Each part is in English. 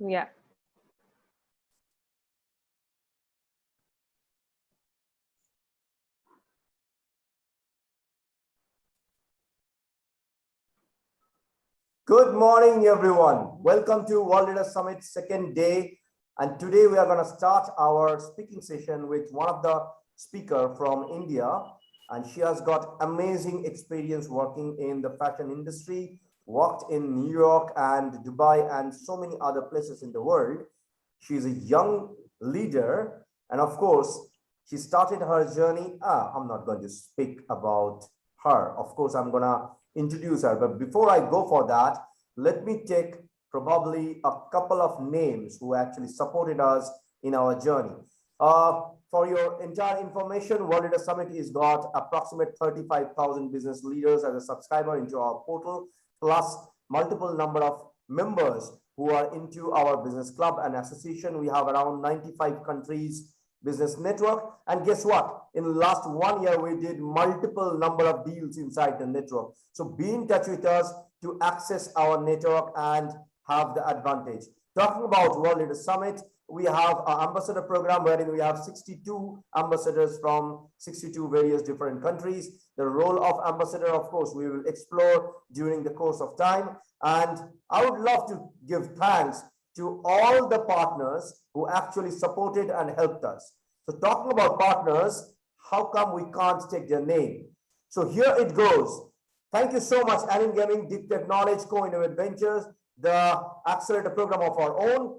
Yeah. Good morning, everyone. Welcome to World Leader Summit second day. And today we are going to start our speaking session with one of the speaker from India. And she has got amazing experience working in the fashion industry, worked in New York and Dubai and so many other places in the world. She's a young leader. And of course, she started her journey. I'm not going to speak about her. Of course, I'm going to introduce her. But before I go for that, let me take probably a couple of names who actually supported us in our journey. For your entire information, World Leader Summit is got approximate 35,000 business leaders as a subscriber into our portal, plus multiple number of members who are into our business club and association. We have around 95 countries business network. And guess what? In the last 1 year, we did multiple number of deals inside the network. So be in touch with us to access our network and have the advantage. Talking about World Leader Summit, we have our ambassador program wherein we have 62 ambassadors from 62 various different countries. The role of ambassador, of course, we will explore during the course of time. And I would love to give thanks to all the partners who actually supported and helped us. So talking about partners, how come we can't take their name? So here it goes. Thank you so much, Anim Gaming, Deep Technology, Co-Innovate Ventures, the accelerator program of our own,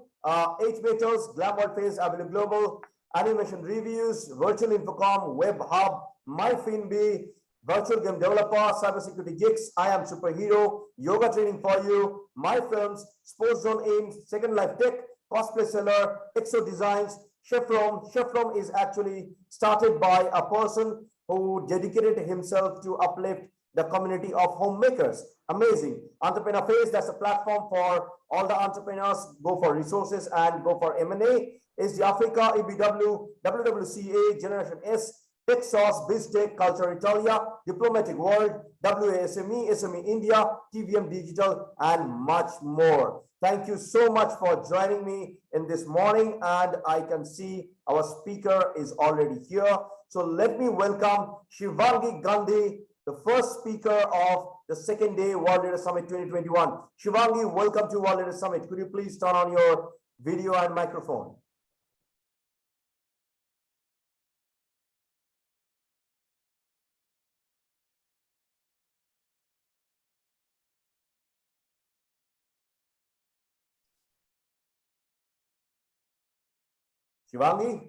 H Metals, Glam World Phase, Avenue Global, Animation Reviews, Virtual Infocom, Web Hub, MyFinBee, Virtual Game Developer, Cybersecurity Gigs, I Am Superhero, Yoga Training for You, My Films, Sports Zone Aim, Second Life Tech, Cosplay Seller, Exo Designs, Chevron. Chevron is actually started by a person who dedicated himself to uplift the community of homemakers. Amazing. Entrepreneur Phase, that's a platform for all the entrepreneurs, go for resources and go for M&A. Is the Africa, EBW, WWCA, Generation S, Tech Sauce, BizTech, Culture Italia, Diplomatic World, WASME, SME India, TVM Digital, and much more. Thank you so much for joining me in this morning. And I can see our speaker is already here. So let me welcome Shivangi Gandhi, the first speaker of the second day World Leader Summit 2021. Shivangi, welcome to World Leader Summit. Could you please turn on your video and microphone? Shivangi?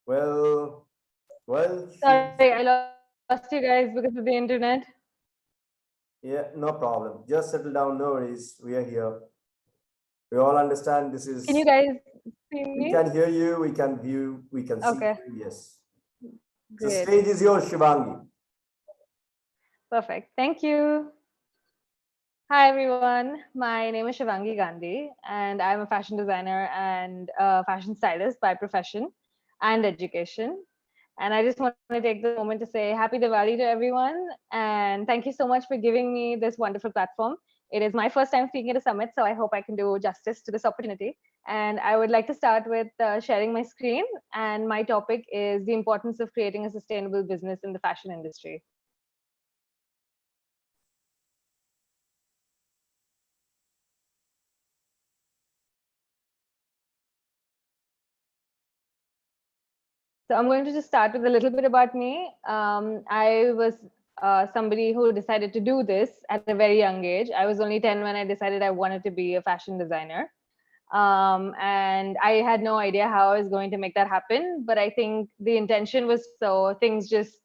Well, Sorry, I lost you guys because of the internet. yeah, no problem. Just settle down, no worries. We are here. We all understand this is. Can you guys see We me? can hear you, we can view, we can see Okay. you, yes. The Great. stage is yours, Shivangi. Perfect. Thank you. Hi, everyone. My name is Shivangi Gandhi, and I'm a fashion designer and a fashion stylist by profession and education. And I just want to take the moment to say happy Diwali to everyone. And thank you so much for giving me this wonderful platform. It is my first time speaking at a summit, so I hope I can do justice to this opportunity. And I would like to start with sharing my screen. And my topic is the importance of creating a sustainable business in the fashion industry. So I'm going to just start with a little bit about me. I was somebody who decided to do this at a very young age. I was only 10 when I decided I wanted to be a fashion designer. And I had no idea how I was going to make that happen. But I think the intention was so things just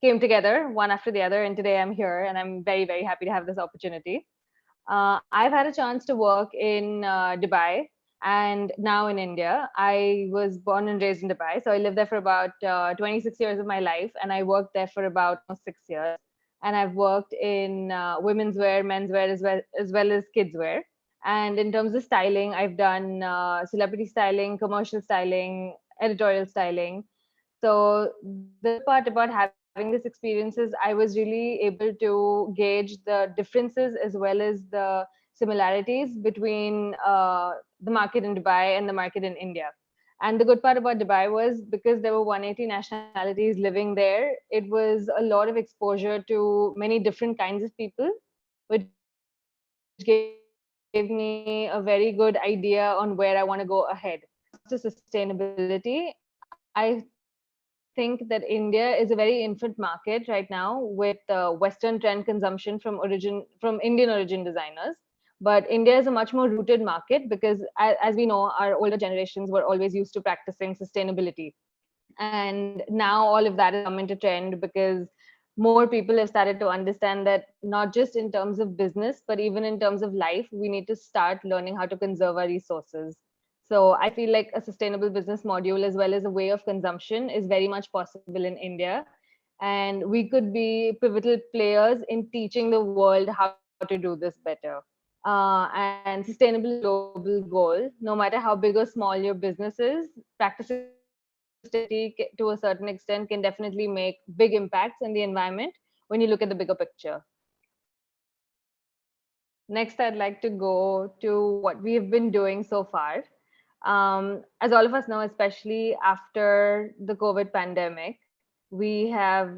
came together one after the other. And today I'm here and I'm very, very happy to have this opportunity. I've had a chance to work in Dubai and now in India. I was born and raised in Dubai, so I lived there for about 26 years of my life, and I worked there for about 6 years. And I've worked in women's wear, men's wear, as well as kids wear. And in terms of styling, I've done celebrity styling, commercial styling, editorial styling. So the part about having this experience is I was really able to gauge the differences as well as the similarities between the market in Dubai and the market in India. And the good part about Dubai was because there were 180 nationalities living there, it was a lot of exposure to many different kinds of people, which gave me a very good idea on where I want to go ahead. When it comes to sustainability, I think that India is a very infant market right now with Western trend consumption from Indian origin designers. But India is a much more rooted market because, as we know, our older generations were always used to practicing sustainability. And now all of that has come into trend because more people have started to understand that not just in terms of business, but even in terms of life, we need to start learning how to conserve our resources. So I feel like a sustainable business module as well as a way of consumption is very much possible in India. And we could be pivotal players in teaching the world how to do this better. And sustainable is a global goal. No matter how big or small your business is, practicing sustainability to a certain extent can definitely make big impacts in the environment when you look at the bigger picture. Next, I'd like to go to what we've been doing so far. As all of us know, especially after the COVID pandemic, we have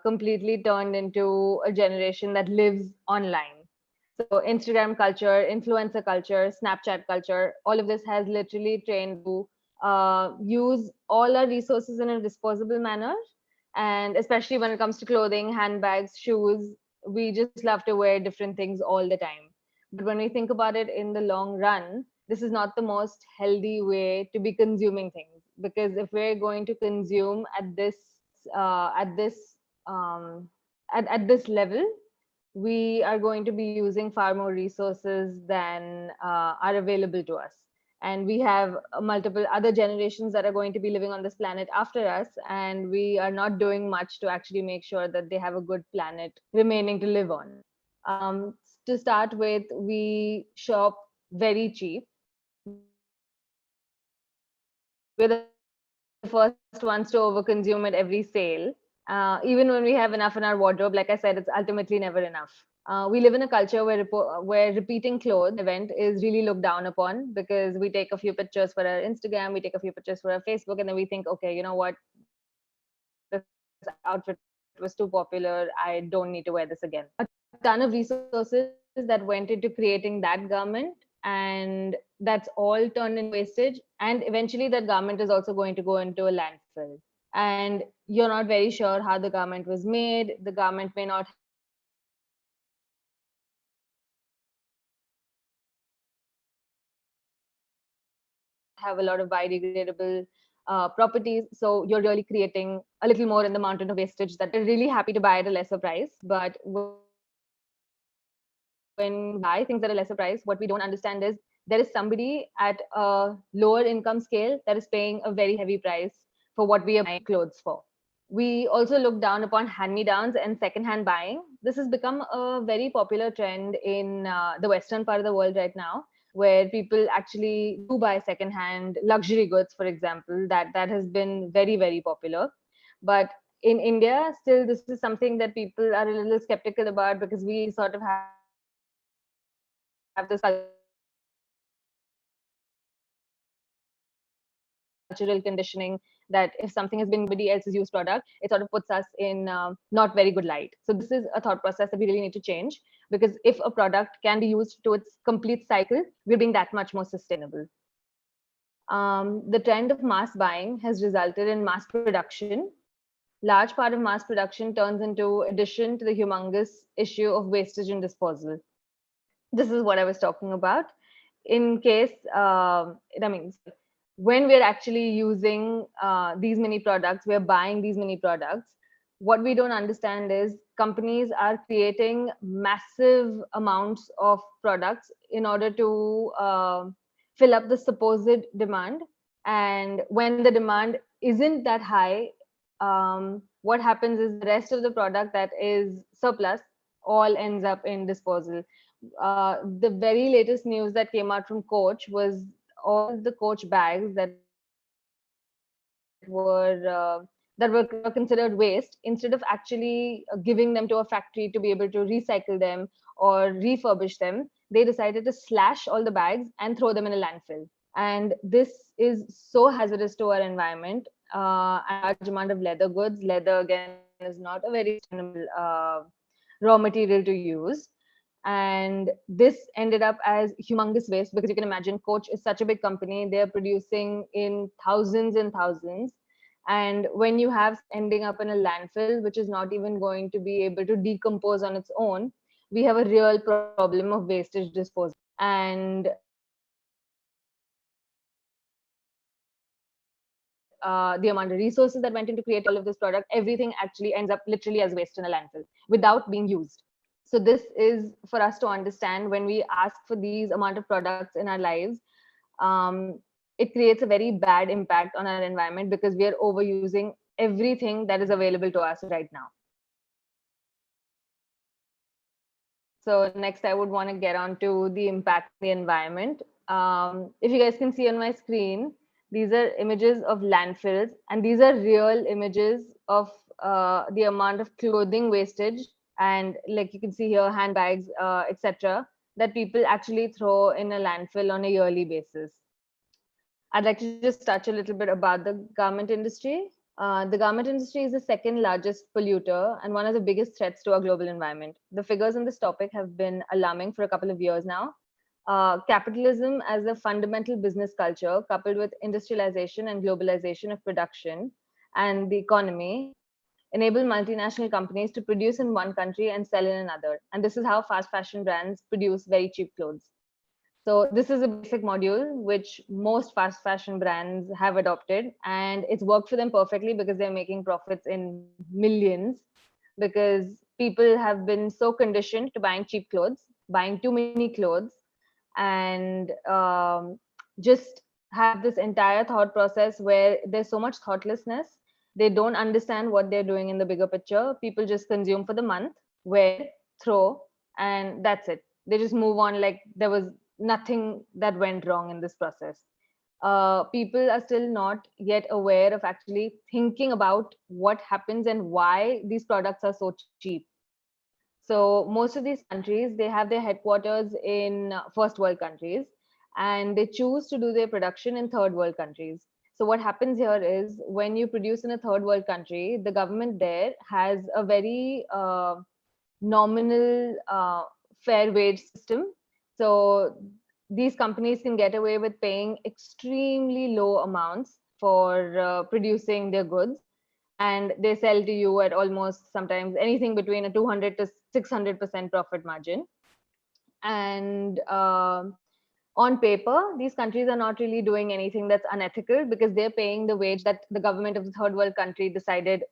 completely turned into a generation that lives online. So, Instagram culture, influencer culture, Snapchat culture, all of this has literally trained to use all our resources in a disposable manner. And especially when it comes to clothing, handbags, shoes, we just love to wear different things all the time. But when we think about it in the long run, this is not the most healthy way to be consuming things, because if we're going to consume at this um, at this level, we are going to be using far more resources than are available to us. And we have multiple other generations that are going to be living on this planet after us, and we are not doing much to actually make sure that they have a good planet remaining to live on. To start with, we shop very cheap. We're the first ones to overconsume at every sale. Even when we have enough in our wardrobe, like I said, it's ultimately never enough. We live in a culture where repeating clothes before an event is really looked down upon, because we take a few pictures for our Instagram, we take a few pictures for our Facebook, and then we think, okay, you know what, this outfit was too popular, I don't need to wear this again. But there are a ton of resources that went into creating that garment, and that's all turned into wastage, and eventually that garment is also going to go into a landfill. And you're not very sure how the garment was made. The garment may not have been sustainable. It may not have a lot of biodegradable properties. So you're really creating a little more in the mountain of wastage that we're really happy to buy at a lesser price. But when we buy things at a lesser price, what we don't understand is there is somebody at a lower income scale that is paying a very heavy price for what we are buying clothes for. We also look down upon hand-me-downs and second-hand buying. This has become a very popular trend in the Western part of the world right now, where people actually do buy second-hand luxury goods, for example. That has been very, very popular. But in India, still, this is something that people are a little skeptical about, because we sort of have this cultural conditioning that if something has been made by somebody else and it's used product, it sort of puts us in not very good light. So this is a thought process that we really need to change, because if a product can be used to its complete cycle, we're being that much more sustainable. The trend of mass buying has resulted in mass production. Large part of mass production turns into addition to the humongous issue of wastage and disposal. This is what I was talking about. In case, when we're actually using these many products, we're buying these many products. What we don't understand is companies are creating massive amounts of products in order to fill up the supposed demand. And when the demand isn't that high, what happens is the rest of the product that is surplus all ends up in disposal. The very latest news that came out from Coach was all the Coach bags that were being sold that were considered waste, instead of actually giving them to a factory to be able to recycle them or refurbish them, they decided to slash all the bags and throw them in a landfill. And this is so hazardous to our environment. And large amount of leather goods. Leather, again, is not a very sustainable raw material to use. And this ended up as humongous waste, because you can imagine Coach is such a big company. They're producing in thousands and thousands. And when you have ending up in a landfill, which is not even going to be able to decompose on its own, we have a real problem of wastage disposal. And the amount of resources that went into creating all of this product, everything actually ends up literally as waste in a landfill without being used. So this is for us to understand. When we ask for these amount of products in our lives, um, it creates a very bad impact on our environment, because we are overusing everything that is available to us right now. So next, I would want to get on to the impact on the environment. If you guys can see on my screen, these are images of landfills, and these are real images of the amount of clothing wastage, and like you can see here, handbags, etc., that people actually throw in a landfill on a yearly basis. I'd like to just touch a little bit about the garment industry. The garment industry is the second largest polluter and one of the biggest threats to our global environment. The figures on this topic have been alarming for a couple of years now. Capitalism as a fundamental business culture, coupled with industrialization and globalization of production and the economy, enable multinational companies to produce in one country and sell in another. And this is how fast fashion brands produce very cheap clothes. So this is a basic module which most fast fashion brands have adopted, and it's worked for them perfectly because they're making profits in millions, because people have been so conditioned to buying cheap clothes, buying too many clothes, and just have this entire thought process where there's so much thoughtlessness. They don't understand what they're doing in the bigger picture. People just consume for the month, wear, throw, and that's it. They just move on like there was nothing that went wrong in this process. People are still not yet aware of actually thinking about what happens and why these products are so cheap. So most of these countries, they have their headquarters in first world countries, and they choose to do their production in third world countries. So what happens here is, when you produce in a third world country, the government there has a very nominal fair wage system. So these companies can get away with paying extremely low amounts for producing their goods, and they sell to you at almost sometimes anything between a 200 to 600% profit margin. And on paper, these countries are not really doing anything that's unethical, because they're paying the wage that the government of the third world country decided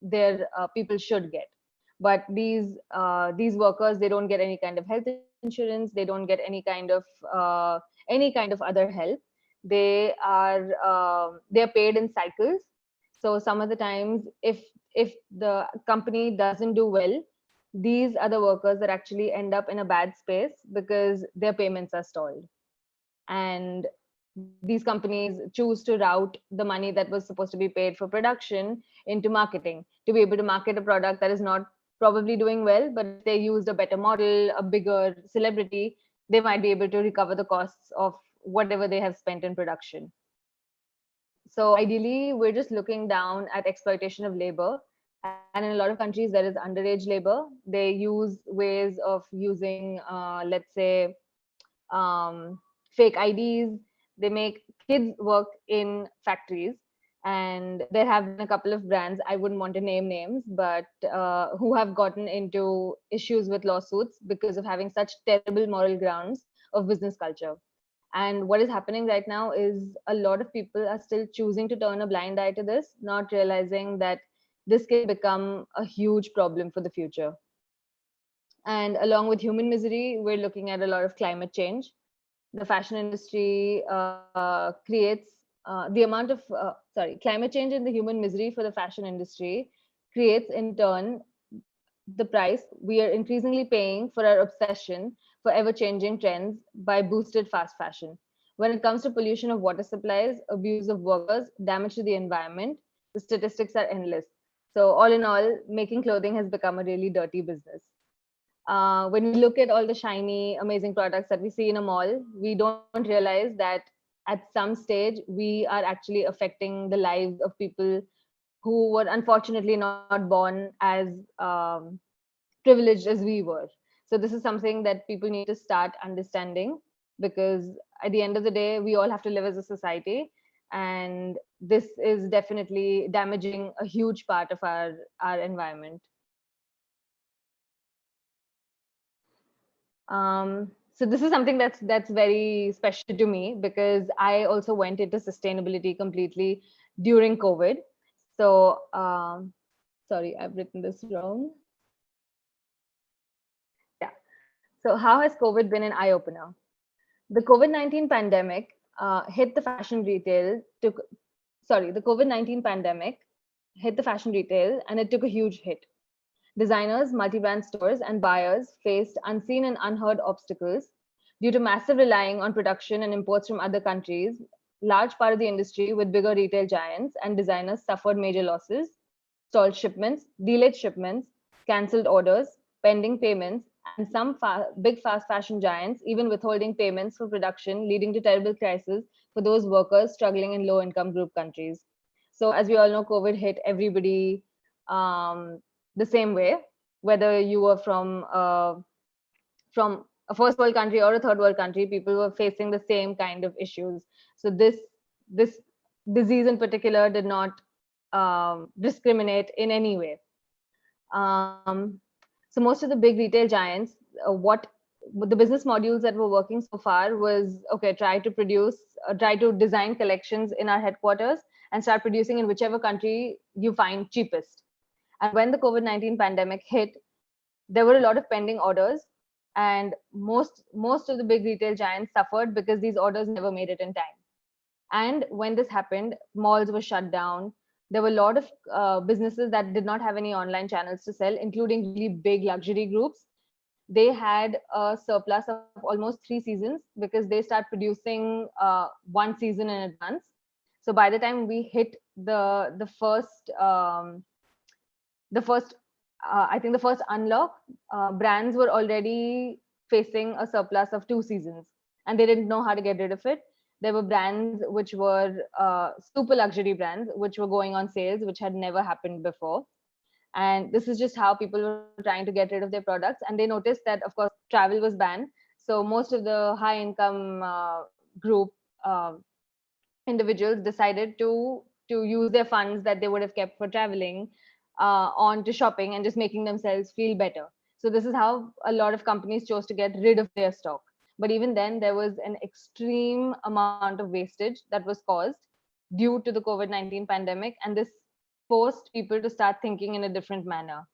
their people should get. But these workers, they don't get any kind of health insurance, they don't get any kind of other help. They're paid in cycles. So some of the times, if the company doesn't do well, these are the workers that actually end up in a bad space because their payments are stalled. And these companies choose to route the money that was supposed to be paid for production into marketing, to be able to market a product that is not probably doing well. But if they used a better model, a bigger celebrity, they might be able to recover the costs of whatever they have spent in production. So ideally, we're just looking down at exploitation of labor. And in a lot of countries, there is underage labor. They use ways of using, let's say, fake IDs. They make kids work in factories. And there have been a couple of brands, I wouldn't want to name names, but who have gotten into issues with lawsuits because of having such terrible moral grounds of business culture. And what is happening right now is, a lot of people are still choosing to turn a blind eye to this, not realizing that this can become a huge problem for the future. And along with human misery, we're looking at a lot of climate change. The fashion industry creates the amount of climate change and the human misery for the fashion industry creates in turn the price we are increasingly paying for our obsession for ever changing trends by boosted fast fashion. When it comes to pollution of water supplies, abuse of workers, damage to the environment, The statistics are endless. So all in all, making clothing has become a really dirty business. When we look at all the shiny, amazing products that we see in a mall, we don't realize that at some stage we are actually affecting the lives of people who were unfortunately not born as privileged as we were. So this is something that people need to start understanding, because at the end of the day, we all have to live as a society, and this is definitely damaging a huge part of our environment. So this is something that's very special to me, because I also went into sustainability completely during COVID. So sorry, I've written this wrong. Yeah. So how has COVID been an eye opener? The COVID-19 pandemic hit the fashion retail. The COVID-19 pandemic hit the fashion retail, and it took a huge hit. Designers, multi-brand stores, and buyers faced unseen and unheard obstacles due to massive relying on production and imports from other countries. Large part of the industry with bigger retail giants and designers suffered major losses, stalled shipments, delayed shipments, cancelled orders, pending payments, and some big fast fashion giants even withholding payments for production, leading to terrible crises for those workers struggling in low income group countries. So, as we all know, COVID hit everybody um, the same way, whether you were from a first world country or a third world country. People were facing the same kind of issues. So this disease in particular did not discriminate in any way. um, so most of the big retail giants, what the business modules that were working so far was, okay, try to design collections in our headquarters and start producing in whichever country you find cheapest. And when the COVID-19 pandemic hit, there were a lot of pending orders, and most of the big retail giants suffered because these orders never made it in time. And when this happened, malls were shut down. There were a lot of businesses that did not have any online channels to sell, including really big luxury groups. They had a surplus of almost 3 seasons because they start producing one season in advance. So by the time we hit the first I think the first unlock, brands were already facing a surplus of 2 seasons, and they didn't know how to get rid of it. There were brands which were super luxury brands which were going on sales, which had never happened before. And this is just how people were trying to get rid of their products. And they noticed that, of course, travel was banned. So most of the high income group individuals decided to use their funds that they would have kept for traveling on to shopping and just making themselves feel better. So this is how a lot of companies chose to get rid of their stock. But even then, there was an extreme amount of wastage that was caused due to the COVID-19 pandemic, and this forced people to start thinking in a different manner.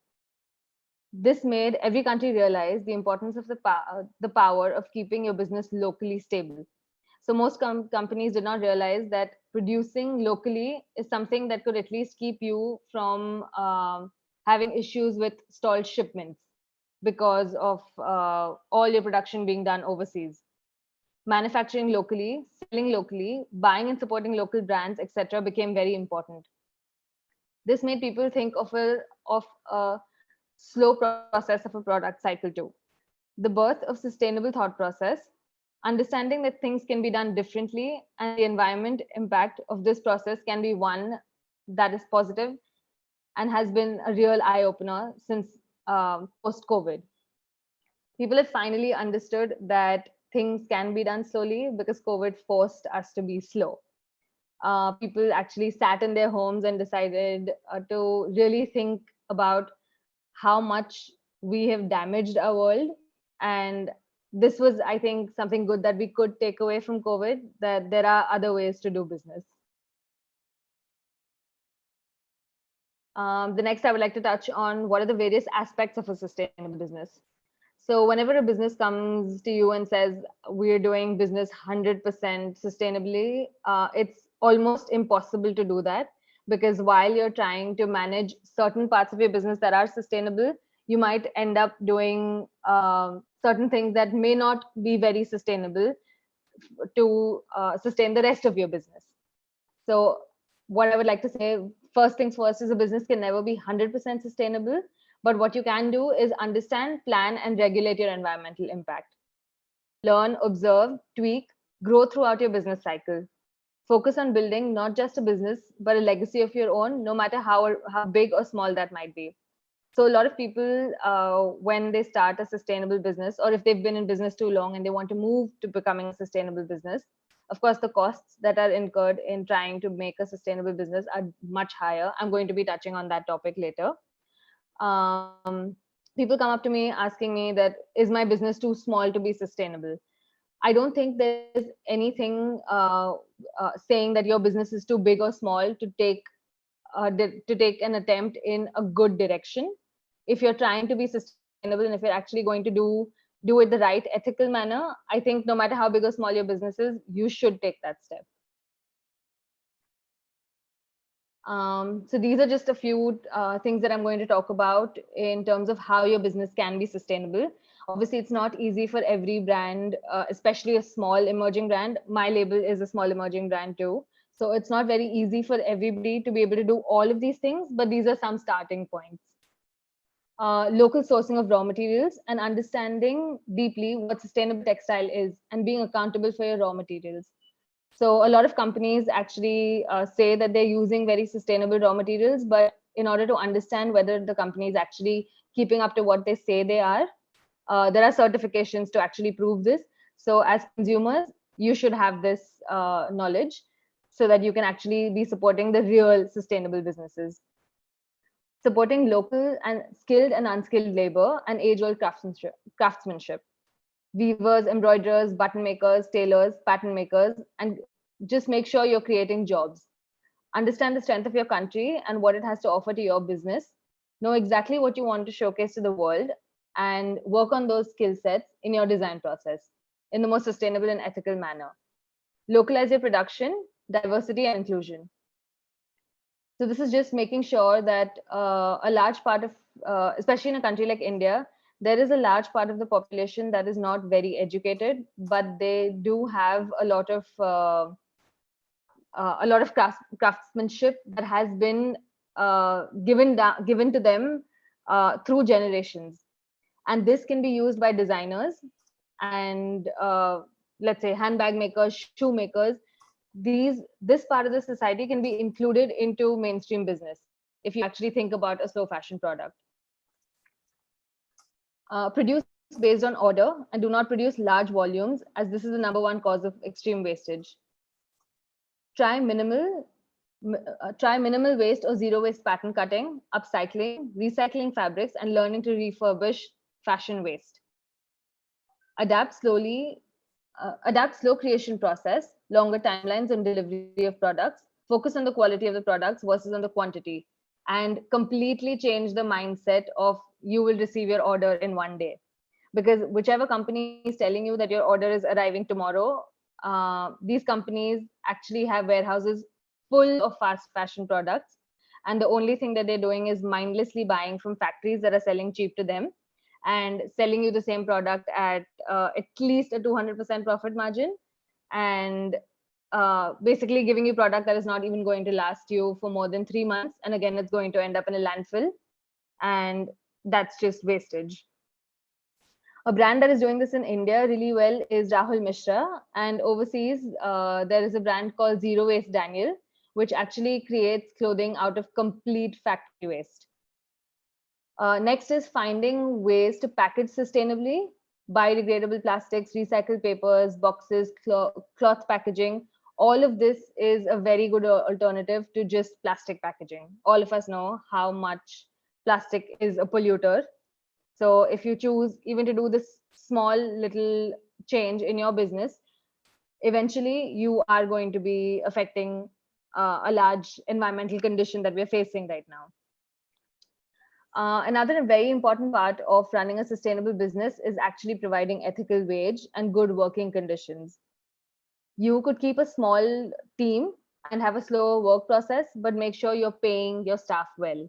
This made every country realize the importance of the power of keeping your business locally stable. So most companies did not realize that producing locally is something that could at least keep you from having issues with stalled shipments because of all your production being done overseas. Manufacturing locally, selling locally, buying and supporting local brands, etc., became very important. This made people think of a slow process of a product cycle too. The birth of sustainable thought process, understanding that things can be done differently and the environment impact of this process can be one that is positive and has been a real eye opener since post COVID. People have finally understood that things can be done slowly because COVID forced us to be slow. People actually sat in their homes and decided to really think about how much we have damaged our world. And this was, I think, something good that we could take away from COVID, that there are other ways to do business. The next, I would like to touch on what are the various aspects of a sustainable business. So whenever a business comes to you and says we're doing business 100% sustainably, it's almost impossible to do that, because while you're trying to manage certain parts of your business that are sustainable, you might end up doing certain things that may not be very sustainable to sustain the rest of your business. So what I would like to say first things first is a business can never be 100% sustainable. But what you can do is understand, plan, and regulate your environmental impact. Learn, observe, tweak, grow throughout your business cycle. Focus on building not just a business, but a legacy of your own, no matter how big or small that might be. So a lot of people, when they start a sustainable business, or if they've been in business too long and they want to move to becoming a sustainable business, of course, the costs that are incurred in trying to make a sustainable business are much higher. I'm going to be touching on that topic later. People come up to me asking me that, is my business too small to be sustainable? I don't think there's anything saying that your business is too big or small to take an attempt in a good direction. If you're trying to be sustainable and if you're actually going to do it the right ethical manner, I think no matter how big or small your business is, you should take that step. So these are just a few things that I'm going to talk about in terms of how your business can be sustainable. Obviously, it's not easy for every brand, especially a small emerging brand. My label is a small emerging brand too. So it's not very easy for everybody to be able to do all of these things, but these are some starting points. Local sourcing of raw materials and understanding deeply what sustainable textile is and being accountable for your raw materials. So a lot of companies actually say that they're using very sustainable raw materials, but in order to understand whether the company is actually keeping up to what they say they are, there are certifications to actually prove this. So as consumers, you should have this knowledge so that you can actually be supporting the real sustainable businesses. Supporting local and skilled and unskilled labor and age-old craftsmanship. Weavers, embroiderers, button makers, tailors, pattern makers, and just make sure you're creating jobs. Understand the strength of your country and what it has to offer to your business. Know exactly what you want to showcase to the world and work on those skill sets in your design process in the most sustainable and ethical manner. Localize your production, diversity, and inclusion. So this is just making sure that a large part of, especially in a country like India, there is a large part of the population that is not very educated, but they do have a lot of craftsmanship that has been given to them through generations, and this can be used by designers and let's say handbag makers, shoemakers. This part of the society can be included into mainstream business if you actually think about a slow fashion product. Produce based on order and do not produce large volumes, as this is the #1 cause of extreme wastage. Try minimal waste or zero waste pattern cutting, upcycling, recycling fabrics, and learning to refurbish fashion waste. Adapt slow creation process, longer timelines on delivery of products, focus on the quality of the products versus on the quantity, and completely change the mindset of you will receive your order in one day. Because whichever company is telling you that your order is arriving tomorrow, these companies actually have warehouses full of fast fashion products. And the only thing that they're doing is mindlessly buying from factories that are selling cheap to them and selling you the same product at least a 200% profit margin, and basically giving you product that is not even going to last you for more than 3 months. And again, it's going to end up in a landfill, and that's just wastage. A brand that is doing this in India really well is Rahul Mishra, and overseas there is a brand called Zero Waste Daniel, which actually creates clothing out of complete factory waste. Next is finding ways to package sustainably, biodegradable plastics, recycled papers, boxes, cloth packaging. All of this is a very good alternative to just plastic packaging. All of us know how much plastic is a polluter. So if you choose even to do this small little change in your business, eventually you are going to be affecting a large environmental condition that we're facing right now. Another very important part of running a sustainable business is actually providing ethical wage and good working conditions. You could keep a small team and have a slow work process, but make sure you're paying your staff well.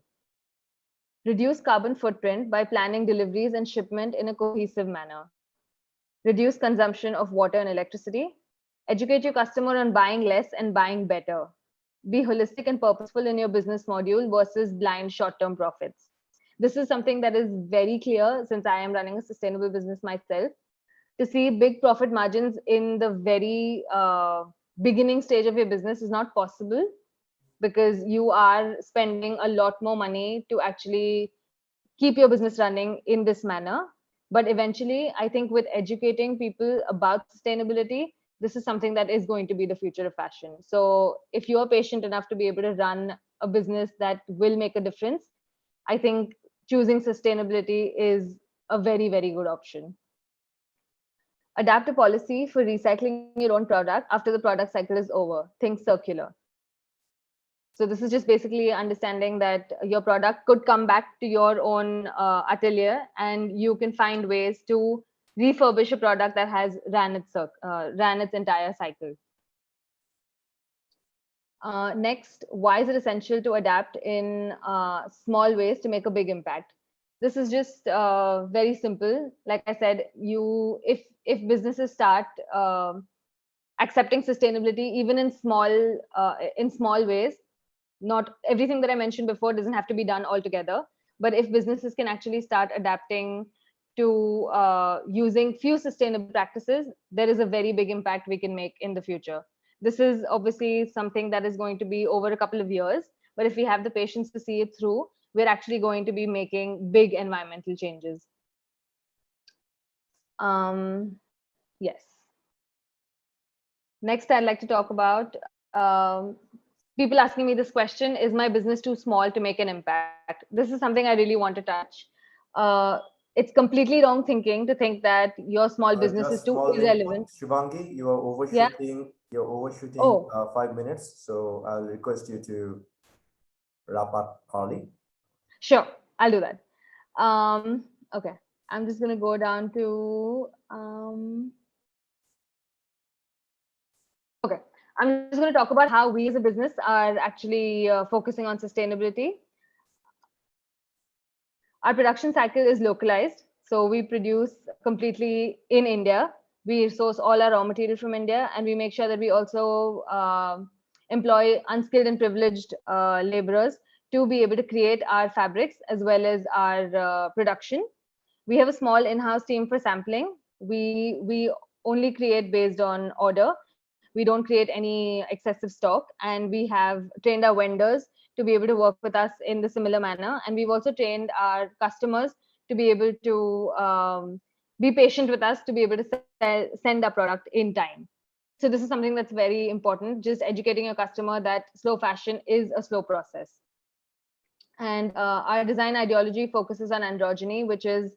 Reduce carbon footprint by planning deliveries and shipment in a cohesive manner. Reduce consumption of water and electricity. Educate your customer on buying less and buying better. be holistic and purposeful in your business module versus blind short-term profits. This is something that is very clear since I am running a sustainable business myself. To see big profit margins in the very beginning stage of your business is not possible, because you are spending a lot more money to actually keep your business running in this manner. But eventually, I think with educating people about sustainability, this is something that is going to be the future of fashion. So if you are patient enough to be able to run a business that will make a difference, I think choosing sustainability is a very, very good option. Adapt a policy for recycling your own product after the product cycle is over. Think circular. So this is just basically understanding that your product could come back to your own atelier, and you can find ways to refurbish a product that has ran its entire cycle. Next, why is it essential to adapt in small ways to make a big impact? This is just very simple. Like I said, if businesses start accepting sustainability even in small ways, not everything that I mentioned before doesn't have to be done altogether, but if businesses can actually start adapting to using few sustainable practices, there is a very big impact we can make in the future. This is obviously something that is going to be over a couple of years, but if we have the patience to see it through, we're actually going to be making big environmental changes. Yes. Next, I'd like to talk about people asking me this question: is my business too small to make an impact? This is something I really want to touch. It's completely wrong thinking to think that your small business is Just too small input, irrelevant. Shivangi, you are Yeah. overshooting. You're overshooting Oh, 5 minutes, so I'll request you to wrap up early. sure. I'll do that. Okay. I'm just gonna go down to okay. I'm just going to talk about how we as a business are actually focusing on sustainability. Our production cycle is localized. So we produce completely in India. We source all our raw material from India, and we make sure that we also employ unskilled and privileged laborers to be able to create our fabrics as well as our production. We have a small in-house team for sampling. We only create based on order. We don't create any excessive stock, and we have trained our vendors to be able to work with us in the similar manner. And we've also trained our customers to be able to be patient with us to be able to send our product in time. So this is something that's very important, just educating your customer that slow fashion is a slow process. And our design ideology focuses on androgyny, which is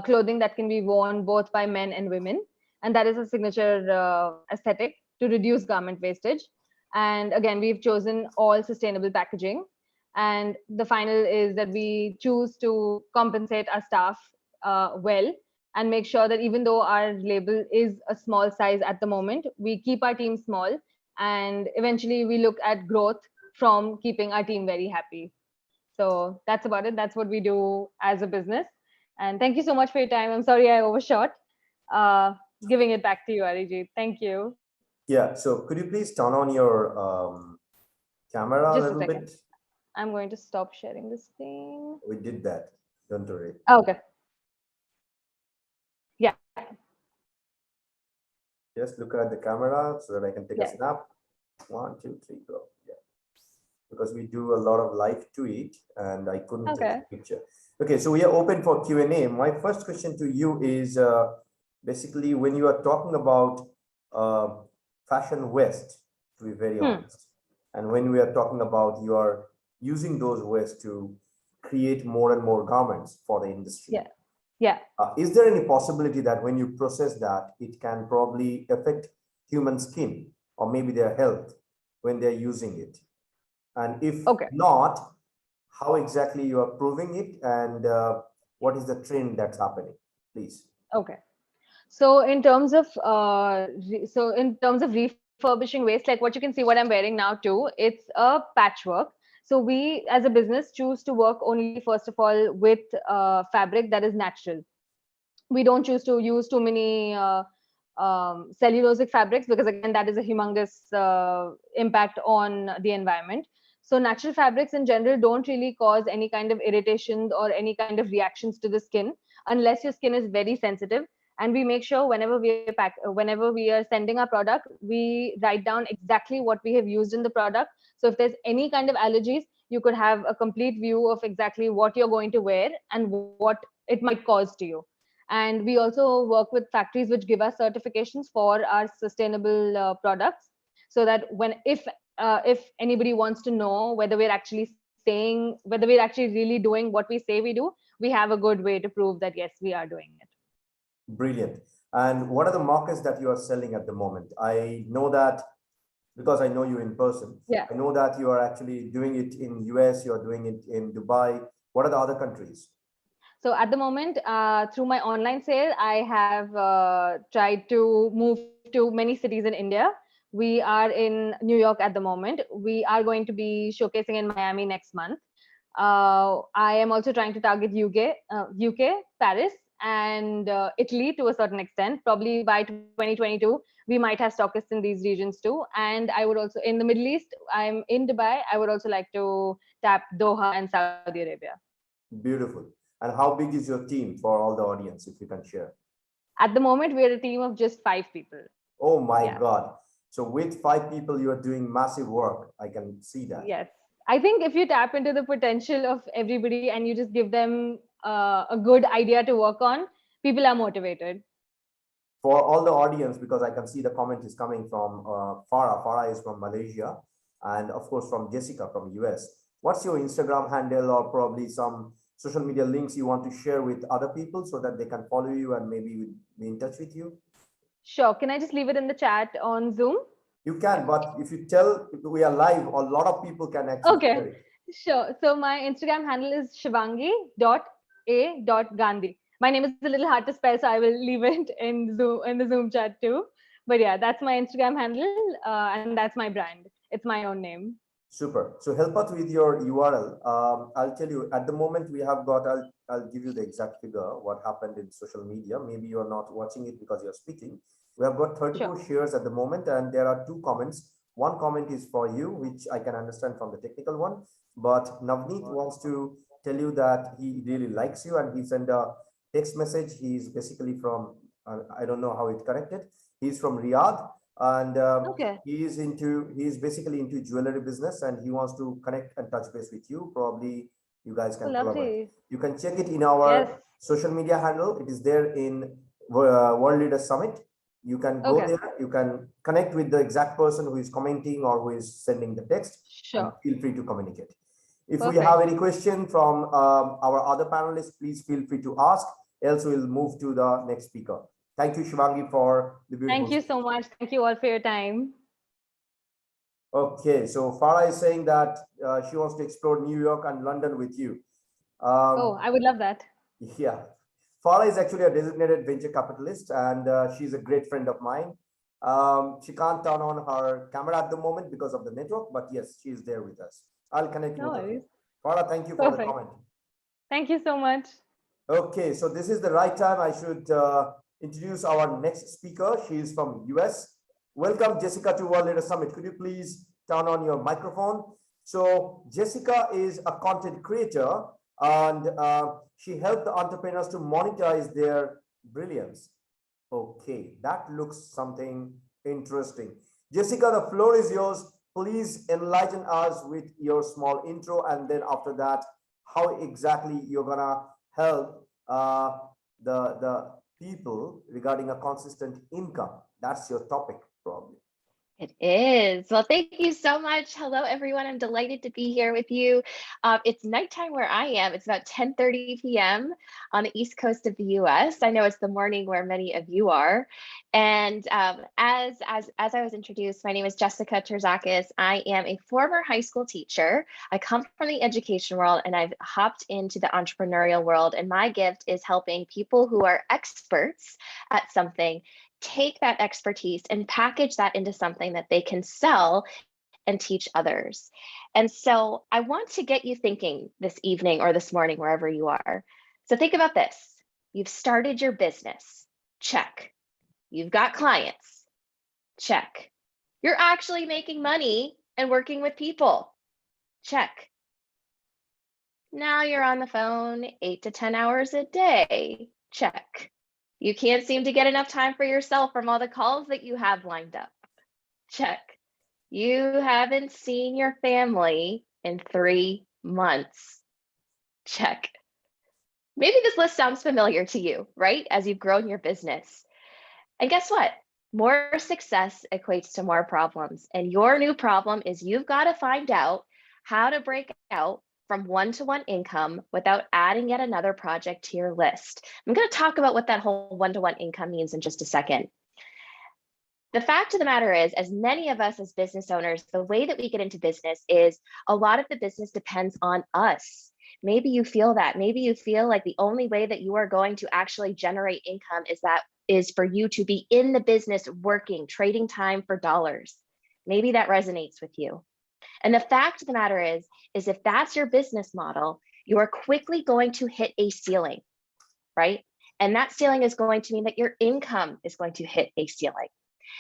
clothing that can be worn both by men and women. And that is a signature aesthetic to reduce garment wastage. And again, we've chosen all sustainable packaging. And the final is that we choose to compensate our staff well, and make sure that even though our label is a small size at the moment, we keep our team small. And eventually we look at growth from keeping our team very happy. So that's about it. That's what we do as a business. And thank you so much for your time. I'm sorry I overshot. Giving it back to you, Arijit. Thank you. Yeah, so could you please turn on your camera a Just a little second. bit? I'm going to stop sharing this thing. We did that. Don't worry. Okay. Yeah. Just look at the camera so that I can take a Yeah. snap. 1, 2, 3, go. Yeah. Because we do a lot of live tweet and I couldn't take Okay. a picture. Okay, so we are open for Q&A. My first question to you is basically when you are talking about fashion waste, to be very honest, and when we are talking about you are using those waste to create more and more garments for the industry. Yeah. Yeah. Is there any possibility that when you process that, it can probably affect human skin or maybe their health when they're using it? And if not, how exactly you are proving it, and what is the trend that's happening, please? Okay. So in terms of refurbishing waste, like what you can see, what I'm wearing now too, it's a patchwork. So we as a business choose to work only first of all with fabric that is natural. We don't choose to use too many cellulosic fabrics, because again, that is a humongous impact on the environment. So natural fabrics in general don't really cause any kind of irritations or any kind of reactions to the skin, unless your skin is very sensitive. And we make sure whenever we are sending our product, we write down exactly what we have used in the product. So if there's any kind of allergies, you could have a complete view of exactly what you're going to wear and what it might cause to you. And we also work with factories which give us certifications for our sustainable products, so that if anybody wants to know whether we're actually really doing what we say we do, we have a good way to prove that yes, we are doing it. Brilliant. And what are the markets that you are selling at the moment? I know that because I know you in person. Yeah. I know that you are actually doing it in US, you're doing it in Dubai. What are the other countries? So at the moment, through my online sale, I have tried to move to many cities in India. We are in New York at the moment. We are going to be showcasing in Miami next month. I am also trying to target UK, Paris, and Italy to a certain extent. Probably by 2022, we might have stockists in these regions too. And I would also, in the Middle East, I'm in Dubai. I would also like to tap Doha and Saudi Arabia. Beautiful. And how big is your team for all the audience, if you can share? At the moment, we're a team of just 5 people. Oh my Yeah. God. So with 5 people, you are doing massive work. I can see that. Yes. I think if you tap into the potential of everybody and you just give them a good idea to work on, people are motivated. For all the audience, because I can see the comment is coming from Farah. Farah is from Malaysia, and of course from Jessica from US. What's your Instagram handle or probably some social media links you want to share with other people so that they can follow you and maybe be in touch with you? Sure. Can I just leave it in the chat on Zoom? You can, but if you tell we are live, a lot of people can actually Okay. hear it. Sure. So my Instagram handle is shivangi.a.gandhi. My name is a little hard to spell, so I will leave it in the Zoom chat too. But yeah, that's my Instagram handle, and that's my brand. It's my own name. Super. So help us with your URL. I'll tell you at the moment we have got, I'll give you the exact figure, what happened in social media. Maybe you're not watching it because you're speaking. We have got 34 shares at the moment, and there are 2 comments. One comment is for you, which I can understand from the technical one, but Navneet wants to tell you that he really likes you and he sent a text message. He's basically from, I don't know how it connected. He's from Riyadh, and Okay. he's basically into jewelry business, and he wants to connect and touch base with you. Probably you guys can collaborate. Lovely. You can check it in our social media handle. It is there in World Leader Summit. You can go there, you can connect with the exact person who is commenting or who is sending the text. Sure. And feel free to communicate. If we have any question from our other panelists, please feel free to ask. Else we'll move to the next speaker. Thank you, Shivangi, for the beautiful. Thank you so much. Thank you all for your time. Okay, so Farah is saying that she wants to explore New York and London with you. Oh, I would love that. Yeah. Farah is actually a designated venture capitalist, and she's a great friend of mine. She can't turn on her camera at the moment because of the network, but yes, she's there with us. I'll connect you with her. Farah, thank you for the comment. Thank you so much. Okay, so this is the right time. I should introduce our next speaker. She is from US. Welcome, Jessica, to World Leader Summit. Could you please turn on your microphone? So Jessica is a content creator, and she helped the entrepreneurs to monetize their brilliance. Okay, that looks something interesting. Jessica, the floor is yours. Please enlighten us with your small intro, and then after that, how exactly you're gonna help the people regarding a consistent income. That's your topic, probably. It is. Well, thank you so much. Hello, everyone. I'm delighted to be here with you. It's nighttime where I am. It's about 10:30 p.m. on the East Coast of the U.S. I know it's the morning where many of you are. And as I was introduced, my name is Jessica Terzakis. I am a former high school teacher. I come from the education world, and I've hopped into the entrepreneurial world. And my gift is helping people who are experts at something take that expertise and package that into something that they can sell and teach others. And so I want to get you thinking this evening or this morning, wherever you are. So think about this. You've started your business. Check. You've got clients. Check. You're actually making money and working with people. Check. Now you're on the phone 8 to 10 hours a day. Check. You can't seem to get enough time for yourself from all the calls that you have lined up. Check. You haven't seen your family in 3 months. Check. Maybe this list sounds familiar to you, right? As you've grown your business. And guess what? More success equates to more problems. And your new problem is you've got to find out how to break out from one-to-one income without adding yet another project to your list. I'm going to talk about what that whole one-to-one income means in just a second. The fact of the matter is, as many of us as business owners, the way that we get into business is a lot of the business depends on us. Maybe you feel that. Maybe you feel like the only way that you are going to actually generate income is for you to be in the business working, trading time for dollars. Maybe that resonates with you. And the fact of the matter is if that's your business model, you are quickly going to hit a ceiling, right? And that ceiling is going to mean that your income is going to hit a ceiling.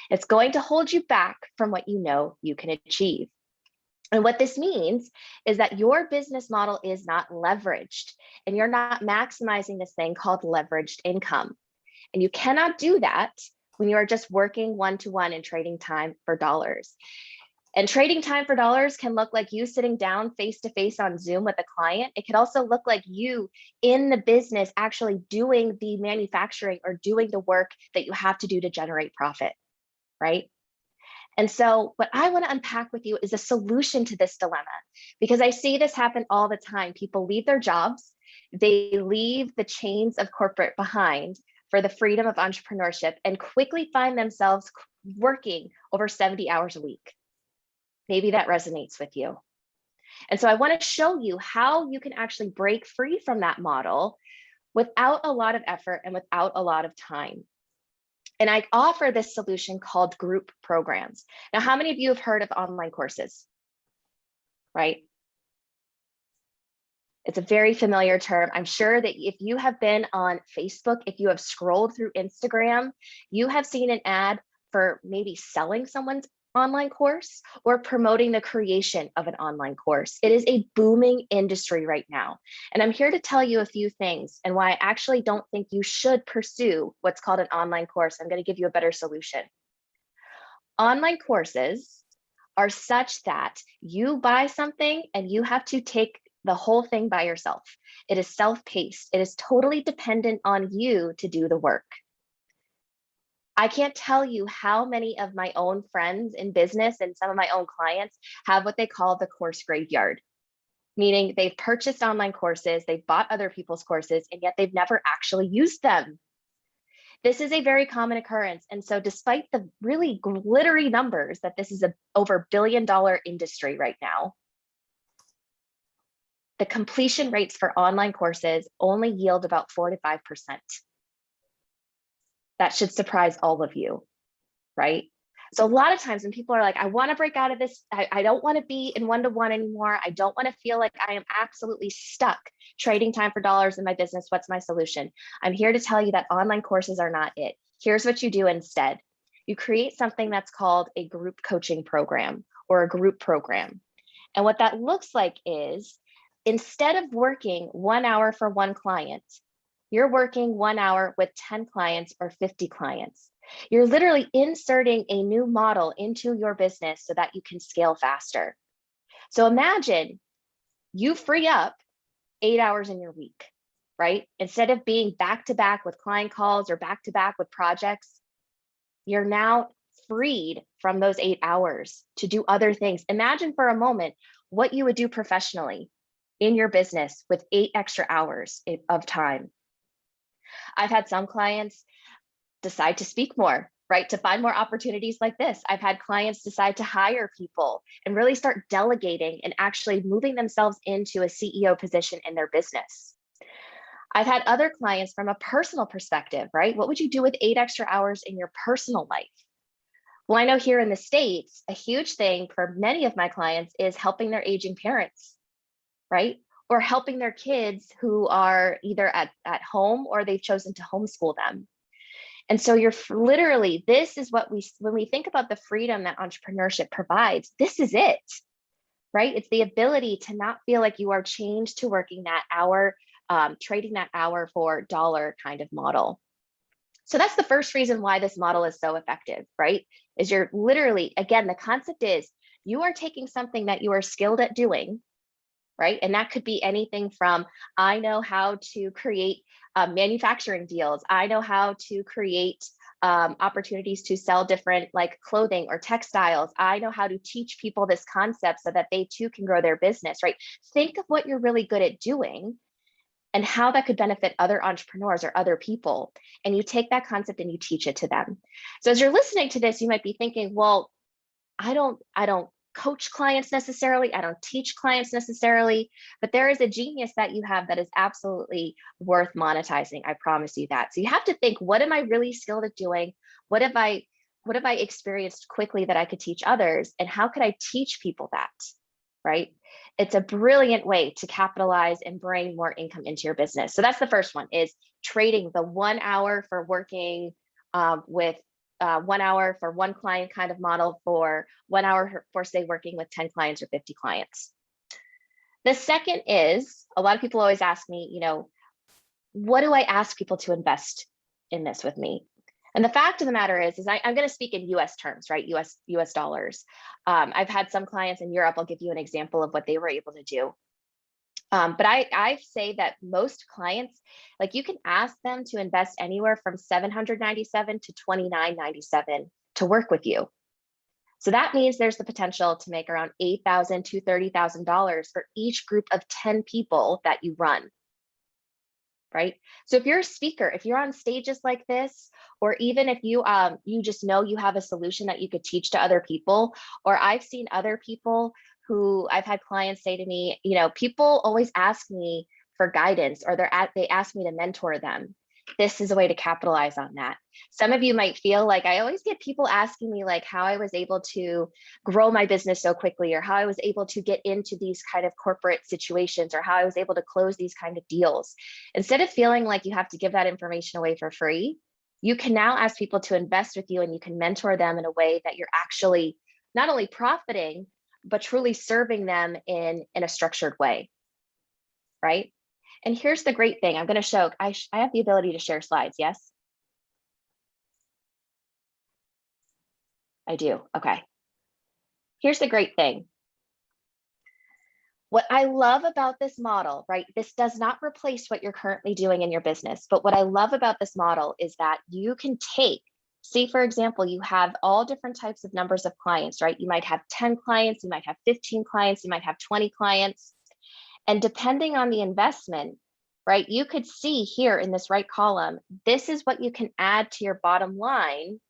It's going to hold you back from what you know you can achieve. And what this means is that your business model is not leveraged and you're not maximizing this thing called leveraged income. And you cannot do that when you are just working one-to-one and trading time for dollars. And trading time for dollars can look like you sitting down face-to-face on Zoom with a client. It could also look like you in the business actually doing the manufacturing or doing the work that you have to do to generate profit, right? And so what I want to unpack with you is a solution to this dilemma, because I see this happen all the time. People leave their jobs, they leave the chains of corporate behind for the freedom of entrepreneurship and quickly find themselves working over 70 hours a week. Maybe that resonates with you. And so I want to show you how you can actually break free from that model without a lot of effort and without a lot of time. And I offer this solution called group programs. Now, how many of you have heard of online courses, right? It's a very familiar term. I'm sure that if you have been on Facebook, if you have scrolled through Instagram, you have seen an ad for maybe selling someone's online course or promoting the creation of an online course. It is a booming industry right now. And I'm here to tell you a few things and why I actually don't think you should pursue what's called an online course. I'm going to give you a better solution. Online courses are such that you buy something and you have to take the whole thing by yourself. It is self-paced. It is totally dependent on you to do the work. I can't tell you how many of my own friends in business and some of my own clients have what they call the course graveyard, meaning they've purchased online courses, they've bought other people's courses, and yet they've never actually used them. This is a very common occurrence. And so despite the really glittery numbers that this is a over $1 billion industry right now, the completion rates for online courses only yield about 4 to 5%. That should surprise all of you, right? So a lot of times when people are like, I want to break out of this, I don't want to be in one-to-one anymore. I don't want to feel like I am absolutely stuck trading time for dollars in my business. What's my solution? I'm here to tell you that online courses are not it. Here's what you do instead. You create something that's called a group coaching program or a group program. And what that looks like is instead of working 1 hour for one client, you're working 1 hour with 10 clients or 50 clients. You're literally inserting a new model into your business so that you can scale faster. So imagine you free up 8 hours in your week, right? Instead of being back to back with client calls or back to back with projects, you're now freed from those 8 hours to do other things. Imagine for a moment what you would do professionally in your business with 8 extra hours of time. I've had some clients decide to speak more, right? To find more opportunities like this. I've had clients decide to hire people and really start delegating and actually moving themselves into a CEO position in their business. I've had other clients from a personal perspective, right? What would you do with 8 extra hours in your personal life? Well, I know here in the States, a huge thing for many of my clients is helping their aging parents, right? Or helping their kids who are either at home or they've chosen to homeschool them. And so you're literally, this is what when we think about the freedom that entrepreneurship provides, this is it, right? It's the ability to not feel like you are chained to working that hour, trading that hour for dollar kind of model. So that's the first reason why this model is so effective, right? Is you're literally, again, the concept is you are taking something that you are skilled at doing, right? And that could be anything from, I know how to create manufacturing deals. I know how to create opportunities to sell different like clothing or textiles. I know how to teach people this concept so that they too can grow their business, right? Think of what you're really good at doing and how that could benefit other entrepreneurs or other people. And you take that concept and you teach it to them. So as you're listening to this, you might be thinking, well, I don't coach clients necessarily. I don't teach clients necessarily, but there is a genius that you have that is absolutely worth monetizing. I promise you that. So you have to think, what am I really skilled at doing? What have I experienced quickly that I could teach others? And how could I teach people that, right? It's a brilliant way to capitalize and bring more income into your business. So that's the first one, is trading the 1 hour for working with 1 hour for one client kind of model for 1 hour for, say, working with 10 clients or 50 clients. The second is, a lot of people always ask me, you know, what do I ask people to invest in this with me? And the fact of the matter is I'm going to speak in US terms, right? US dollars. I've had some clients in Europe. I'll give you an example of what they were able to do. But I say that most clients, like, you can ask them to invest anywhere from $797 to $29.97 to work with you. So that means there's the potential to make around $8,000 to $30,000 for each group of 10 people that you run, right? So if you're a speaker, if you're on stages like this, or even if you you just know you have a solution that you could teach to other people, or I've seen other people who I've had clients say to me, you know, people always ask me for guidance, or they ask me to mentor them. This is a way to capitalize on that. Some of you might feel like, I always get people asking me like how I was able to grow my business so quickly, or how I was able to get into these kind of corporate situations, or how I was able to close these kind of deals. Instead of feeling like you have to give that information away for free, you can now ask people to invest with you, and you can mentor them in a way that you're actually not only profiting, but truly serving them in a structured way, right? And here's the great thing. I'm going to show, I have the ability to share slides, yes? I do, okay. Here's the great thing. What I love about this model, right? This does not replace what you're currently doing in your business, but what I love about this model is that you can take, say, for example, you have all different types of numbers of clients, right? You might have 10 clients, you might have 15 clients, you might have 20 clients. And depending on the investment, right, you could see here in this right column, this is what you can add to your bottom line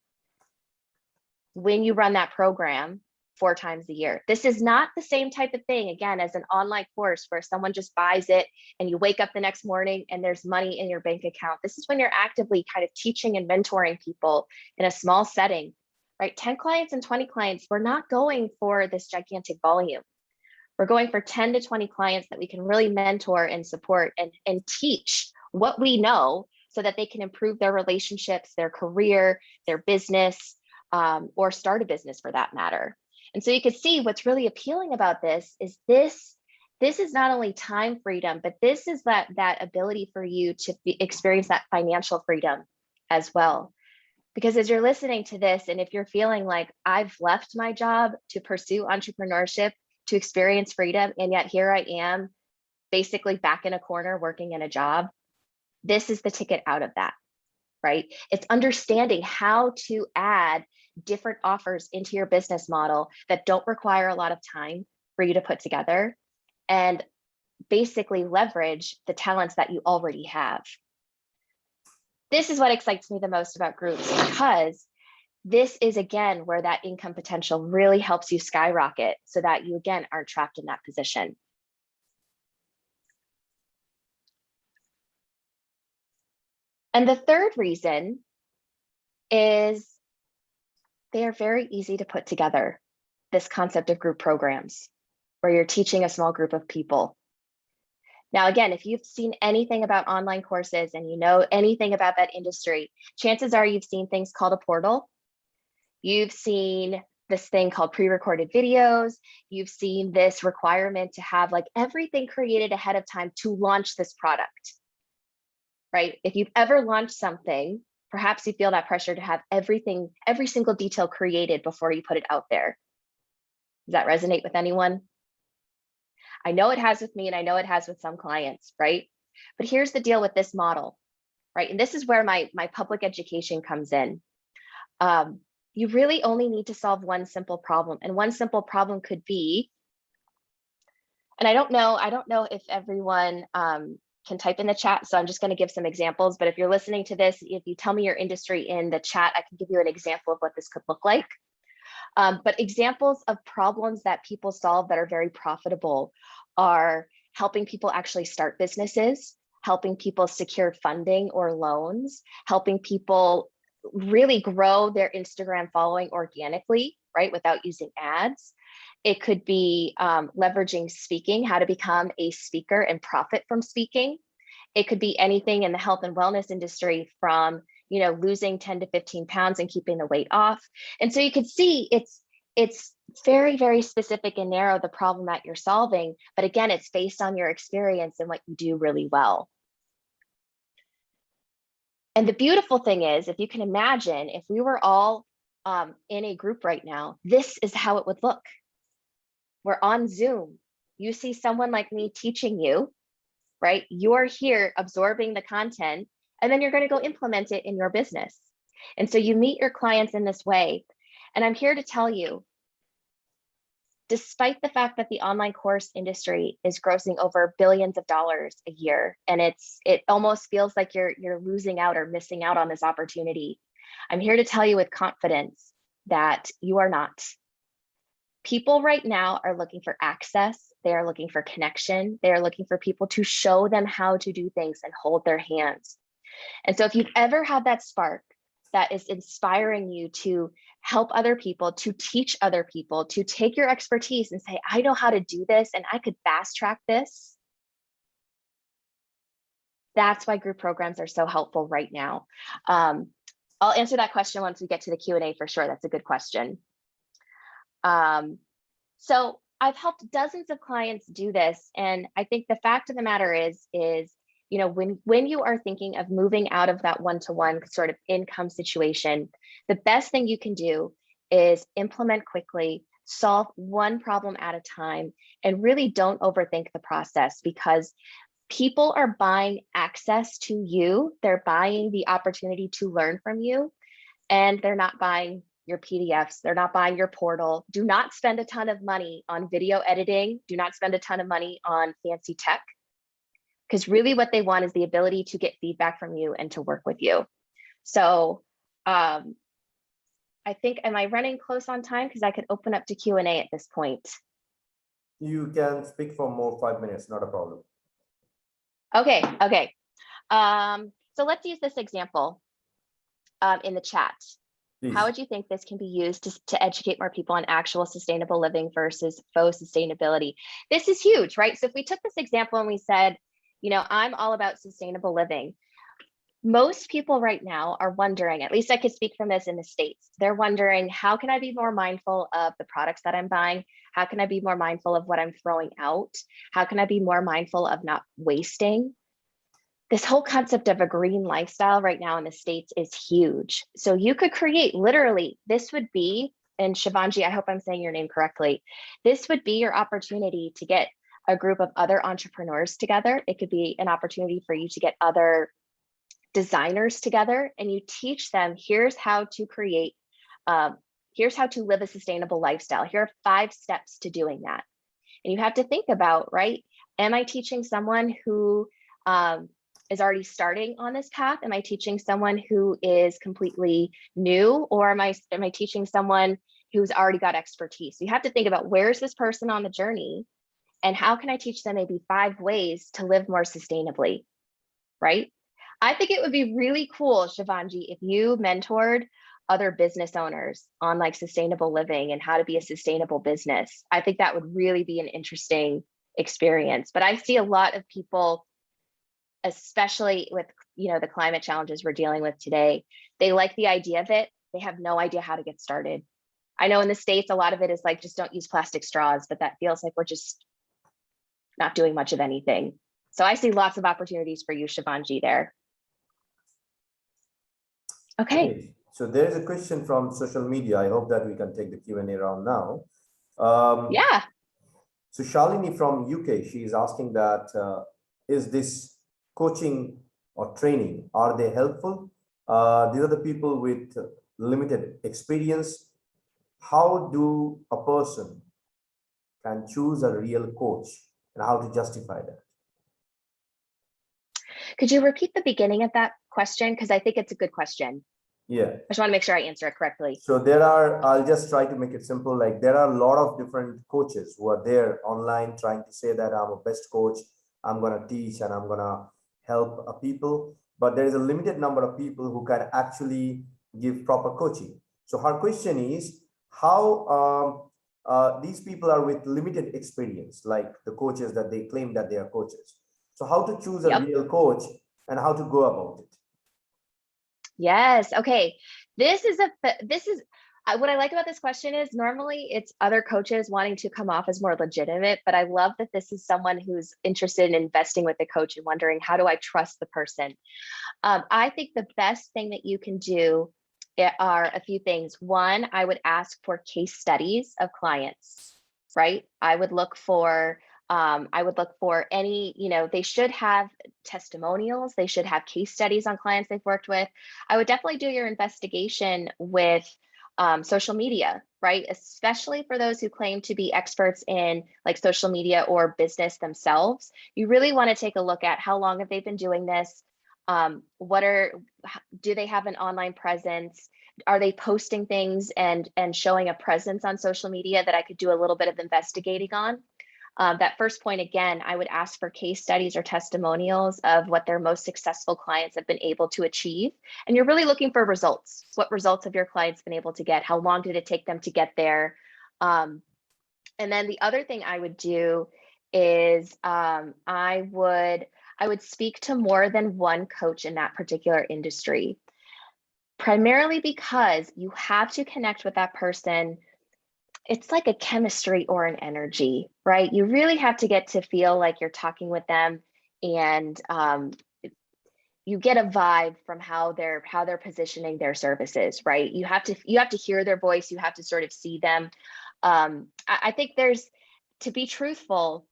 when you run that program 4 times a year. This is not the same type of thing, again, as an online course where someone just buys it and you wake up the next morning and there's money in your bank account. This is when you're actively kind of teaching and mentoring people in a small setting, right? 10 clients and 20 clients, we're not going for this gigantic volume. We're going for 10 to 20 clients that we can really mentor and support and teach what we know so that they can improve their relationships, their career, their business, or start a business for that matter. And so you can see what's really appealing about this is this is not only time freedom, but this is that ability for you to experience that financial freedom as well. Because as you're listening to this, and if you're feeling like I've left my job to pursue entrepreneurship, to experience freedom, and yet here I am basically back in a corner working in a job, this is the ticket out of that, right? It's understanding how to add different offers into your business model that don't require a lot of time for you to put together, and basically leverage the talents that you already have. This is what excites me the most about groups, because this is, again, where that income potential really helps you skyrocket so that you, again, aren't trapped in that position. And the third reason is they are very easy to put together, this concept of group programs where you're teaching a small group of people. Now, again, if you've seen anything about online courses and you know anything about that industry, chances are you've seen things called a portal. You've seen this thing called pre-recorded videos. You've seen this requirement to have like everything created ahead of time to launch this product, right? If you've ever launched something, perhaps you feel that pressure to have everything, every single detail created before you put it out there. Does that resonate with anyone? I know it has with me, and I know it has with some clients, right? But here's the deal with this model, right? And this is where my public education comes in. You really only need to solve one simple problem, and one simple problem could be, and I don't know if everyone can type in the chat, so I'm just going to give some examples. But if you're listening to this, if you tell me your industry in the chat, I can give you an example of what this could look like. But examples of problems that people solve that are very profitable are helping people actually start businesses, helping people secure funding or loans, helping people really grow their Instagram following organically, right, without using ads. It could be leveraging speaking, how to become a speaker and profit from speaking. It could be anything in the health and wellness industry, from losing 10 to 15 pounds and keeping the weight off. And so you could see it's very, very specific and narrow, the problem that you're solving. But again, it's based on your experience and what you do really well. And the beautiful thing is, if you can imagine, if we were all in a group right now, this is how it would look. We're on Zoom. You see someone like me teaching you, right? You're here absorbing the content, and then you're going to go implement it in your business. And so you meet your clients in this way. And I'm here to tell you, despite the fact that the online course industry is grossing over billions of dollars a year, and it almost feels like you're losing out or missing out on this opportunity, I'm here to tell you with confidence that you are not. People right now are looking for access. They are looking for connection. They are looking for people to show them how to do things and hold their hands. And so if you've ever had that spark that is inspiring you to help other people, to teach other people, to take your expertise and say, I know how to do this and I could fast track this, that's why group programs are so helpful right now. I'll answer that question once we get to the Q&A for sure. That's a good question. So I've helped dozens of clients do this. And I think the fact of the matter is, when you are thinking of moving out of that one-to-one sort of income situation, the best thing you can do is implement quickly, solve one problem at a time, and really don't overthink the process, because people are buying access to you. They're buying the opportunity to learn from you, and they're not buying your PDFs. They're not buying your portal. Do not spend a ton of money on video editing. Do not spend a ton of money on fancy tech, because really what they want is the ability to get feedback from you and to work with you. So I think, am I running close on time? Because I could open up to Q&A at this point. You can speak for more 5 minutes, not a problem. Okay. So let's use this example in the chat. Please. How would you think this can be used to educate more people on actual sustainable living versus faux sustainability? This is huge, right? So if we took this example and we said, I'm all about sustainable living. Most people right now are wondering, at least I could speak from this in the States, they're wondering, how can I be more mindful of the products that I'm buying? How can I be more mindful of what I'm throwing out? How can I be more mindful of not wasting? This whole concept of a green lifestyle right now in the States is huge. So you could create, literally, this would be, and Shivanji, I hope I'm saying your name correctly, this would be your opportunity to get a group of other entrepreneurs together. It could be an opportunity for you to get other designers together, and you teach them, here's how to create, here's how to live a sustainable lifestyle. Here are 5 steps to doing that. And you have to think about, right? Am I teaching someone who is already starting on this path? Am I teaching someone who is completely new, or am I teaching someone who's already got expertise? So you have to think about, where's this person on the journey, and how can I teach them maybe 5 ways to live more sustainably, right? I think it would be really cool, Shivanji, if you mentored other business owners on like sustainable living and how to be a sustainable business. I think that would really be an interesting experience. But I see a lot of people, especially with, the climate challenges we're dealing with today, they like the idea of it. They have no idea how to get started. I know in the States, a lot of it is like, just don't use plastic straws, but that feels like we're just not doing much of anything. So I see lots of opportunities for you, Shivanji, there. Okay. Great. So there is a question from social media. I hope that we can take the Q&A round now. Yeah. So Shalini from UK, she is asking that, is this coaching or training, are they helpful? These are the people with limited experience. How do a person can choose a real coach and how to justify that? Could you repeat the beginning of that question? Because I think it's a good question. Yeah. I just want to make sure I answer it correctly. So I'll just try to make it simple. Like there are a lot of different coaches who are there online trying to say that I'm a best coach, I'm going to teach and I'm going to help people. But there is a limited number of people who can actually give proper coaching. So her question is how these people are with limited experience, like the coaches that they claim that they are coaches. So how to choose a real coach and how to go about it? Yes. Okay. This is what I like about this question is normally it's other coaches wanting to come off as more legitimate, but I love that this is someone who's interested in investing with the coach and wondering, how do I trust the person? I think the best thing that you can do are a few things. One, I would ask for case studies of clients, right? I would look for any, they should have testimonials. They should have case studies on clients they've worked with. I would definitely do your investigation with social media, right? Especially for those who claim to be experts in like social media or business themselves. You really want to take a look at how long have they been doing this? Do they have an online presence? Are they posting things and showing a presence on social media that I could do a little bit of investigating on? That first point, again, I would ask for case studies or testimonials of what their most successful clients have been able to achieve. And you're really looking for results. What results have your clients been able to get? How long did it take them to get there? And then the other thing I would do is I would speak to more than one coach in that particular industry, primarily because you have to connect with that person. It's like a chemistry or an energy, right? You really have to get to feel like you're talking with them, and you get a vibe from how they're positioning their services, right? You have to hear their voice. You have to sort of see them. I think to be truthful,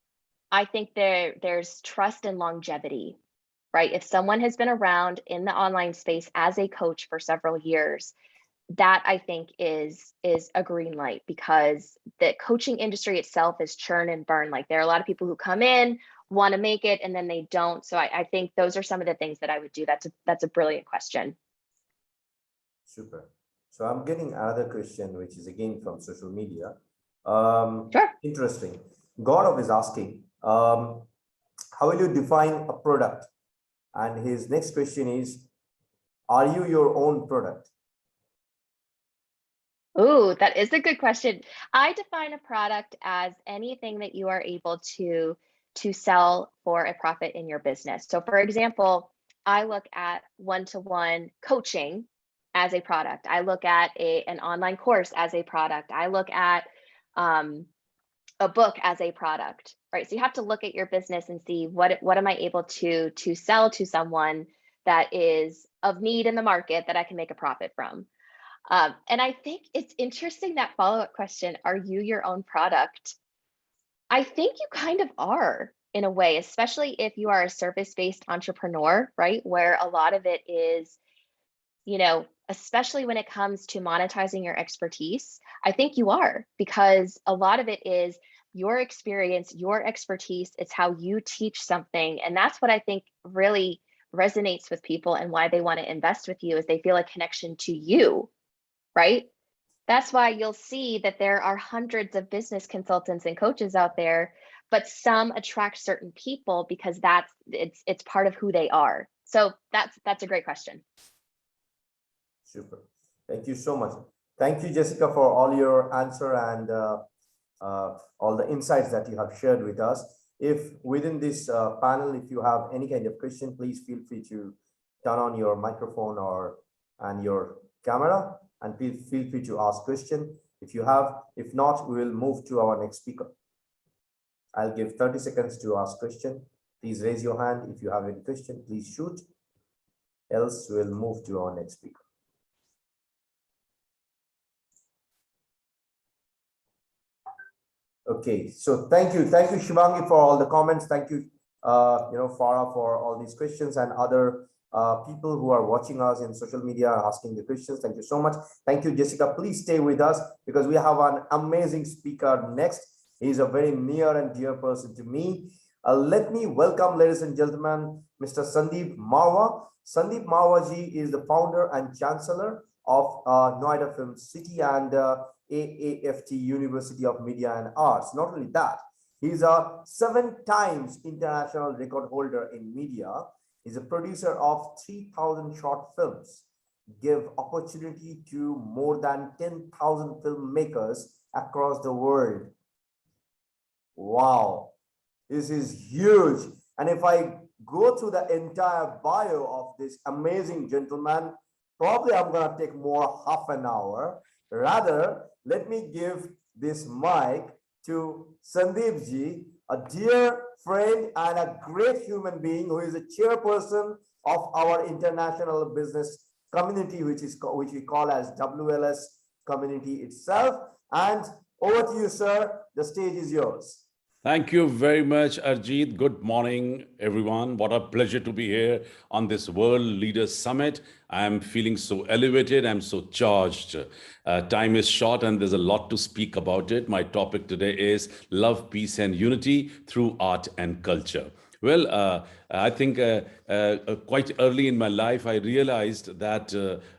I think there's trust and longevity, right? If someone has been around in the online space as a coach for several years, that I think is a green light, because the coaching industry itself is churn and burn. Like there are a lot of people who come in, want to make it, and then they don't. So I think those are some of the things that I would do. That's a brilliant question. Super. So I'm getting another question, which is again from social media. Sure. Interesting. Gaurav is asking, how will you define a product? And his next question is, are you your own product? Ooh, that is a good question. I define a product as anything that you are able to sell for a profit in your business. So for example, I look at one-to-one coaching as a product. I look at an online course as a product. I look at a book as a product, right? So you have to look at your business and see what am I able to sell to someone that is of need in the market that I can make a profit from. And I think it's interesting, that follow-up question, are you your own product? I think you kind of are in a way, especially if you are a service-based entrepreneur, right? Where a lot of it is, especially when it comes to monetizing your expertise, I think you are, because a lot of it is your experience, your expertise. It's how you teach something. And that's what I think really resonates with people, and why they want to invest with you, is they feel a connection to you. Right? That's why you'll see that there are hundreds of business consultants and coaches out there, but some attract certain people because it's part of who they are. So that's a great question. Super. Thank you so much. Thank you, Jessica, for all your answer and all the insights that you have shared with us. If within this panel, if you have any kind of question, please feel free to turn on your microphone and your camera, and feel free to ask question if you have. If not, we will move to our next speaker. I'll give 30 seconds to ask question. Please raise your hand if you have any question. Please shoot. Else we'll move to our next speaker. Okay, so thank you, Shivangi, for all the comments. Thank you, Farah, for all these questions, and other people who are watching us in social media asking the questions. Thank you so much. Thank you, Jessica. Please stay with us because we have an amazing speaker next. He's a very near and dear person to me. Let me welcome, ladies and gentlemen, Mr. Sandeep Marwa. Sandeep Marwa ji is the founder and chancellor of Noida Film City and AAFT University of Media and Arts. Not only that, he's a 7 times international record holder in media. He's a producer of 3,000 short films, give opportunity to more than 10,000 filmmakers across the world. Wow, this is huge. And if I go through the entire bio of this amazing gentleman, probably I'm gonna take more half an hour. Rather, let me give this mic to Sandeep ji, a dear friend and a great human being who is a chairperson of our international business community, which we call as WLS community itself. And over to you, sir. The stage is yours. Thank you very much, Arjit. Good morning, everyone. What a pleasure to be here on this World Leader Summit. I'm feeling so elevated. I'm so charged. Time is short and there's a lot to speak about it. My topic today is love, peace, and unity through art and culture. Well, I think quite early in my life, I realized that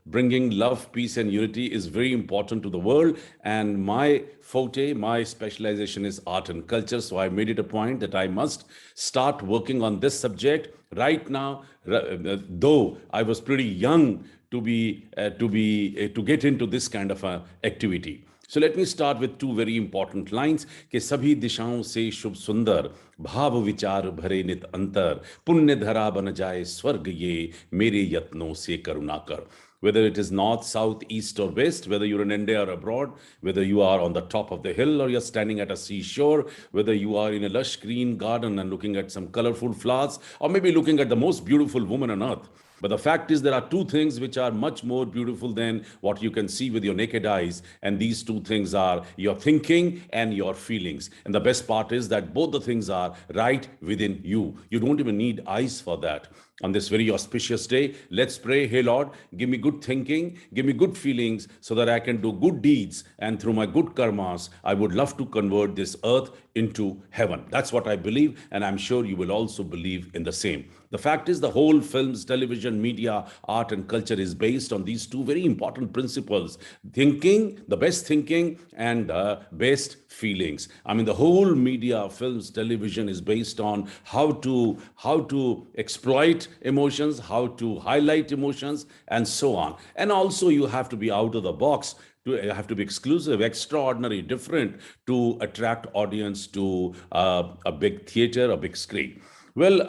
bringing love, peace, and unity is very important to the world. And my forte, my specialization is art and culture. So I made it a point that I must start working on this subject right now, though I was pretty young to get into this kind of activity. So let me start with 2 very important lines कि सभी दिशाओं से शुभ सुंदर भाव विचार भरे नित अंतर पुण्य धरा बन जाए स्वर्ग ये मेरे यत्नों से करुणा कर. Whether it is north, south, east, or west, whether you're in India or abroad, whether you are on the top of the hill or you're standing at a seashore, whether you are in a lush green garden and looking at some colorful flowers, or maybe looking at the most beautiful woman on earth. But the fact is, there are 2 things which are much more beautiful than what you can see with your naked eyes. And these 2 things are your thinking and your feelings. And the best part is that both the things are right within you. You don't even need eyes for that. On this very auspicious day, let's pray. Hey Lord, give me good thinking, give me good feelings so that I can do good deeds. And through my good karmas, I would love to convert this earth into heaven. That's what I believe. And I'm sure you will also believe in the same. The fact is, the whole films, television, media, art, and culture is based on these 2 very important principles: thinking, the best thinking, and best feelings. I mean, the whole media, films, television is based on how to exploit emotions, how to highlight emotions, and so on. And also, you have to be out of the box. You have to be exclusive, extraordinary, different to attract audience to a big theater, a big screen. Well,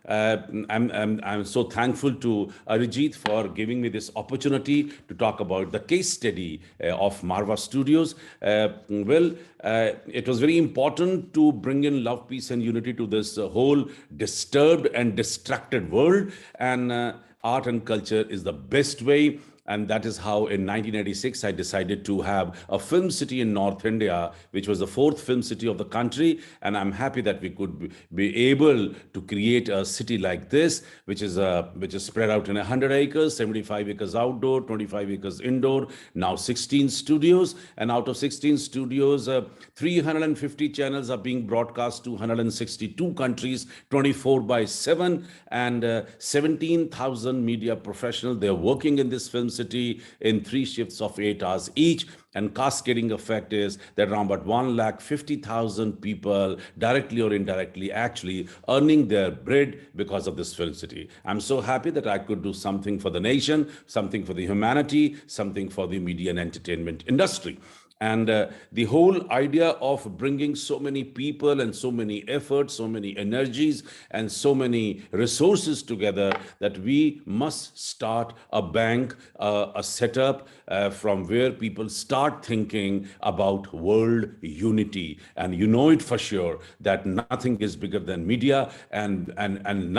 I'm so thankful to Arijit for giving me this opportunity to talk about the case study of Marwa Studios. It was very important to bring in love, peace, and unity to this whole disturbed and distracted world. And art and culture is the best way. And that is how in 1986, I decided to have a film city in North India, which was the 4th film city of the country. And I'm happy that we could be able to create a city like this, which is spread out in 100 acres, 75 acres outdoor, 25 acres indoor, now 16 studios. And out of 16 studios, 350 channels are being broadcast to 162 countries, 24/7, and 17,000 media professionals. They're working in this film city in 3 shifts of 8 hours each. And cascading effect is that around about 150,000 people, directly or indirectly, actually earning their bread because of this film city. I'm so happy that I could do something for the nation, something for the humanity, something for the media and entertainment industry. And the whole idea of bringing so many people and so many efforts, so many energies, and so many resources together, that we must start a bank, a setup from where people start thinking about world unity. And you know it for sure that nothing is bigger than media, and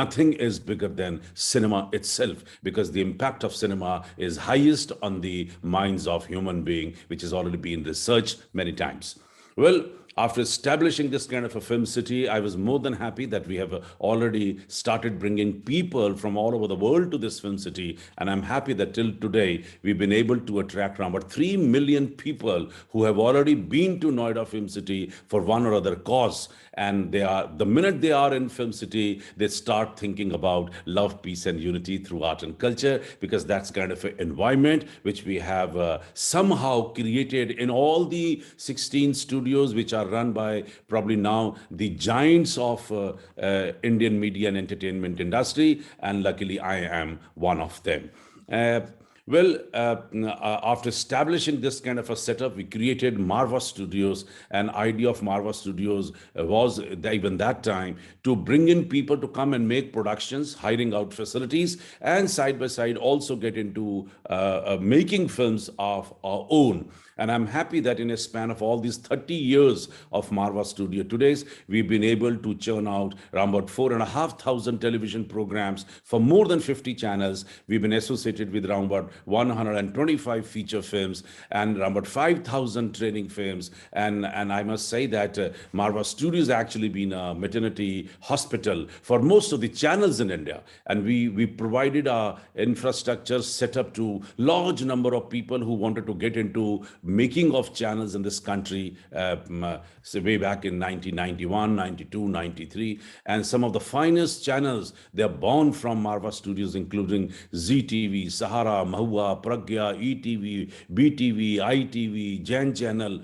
nothing is bigger than cinema itself, because the impact of cinema is highest on the minds of human being, which has already been researched many times. Well, after establishing this kind of a film city, I was more than happy that we have already started bringing people from all over the world to this film city. And I'm happy that till today, we've been able to attract around about 3 million people who have already been to Noida Film City for one or other cause. And the minute they are in Film City, they start thinking about love, peace, and unity through art and culture, because that's kind of an environment which we have somehow created in all the 16 studios, which are run by probably now the giants of Indian media and entertainment industry. And luckily, I am one of them. After establishing this kind of a setup, we created Marva Studios. An idea of Marva Studios was even that time to bring in people to come and make productions, hiring out facilities, and side by side also get into making films of our own. And I'm happy that in a span of all these 30 years of Marva Studio Today's, we've been able to churn out around about 4,500 television programs for more than 50 channels. We've been associated with around about 125 feature films and around about 5,000 training films. And I must say that Marva Studios actually been a maternity hospital for most of the channels in India. And we provided our infrastructure set up to large number of people who wanted to get into making of channels in this country, way back in 1991, 92, 93. And some of the finest channels, they're born from Marva Studios, including ZTV, Sahara, Mahua, Pragya, ETV, BTV, ITV, Jan Channel,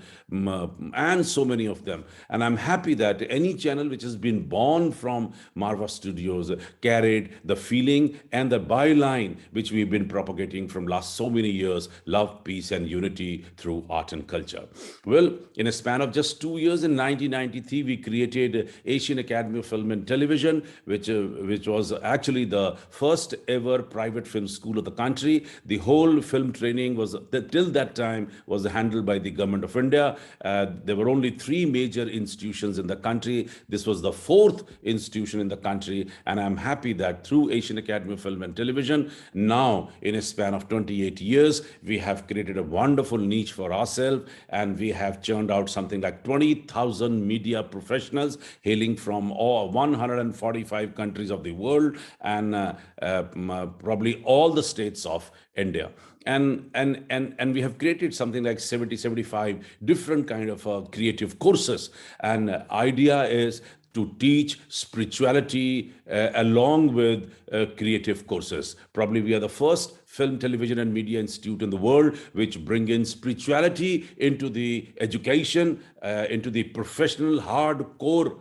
and so many of them. And I'm happy that any channel which has been born from Marva Studios carried the feeling and the byline which we've been propagating from last so many years: love, peace, and unity through art and culture. Well, in a span of just 2 years, in 1993, we created Asian Academy of Film and Television, which was actually the first ever private film school of the country. The whole film training was, till that time, was handled by the government of India. There were only 3 major institutions in the country. This was the 4th institution in the country. And I'm happy that through Asian Academy of Film and Television, now in a span of 28 years, we have created a wonderful niche for ourselves, and we have churned out something like 20,000 media professionals hailing from all 145 countries of the world, and probably all the states of India. And we have created something like 75 different kind of creative courses. And idea is to teach spirituality along with creative courses. Probably we are the first film, television, and media institute in the world which bring in spirituality into the education, into the professional hardcore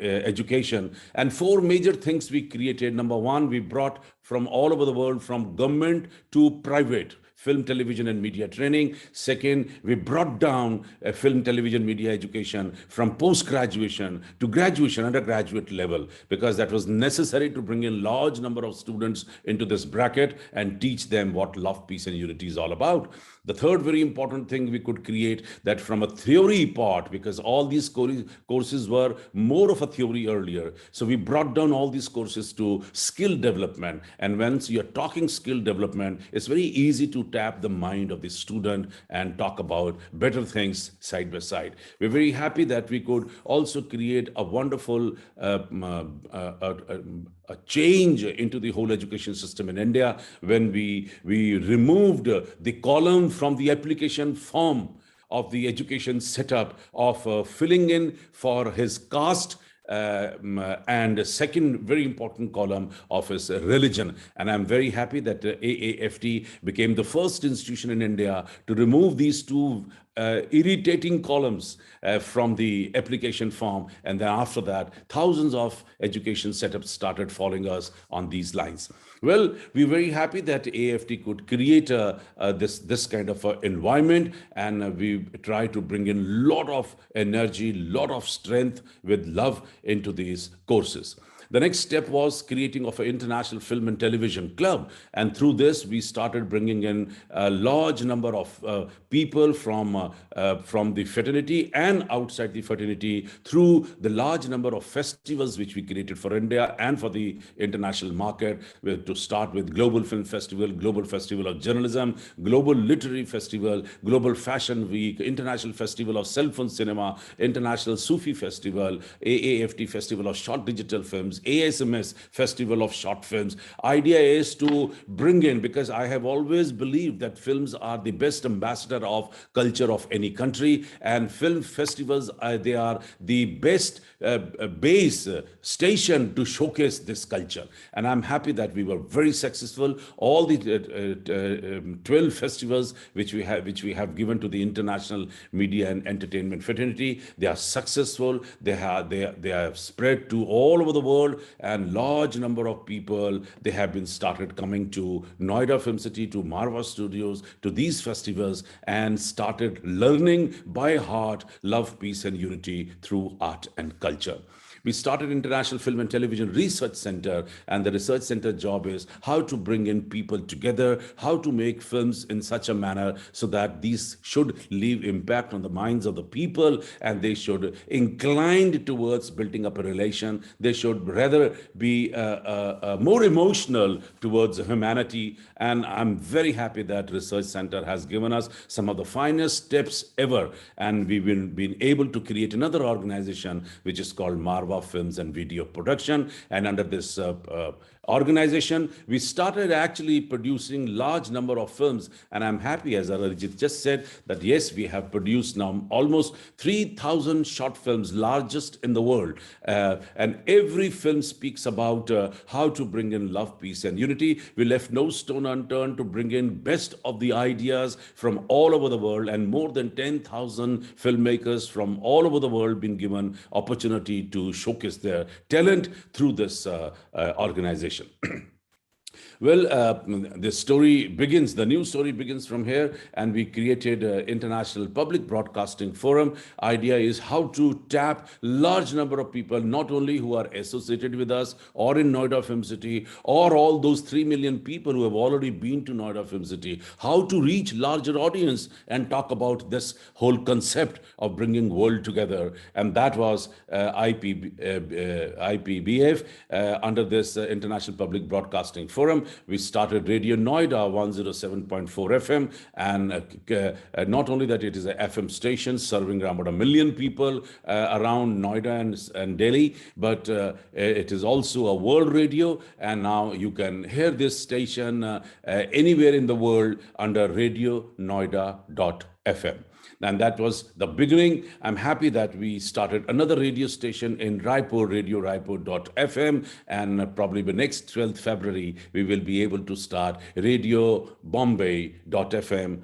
education. And 4 major things we created. Number 1, we brought from all over the world, from government to private, film, television, and media training. Second, we brought down film, television, media education from post-graduation to graduation, undergraduate level, because that was necessary to bring in large number of students into this bracket and teach them what love, peace, and unity is all about. The third very important thing we could create, that from a theory part, because all these courses were more of a theory earlier. So we brought down all these courses to skill development. And once you're talking skill development, it's very easy to tap the mind of the student and talk about better things side by side. We're very happy that we could also create a wonderful a change into the whole education system in India when we removed the column from the application form of the education setup of filling in for his caste, and a second very important column of his religion. And I'm very happy that AAFT became the first institution in India to remove these 2 irritating columns from the application form. And then after that, thousands of education setups started following us on these lines. Well, we're very happy that AFT could create this kind of environment, and we try to bring in lot of energy, lot of strength with love into these courses. The next step was creating of an international film and television club, and through this we started bringing in a large number of people from the fraternity and outside the fraternity through the large number of festivals which we created for India and for the international market. To start with Global Film Festival, Global Festival of Journalism, Global Literary Festival, Global Fashion Week, International Festival of Cell Phone Cinema, International Sufi Festival, AAFT Festival of Short Digital Films, ASMS Festival of Short Films. Idea is to bring in, because I have always believed that films are the best ambassador of culture of any country, and film festivals, they are the best base station to showcase this culture. And I'm happy that we were very successful. All the 12 festivals which we have given to the international media and entertainment fraternity, they are successful. They have spread to all over the world, and large number of people, they have been started coming to Noida Film City, to Marva Studios, to these festivals, and started learning by heart love, peace, and unity through art and culture. We started International Film and Television Research Center, and the research center job is how to bring in people together, how to make films in such a manner so that these should leave impact on the minds of the people, and they should inclined towards building up a relation. They should rather be more emotional towards humanity. And I'm very happy that Research Center has given us some of the finest tips ever, and we've been able to create another organization which is called Marva Films and Video Production. And under this organization, we started actually producing large number of films. And I'm happy, as Arijit just said, that yes, we have produced now almost 3,000 short films, largest in the world. And every film speaks about how to bring in love, peace, and unity. We left no stone unturned to bring in best of the ideas from all over the world, and more than 10,000 filmmakers from all over the world been given opportunity to showcase their talent through this organization. Well, the new story begins from here, and we created International Public Broadcasting Forum. Idea is how to tap large number of people, not only who are associated with us or in Noida Film City, or all those 3 million people who have already been to Noida Film City, how to reach larger audience and talk about this whole concept of bringing world together. And that was IPBF under this International Public Broadcasting Forum. We started Radio Noida 107.4 FM, and not only that, it is a FM station serving around about 1 million people around Noida and Delhi, but it is also a world radio, and now you can hear this station anywhere in the world under radionoida.fm. And that was the beginning. I'm happy that we started another radio station in Raipur, Radio Raipur.fm, and probably the next 12th February, we will be able to start Radio Bombay.fm,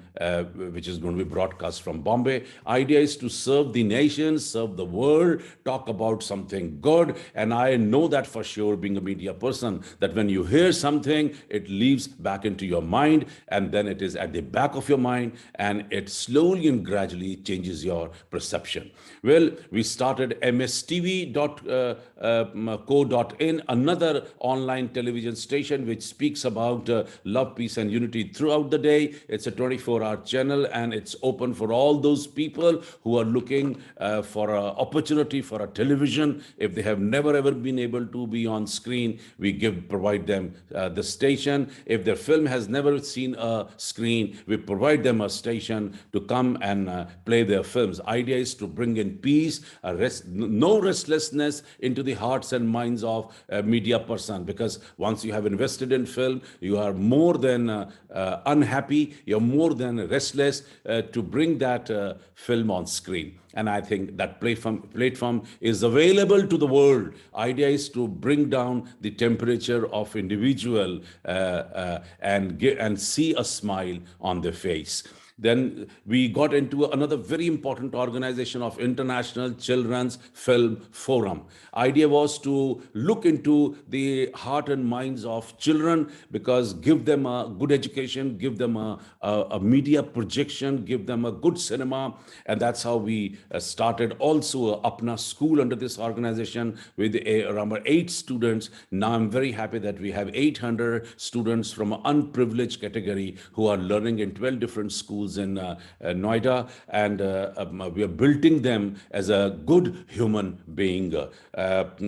which is going to be broadcast from Bombay. Idea is to serve the nation, serve the world, talk about something good. And I know that for sure, being a media person, that when you hear something, it leaves back into your mind, and then it is at the back of your mind, and it slowly and gradually changes your perception. Well, we started mstv.co.in, another online television station which speaks about love, peace, and unity throughout the day. It's a 24-hour channel, and it's open for all those people who are looking for an opportunity for a television. If they have never ever been able to be on screen, we provide them the station. If their film has never seen a screen, we provide them a station to come and play their films. Idea is to bring in peace, no restlessness into the hearts and minds of a media person, because once you have invested in film, you are more than unhappy, you're more than restless to bring that film on screen. And I think that platform is available to the world. Idea is to bring down the temperature of individual and see a smile on their face. Then we got into another very important organization of International Children's Film Forum. Idea was to look into the heart and minds of children, because give them a good education, give them a media projection, give them a good cinema. And that's how we started also a Apna school under this organization with around 8 students. Now I'm very happy that we have 800 students from an unprivileged category who are learning in 12 different schools in Noida, and we are building them as a good human being.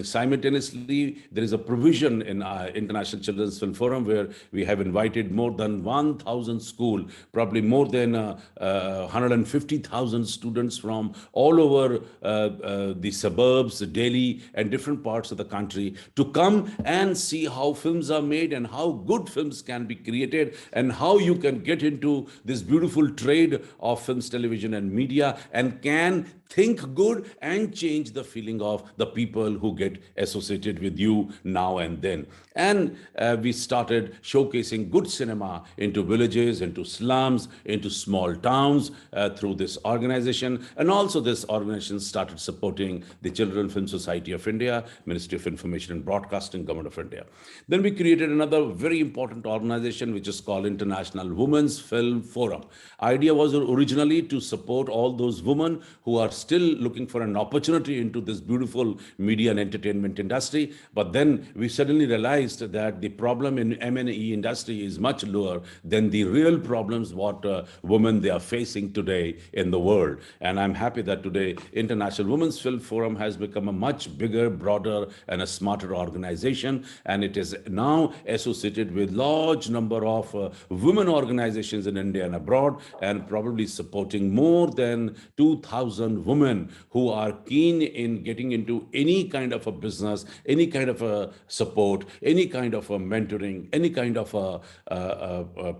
Simultaneously, there is a provision in International Children's Film Forum where we have invited more than 1,000 schools, probably more than 150,000 students from all over the suburbs, Delhi, and different parts of the country to come and see how films are made and how good films can be created and how you can get into this beautiful trade of films, television, and media, and can think good and change the feeling of the people who get associated with you now and then. And we started showcasing good cinema into villages, into slums, into small towns through this organization. And also this organization started supporting the Children Film Society of India, Ministry of Information and Broadcasting, Government of India. Then we created another very important organization which is called International Women's Film Forum. Idea was originally to support all those women who are still looking for an opportunity into this beautiful media and entertainment industry. But then we suddenly realized that the problem in M&E industry is much lower than the real problems what women they are facing today in the world. And I'm happy that today International Women's Film Forum has become a much bigger, broader, and a smarter organization, and it is now associated with large number of women organizations in India and abroad, and probably supporting more than 2,000 women who are keen in getting into any kind of a business, any kind of a support, any kind of a mentoring, any kind of a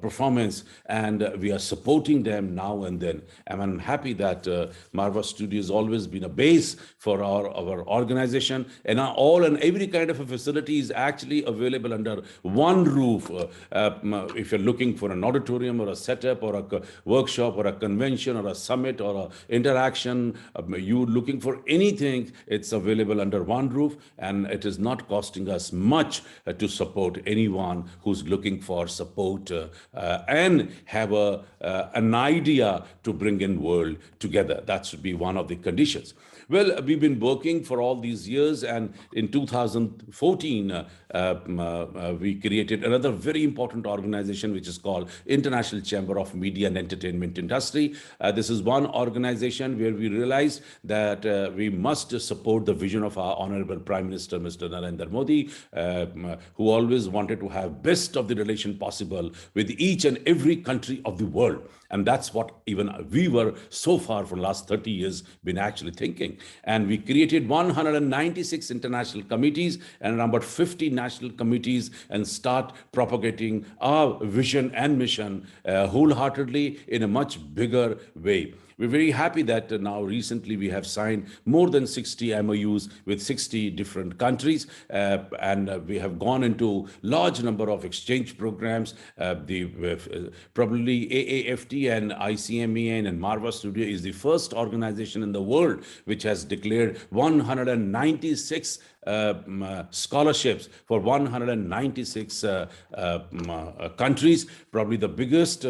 performance, and we are supporting them now and then. And I'm happy that Marva Studio has always been a base for our organization, and all and every kind of a facility is actually available under one roof. If you're looking for an auditorium or a setup or a workshop or a convention or a summit or an interaction, you looking for anything, it's available under one roof, and it is not costing us much to support anyone who's looking for support and have an idea to bring in world together. That should be one of the conditions. Well, we've been working for all these years, and in 2014, we created another very important organization which is called International Chamber of Media and Entertainment Industry. This is one organization where we realized that we must support the vision of our Honorable Prime Minister, Mr. Narendra Modi, who always wanted to have best of the relation possible with each and every country of the world. And that's what even we were so far for the last 30 years been actually thinking. And we created 196 international committees and about 50 national committees, and start propagating our vision and mission wholeheartedly in a much bigger way. We're very happy that now recently we have signed more than 60 MOUs with 60 different countries, and we have gone into large number of exchange programs. Probably AAFT and ICMEN and Marva Studio is the first organization in the world which has declared 196 scholarships for 196 countries, probably the biggest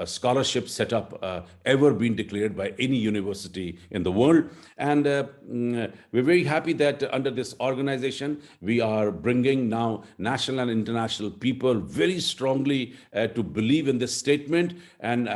scholarship setup ever been declared by any university in the world. And we're very happy that under this organization, we are bringing now national and international people very strongly to believe in this statement. And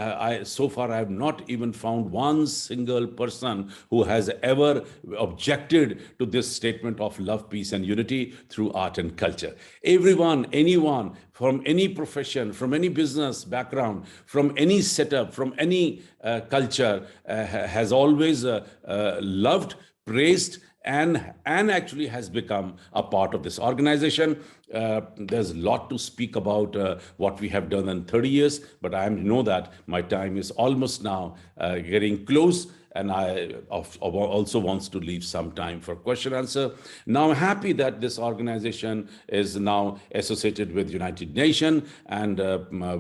so far, I have not even found one single person who has ever objected to this statement of love, peace, and unity through art and culture. Everyone, anyone, from any profession, from any business background, from any setup, from any culture, has always loved, praised, and actually has become a part of this organization. There's a lot to speak about what we have done in 30 years, but I know that my time is almost now getting close. and I also wants to leave some time for question answer. Now I'm happy that this organization is now associated with United Nations, and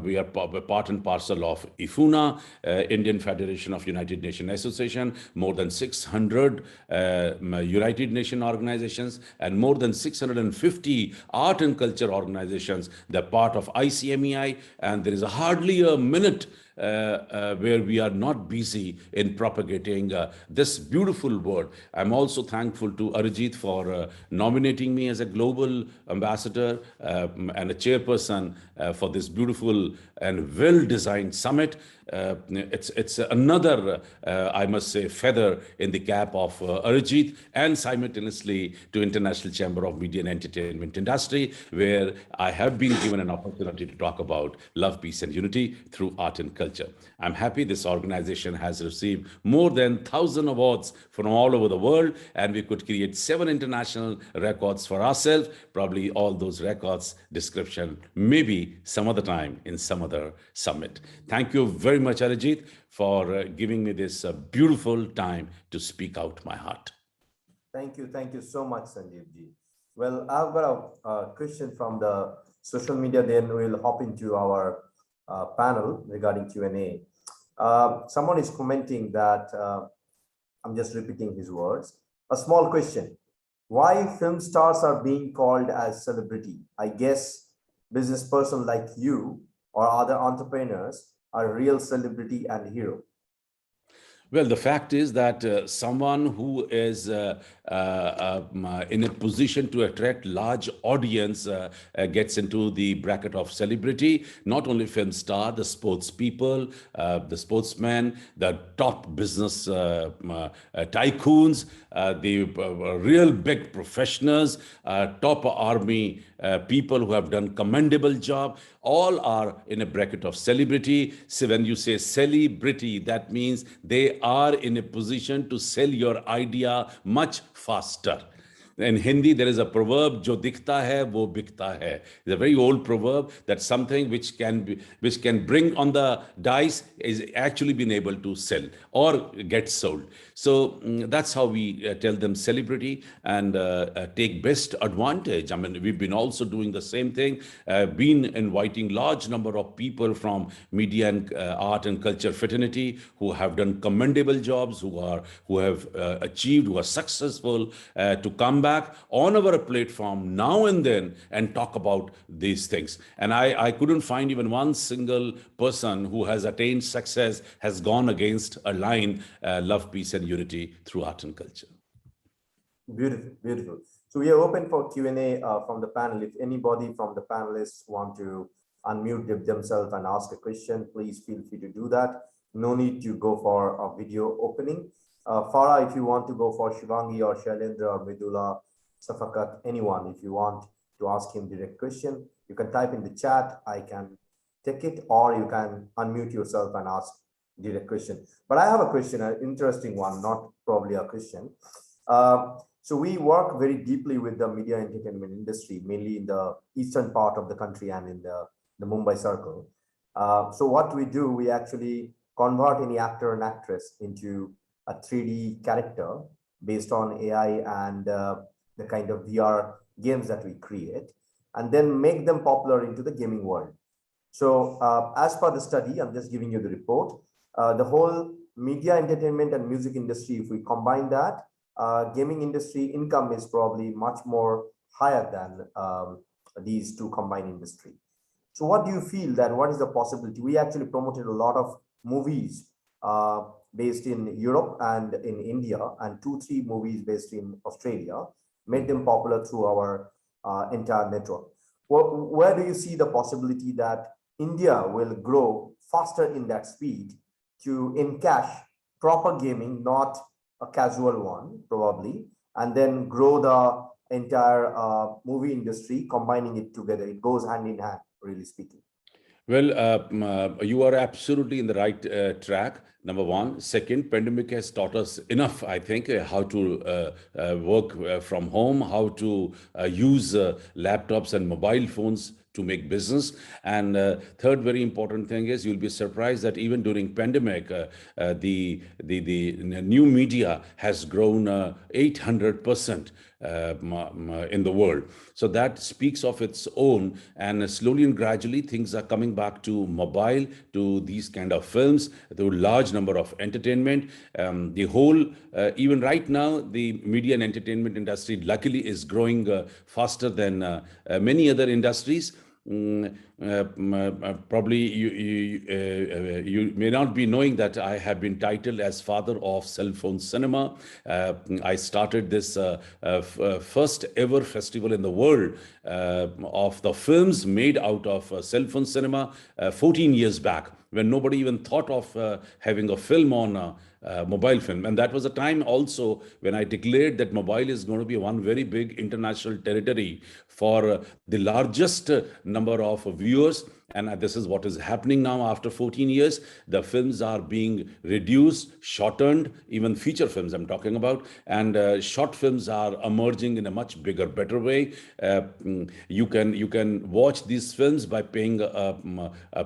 we are part and parcel of IFUNA, Indian Federation of United Nations Association, more than 600 United Nations organizations, and more than 650 art and culture organizations. They're part of ICMEI, and there is hardly a minute where we are not busy in propagating this beautiful word. I'm also thankful to Arijit for nominating me as a global ambassador and a chairperson for this beautiful and well-designed summit. It's another, I must say, feather in the cap of Arijit, and simultaneously to International Chamber of Media and Entertainment Industry, where I have been given an opportunity to talk about love, peace, and unity through art and culture. I'm happy this organization has received more than 1,000 awards from all over the world, and we could create 7 international records for ourselves. Probably all those records description maybe some other time in some other summit. Thank you very much, Arijit, for giving me this beautiful time to speak out my heart. Thank you so much, Sanjeev ji. Well, I've got a question from the social media, then we'll hop into our panel regarding Q&A. Someone is commenting that, I'm just repeating his words, a small question. Why film stars are being called as celebrity? I guess business person like you or other entrepreneurs are real celebrity and hero. Well, the fact is that someone who is in a position to attract large audience gets into the bracket of celebrity. Not only film star, the sports people, the sportsmen, the top business tycoons, the real big professionals, top army people who have done commendable job, all are in a bracket of celebrity. So when you say celebrity, that means they are in a position to sell your idea much faster. In Hindi, there is a proverb, "Jo dikhta hai, wo bikta hai." It's a very old proverb that something which can bring on the dice is actually been able to sell or get sold. So that's how we tell them celebrity and take best advantage. I mean, we've been also doing the same thing, been inviting large number of people from media and art and culture fraternity who have done commendable jobs, who have achieved, who are successful, to come back on our platform now and then and talk about these things. And I couldn't find even one single person who has attained success has gone against a line, love, peace, and unity through art and culture. Beautiful, beautiful. So we are open for Q&A from the panel. If anybody from the panelists want to unmute themselves and ask a question, please feel free to do that. No need to go for a video opening. Farah, if you want to go for Shivangi or Shailendra or Midula, Safakat, anyone, if you want to ask him direct question, you can type in the chat, I can take it, or you can unmute yourself and ask direct question. But I have a question, an interesting one, not probably a question. So we work very deeply with the media entertainment industry, mainly in the eastern part of the country and in the Mumbai circle. So what we do, we actually convert any actor and actress into a 3D character based on AI and the kind of VR games that we create, and then make them popular into the gaming world. So as per the study, I'm just giving you the report, the whole media entertainment and music industry, if we combine that, gaming industry income is probably much more higher than these two combined industry. So what do you feel that, what is the possibility? We actually promoted a lot of movies based in Europe and in India, and 2-3 movies based in Australia, made them popular through our entire network. Where do you see the possibility that India will grow faster in that speed to encash proper gaming, not a casual one, probably, and then grow the entire movie industry, combining it together? It goes hand in hand, really speaking. Well, you are absolutely in the right track, number one. Second, pandemic has taught us enough, I think, how to work from home, how to use laptops and mobile phones to make business. And third very important thing is you'll be surprised that even during pandemic, the new media has grown 800% in the world. So that speaks of its own, and slowly and gradually things are coming back to mobile, to these kind of films, to large number of entertainment. The whole, even right now, the media and entertainment industry luckily is growing faster than many other industries. Probably you may not be knowing that I have been titled as father of cell phone cinema. I started this first ever festival in the world of the films made out of cell phone cinema 14 years back, when nobody even thought of having a film on mobile film. And that was a time also when I declared that mobile is going to be one very big international territory for the largest number of viewers. And this is what is happening now after 14 years. The films are being reduced, shortened, even feature films I'm talking about. And short films are emerging in a much bigger, better way. You can watch these films by paying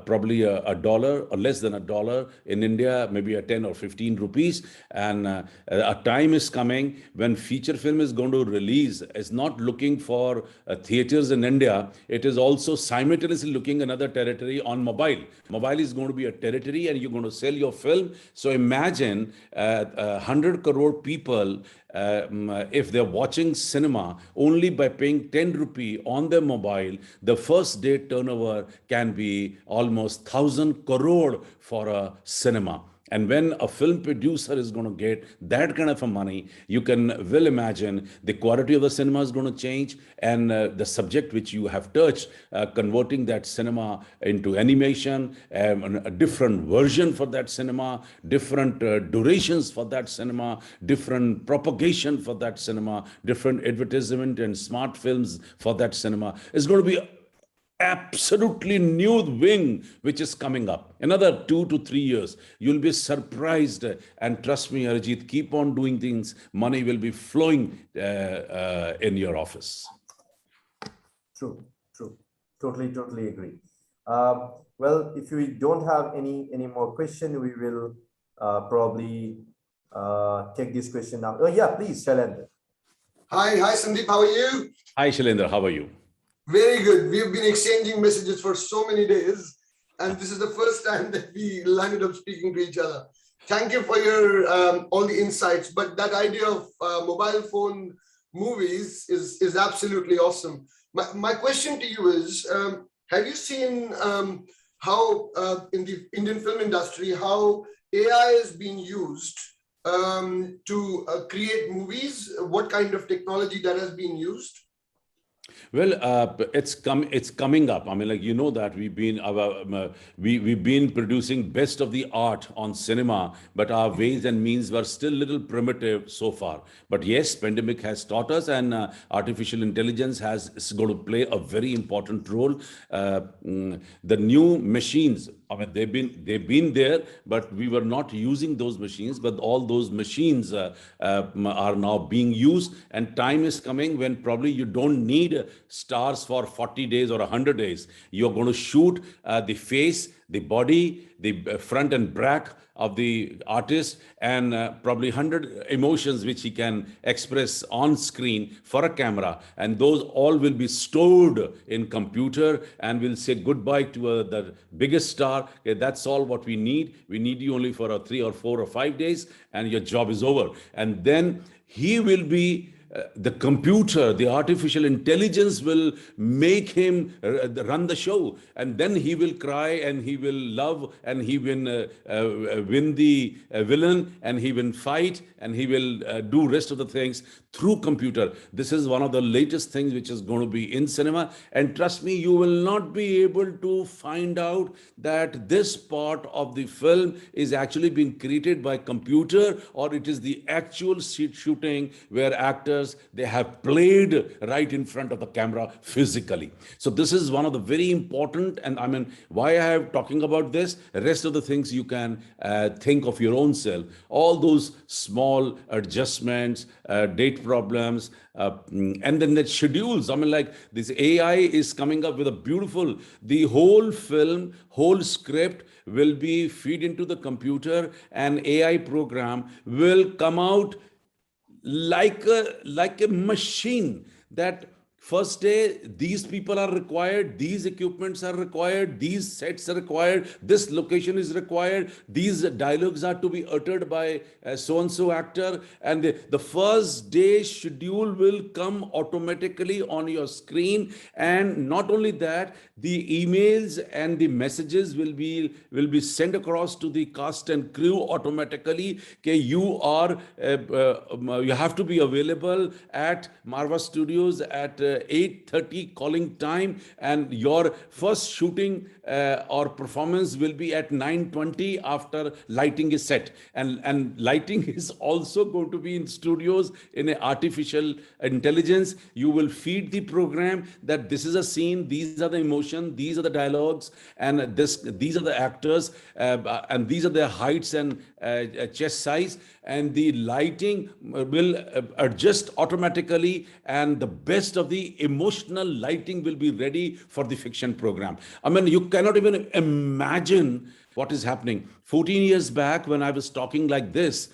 probably a dollar or less than a dollar in India, maybe a 10 or 15 rupees. And a time is coming when feature film is going to release. It's not looking for theaters in India. It is also simultaneously looking another territory on mobile. Mobile is going to be a territory and you're going to sell your film. So imagine 100 crore people, if they're watching cinema only by paying 10 rupee on their mobile, the first day turnover can be almost 1,000 crore for a cinema. And when a film producer is going to get that kind of a money, you can well imagine the quality of the cinema is going to change, and the subject which you have touched, converting that cinema into animation, a different version for that cinema, different durations for that cinema, different propagation for that cinema, different advertisement and smart films for that cinema is going to be absolutely new wing which is coming up. Another 2 to 3 years, you'll be surprised. And trust me, Arjit, keep on doing things. Money will be flowing in your office. True. Totally agree. Well, if we don't have any more question, we will probably take this question now. Oh yeah, please, Shailendra. Hi, Sandeep. How are you? Hi, Shailendra. How are you? Very good. We've been exchanging messages for so many days, and this is the first time that we landed up speaking to each other. Thank you for your all the insights. But that idea of mobile phone movies is absolutely awesome. My question to you is, have you seen how in the Indian film industry, how AI is being used to create movies? What kind of technology that has been used? Well, it's coming up. I mean, like, you know that we've been producing best of the art on cinema, but our ways and means were still little primitive so far. But yes, pandemic has taught us, and artificial intelligence is going to play a very important role. The new machines, I mean, they've been there, but we were not using those machines. But all those machines are now being used, and time is coming when probably you don't need stars for 40 days or 100 days. You're going to shoot the face, the body, the front and back of the artist, and probably 100 emotions which he can express on screen for a camera, and those all will be stored in computer, and we'll say goodbye to the biggest star. Okay, that's all what we need. We need you only for 3 or 4 or 5 days, and your job is over. And then he will be the computer, the artificial intelligence will make him run the show, and then he will cry, and he will love, and he will win the villain, and he will fight, and he will do rest of the things through computer. This is one of the latest things which is going to be in cinema, and trust me, you will not be able to find out that this part of the film is actually being created by computer, or it is the actual shooting where actors actors, they have played right in front of the camera physically. So this is one of the very important, and I mean, why I am talking about this, rest of the things you can think of your own self. All those small adjustments, date problems, and then the schedules. I mean, like this AI is coming up with a beautiful, the whole film, whole script will be feed into the computer, and AI program will come out like a machine, that first day these people are required, these equipments are required, these sets are required, this location is required, these dialogues are to be uttered by so and so actor, and the first day schedule will come automatically on your screen. And not only that, the emails and the messages will be sent across to the cast and crew automatically. Okay, you have to be available at Marva Studios at 8:30 calling time, and your first shooting or performance will be at 9:20 after lighting is set. And lighting is also going to be in studios in an artificial intelligence. You will feed the program that this is a scene, these are the emotion, these are the dialogues, and these are the actors, and these are their heights and chest size, and the lighting will adjust automatically, and the best of the emotional lighting will be ready for the fiction program. I mean, you cannot even imagine what is happening. 14 years back, when I was talking like this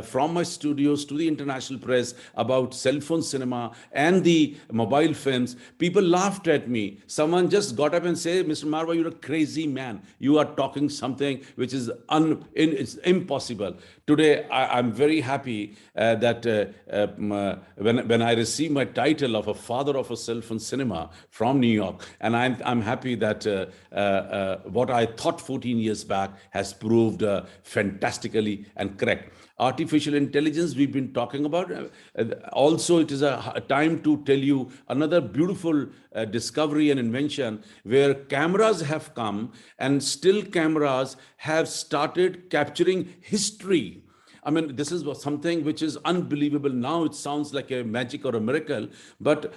from my studios to the international press about cell phone cinema and the mobile films, people laughed at me. Someone just got up and said, "Mr. Marva, you're a crazy man. You are talking something which is it's impossible." Today, I'm very happy that when I received my title of a father of a cell phone cinema from New York, and I'm happy that what I thought 14 years back has proved fantastically and correct. Artificial intelligence, we've been talking about. Also, it is a time to tell you another beautiful discovery and invention where cameras have come, and still cameras have started capturing history. I mean, this is something which is unbelievable. Now it sounds like a magic or a miracle, but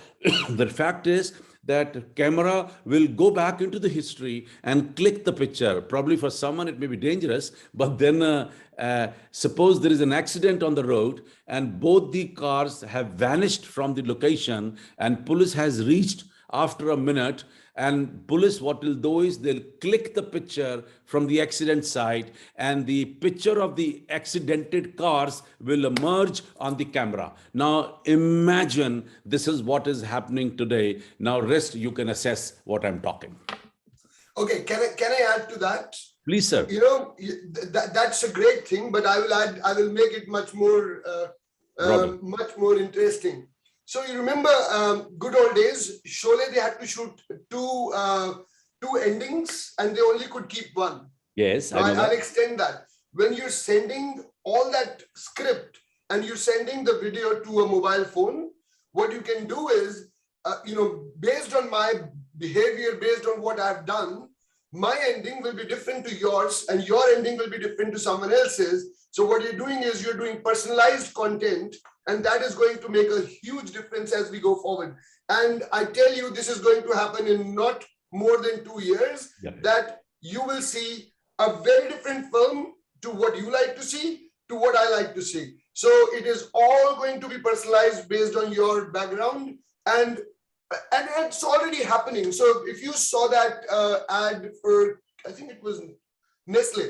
the fact is that camera will go back into the history and click the picture. Probably for someone it may be dangerous, but then suppose there is an accident on the road and both the cars have vanished from the location, and police has reached after a minute, and police what will do is they'll click the picture from the accident site, and the picture of the accidented cars will emerge on the camera. Now imagine this is what is happening today. Now rest you can assess what I'm talking. Okay, can I add to that? Please, sir. You know, that's a great thing, but I will make it much more interesting. So you remember good old days, Sholay, they had to shoot two endings and they only could keep one. Yes, I'll extend that. When you're sending all that script and you're sending the video to a mobile phone, what you can do is, based on my behavior, based on what I've done, my ending will be different to yours and your ending will be different to someone else's. So what you're doing is you're doing personalized content, and that is going to make a huge difference as we go forward. And I tell you, this is going to happen in not more than 2 years, that you will see a very different film to what you like to see, to what I like to see. So it is all going to be personalized based on your background, and it's already happening. So if you saw that ad for, I think it was Nestle,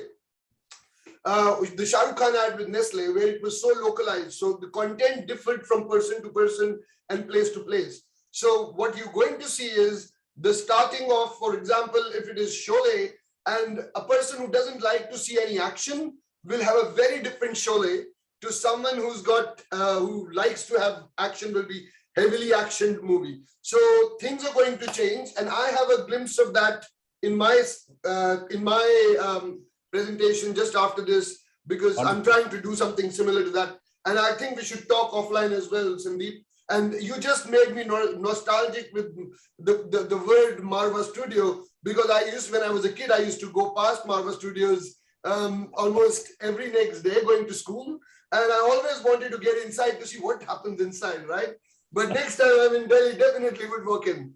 the Shah Rukh Khan ad with Nestle, where it was so localized. So the content differed from person to person and place to place. So what you're going to see is the starting of, for example, if it is Sholay, and a person who doesn't like to see any action will have a very different Sholay to someone who's got, who likes to have action, will be heavily actioned movie. So things are going to change, and I have a glimpse of that in my presentation just after this, because I'm trying to do something similar to that. And I think we should talk offline as well, Sandeep. And you just made me nostalgic with the word Marva Studio, because when I was a kid, I used to go past Marva Studios almost every next day going to school. And I always wanted to get inside to see what happens inside, right? But next time I'm in Delhi, definitely would walk in.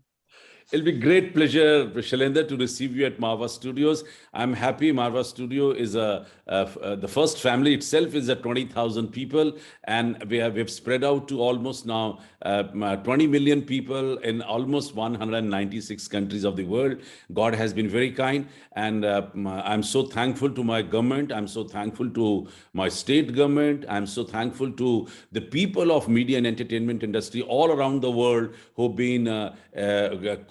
It'll be great pleasure, Shailendra, to receive you at Marva Studios. I'm happy Marva Studio is the first family itself is at 20,000 people, and we've spread out to almost now 20 million people in almost 196 countries of the world. God has been very kind, and I'm so thankful to my government. I'm so thankful to my state government. I'm so thankful to the people of media and entertainment industry all around the world who've been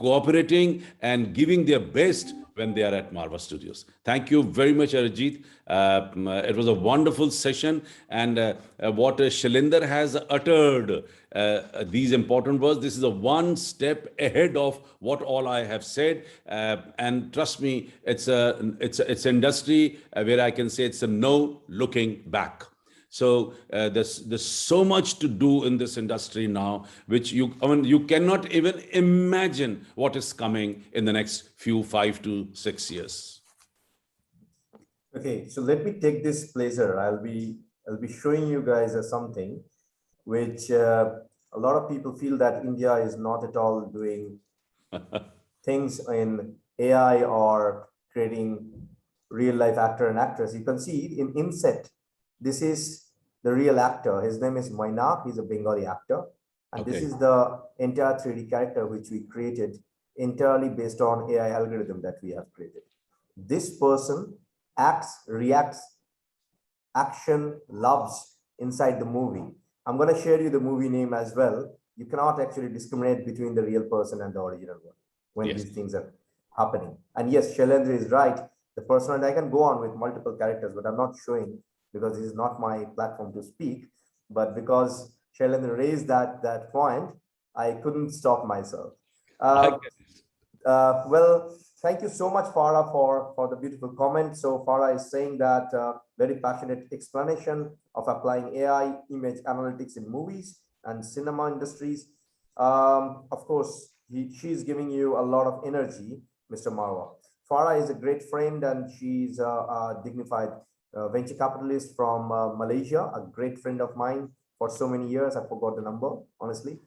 cooperating and giving their best when they are at Marva Studios. Thank you very much, Arjit. It was a wonderful session, and what Shailendra has uttered, these important words, this is a one step ahead of what all I have said. And trust me, it's industry where I can say it's a no looking back. So there's so much to do in this industry now, which you cannot even imagine what is coming in the next 5 to 6 years. Okay, so let me take this pleasure. I'll be showing you guys something which a lot of people feel that India is not at all doing things in AI or creating real life actor and actress. You can see in inset. This is the real actor. His name is Mainak. He's a Bengali actor. And Okay. this is the entire 3D character which we created entirely based on AI algorithm that we have created. This person acts, reacts, action, loves inside the movie. I'm going to share you the movie name as well. You cannot actually discriminate between the real person and the original one when Yes. these things are happening. And yes, Shailendra is right. The person, and I can go on with multiple characters, but I'm not showing because this is not my platform to speak. But because Shailendra raised that point, I couldn't stop myself. Well, thank you so much, Farah, for the beautiful comment. So Farah is saying that very passionate explanation of applying AI image analytics in movies and cinema industries. Of course, she's giving you a lot of energy, Mr. Marwa. Farah is a great friend, and she's a dignified venture capitalist from Malaysia, a great friend of mine for so many years. I forgot the number, honestly.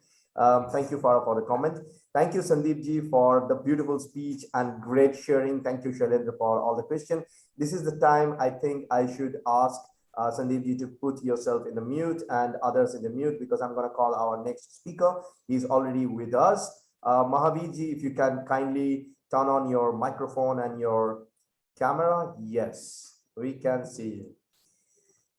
Thank you, Farah, for the comment. Thank you, Sandeep ji, for the beautiful speech and great sharing. Thank you, Shailendra, for all the questions. This is the time I think I should ask Sandeep ji to put yourself in the mute and others in the mute, because I'm going to call our next speaker. He's already with us. Mahavi ji, if you can kindly turn on your microphone and your camera. Yes, we can see you.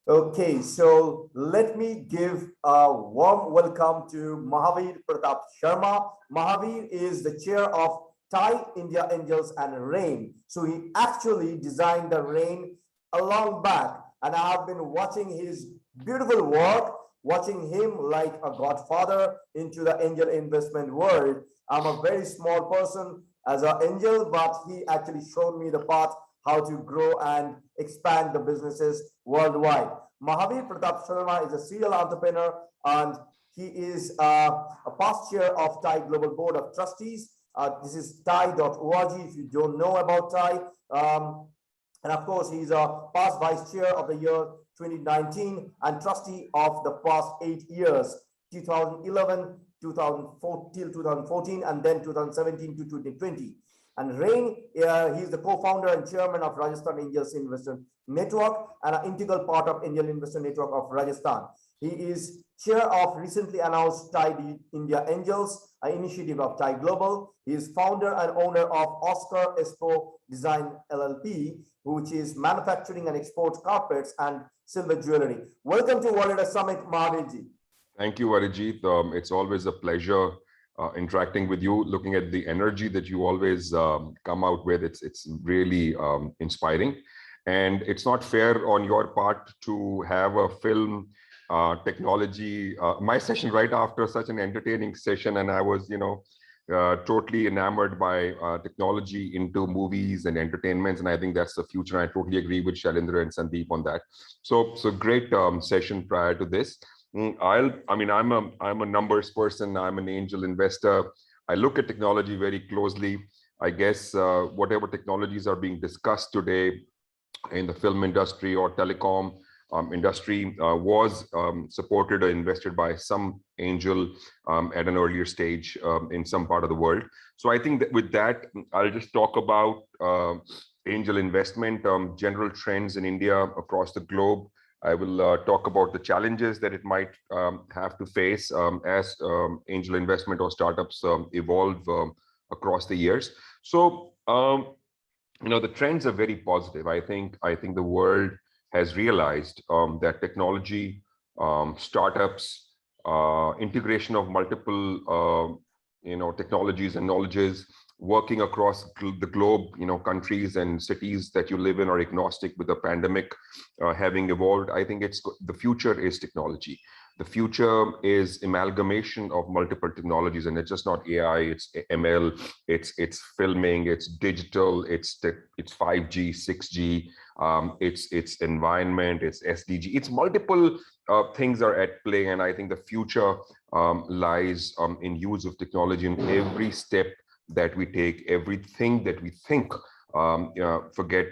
Okay, so let me give a warm welcome to Mahavi Pratap Sharma. Mahavi is the chair of Thai India Angels and RAIN. So he actually designed the RAIN a long back, and I have been watching his beautiful work, watching him like a godfather into the angel investment world. I'm a very small person as an angel, but he actually showed me the path how to grow and expand the businesses worldwide. Mahavi Pratap Sharma is a serial entrepreneur, and he is a past chair of Thai Global Board of Trustees. This is thai.org if you don't know about Thai. And of course, he's a past vice chair of the year 2019 and trustee of the past 8 years, 2011, 2014, and then 2017 to 2020. And RAIN, he's the co-founder and chairman of Rajasthan Angels Investor Network and an integral part of Angel Investor Network of Rajasthan. He is chair of recently announced Thai India Angels, an initiative of Thai Global. He is founder and owner of Oscar Expo Design LLP, which is manufacturing and exports carpets and silver jewelry. Welcome to Leader Summit, Mahavi. Thank you, Arijit. It's always a pleasure interacting with you, looking at the energy that you always come out with. It's really inspiring. And it's not fair on your part to have a film technology, my session right after such an entertaining session. And I was, totally enamored by technology into movies and entertainments. And I think that's the future. I totally agree with Shailendra and Sandeep on that. So great session prior to this. I'm a numbers person. I'm an angel investor. I look at technology very closely. I guess whatever technologies are being discussed today in the film industry or telecom, industry was supported or invested by some angel at an earlier stage in some part of the world. So I think that with that, I'll just talk about angel investment, general trends in India, across the globe. I will talk about the challenges that it might have to face as angel investment or startups evolve across the years. So, the trends are very positive. I think the world has realized that technology, startups, integration of multiple, technologies and knowledges working across the globe, countries and cities that you live in are agnostic with the pandemic having evolved. I think the future is technology. The future is amalgamation of multiple technologies, and it's just not AI, it's ML, it's filming, it's digital, it's 5G, 6G, it's environment, it's SDG, it's multiple things are at play. And I think the future lies in use of technology in every step that we take, everything that we think, forget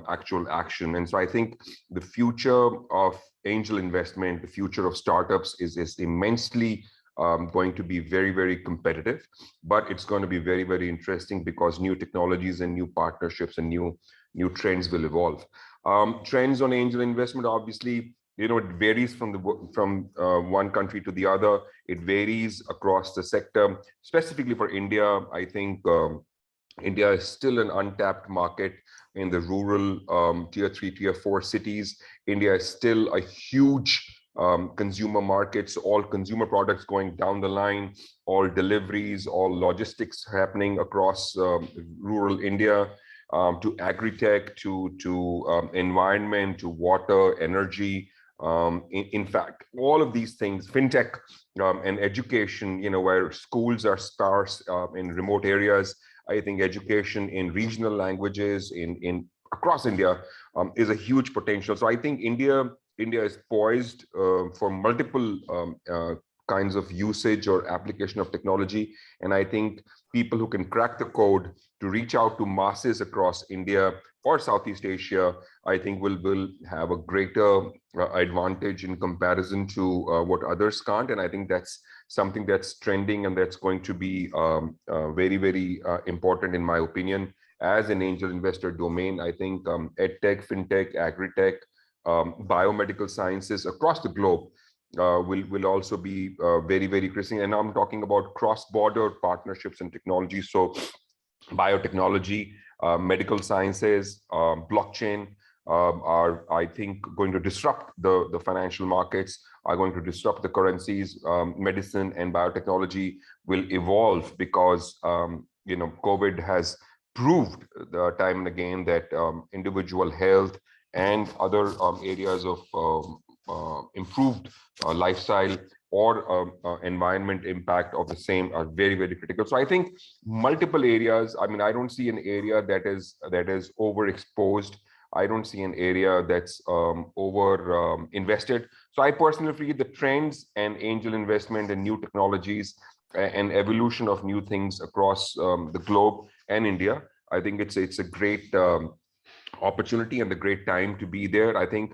actual action. And so I think the future of angel investment, the future of startups is immensely going to be very, very competitive, but it's going to be very, very interesting because new technologies and new partnerships and new trends will evolve. Trends on angel investment, obviously, it varies from one country to the other. It varies across the sector. Specifically for India, I think India is still an untapped market in the rural tier 3, tier 4 cities. India is still a huge consumer market. So all consumer products going down the line, all deliveries, all logistics happening across rural India, to agri-tech, to environment, to water, energy. In fact, all of these things, fintech and education, where schools are sparse in remote areas. I think education in regional languages in across India is a huge potential. So I think India is poised for multiple kinds of usage or application of technology. And I think people who can crack the code to reach out to masses across India or Southeast Asia, I think will have a greater advantage in comparison to what others can't. And I think that's something that's trending and that's going to be very, very important, in my opinion, as an angel investor domain. I think edtech, fintech, agri-tech, biomedical sciences across the globe will also be very, very critical. And I'm talking about cross-border partnerships and technology. So biotechnology, medical sciences, blockchain are, I think, going to disrupt the financial markets, are going to disrupt the currencies. Medicine and biotechnology will evolve because COVID has proved time and again that individual health and other areas of improved lifestyle or environment impact of the same are very, very critical. So I think multiple areas. I mean, I don't see an area that is overexposed. I don't see an area that's over invested. So I personally feel the trends and angel investment and new technologies and evolution of new things across the globe and India, I think it's a great opportunity and a great time to be there. I think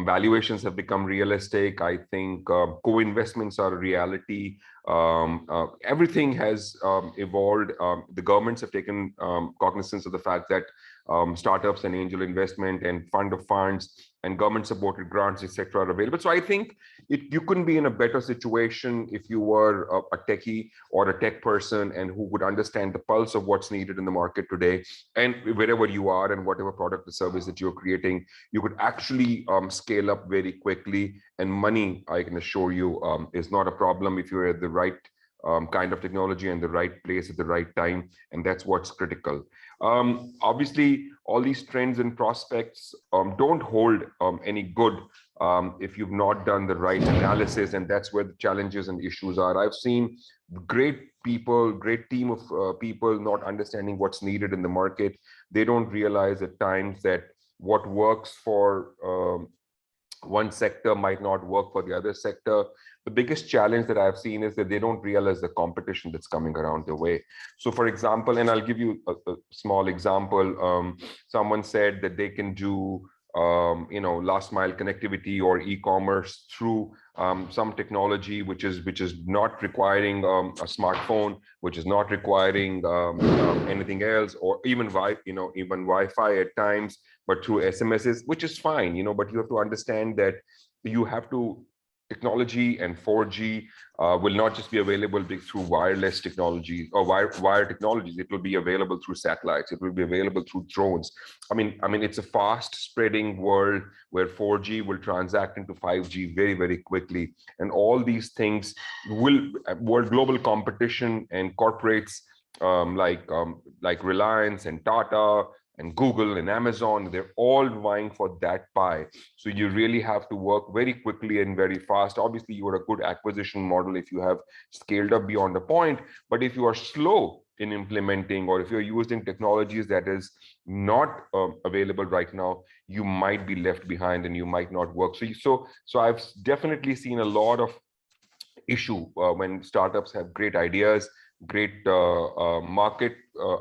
valuations have become realistic. I think co-investments are a reality. Everything has evolved. The governments have taken cognizance of the fact that startups and angel investment and fund of funds and government supported grants, etc., are available. So I think you couldn't be in a better situation if you were a techie or a tech person and who would understand the pulse of what's needed in the market today. And wherever you are and whatever product or service that you're creating, you could actually scale up very quickly. And money, I can assure you, is not a problem if you're at the right kind of technology and the right place at the right time. And that's what's critical. Obviously, all these trends and prospects don't hold any good if you've not done the right analysis. And that's where the challenges and issues are. I've seen great people, great team of people not understanding what's needed in the market. They don't realize at times that what works for one sector might not work for the other sector. The biggest challenge that I've seen is that they don't realize the competition that's coming around their way. So for example, and I'll give you a small example, someone said that they can do last mile connectivity or e-commerce through some technology which is not requiring a smartphone, which is not requiring anything else, or even even Wi-Fi at times, but through SMSs, which is fine, but you have to understand that you have to technology and 4G will not just be available through wireless technologies or wire technologies. It will be available through satellites. It will be available through drones. I mean, it's a fast spreading world where 4G will transact into 5G very, very quickly. And all these things will world global competition and corporates like Reliance and Tata and Google and Amazon, they're all vying for that pie. So you really have to work very quickly and very fast. Obviously, you are a good acquisition model if you have scaled up beyond a point, but if you are slow in implementing, or if you're using technologies that is not available right now, you might be left behind and you might not work. So I've definitely seen a lot of issue when startups have great ideas, great market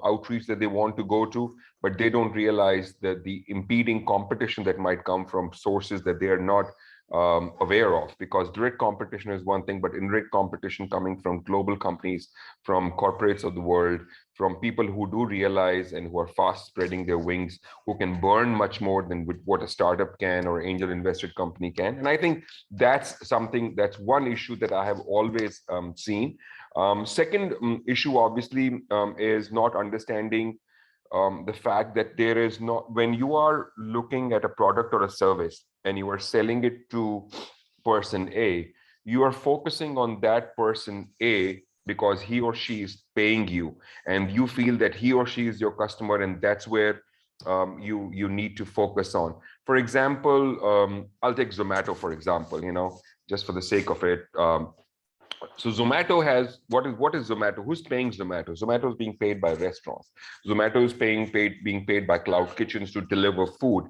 outreach that they want to go to, but they don't realize that the impeding competition that might come from sources that they are not aware of, because direct competition is one thing, but indirect competition coming from global companies, from corporates of the world, from people who do realize and who are fast spreading their wings, who can burn much more than what a startup can or angel invested company can. And I think that's one issue that I have always seen. Second issue, obviously, is not understanding the fact that there is not, when you are looking at a product or a service and you are selling it to person A, you are focusing on that person A because he or she is paying you and you feel that he or she is your customer, and that's where you need to focus on. For example, I'll take Zomato, for example, just for the sake of it. So Zomato has, what is Zomato? Who's paying Zomato? Zomato is being paid by restaurants. Zomato is being paid by cloud kitchens to deliver food.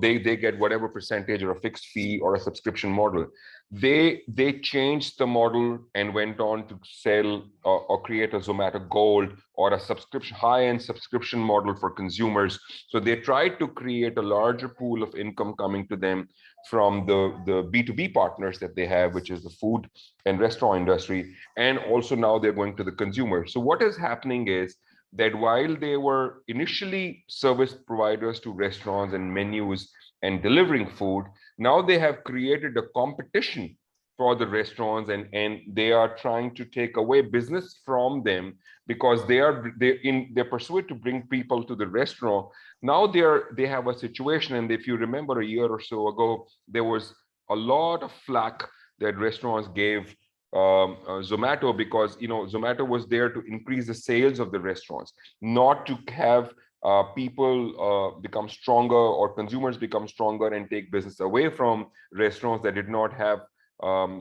They get whatever percentage or a fixed fee or a subscription model. They changed the model and went on to sell or create a Zomato Gold or a subscription, high-end subscription model for consumers. So they tried to create a larger pool of income coming to them from the B2B partners that they have, which is the food and restaurant industry. And also now they're going to the consumer. So what is happening is that while they were initially service providers to restaurants and menus and delivering food, now they have created a competition for the restaurants, and they are trying to take away business from them because they're pursuing to bring people to the restaurant. Now they have a situation, and if you remember a year or so ago, there was a lot of flack that restaurants gave Zomato, because Zomato was there to increase the sales of the restaurants, not to have people become stronger or consumers become stronger and take business away from restaurants that did not have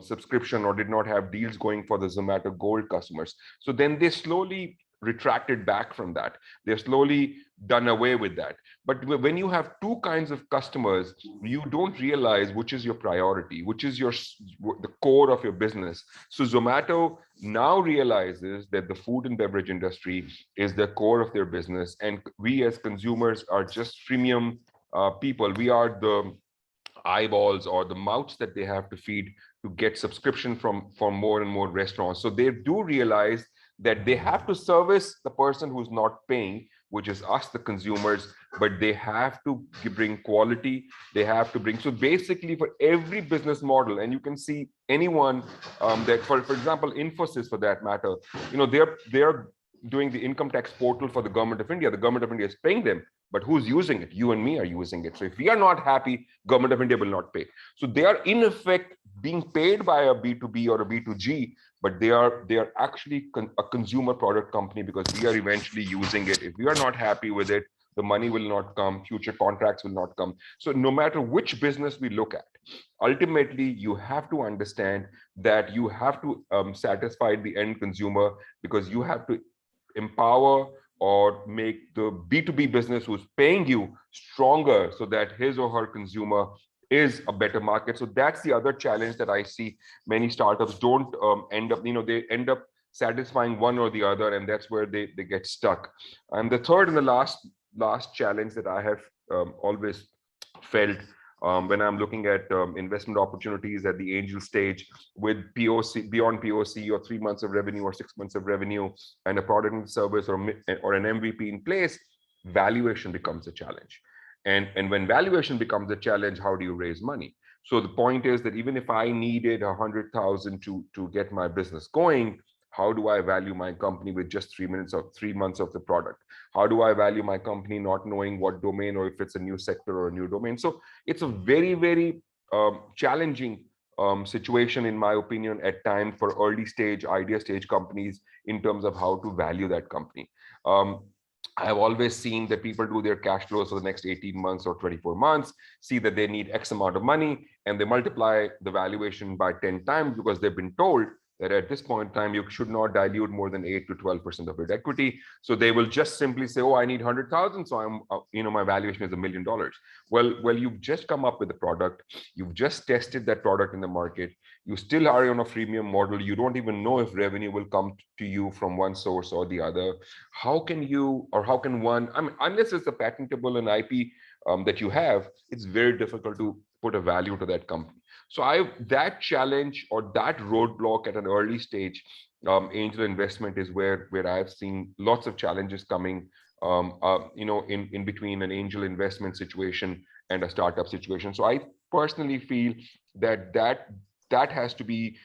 subscription or did not have deals going for the Zomato Gold customers. So then they slowly retracted back from that. They're slowly done away with that. But when you have two kinds of customers, you don't realize which is your priority, which is the core of your business. So Zomato now realizes that the food and beverage industry is the core of their business, and we as consumers are just freemium people. We are the eyeballs or the mouths that they have to feed to get subscription from more and more restaurants. So they do realize that they have to service the person who's not paying, which is us, the consumers, but they have to bring quality. They have to bring, so basically for every business model, and you can see anyone that, for example, Infosys for that matter, they're doing the income tax portal for the government of India. The government of India is paying them, but who's using it? You and me are using it. So if we are not happy, government of India will not pay. So they are in effect being paid by a B2B or a B2G, but they are actually a consumer product company, because we are eventually using it. If we are not happy with it, the money will not come, future contracts will not come. So no matter which business we look at, ultimately you have to understand that you have to satisfy the end consumer, because you have to empower or make the B2B business who's paying you stronger so that his or her consumer is a better market. So that's the other challenge that I see. Many startups don't end up, they end up satisfying one or the other, and that's where they get stuck. And the third and the last challenge that I have always felt when I'm looking at investment opportunities at the angel stage with POC, beyond POC, or 3 months of revenue or 6 months of revenue, and a product and service or an MVP in place, valuation becomes a challenge. And when valuation becomes a challenge, how do you raise money? So the point is that even if I needed 100,000 to get my business going, how do I value my company with just 3 months of the product? How do I value my company not knowing what domain, or if it's a new sector or a new domain? So it's a very, very challenging situation, in my opinion, at times for early stage, idea stage companies in terms of how to value that company. I've always seen that people do their cash flows for the next 18 months or 24 months, see that they need X amount of money, and they multiply the valuation by 10 times because they've been told that at this point in time, you should not dilute more than 8 to 12% of your equity. So they will just simply say, oh, I need 100,000. So my valuation is $1 million. Well, you've just come up with a product. You've just tested that product in the market. You still are on a freemium model. You don't even know if revenue will come to you from one source or the other. How can you, or how can one, I mean, unless it's a patentable and IP that you have, it's very difficult to put a value to that company. So that challenge or that roadblock at an early stage angel investment is where I've seen lots of challenges coming, in between an angel investment situation and a startup situation. So I personally feel that has to be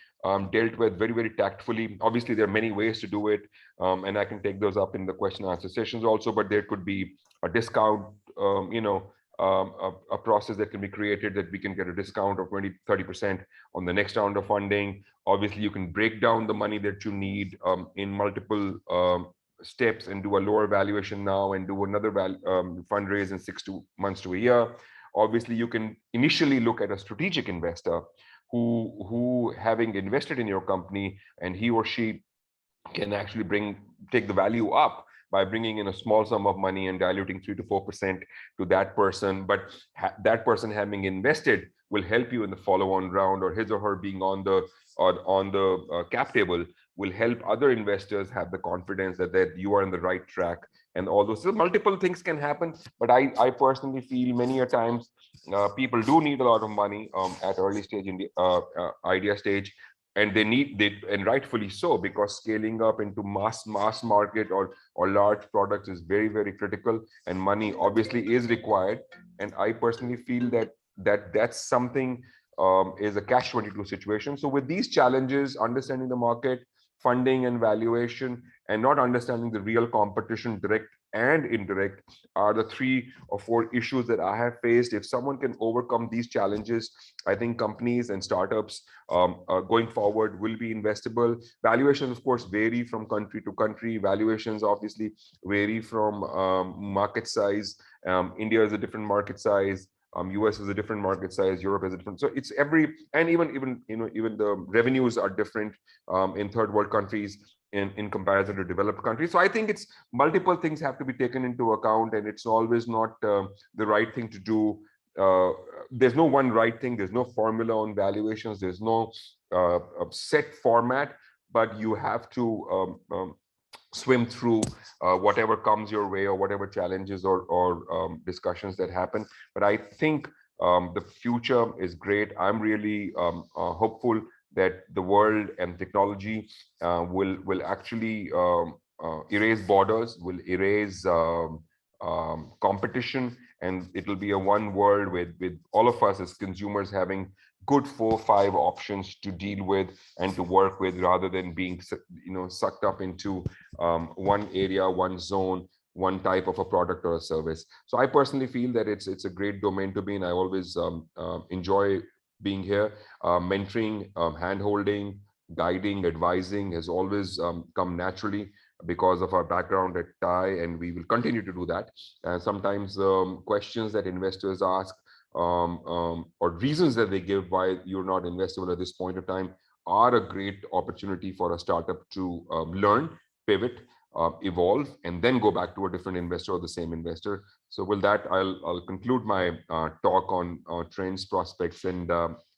dealt with very, very tactfully. Obviously, there are many ways to do it, and I can take those up in the question and answer sessions also. But there could be a discount, a process that can be created that we can get a discount of 20-30% on the next round of funding. Obviously, you can break down the money that you need in multiple steps and do a lower valuation now and do another fundraise in 6 months to a year. Obviously, you can initially look at a strategic investor who having invested in your company, and he or she can actually take the value up by bringing in a small sum of money and diluting 3 to 4% to that person. But that person having invested will help you in the follow-on round, or his or her being on the cap table will help other investors have the confidence that you are on the right track. And all those, so multiple things can happen. But I personally feel many a times people do need a lot of money at early stage in the idea stage. And and rightfully so, because scaling up into mass market or large products is very, very critical, and money obviously is required. And I personally feel that's something is a catch-22 situation. So with these challenges, understanding the market, funding and valuation, and not understanding the real competition, direct and indirect, are the 3 or 4 issues that I have faced. If someone can overcome these challenges, I think companies and startups going forward will be investable. Valuations, of course, vary from country to country. Valuations obviously vary from market size. India is a different market size. US is a different market size. Europe is a different. So it's and even the revenues are different in third world countries in comparison to developed countries. So I think it's multiple things have to be taken into account, and it's always not the right thing to do. There's no one right thing. There's no formula on valuations. There's no set format, but you have to swim through whatever comes your way, or whatever challenges or discussions that happen. But I think the future is great. I'm really hopeful that the world and technology will actually erase borders, will erase competition, and it will be a one world with all of us as consumers having good 4 or 5 options to deal with and to work with, rather than being sucked up into one area, one zone, one type of a product or a service. So I personally feel that it's a great domain to be in. I always enjoy being here. Mentoring, hand-holding, guiding, advising has always come naturally because of our background at TIE, and we will continue to do that. And sometimes questions that investors ask or reasons that they give why you're not investable at this point of time are a great opportunity for a startup to learn, pivot, evolve, and then go back to a different investor or the same investor. So with that, I'll conclude my talk on trends, prospects, and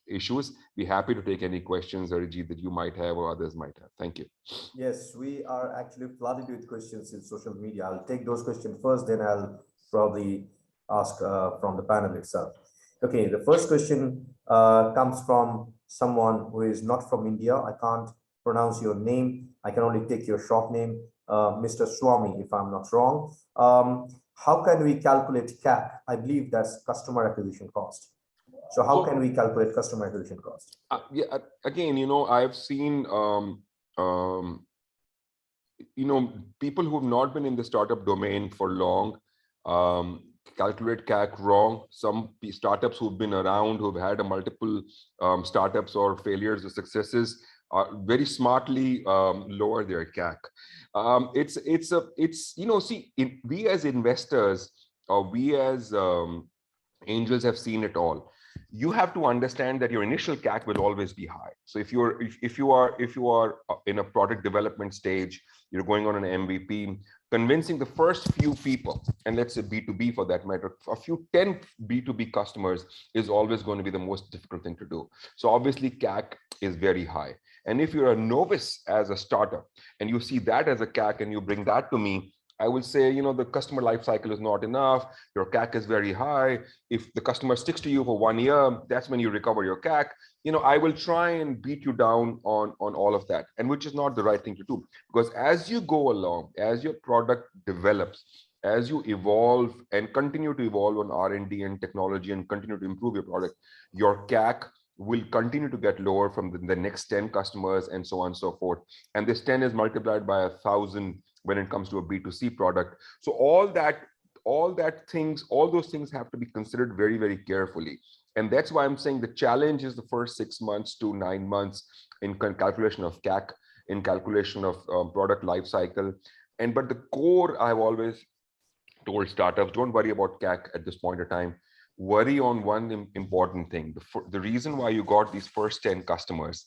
issues. Be happy to take any questions, Arijit, that you might have or others might have. Thank you. Yes, we are actually flooded with questions in social media. I'll take those questions first, then I'll probably ask from the panel itself. Okay, the first question comes from someone who is not from India. I can't pronounce your name. I can only take your short name, Mr. Swami, if I'm not wrong. How can we calculate CAC? I believe that's customer acquisition cost. So how can we calculate customer acquisition cost? Yeah, again, I've seen, people who've not been in the startup domain for long calculate CAC wrong. Some startups who've been around, who've had a multiple startups or failures or successes, very smartly lower their CAC. We as investors, or we as angels have seen it all. You have to understand that your initial CAC will always be high. So if you are in a product development stage, you're going on an MVP, convincing the first few people, and let's say B2B for that matter, a few 10 B2B customers is always going to be the most difficult thing to do. So obviously CAC is very high. And if you're a novice as a startup and you see that as a CAC and you bring that to me, I will say, the customer lifecycle is not enough. Your CAC is very high. If the customer sticks to you for 1 year, that's when you recover your CAC. I will try and beat you down on all of that, and which is not the right thing to do. Because as you go along, as your product develops, as you evolve and continue to evolve on R&D and technology and continue to improve your product, your CAC will continue to get lower from the next 10 customers and so on and so forth. And this 10 is multiplied by 1,000 when it comes to a B2C product. So all those things have to be considered very, very carefully. And that's why I'm saying the challenge is the first 6 months to 9 months in calculation of CAC, in calculation of product life cycle. But the core, I've always told startups, don't worry about CAC at this point of time. Worry on one important thing. The reason why you got these first 10 customers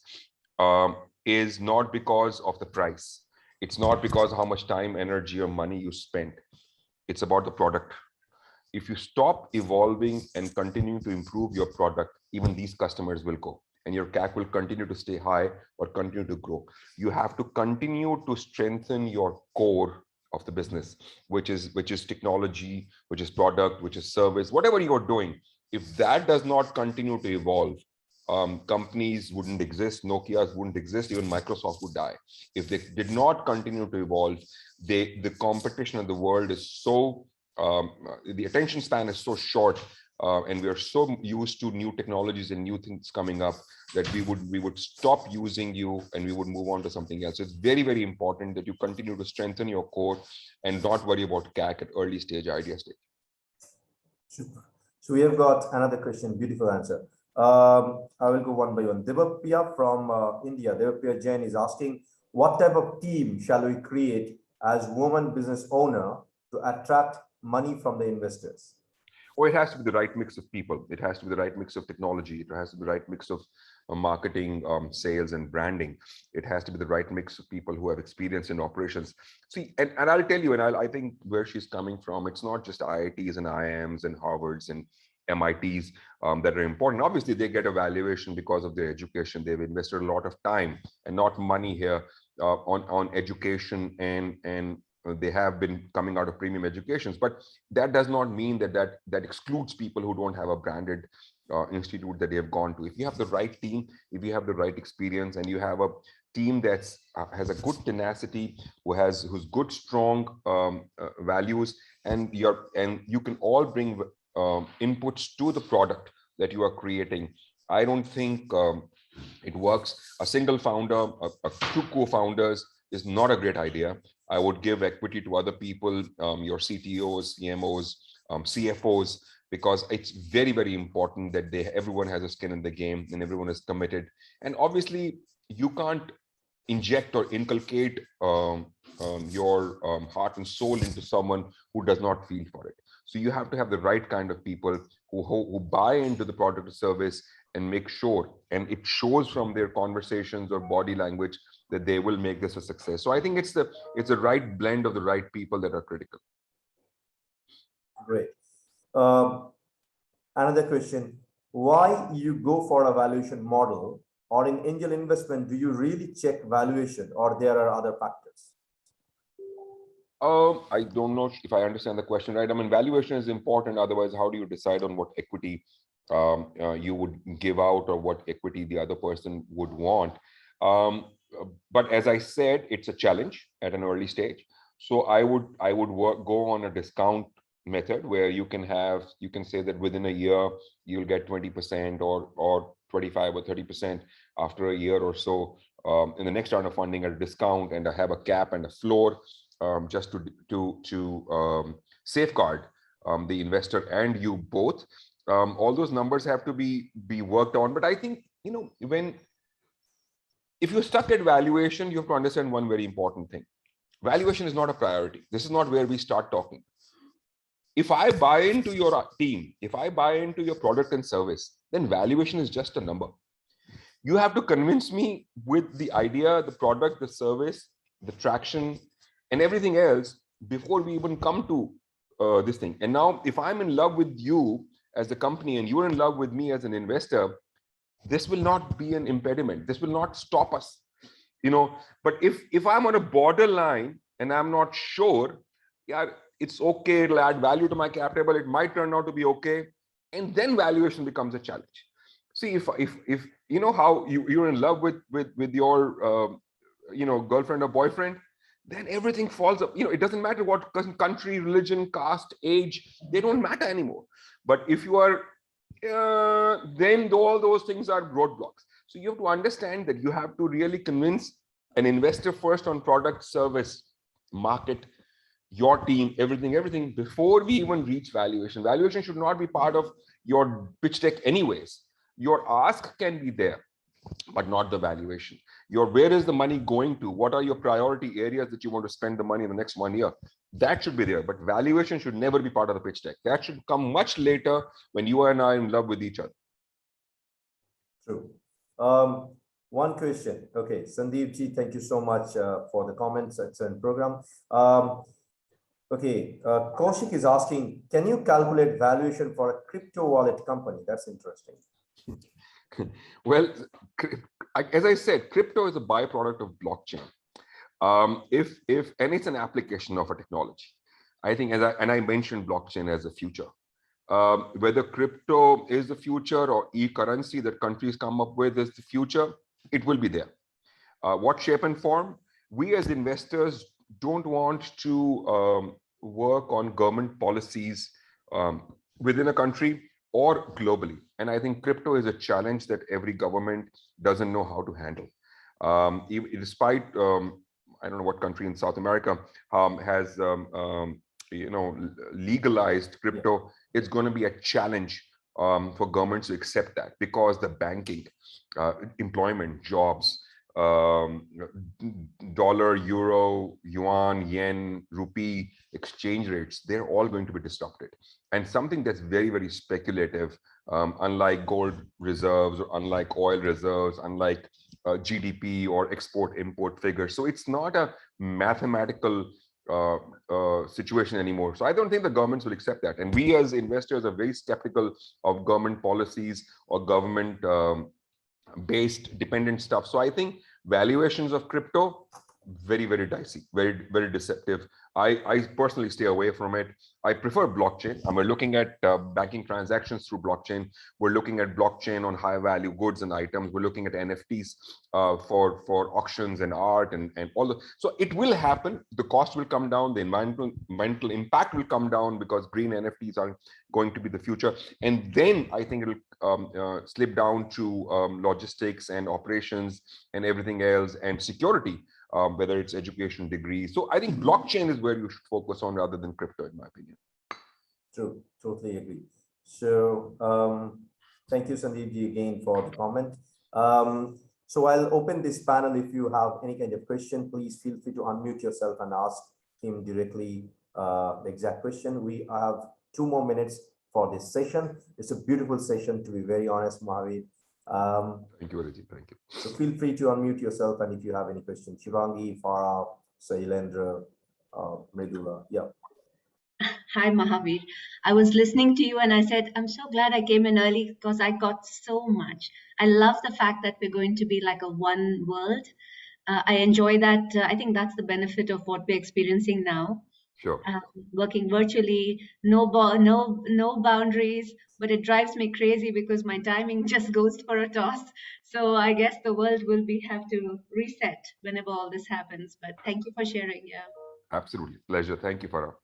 is not because of the price. It's not because of how much time, energy, or money you spent. It's about the product. If you stop evolving and continue to improve your product, even these customers will go, and your CAC will continue to stay high or continue to grow. You have to continue to strengthen your core of the business, which is technology, which is product, which is service, whatever you're doing. If that does not continue to evolve, companies wouldn't exist, Nokia's wouldn't exist, even Microsoft would die. If they did not continue to evolve, the competition in the world is so, the attention span is so short, and we are so used to new technologies and new things coming up that we would stop using you and we would move on to something else. So it's very, very important that you continue to strengthen your core and not worry about CAC at early stage, idea stage. Super. So we have got another question. Beautiful answer. I will go one by one. Devapya from India. Devapya Jain is asking, what type of team shall we create as woman business owner to attract money from the investors? Or it has to be the right mix of people. It has to be the right mix of technology. It has to be the right mix of marketing, sales, and branding. It has to be the right mix of people who have experience in operations. See, and I'll tell you, and I think where she's coming from, it's not just IITs and IIMs and Harvards and MITs that are important. Obviously, they get a valuation because of their education. They've invested a lot of time and not money here on education, and they have been coming out of premium educations. But that does not mean that excludes people who don't have a branded institute that they have gone to. If you have the right team, if you have the right experience, and you have a team that's has a good tenacity, who's good, strong values, and you can all bring inputs to the product that you are creating, I don't think it works. A single founder, two co-founders is not a great idea. I would give equity to other people, your CTOs, CMOs, CFOs, because it's very, very important that everyone has a skin in the game and everyone is committed. And obviously, you can't inject or inculcate your heart and soul into someone who does not feel for it. So you have to have the right kind of people who buy into the product or service and make sure, and it shows from their conversations or body language, that they will make this a success. So I think it's the right blend of the right people that are critical. Great. Another question: why you go for a valuation model, or in angel investment, do you really check valuation, or there are other factors? I don't know if I understand the question right. I mean, valuation is important. Otherwise, how do you decide on what equity you would give out or what equity the other person would want? But as I said, it's a challenge at an early stage. So I would go on a discount method where you can say that within a year you'll get 20% or 25 or 30% after a year or so in the next round of funding at a discount, and I have a cap and a floor just to safeguard the investor and you both. All those numbers have to be worked on. But I think, if you're stuck at valuation, you have to understand one very important thing. Valuation is not a priority. This is not where we start talking. If I buy into your team, if I buy into your product and service, then valuation is just a number. You have to convince me with the idea, the product, the service, the traction, and everything else before we even come to this thing. And now, if I'm in love with you as a company and you're in love with me as an investor, this will not be an impediment. This will not stop us. But if I'm on a borderline and I'm not sure, yeah, it's okay, it'll add value to my cap table, it might turn out to be okay, and then valuation becomes a challenge. See, if you know how you're in love with your girlfriend or boyfriend, then everything falls up. It doesn't matter what country, religion, caste, age, they don't matter anymore. But if you are then all those things are roadblocks. So you have to understand that you have to really convince an investor first on product, service, market, your team, everything before we even reach valuation. Valuation should not be part of your pitch deck anyways. Your ask can be there, but not the valuation. Where is the money going to? What are your priority areas that you want to spend the money in the next 1 year? That should be there, but valuation should never be part of the pitch deck. That should come much later when you and I are in love with each other. True. One question. Okay, Sandeep ji, thank you so much for the comments. Excellent program. Okay, Kaushik is asking, can you calculate valuation for a crypto wallet company? That's interesting. Well, as I said, crypto is a byproduct of blockchain. And it's an application of a technology. I think, I mentioned blockchain as a future. Whether crypto is the future or e-currency that countries come up with is the future, it will be there. What shape and form? We as investors don't want to work on government policies within a country or globally. And I think crypto is a challenge that every government doesn't know how to handle. Despite, I don't know what country in South America has, legalized crypto, it's going to be a challenge for governments to accept that, because the banking, employment, jobs, dollar, euro, yuan, yen, rupee exchange rates, they're all going to be disrupted. And something that's very, very speculative, unlike gold reserves or unlike oil reserves, unlike GDP or export-import figures. So it's not a mathematical situation anymore. So I don't think the governments will accept that. And we as investors are very skeptical of government policies or government based dependent stuff. So I think valuations of crypto, very, very dicey, very, very deceptive. I personally stay away from it. I prefer blockchain. And we're looking at banking transactions through blockchain. We're looking at blockchain on high value goods and items. We're looking at NFTs for auctions and art and all the. So it will happen. The cost will come down. The environmental impact will come down, because green NFTs are going to be the future. And then I think it'll slip down to logistics and operations and everything else, and security. Whether it's education, degrees. So I think blockchain is where you should focus on rather than crypto, in my opinion. True, totally agree. So thank you, Sandeep ji, again for the comment. So I'll open this panel. If you have any kind of question, please feel free to unmute yourself and ask him directly the exact question. We have 2 more minutes for this session. It's a beautiful session, to be very honest, Mahavi. Thank you, Arjit. Thank you. So feel free to unmute yourself, and if you have any questions, Shivangi, Farah, Sailendra, Mridula, yeah. Hi, Mahavi. I was listening to you and I said, I'm so glad I came in early because I got so much. I love the fact that we're going to be like a one world. I enjoy that. I think that's the benefit of what we're experiencing now. Sure. Working virtually, no boundaries, but it drives me crazy because my timing just goes for a toss. So I guess the world will have to reset whenever all this happens. But thank you for sharing. Yeah. Absolutely. Pleasure. Thank you, Farah.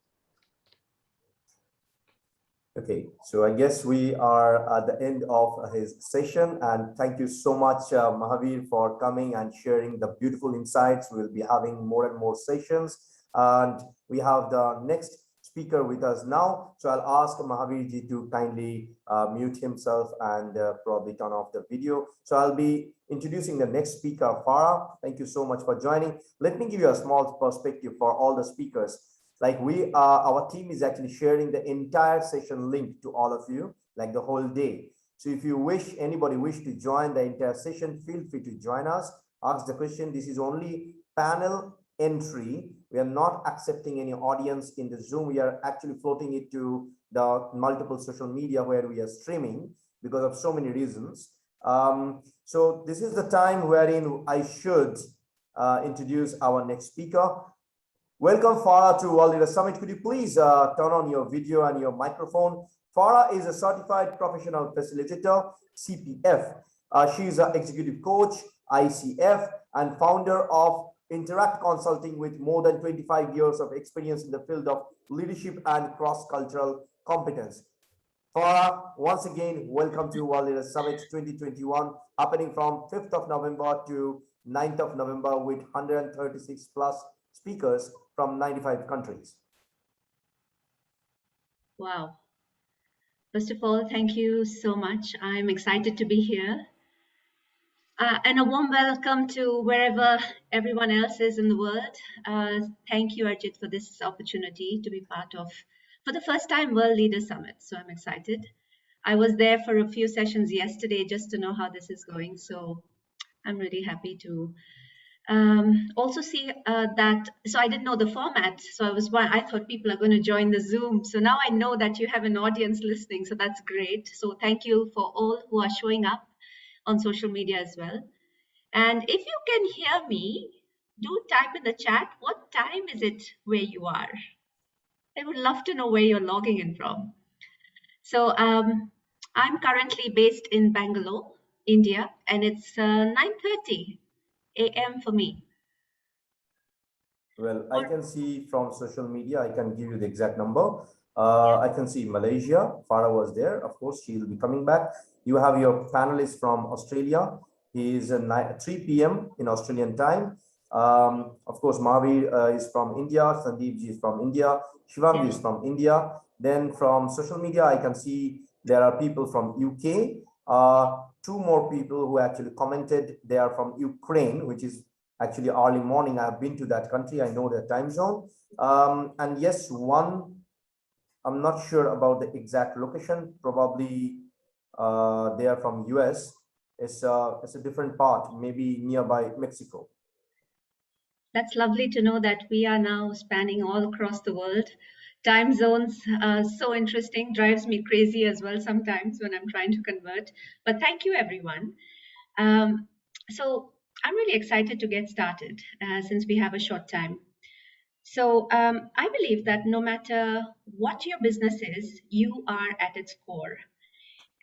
Okay, so I guess we are at the end of his session, and thank you so much, Mahavir, for coming and sharing the beautiful insights. We'll be having more and more sessions, and we have the next speaker with us now. So I'll ask Mahavir ji to kindly mute himself and probably turn off the video. So I'll be introducing the next speaker, Farah. Thank you so much for joining. Let me give you a small perspective for all the speakers. Like our team is actually sharing the entire session link to all of you, like the whole day. So if anybody wish to join the entire session, feel free to join us. Ask the question. This is only panel entry. We are not accepting any audience in the Zoom. We are actually floating it to the multiple social media where we are streaming because of so many reasons. So this is the time wherein I should introduce our next speaker. Welcome, Farah, to World Leader Summit. Could you please turn on your video and your microphone? Farah is a certified professional facilitator, CPF. She is an executive coach, ICF, and founder of Interact Consulting with more than 25 years of experience in the field of leadership and cross-cultural competence. Farah, once again, welcome to World Leader Summit 2021, happening from 5th of November to 9th of November with 136 plus speakers from 95 countries. Wow. First of all, thank you so much. I'm excited to be here. And a warm welcome to wherever everyone else is in the world. Thank you, Arjit, for this opportunity to be part of, for the first time, World Leader Summit. So I'm excited. I was there for a few sessions yesterday just to know how this is going. So I'm really happy to also see that. So I didn't know the format. So I thought people are going to join the Zoom. So now I know that you have an audience listening. So that's great. So thank you for all who are showing up on social media as well. And if you can hear me, do type in the chat, what time is it where you are? I would love to know where you're logging in from. So I'm currently based in Bangalore, India, and it's 9:30 a.m. for me. Well, I can see from social media, I can give you the exact number. I can see Malaysia, Farah was there. Of course, she'll be coming back. You have your panelist from Australia. He is 3 p.m. in Australian time. Of course, Mahavi is from India. Sandeep ji is from India. Shivam ji is from India. Then from social media, I can see there are people from UK. Two more people who actually commented. They are from Ukraine, which is actually early morning. I've been to that country. I know their time zone. And yes, one, I'm not sure about the exact location. Probably they are from US. It's a different part, maybe nearby Mexico. That's lovely to know that we are now spanning all across the world. Time zones are so interesting, drives me crazy as well sometimes when I'm trying to convert. But thank you, everyone. So I'm really excited to get started since we have a short time. So I believe that no matter what your business is, you are at its core.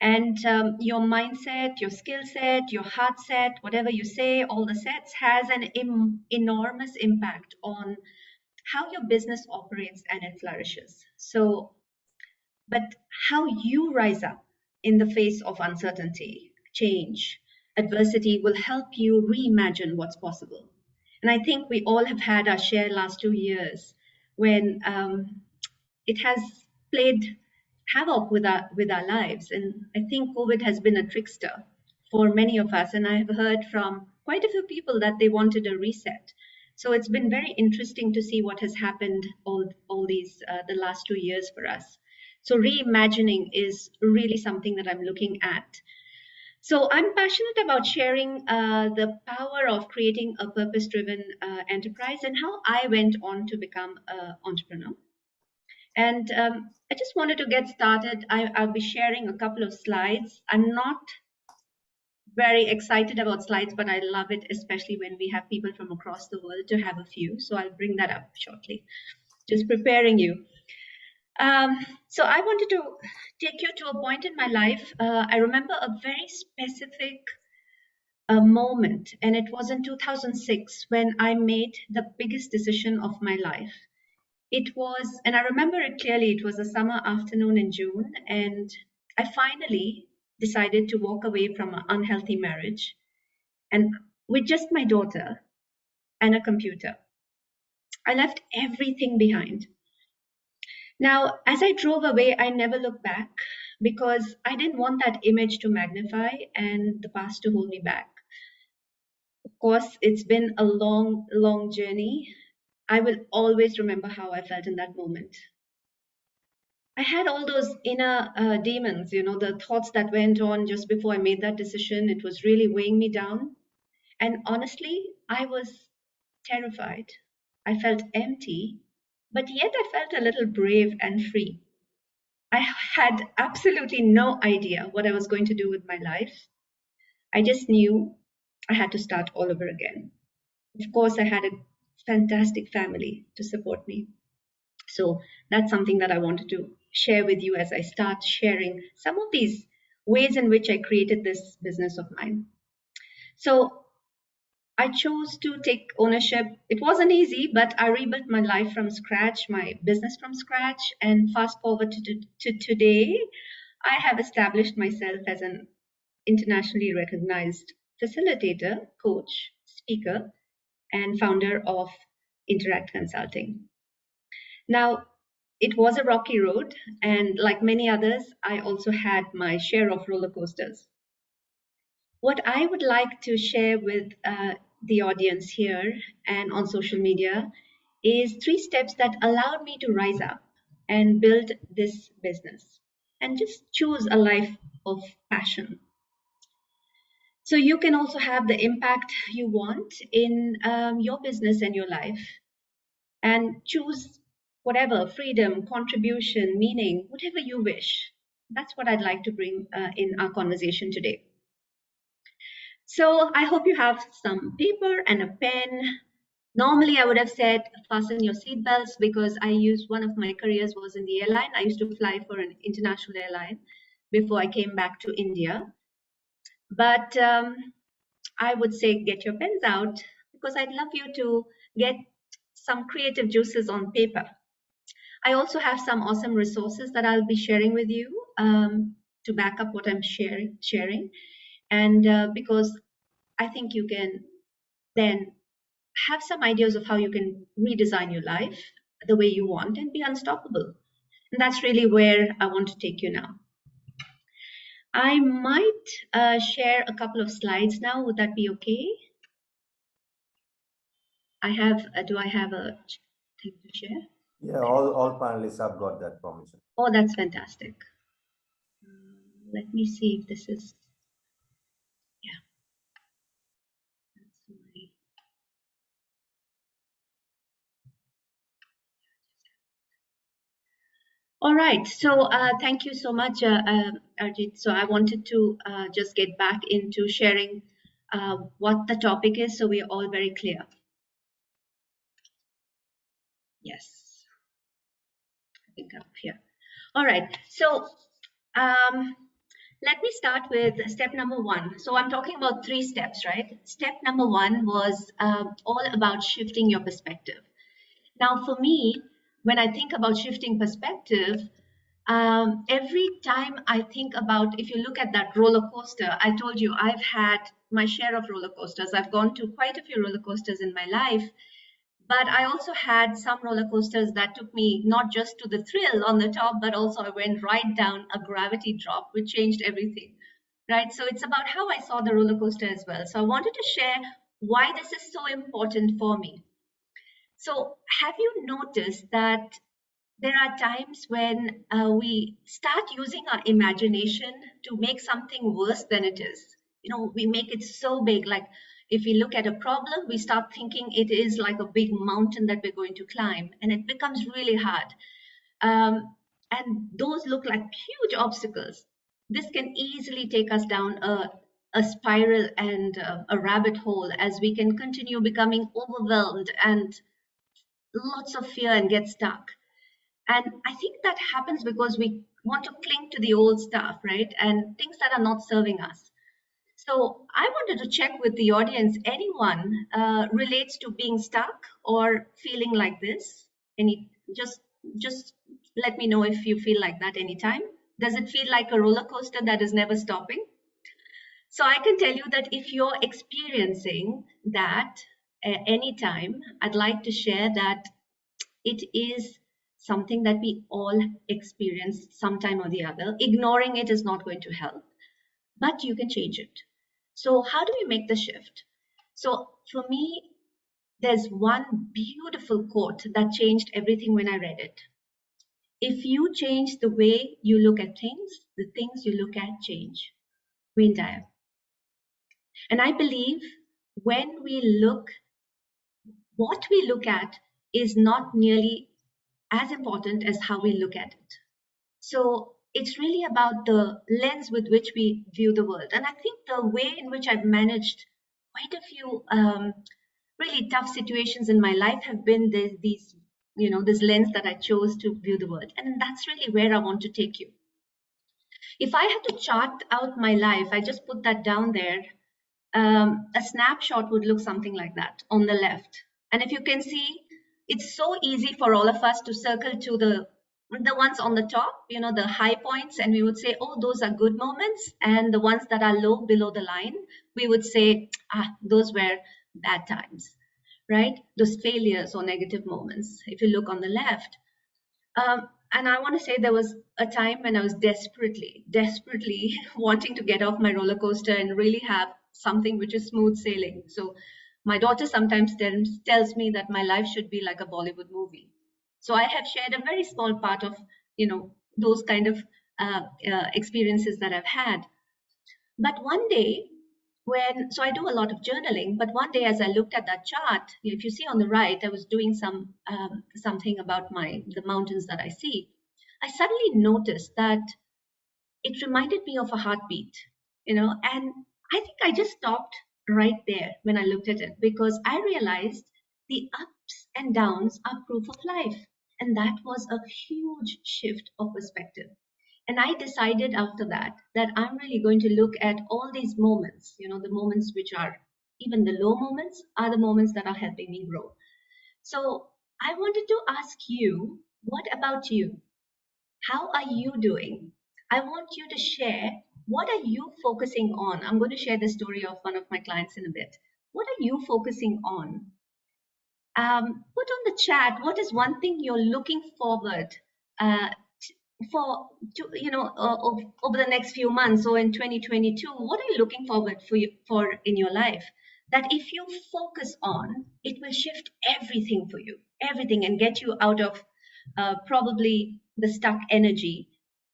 And your mindset, your skill set, your heart set, whatever you say, all the sets has an enormous impact on how your business operates and it flourishes. So, but how you rise up in the face of uncertainty, change, adversity will help you reimagine what's possible. And I think we all have had our share last 2 years when it has played havoc with our lives. And I think COVID has been a trickster for many of us. And I have heard from quite a few people that they wanted a reset. So it's been very interesting to see what has happened all these the last 2 years for us. So reimagining is really something that I'm looking at. So I'm passionate about sharing the power of creating a purpose-driven enterprise and how I went on to become an entrepreneur. And I just wanted to get started. I'll be sharing a couple of slides. I'm not very excited about slides, but I love it, especially when we have people from across the world to have a few. So I'll bring that up shortly. just preparing you. So I wanted to take you to a point in my life. I remember a very specific moment, and it was in 2006 when I made the biggest decision of my life. It was, and I remember it clearly, it was a summer afternoon in June, and I finally decided to walk away from an unhealthy marriage and with just my daughter and a computer. I left everything behind. Now, as I drove away, I never looked back because I didn't want that image to magnify and the past to hold me back. Of course, it's been a long, long journey. I will always remember how I felt in that moment. I had all those inner demons, the thoughts that went on just before I made that decision. It was really weighing me down. And honestly, I was terrified. I felt empty, but yet I felt a little brave and free. I had absolutely no idea what I was going to do with my life. I just knew I had to start all over again. Of course, I had a fantastic family to support me. So that's something that I wanted to share with you as I start sharing some of these ways in which I created this business of mine. So I chose to take ownership. It wasn't easy, but I rebuilt my life from scratch, my business from scratch. And fast forward to today, I have established myself as an internationally recognized facilitator, coach, speaker, and founder of Interact Consulting. Now, it was a rocky road, and like many others, I also had my share of roller coasters. What I would like to share with the audience here and on social media is 3 steps that allowed me to rise up and build this business and just choose a life of passion. So you can also have the impact you want in your business and your life, and choose whatever freedom, contribution, meaning, whatever you wish. That's what I'd like to bring in our conversation today. So I hope you have some paper and a pen. Normally, I would have said fasten your seatbelts because one of my careers was in the airline. I used to fly for an international airline before I came back to India. But I would say get your pens out because I'd love you to get some creative juices on paper. I also have some awesome resources that I'll be sharing with you to back up what I'm sharing. And because I think you can then have some ideas of how you can redesign your life the way you want and be unstoppable. And that's really where I want to take you now. I might share a couple of slides now. Would that be okay? Do I have a thing to share? Yeah, all panelists have got that permission. Oh, that's fantastic. Let me see if this is, yeah. That's my, all right, so thank you so much, Arjit. So I wanted to just get back into sharing what the topic is so we are all very clear. Yes, I think up here. All right, so let me start with step number 1. So I'm talking about 3 steps, right? Step number 1 was all about shifting your perspective. Now, for me, when I think about shifting perspective, every time I think about, if you look at that roller coaster, I told you I've had my share of roller coasters. I've gone to quite a few roller coasters in my life. But I also had some roller coasters that took me not just to the thrill on the top, but also I went right down a gravity drop, which changed everything, right? So it's about how I saw the roller coaster as well. So I wanted to share why this is so important for me. So have you noticed that there are times when we start using our imagination to make something worse than it is? We make it so big, like if we look at a problem, we start thinking it is like a big mountain that we're going to climb, and it becomes really hard. And those look like huge obstacles. This can easily take us down a spiral and a rabbit hole as we can continue becoming overwhelmed and lots of fear and get stuck. And I think that happens because we want to cling to the old stuff, right? And things that are not serving us. So I wanted to check with the audience, anyone relates to being stuck or feeling like this? Just let me know if you feel like that anytime. Does it feel like a roller coaster that is never stopping? So I can tell you that if you're experiencing that anytime, I'd like to share that it is something that we all experience sometime or the other. Ignoring it is not going to help, but you can change it. So how do we make the shift? So for me, there's one beautiful quote that changed everything when I read it. If you change the way you look at things, the things you look at change. Wayne Dyer. And I believe when we look, what we look at is not nearly as important as how we look at it. So it's really about the lens with which we view the world. And I think the way in which I've managed quite a few really tough situations in my life have been this lens that I chose to view the world. And that's really where I want to take you. If I had to chart out my life, I just put that down there. A snapshot would look something like that on the left. And if you can see, it's so easy for all of us to circle to the ones on the top, the high points, and we would say, oh, those are good moments. And the ones that are low below the line, we would say, those were bad times, right? Those failures or negative moments, if you look on the left. And I want to say there was a time when I was desperately wanting to get off my roller coaster and really have something which is smooth sailing. So my daughter sometimes tells me that my life should be like a Bollywood movie. So I have shared a very small part of, those kind of experiences that I've had. But one day, so I do a lot of journaling, but one day as I looked at that chart, if you see on the right, I was doing something about the mountains that I see. I suddenly noticed that it reminded me of a heartbeat, and I think I just stopped right there when I looked at it, because I realized the ups and downs are proof of life. And that was a huge shift of perspective. And I decided after that I'm really going to look at all these moments, the moments which are, even the low moments are the moments that are helping me grow. So I wanted to ask you, what about you? How are you doing? I want you to share, what are you focusing on? I'm going to share the story of one of my clients in a bit. What are you focusing on? Put on the chat, what is one thing you're looking forward over the next few months or in 2022? What are you looking forward for in your life? That if you focus on, it will shift everything for you, everything, and get you out of probably the stuck energy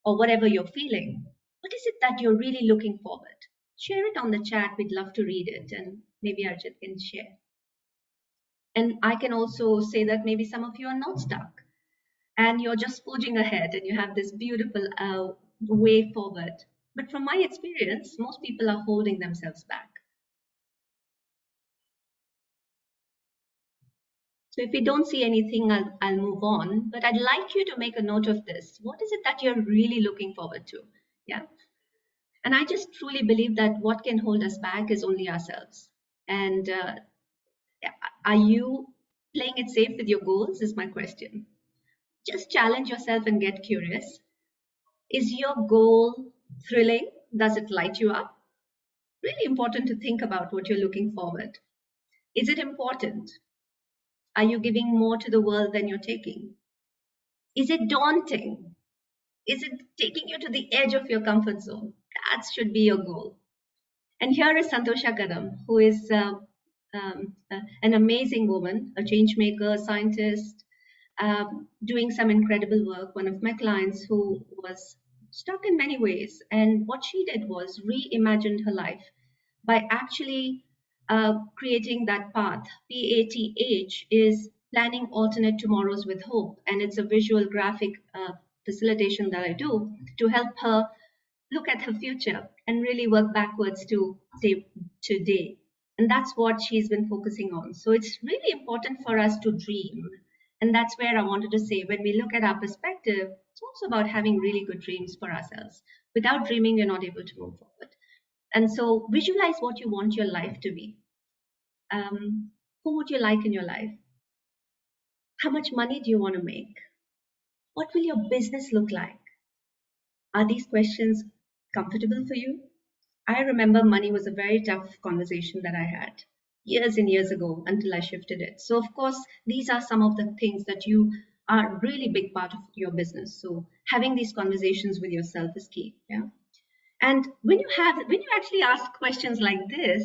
or whatever you're feeling. What is it that you're really looking forward? Share it on the chat. We'd love to read it, and maybe Arjit can share. And I can also say that maybe some of you are not stuck and you're just forging ahead and you have this beautiful way forward. But from my experience, most people are holding themselves back. So if we don't see anything, I'll move on. But I'd like you to make a note of this. What is it that you're really looking forward to? Yeah. And I just truly believe that what can hold us back is only ourselves. And are you playing it safe with your goals is my question. Just challenge yourself and get curious. Is your goal thrilling? Does it light you up? Really important to think about what you're looking forward. Is it important? Are you giving more to the world than you're taking? Is it daunting? Is it taking you to the edge of your comfort zone? That should be your goal. And here is Santosha Kadam, who is an amazing woman, a change maker, scientist, doing some incredible work. One of my clients who was stuck in many ways. And what she did was reimagined her life by actually creating that path. PATH is Planning Alternate Tomorrows with Hope. And it's a visual graphic facilitation that I do to help her look at her future and really work backwards to say today. And that's what she's been focusing on. So it's really important for us to dream And that's where I wanted to say, when we look at our perspective, it's also about having really good dreams for ourselves. Without dreaming, you're not able to move forward. And so visualize what you want your life to be. Who would you like in your life? How much money do you want to make? What will your business look like? Are these questions comfortable for you? I remember money was a very tough conversation that I had years and years ago until I shifted it. So, of course, these are some of the things that you are really big part of your business. So, having these conversations with yourself is key. Yeah. And when you actually ask questions like this,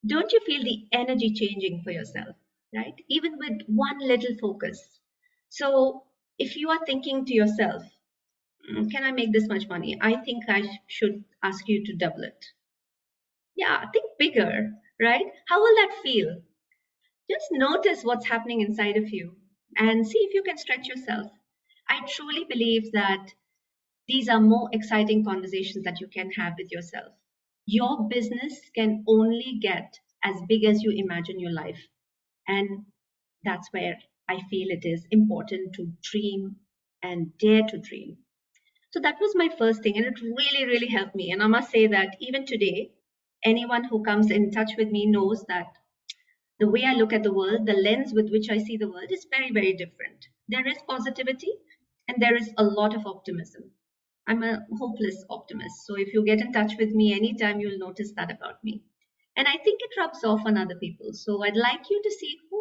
don't you feel the energy changing for yourself, right? Even with one little focus. So, if you are thinking to yourself, can I make this much money? I think I should ask you to double it. Yeah, think bigger, right? How will that feel? Just notice what's happening inside of you and see if you can stretch yourself. I truly believe that these are more exciting conversations that you can have with yourself. Your business can only get as big as you imagine your life. And that's where I feel it is important to dream and dare to dream. So that was my first thing, and it really, really helped me. And I must say that even today, anyone who comes in touch with me knows that the way I look at the world, the lens with which I see the world is very, very different. There is positivity and there is a lot of optimism. I'm a hopeless optimist. So if you get in touch with me anytime, you'll notice that about me. And I think it rubs off on other people. So I'd like you to see who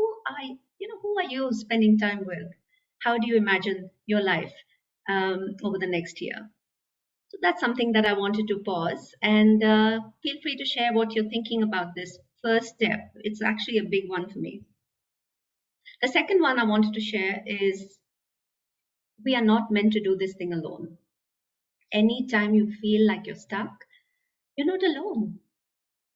are you spending time with? How do you imagine your life over the next year? So that's something that I wanted to pause, and feel free to share what you're thinking about this first step. It's actually a big one for me. The second one I wanted to share is we are not meant to do this thing alone. Anytime you feel like you're stuck, you're not alone.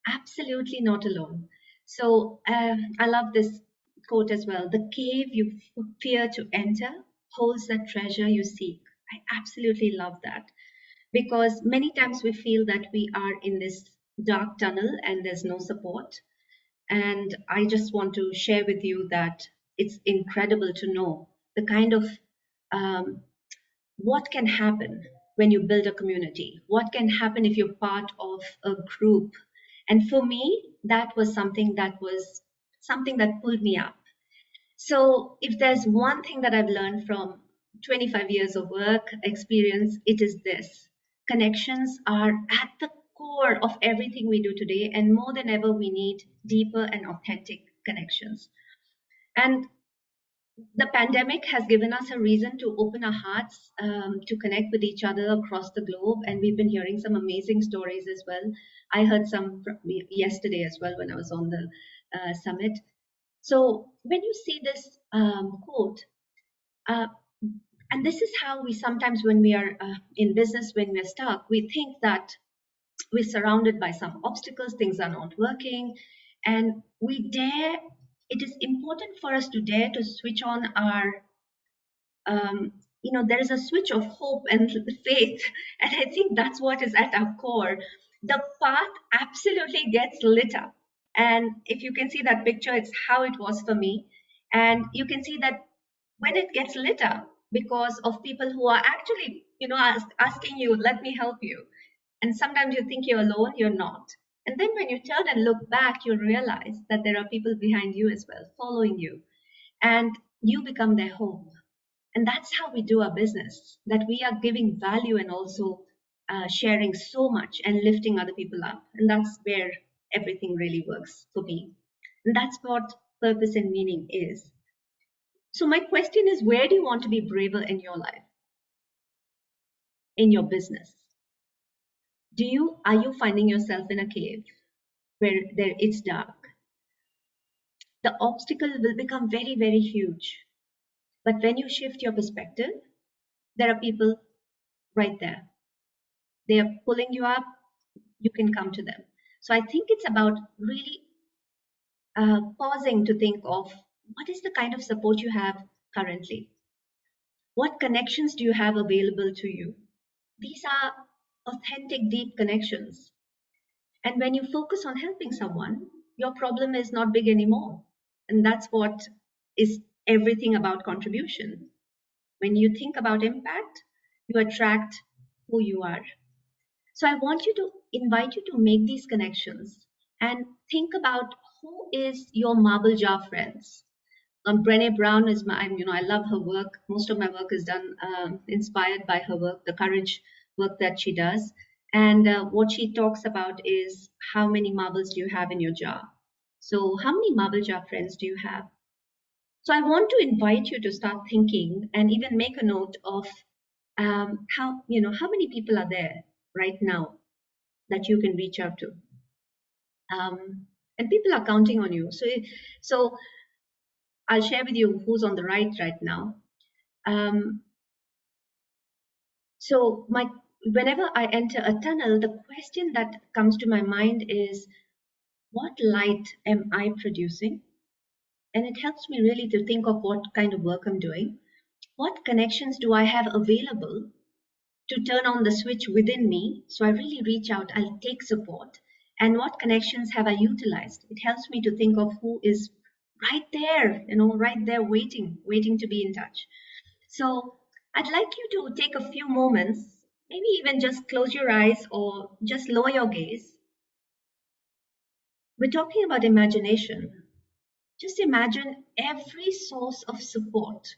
Absolutely not alone. So I love this quote as well. The cave you fear to enter holds the treasure you seek. I absolutely love that. Because many times we feel that we are in this dark tunnel and there's no support. And I just want to share with you that it's incredible to know the kind of what can happen when you build a community, what can happen if you're part of a group. And for me, that was something that pulled me up. So if there's one thing that I've learned from 25 years of work experience, it is this. Connections are at the core of everything we do today, and more than ever, we need deeper and authentic connections. And the pandemic has given us a reason to open our hearts to connect with each other across the globe, and we've been hearing some amazing stories as well. I heard some yesterday as well when I was on the summit. So when you see this quote, and this is how we sometimes, when we are in business, when we're stuck, we think that we're surrounded by some obstacles, things are not working, and it is important for us to dare to switch on our, there is a switch of hope and faith, and I think that's what is at our core. The path absolutely gets lit up. And if you can see that picture, it's how it was for me. And you can see that when it gets lit up, because of people who are actually, asking you, let me help you. And sometimes you think you're alone, you're not. And then when you turn and look back, you realize that there are people behind you as well, following you. And you become their home. And that's how we do our business, that we are giving value and also sharing so much and lifting other people up. And that's where everything really works for me. And that's what purpose and meaning is. So my question is, where do you want to be braver in your life, in your business? Are you finding yourself in a cave where it's dark? The obstacle will become very, very huge. But when you shift your perspective, there are people right there. They are pulling you up. You can come to them. So I think it's about really pausing to think of what is the kind of support you have currently? What connections do you have available to you? These are authentic, deep connections. And when you focus on helping someone, your problem is not big anymore. And that's what is everything about contribution. When you think about impact, you attract who you are. So I want you to invite you to make these connections and think about who is your marble jar friends. Brené Brown is I love her work. Most of my work is done inspired by her work, the courage work that she does. And what she talks about is how many marbles do you have in your jar? So how many marble jar friends do you have? So I want to invite you to start thinking and even make a note of how many people are there right now that you can reach out to. And people are counting on you. So I'll share with you who's on the right now. So whenever I enter a tunnel, the question that comes to my mind is, what light am I producing? And it helps me really to think of what kind of work I'm doing. What connections do I have available to turn on the switch within me? So I really reach out, I'll take support. And what connections have I utilized? It helps me to think of who is right there, right there waiting to be in touch. So I'd like you to take a few moments, maybe even just close your eyes or just lower your gaze. We're talking about imagination. Just imagine every source of support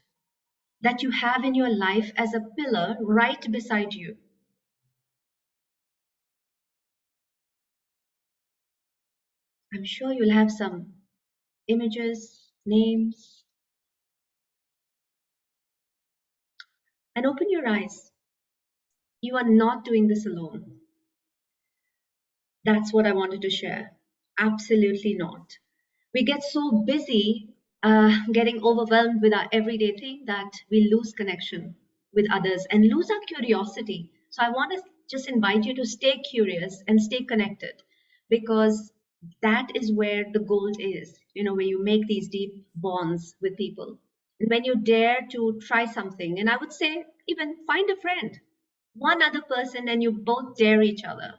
that you have in your life as a pillar right beside you. I'm sure you'll have some images, names. And open your eyes. You are not doing this alone. That's what I wanted to share. Absolutely not. We get so busy getting overwhelmed with our everyday thing that we lose connection with others and lose our curiosity. So I want to just invite you to stay curious and stay connected, because that is where the gold is, where you make these deep bonds with people. And when you dare to try something, and I would say even find a friend, one other person, and you both dare each other.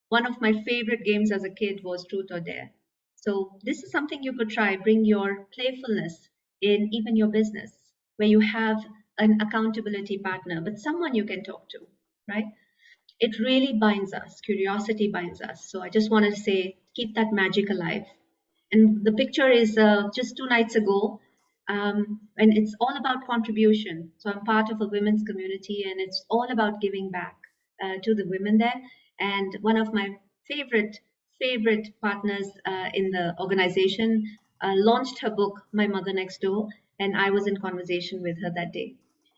One of my favorite games as a kid was Truth or Dare. So this is something you could try. Bring your playfulness in even your business, where you have an accountability partner, but someone you can talk to, right? It really binds us. Curiosity binds us. So I just wanted to say, keep that magic alive. And the picture is just 2 nights ago, and it's all about contribution. So I'm part of a women's community, and it's all about giving back to the women there. And one of my favorite partners in the organization launched her book, My Mother Next Door, and I was in conversation with her that day.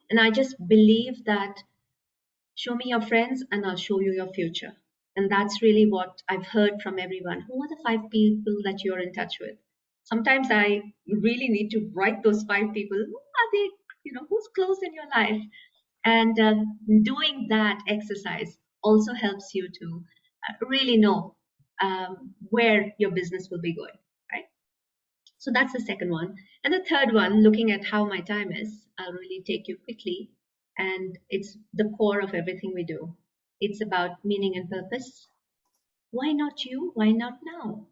And I just believe that show me your friends and I'll show you your future. And that's really what I've heard from everyone. Who are the 5 people that you're in touch with? Sometimes I really need to write those 5 people. Who are they? Who's close in your life? And doing that exercise also helps you to really know where your business will be going, right? So that's the second one. And the third one, looking at how my time is, I'll really take you quickly. And it's the core of everything we do. It's about meaning and purpose. Why not you? Why not now?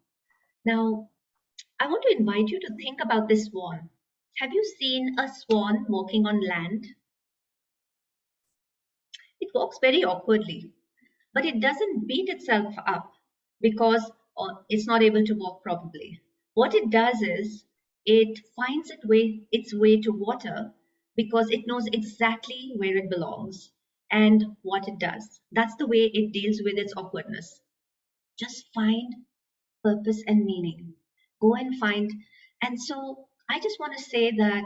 Now, I want to invite you to think about this swan. Have you seen a swan walking on land? It walks very awkwardly, but it doesn't beat itself up because it's not able to walk properly. What it does is it finds its way to water because it knows exactly where it belongs and what it does. That's the way it deals with its awkwardness. Just find purpose and meaning. Go and find. And so I just want to say that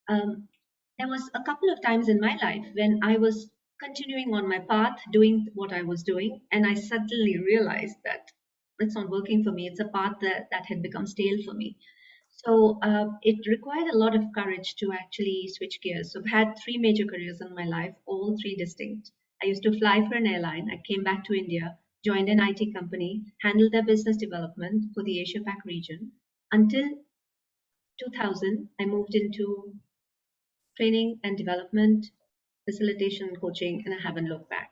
there was a couple of times in my life when I was continuing on my path, doing what I was doing, and I suddenly realized that it's not working for me. It's a path that had become stale for me. So it required a lot of courage to actually switch gears. So I've had 3 major careers in my life, all 3 distinct. I used to fly for an airline. I came back to India, joined an IT company, handled their business development for the Asia Pac region. Until 2000, I moved into training and development, facilitation and coaching, and I haven't looked back.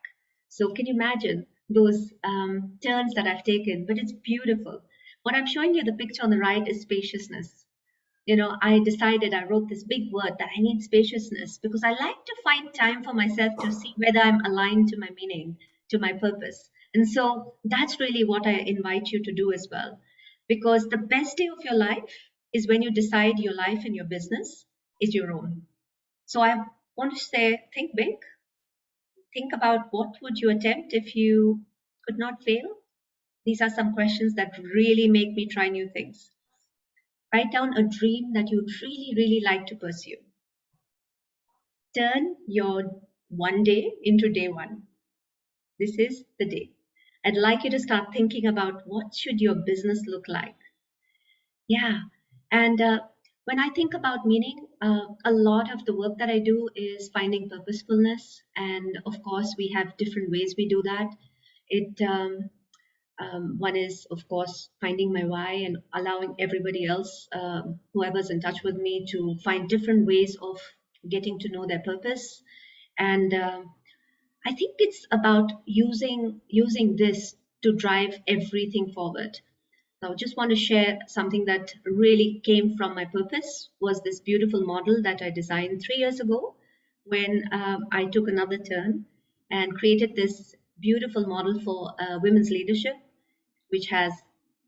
So can you imagine those turns that I've taken? But it's beautiful. What I'm showing you, the picture on the right, is spaciousness. I decided, I wrote this big word that I need spaciousness because I like to find time for myself to see whether I'm aligned to my meaning, to my purpose. And so that's really what I invite you to do as well. Because the best day of your life is when you decide your life and your business is your own. So I want to say, think big. Think about what would you attempt if you could not fail. These are some questions that really make me try new things. Write down a dream that you'd really, really like to pursue. Turn your one day into day one. This is the day. I'd like you to start thinking about what should your business look like. Yeah. And when I think about meaning, a lot of the work that I do is finding purposefulness. And of course, we have different ways we do that. One is, of course, finding my why and allowing everybody else, whoever's in touch with me, to find different ways of getting to know their purpose. And I think it's about using this to drive everything forward. So I just want to share something that really came from my purpose was this beautiful model that I designed 3 years ago when I took another turn and created this beautiful model for women's leadership, which has,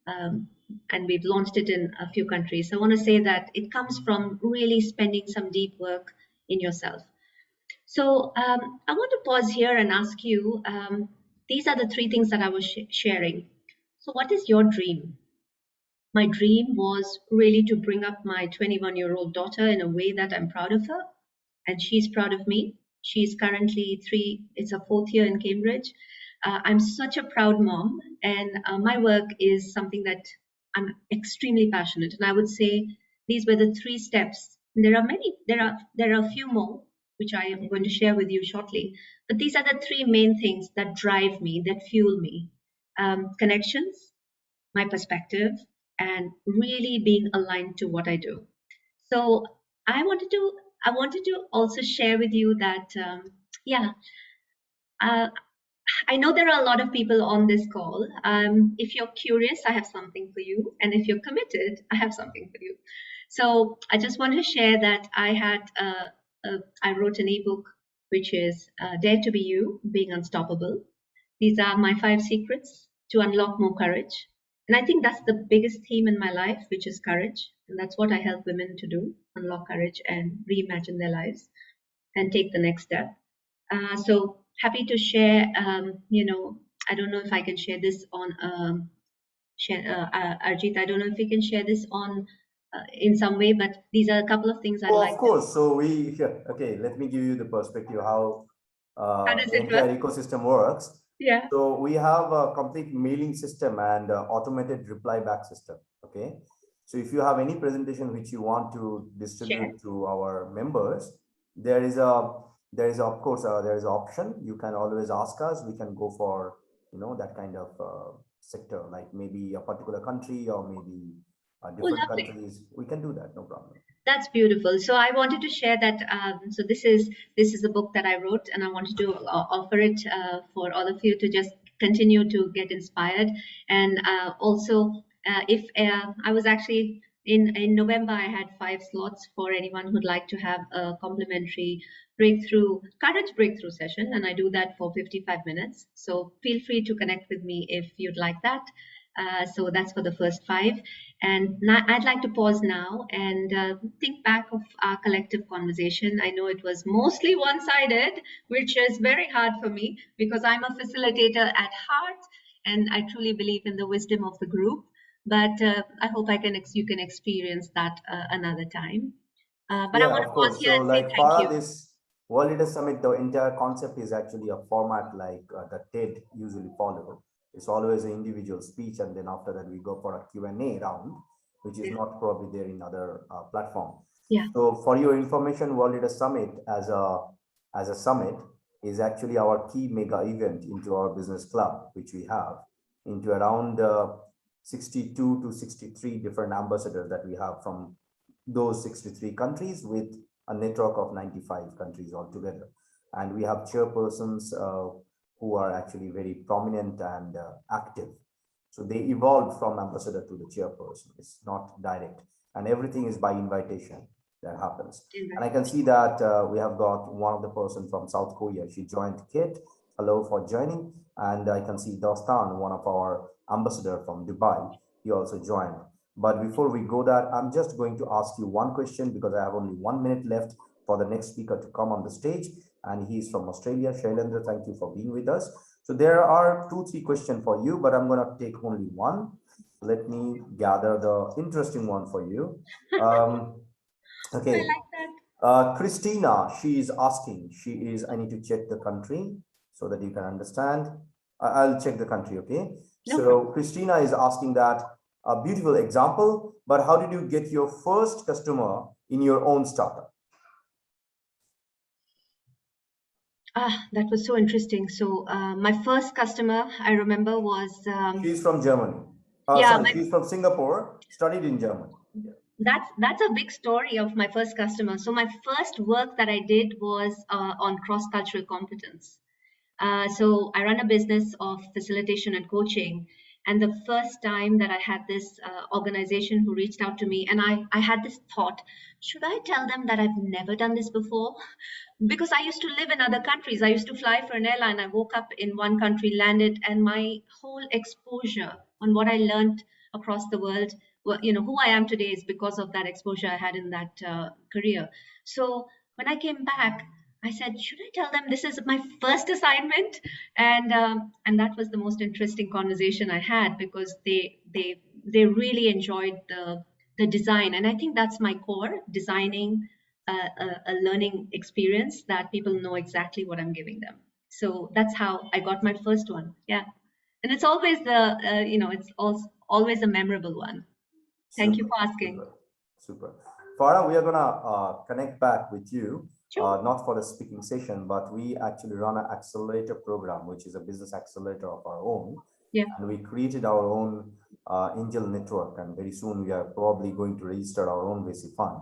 and we've launched it in a few countries. I want to say that it comes from really spending some deep work in yourself. So I want to pause here and ask you, these are the 3 things that I was sharing. So what is your dream? My dream was really to bring up my 21-year-old daughter in a way that I'm proud of her, and she's proud of me. She's currently 3, it's a 4th year in Cambridge. I'm such a proud mom, and my work is something that I'm extremely passionate. And I would say these were the 3 steps. There are many, there are a few more, which I am going to share with you shortly. But these are the 3 main things that drive me, that fuel me. Connections, my perspective, and really being aligned to what I do. So I wanted to also share with you that, I know there are a lot of people on this call. If you're curious, I have something for you. And if you're committed, I have something for you. So I just want to share that I wrote an ebook, which is Dare to Be You, Being Unstoppable. These are my 5 secrets to unlock more courage. And I think that's the biggest theme in my life, which is courage. And that's what I help women to do, unlock courage and reimagine their lives and take the next step. So happy to share, I don't know if I can share this on, Arjit, I don't know if we can share this on in some way, but these are a couple of things I'd like. Of course. So okay, let me give you the perspective how the entire ecosystem works. Yeah. So we have a complete mailing system and automated reply back system. Okay. So if you have any presentation which you want to distribute to our members, there is of course there is an option. You can always ask us. We can go for that kind of sector, like maybe a particular country or maybe different countries. We can do that, no problem. That's beautiful. So I wanted to share that. So this is a book that I wrote, and I wanted to offer it for all of you to just continue to get inspired. And also, if I was actually in November, I had 5 slots for anyone who'd like to have a complimentary courage breakthrough session, and I do that for 55 minutes. So feel free to connect with me if you'd like that. So that's for the first 5. And now I'd like to pause now and think back of our collective conversation. I know it was mostly one-sided, which is very hard for me because I'm a facilitator at heart, and I truly believe in the wisdom of the group. But I hope you can experience that another time. But yeah, I want to pause here and say thank you. This World Leader Summit, the entire concept is actually a format like the TED usually follow. It's always an individual speech, and then after that we go for a Q&A round, which is not probably there in other platform. Yeah. So for your information, World Leader Summit as a summit is actually our key mega event into our business club, which we have into around 62 to 63 different ambassadors that we have from those 63 countries with a network of 95 countries altogether. And we have chairpersons who are actually very prominent and active. So they evolved from ambassador to the chairperson. It's not direct. and everything is by invitation that happens. And I can see that we have got one of the person from South Korea. She joined. Kate, hello for joining. And I can see Dostan, one of our ambassador from Dubai. He also joined. But before we go that, I'm just going to ask you one question because I have only 1 minute left for the next speaker to come on the stage. And he's from Australia. Shailendra, thank you for being with us. So there are 2-3 questions for you, but I'm going to take only one. Let me gather the interesting one for you. Okay. I like that. Christina, she is asking, I need to check the country so that you can understand. I'll check the country, okay? No So problem. Christina is asking that, a beautiful example, but how did you get your first customer in your own startup? That was so interesting. So my first customer, I remember, was She's from Germany. yeah, Sorry, she's from Singapore, studied in Germany. Yeah. that's a big story of my first customer. So my first work that I did was on cross-cultural competence. So I run a business of facilitation and coaching. And the first time that I had this organization who reached out to me, and I had this thought, should I tell them that I've never done this before? Because I used to live in other countries. I used to fly for an airline. I woke up in one country, landed, and my whole exposure on what I learned across the world, well, who I am today is because of that exposure I had in that career. So when I came back, I said, should I tell them this is my first assignment? And that was the most interesting conversation I had because they really enjoyed the design, and I think that's my core, designing a learning experience that people know exactly what I'm giving them. So that's how I got my first one. Yeah, and it's always it's always a memorable one. Thank you for asking. Super. Farah, we are gonna connect back with you. Sure. Not for a speaking session, but we actually run an accelerator program, which is a business accelerator of our own. Yeah. And we created our own angel network, and very soon we are probably going to register our own VC fund.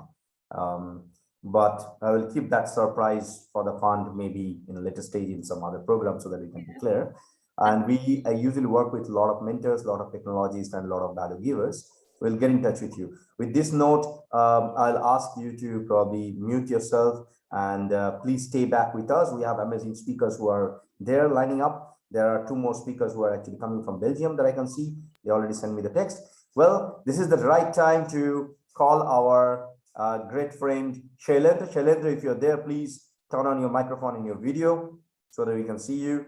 But I will keep that surprise for the fund maybe in a later stage in some other program so that we can declare. And I usually work with a lot of mentors, a lot of technologists, and a lot of value givers. We'll get in touch with you. With this note, I'll ask you to probably mute yourself and please stay back with us. We have amazing speakers who are there lining up. There are 2 more speakers who are actually coming from Belgium that I can see. They already sent me the text. Well, this is the right time to call our great friend Shailendra. Shailendra, if you're there, please turn on your microphone and your video so that we can see you.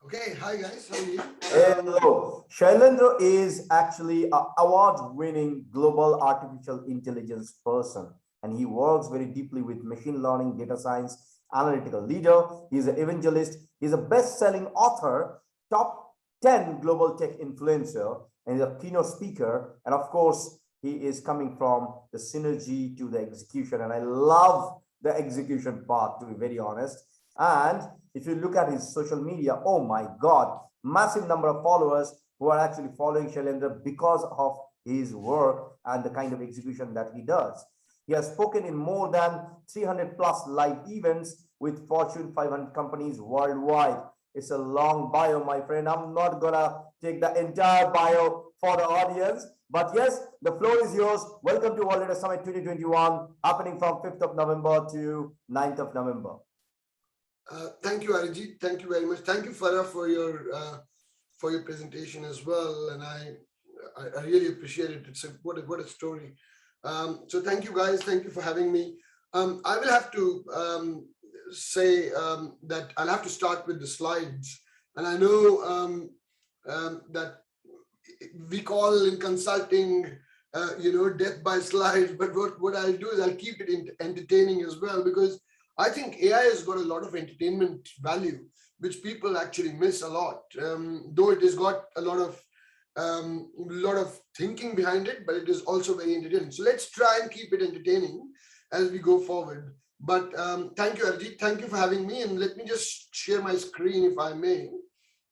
Okay, hi guys, how are you? Hello. Shailendra is actually an award-winning global artificial intelligence person, and he works very deeply with machine learning, data science, analytical leader. He's an evangelist. He's a best-selling author, top 10 global tech influencer, and he's a keynote speaker. And of course, he is coming from the synergy to the execution. And I love the execution part, to be very honest. And if you look at his social media, oh my God, massive number of followers who are actually following Shailendra because of his work and the kind of execution that he does. He has spoken in more than 300 plus live events with Fortune 500 companies worldwide. It's a long bio, my friend. I'm not gonna take the entire bio for the audience, but yes, the floor is yours. Welcome to Leader Summit 2021, happening from 5th of November to 9th of November. Thank you, Arijit. Thank you very much. Thank you, Farah, for your presentation as well. And I really appreciate it. It's what a story. So thank you, guys. Thank you for having me. I will have to say that I'll have to start with the slides. And I know that we call in consulting, death by slides. But what I'll do is I'll keep it entertaining as well, because I think AI has got a lot of entertainment value, which people actually miss a lot. Though it has got a lot of thinking behind it, but it is also very entertaining. So let's try and keep it entertaining as we go forward. But thank you, Arijit. Thank you for having me. And let me just share my screen, if I may.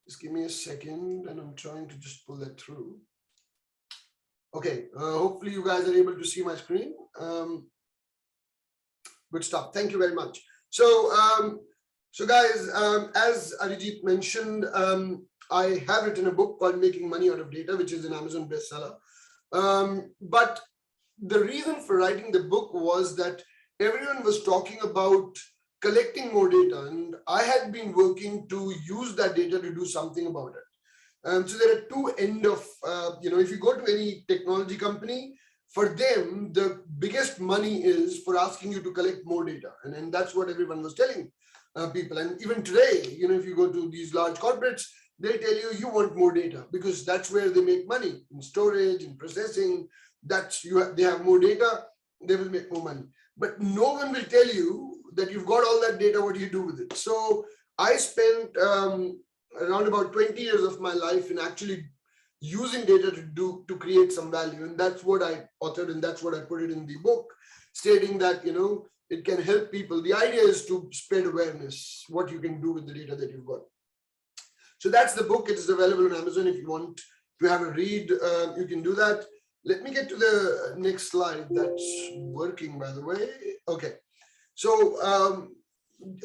Just give me a second, and I'm trying to just pull that through. Okay. Hopefully, you guys are able to see my screen. Good stuff. Thank you very much. So, guys, as Arijit mentioned, I have written a book called Making Money Out of Data, which is an Amazon bestseller. But the reason for writing the book was that everyone was talking about collecting more data, and I had been working to use that data to do something about it. So there are two ends of, if you go to any technology company, for them, the biggest money is for asking you to collect more data. And that's what everyone was telling people. And even today, if you go to these large corporates, they tell you you want more data because that's where they make money, in storage, in processing. They have more data, they will make more money. But no one will tell you that you've got all that data, what do you do with it? So I spent around about 20 years of my life in actually using data to create some value. And that's what I authored, and that's what I put it in the book, stating that, it can help people. The idea is to spread awareness, what you can do with the data that you've got. So that's the book. It is available on Amazon. If you want to have a read, you can do that. Let me get to the next slide. That's working, by the way. Okay. So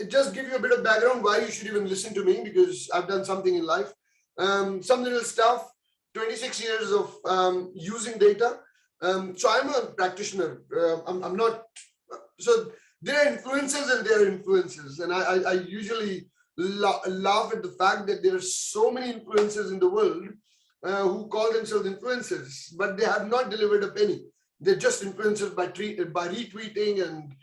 just give you a bit of background why you should even listen to me, because I've done something in life. Some little stuff, 26 years of using data. So I'm a practitioner. I'm not, so there are influences and there are influences. And I usually laugh at the fact that there are so many influencers in the world who call themselves influencers, but they have not delivered a penny. They're just influencers by retweeting and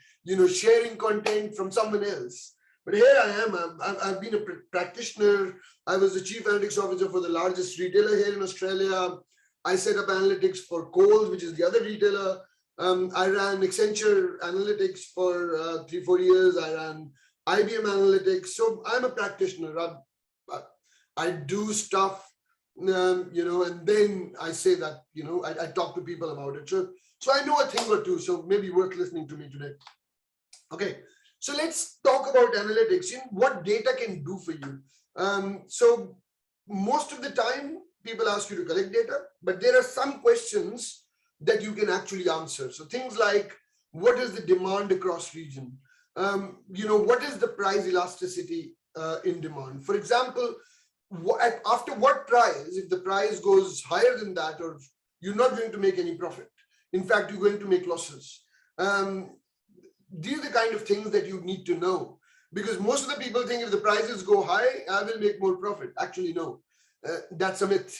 sharing content from someone else. But here I am. I've been a practitioner. I was the chief analytics officer for the largest retailer here in Australia. I set up analytics for Kohl's, which is the other retailer. I ran Accenture analytics for 3-4 years. I ran IBM analytics. So I'm a practitioner. I do stuff, and then I say that, I talk to people about it. So I know a thing or two, so maybe worth listening to me today. Okay, so let's talk about analytics and what data can do for you. So most of the time, people ask you to collect data, but there are some questions that you can actually answer. So things like, what is the demand across region? What is the price elasticity in demand? For example, after what price, if the price goes higher than that, or you're not going to make any profit. In fact, you're going to make losses. These are the kind of things that you need to know, because most of the people think if the prices go high, I will make more profit. Actually, no, that's a myth.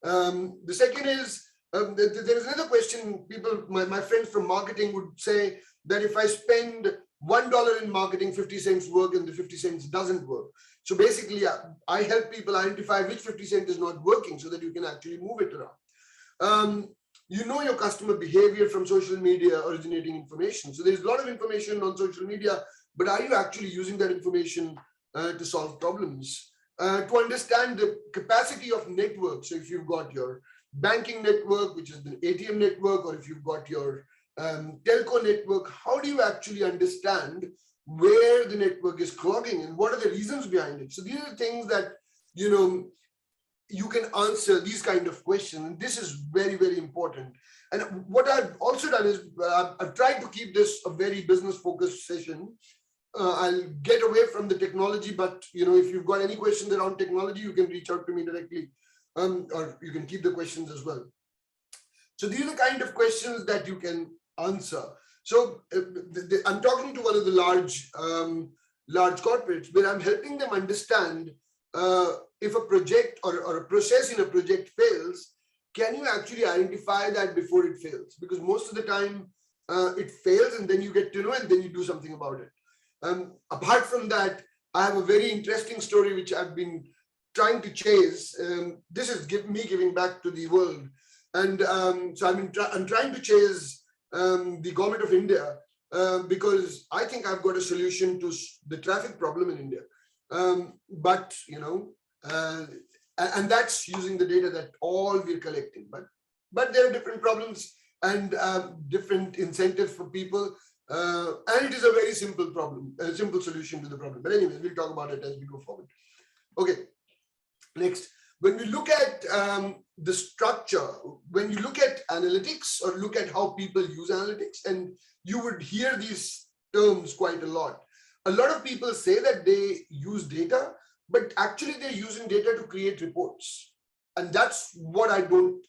The second is, there is another question. People, my friends from marketing would say that if I spend $1 in marketing, 50 cents work and the 50 cents doesn't work. So basically, I help people identify which 50 cent is not working so that you can actually move it around. Your customer behavior from social media originating information. So there's a lot of information on social media, but are you actually using that information to solve problems? To understand the capacity of networks. So if you've got your banking network, which is the ATM network, or if you've got your telco network, how do you actually understand where the network is clogging and what are the reasons behind it? So these are things that, you can answer these kind of questions. And this is very, very important. And what I've also done is I've tried to keep this a very business focused session. I'll get away from the technology, but if you've got any questions around technology, you can reach out to me directly, or you can keep the questions as well. So these are the kind of questions that you can answer. So I'm talking to one of the large corporates where I'm helping them understand if a project or a process in a project fails, can you actually identify that before it fails? Because most of the time it fails and then you get to know and then you do something about it. Apart from that, I have a very interesting story which I've been trying to chase. This is me giving back to the world. And so I'm trying to chase the government of India because I think I've got a solution to the traffic problem in India. And that's using the data that all we're collecting. But there are different problems and different incentives for people. And it is a very simple problem, a simple solution to the problem. But anyways, we'll talk about it as we go forward. Okay, next. When we look at the structure, when you look at analytics or look at how people use analytics, and you would hear these terms quite a lot. A lot of people say that they use data but actually they're using data to create reports. And that's what I don't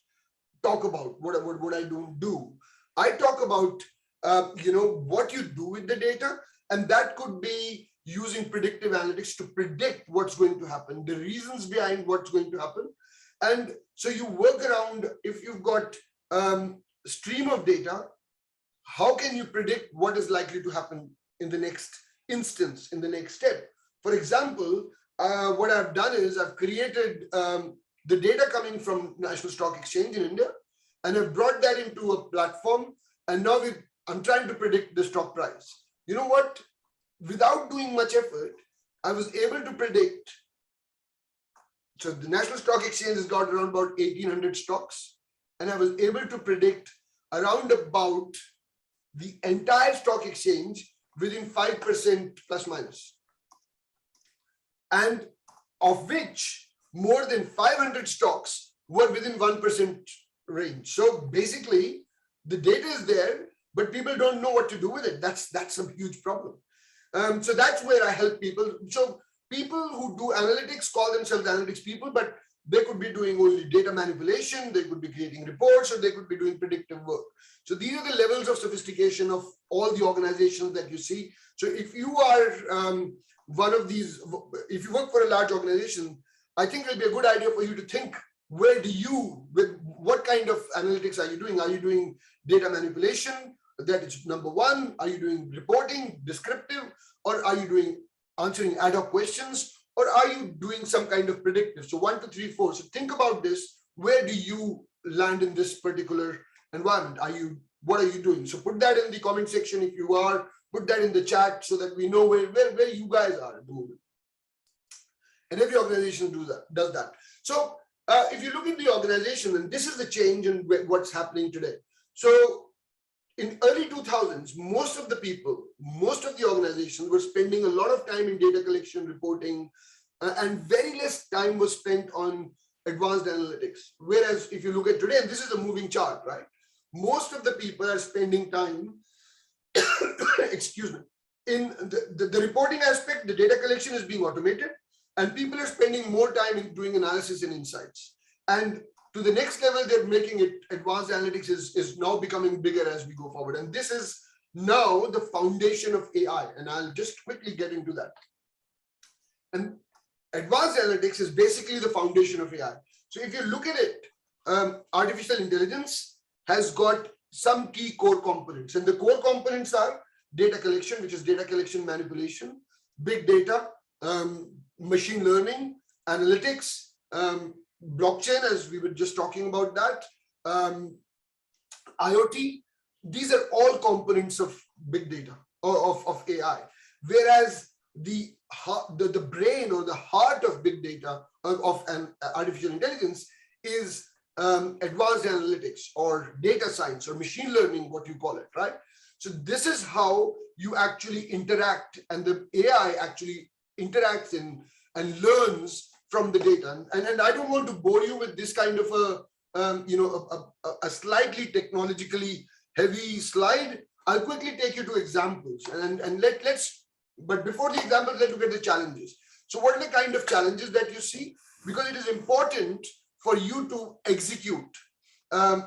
talk about, what I don't do. I talk about, what you do with the data, and that could be using predictive analytics to predict what's going to happen, the reasons behind what's going to happen. And so you work around, if you've got stream of data, how can you predict what is likely to happen in the next instance, in the next step? For example, what I've done is I've created the data coming from National Stock Exchange in India, and I've brought that into a platform. And now I'm trying to predict the stock price. You know what? Without doing much effort, I was able to predict. So the National Stock Exchange has got around about 1,800 stocks, and I was able to predict around about the entire stock exchange within 5% plus minus, and of which more than 500 stocks were within 1% range. So basically, the data is there, but people don't know what to do with it. That's a huge problem. So that's where I help people. So people who do analytics call themselves analytics people, but they could be doing only data manipulation, they could be creating reports, or they could be doing predictive work. So these are the levels of sophistication of all the organizations that you see. So if you are one of these, if you work for a large organization, I think it'll be a good idea for you to think, what kind of analytics are you doing? Are you doing data manipulation? That is number one. Are you doing reporting, descriptive, or are you doing answering ad hoc questions, or are you doing some kind of predictive? So 1, 2, 3, 4. So think about this. Where do you land in this particular environment? What are you doing? So put that in the comment section if you are. Put that in the chat so that we know where you guys are at the moment. And every organization does that. So if you look at the organization, and this is the change in what's happening today. So in early 2000s, most of the organizations were spending a lot of time in data collection, reporting, and very less time was spent on advanced analytics. Whereas if you look at today, and this is a moving chart, right? Most of the people are spending time, excuse me, in the reporting aspect. The data collection is being automated, and people are spending more time in doing analysis and insights. And to the next level, they're making it, advanced analytics is now becoming bigger as we go forward. And this is now the foundation of AI. And I'll just quickly get into that. And advanced analytics is basically the foundation of AI. So if you look at it, artificial intelligence has got some key core components. And the core components are data collection, which is data collection manipulation, big data, machine learning, analytics, blockchain, as we were just talking about that, IoT. These are all components of big data or of AI. Whereas the brain or the heart of big data of artificial intelligence is advanced analytics or data science or machine learning, what you call it, right? So this is how you actually interact, and the AI actually interacts and learns from the data. And I don't want to bore you with this kind of a slightly technologically heavy slide. I'll quickly take you to examples, and but before the examples, let's look at the challenges. So what are the kind of challenges that you see? Because it is important for you to execute.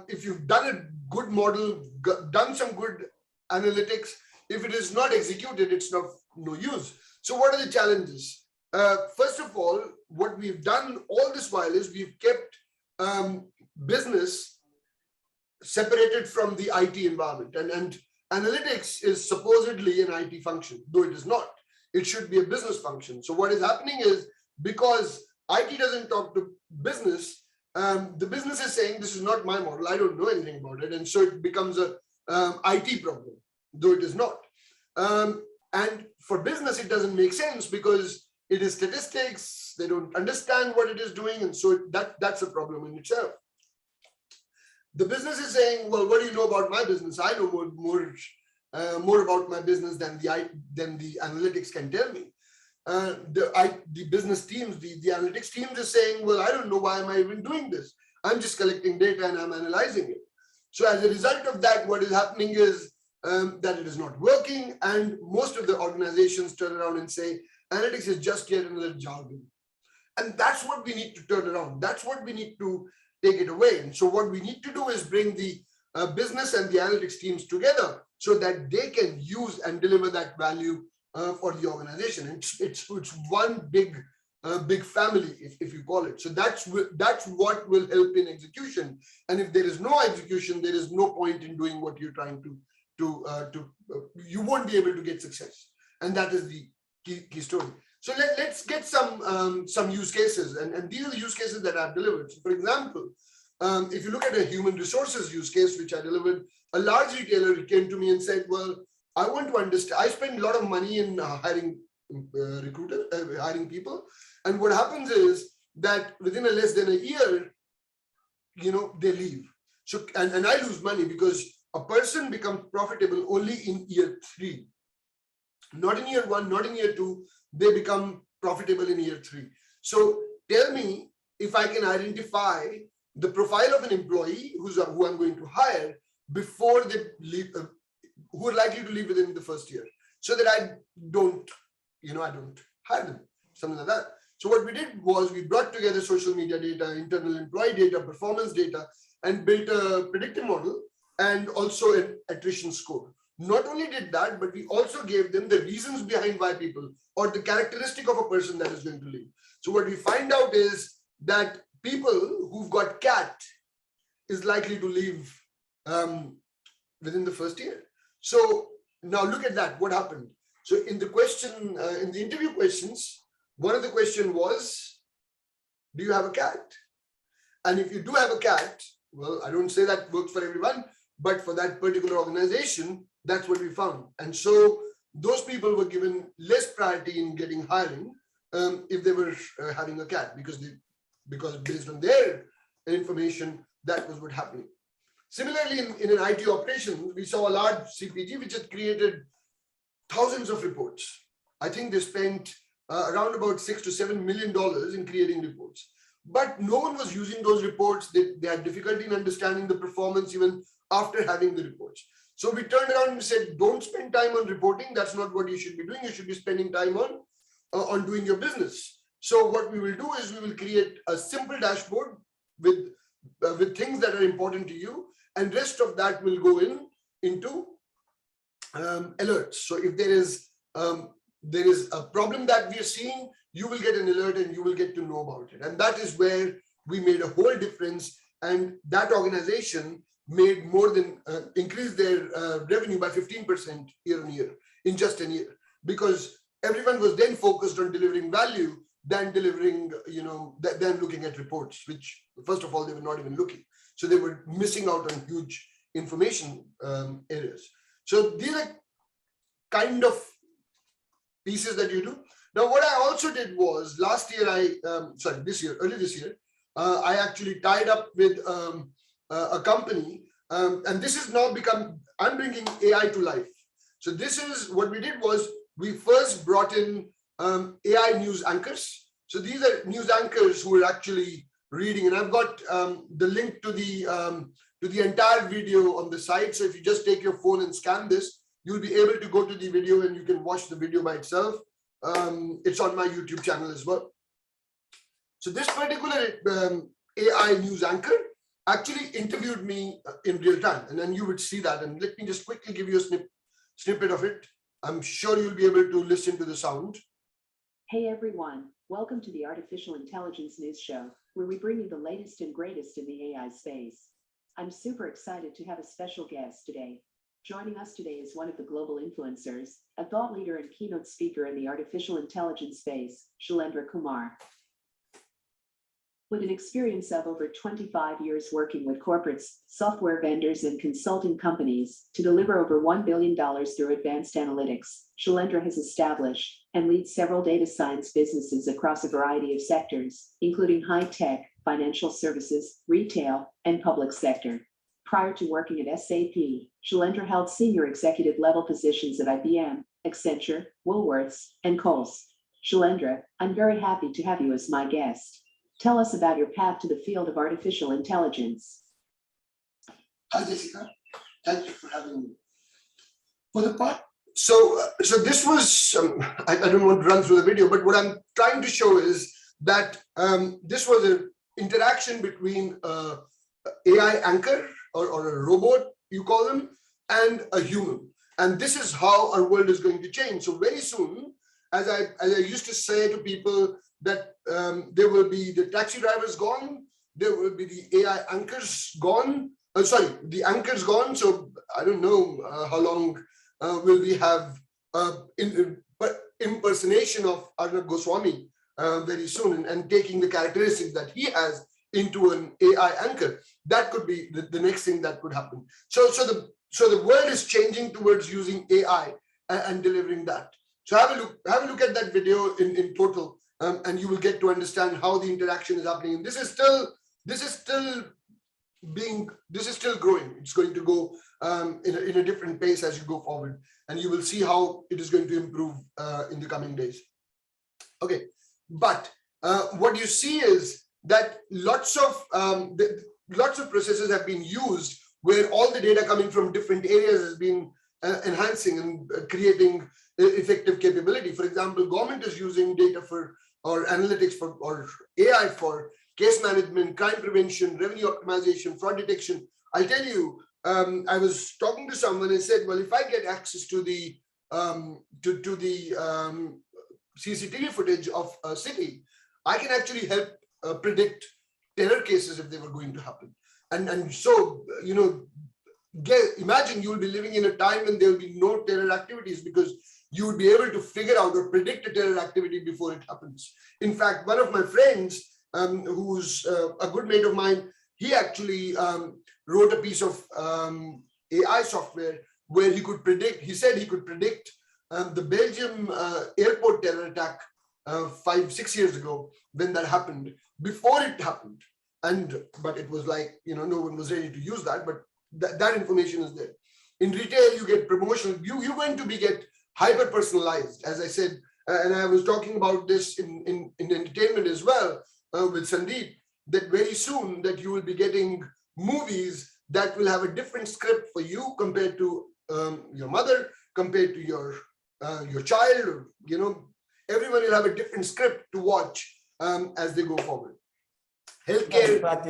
If you've done a good model, done some good analytics, if it is not executed, it's no use. So what are the challenges? First of all, what we've done all this while is we've kept business separated from the IT environment. And analytics is supposedly an IT function, though it is not. It should be a business function. So what is happening is, because IT doesn't talk to business, the business is saying, this is not my model, I don't know anything about it. And so it becomes a IT problem, though it is not. And for business, it doesn't make sense because it is statistics, they don't understand what it is doing. And so that's a problem in itself. The business is saying, well, what do you know about my business? I know more about my business than the analytics can tell me. The business teams, the analytics teams are saying, well, I don't know, why am I even doing this? I'm just collecting data and I'm analyzing it. So as a result of that, what is happening is that it is not working. And most of the organizations turn around and say, analytics is just yet another jargon. And that's what we need to turn around. That's what we need to take it away. And so what we need to do is bring the business and the analytics teams together so that they can use and deliver that value for the organization. It's one big family, if you call it. So that's what will help in execution. And if there is no execution, there is no point in doing what you're trying to you won't be able to get success. And that is the key story. So let's get some use cases, and these are the use cases that I've delivered. So for example, if you look at a human resources use case, which I delivered, a large retailer came to me and said, well, I want to understand, I spend a lot of money in hiring hiring people. And what happens is that within less than a year, they leave. So, and I lose money because a person becomes profitable only in year 3, not in year 1, not in year 2. They become profitable in year 3. So tell me if I can identify the profile of an employee who I'm going to hire before they leave, who are likely to leave within the first year, so that I don't hire them, something like that. So what we did was we brought together social media data, internal employee data, performance data, and built a predictive model and also an attrition score. Not only did that, but we also gave them the reasons behind why people, or the characteristic of a person that is going to leave. So what we find out is that people who've got CAT is likely to leave within the first year. So now look at that, what happened. So in the question, in the interview questions, one of the question was, do you have a CAT? And if you do have a CAT, well, I don't say that works for everyone, but for that particular organization, that's what we found. And so those people were given less priority in getting hiring if they were having a CAT, because based on their information, that was what happened. Similarly, in an IT operation, we saw a large CPG which had created thousands of reports. I think they spent around about $6 to $7 million in creating reports. But no one was using those reports. They had difficulty in understanding the performance even after having the reports. So we turned around and said, don't spend time on reporting. That's not what you should be doing. You should be spending time on doing your business. So what we will do is we will create a simple dashboard with things that are important to you, and rest of that will go into alerts. So if there is a problem that we are seeing, you will get an alert and you will get to know about it. And that is where we made a whole difference. And that organization made more than increased their revenue by 15% year on year in just a year, because everyone was then focused on delivering value than delivering, than looking at reports, which first of all, they were not even looking. So they were missing out on huge information areas. So these are kind of pieces that you do. Now, what I also did was early this year, I actually tied up with a company, and this has now become, I'm bringing AI to life. So this is what we did was we first brought in AI news anchors. So these are news anchors who are actually reading, and I've got the link to the entire video on the site. So if you just take your phone and scan this, you'll be able to go to the video and you can watch the video by itself. It's on my YouTube channel as well. So this particular AI news anchor actually interviewed me in real time, and then you would see that. And let me just quickly give you a snippet of it. I'm sure you'll be able to listen to the sound. Hey everyone, welcome to the Artificial Intelligence News Show, where we bring you the latest and greatest in the AI space. I'm super excited to have a special guest today. Joining us today is one of the global influencers, a thought leader and keynote speaker in the artificial intelligence space, Shailendra Kumar. With an experience of over 25 years working with corporates, software vendors, and consulting companies to deliver over $1 billion through advanced analytics, Shailendra has established and leads several data science businesses across a variety of sectors, including high-tech, financial services, retail, and public sector. Prior to working at SAP, Shailendra held senior executive level positions at IBM, Accenture, Woolworths, and Kohl's. Shailendra, I'm very happy to have you as my guest. Tell us about your path to the field of artificial intelligence. Hi, Jessica. Thank you for having me. For the part, so this was, I don't want to run through the video, but what I'm trying to show is that this was an interaction between AI anchor or a robot, you call them, and a human. And this is how our world is going to change. So very soon, as I used to say to people, that there will be the taxi drivers gone, there will be the AI anchors gone. The anchors gone. So I don't know how long will we have impersonation of Arnab Goswami very soon, and taking the characteristics that he has into an AI anchor. That could be the next thing that could happen. So the world is changing towards using AI and delivering that. So have a look at that video in total, and you will get to understand how the interaction is happening. And this is still growing. It's going to go in a different pace as you go forward, and you will see how it is going to improve in the coming days. Okay, but what you see is that lots of processes have been used where all the data coming from different areas has been enhancing and creating effective capability. For example, government is using data or analytics or AI for case management, crime prevention, revenue optimization, fraud detection. I'll tell you, I was talking to someone and said, well, if I get access to the CCTV footage of a city, I can actually help predict terror cases if they were going to happen. And so, imagine you will be living in a time when there will be no terror activities, because you would be able to figure out or predict a terror activity before it happens. In fact, one of my friends, who's a good mate of mine, he actually wrote a piece of AI software where he could predict, he said he could predict the Belgium airport terror attack 5-6 years ago, when that happened, before it happened. But it was like, no one was ready to use that, but that information is there. In retail, you get promotion. You're going to get hyper personalized, as I said, and I was talking about this in entertainment as well with Sandeep, that very soon that you will be getting movies that will have a different script for you compared to your mother, compared to your child, or, everyone will have a different script to watch as they go forward. Healthcare. In fact,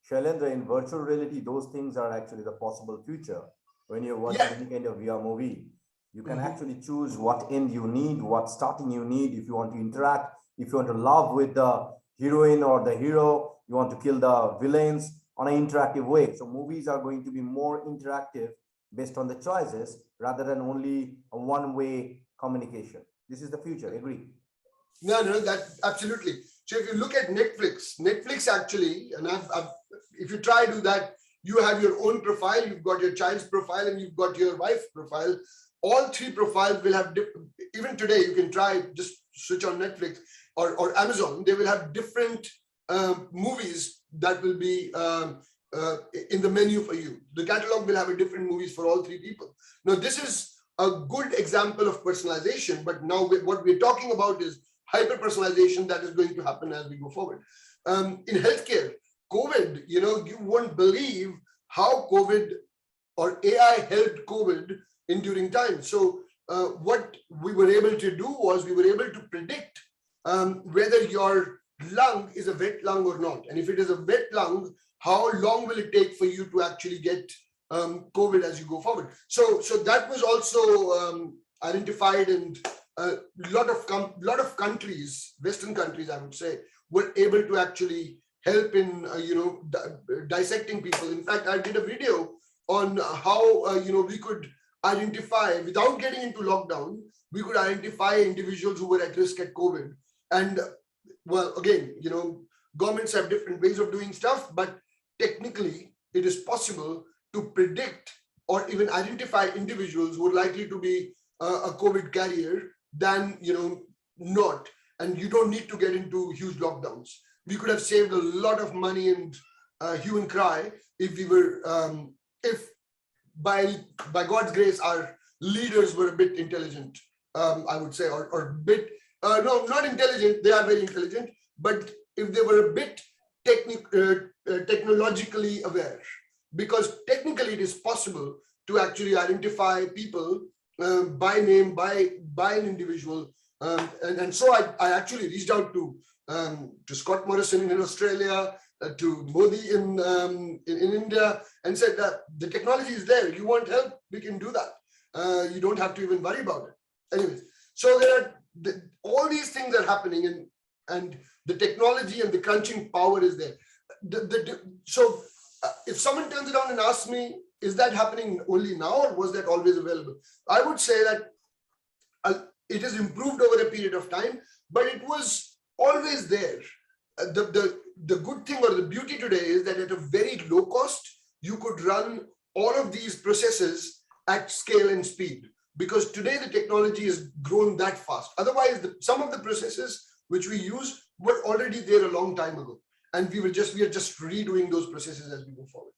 Shailendra, in virtual reality, those things are actually the possible future. When you're watching any kind of VR movie, you can actually choose what end you need, what starting you need, if you want to interact, if you want to love with the heroine or the hero, you want to kill the villains on an interactive way. So movies are going to be more interactive based on the choices rather than only a one-way communication. This is the future, agree? No, that absolutely. So if you look at Netflix actually, and if you try to do that, you have your own profile, you've got your child's profile, and you've got your wife's profile. All three profiles will have different. Even today, you can try, just switch on Netflix or Amazon. They will have different movies that will be in the menu for you. The catalog will have a different movies for all three people. Now, this is a good example of personalization, but now what we're talking about is hyper personalization that is going to happen as we go forward. In healthcare, COVID, you won't believe how COVID or AI helped COVID during time. So what we were able to do was we were able to predict whether your lung is a wet lung or not. And if it is a wet lung, how long will it take for you to actually get COVID as you go forward? So that was also identified, and a lot of countries, Western countries, I would say, were able to actually help in dissecting people. In fact, I did a video on how we could identify, without getting into lockdown, we could identify individuals who were at risk at COVID. And well, again, governments have different ways of doing stuff, but technically it is possible to predict or even identify individuals who are likely to be a COVID carrier than not. And you don't need to get into huge lockdowns. We could have saved a lot of money and hue and cry if we were, if by God's grace, our leaders were a bit intelligent, I would say, or a bit, no, not intelligent, they are very intelligent, but if they were a bit technologically aware, because technically it is possible to actually identify people by name, by an individual And so I actually reached out to Scott Morrison in Australia, to Modi in India, and said that the technology is there. You want help? We can do that. You don't have to even worry about it. Anyways, so there are all these things are happening, and the technology and the crunching power is there. So if someone turns around and asks me, is that happening only now, or was that always available? I would say that it has improved over a period of time, but it was always there. The good thing or the beauty today is that at a very low cost, you could run all of these processes at scale and speed, because today the technology has grown that fast. Otherwise, some of the processes which we use were already there a long time ago, and we are just redoing those processes as we go forward.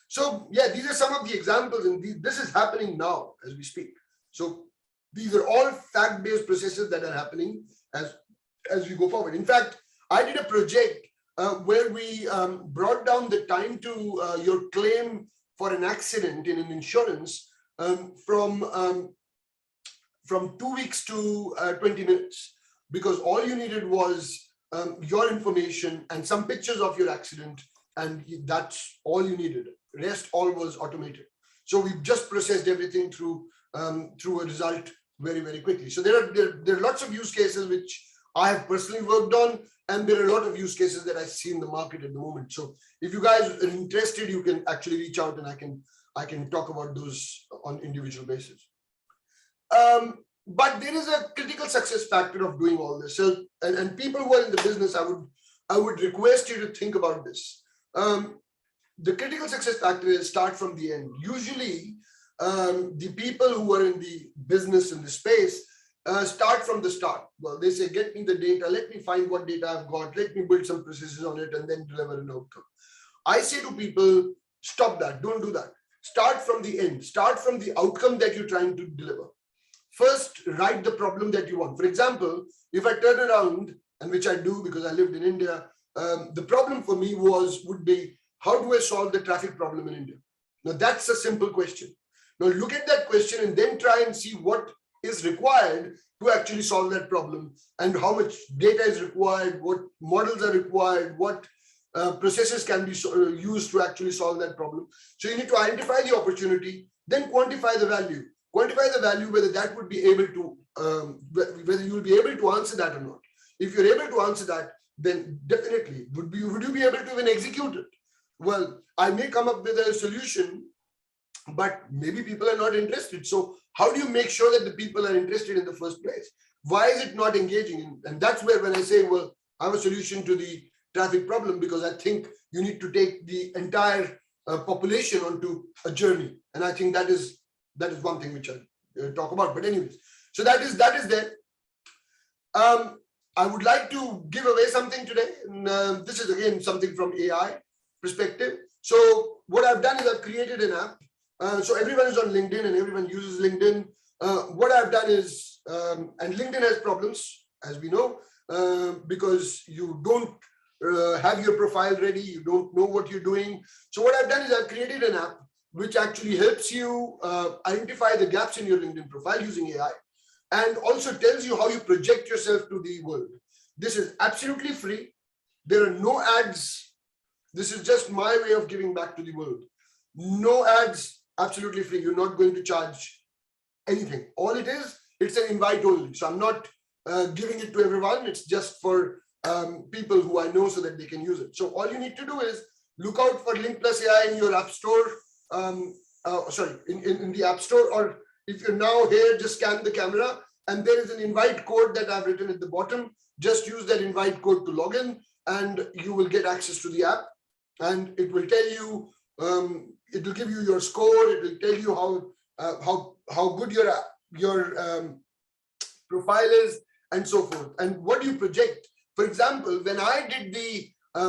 So yeah, these are some of the examples, and this is happening now as we speak. So these are all fact-based processes that are happening as we go forward. In fact, I did a project where we brought down the time to your claim for an accident in an insurance from 2 weeks to 20 minutes, because all you needed was your information and some pictures of your accident, and that's all you needed. Rest all was automated. So we just processed everything through a result very, very quickly. So there are lots of use cases which I have personally worked on, and there are a lot of use cases that I see in the market at the moment. So if you guys are interested, you can actually reach out, and I can talk about those on individual basis. But there is a critical success factor of doing all this. So and people who are in the business, I would request you to think about this. The critical success factor is start from the end. Usually, the people who are in the business, in the space, start from the start. Well, they say, get me the data, let me find what data I've got, let me build some processes on it, and then deliver an outcome. I say to people, stop that, don't do that. Start from the end, start from the outcome that you're trying to deliver. First, write the problem that you want. For example, if I turn around, and which I do because I lived in India, the problem for me would be, how do I solve the traffic problem in India? Now, that's a simple question. Now, look at that question and then try and see what is required to actually solve that problem, and how much data is required, what models are required, what processes can be used to actually solve that problem. So you need to identify the opportunity, then quantify the value. Quantify the value, whether that would be able to, whether you will be able to answer that or not. If you're able to answer that, then definitely, would you be able to even execute it? Well, I may come up with a solution, but maybe people are not interested. So how do you make sure that the people are interested in the first place? Why is it not engaging? And that's where, when I say, well, I have a solution to the traffic problem, because I think you need to take the entire population onto a journey. And I think that is one thing which I talk about. But anyways, so that is there. I would like to give away something today. And, this is again something from AI perspective. So what I've done is I've created an app. So everyone is on LinkedIn and everyone uses LinkedIn. What I've done is, and LinkedIn has problems, as we know, because you don't have your profile ready, you don't know what you're doing. So what I've done is I've created an app which actually helps you identify the gaps in your LinkedIn profile using AI, and also tells you how you project yourself to the world. This is absolutely free. There are no ads. This is just my way of giving back to the world. No ads, absolutely free. You're not going to charge anything. All it is, it's an invite only. So I'm not giving it to everyone. It's just for people who I know so that they can use it. So all you need to do is look out for Link Plus AI in your app store. In the app store, or if you're now here, just scan the camera and there is an invite code that I've written at the bottom. Just use that invite code to log in and you will get access to the app, and it will tell you, it will give you your score. It will tell you how good your profile is and so forth, and what you project. For example, when I did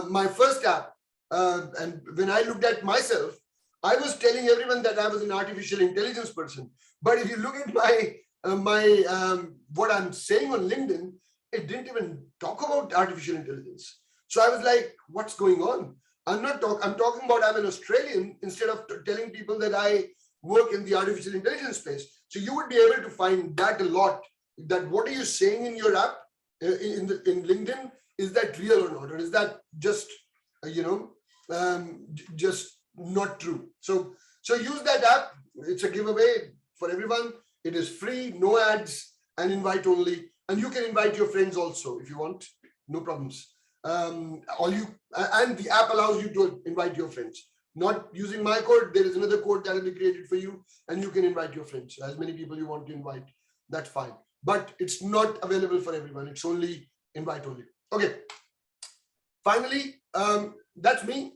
my first app, and when I looked at myself, I was telling everyone that I was an artificial intelligence person. But if you look at what I'm saying on LinkedIn, it didn't even talk about artificial intelligence. So I was like, what's going on? I'm talking about I'm an Australian, instead of telling people that I work in the artificial intelligence space. So you would be able to find that a lot that what are you saying in your app, in LinkedIn, is that real or not? Or is that just, just not true? So use that app. It's a giveaway for everyone. It is free, no ads, and invite only. And you can invite your friends also if you want, no problems. And the app allows you to invite your friends. Not using my code, there is another code that will be created for you, and you can invite your friends, as many people you want to invite. That's fine. But it's not available for everyone. It's only invite only. Okay. Finally, that's me.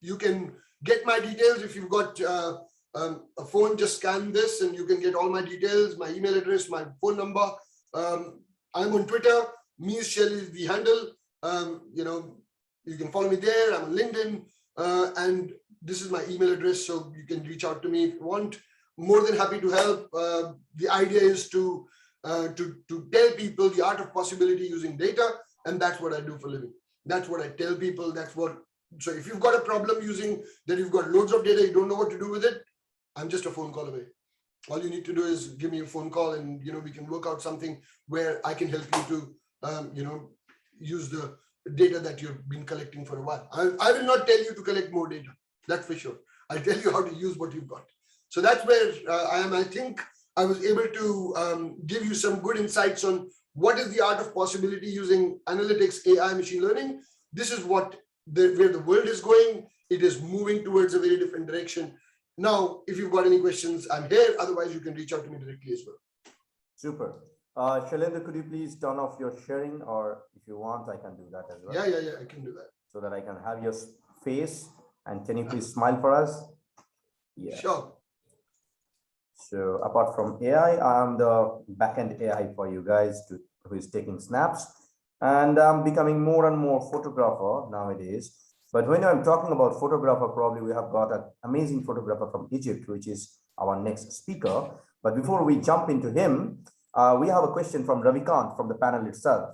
You can get my details if you've got a phone. Just scan this and you can get all my details, my email address, my phone number. I'm on Twitter. Shell is the handle. You can follow me there. I'm on LinkedIn, and this is my email address, so you can reach out to me if you want. More than happy to help. The idea is to tell people the art of possibility using data, and that's what I do for a living. That's what I tell people. So if you've got a problem using that, you've got loads of data, you don't know what to do with it, I'm just a phone call away. All you need to do is give me a phone call, and we can work out something where I can help you to use the data that you've been collecting for a while. I will not tell you to collect more data, that's for sure. I'll tell you how to use what you've got. So that's where I am. I think I was able to give you some good insights on what is the art of possibility using analytics, AI, machine learning. This is where the world is going. It is moving towards a very different direction. Now, if you've got any questions, I'm here. Otherwise, you can reach out to me directly as well. Super. Shailendra, could you please turn off your sharing, or if you want, I can do that as well. Yeah, I can do that. So that I can have your face, and can you please smile for us? Yeah. Sure. So apart from AI, I'm the backend AI for you guys who is taking snaps, and I'm becoming more and more photographer nowadays. But when I'm talking about photographer, probably we have got an amazing photographer from Egypt, which is our next speaker. But before we jump into him, we have a question from Ravikant from the panel itself.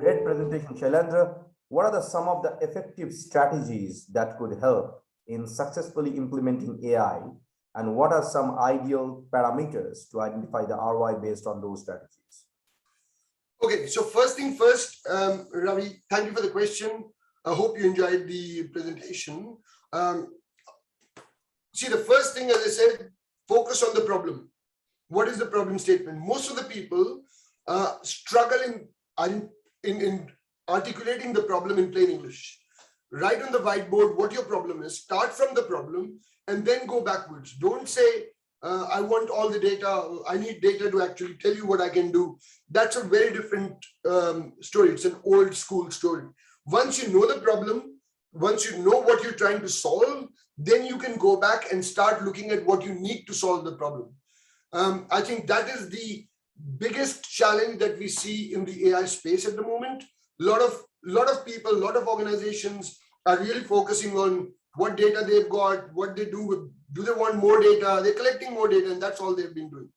Great presentation, Shailendra. What are some of the effective strategies that could help in successfully implementing AI? And what are some ideal parameters to identify the ROI based on those strategies? Okay, so first thing first, Ravi, thank you for the question. I hope you enjoyed the presentation. See, the first thing, as I said, focus on the problem. What is the problem statement? Most of the people struggle in articulating the problem in plain English. Write on the whiteboard what your problem is, start from the problem, and then go backwards. Don't say, I want all the data, I need data to actually tell you what I can do. That's a very different story. It's an old school story. Once you know the problem, once you know what you're trying to solve, then you can go back and start looking at what you need to solve the problem. I think that is the biggest challenge that we see in the AI space at the moment. A lot of people, a lot of organizations are really focusing on what data they've got, what they do they want more data? They're collecting more data, and that's all they've been doing.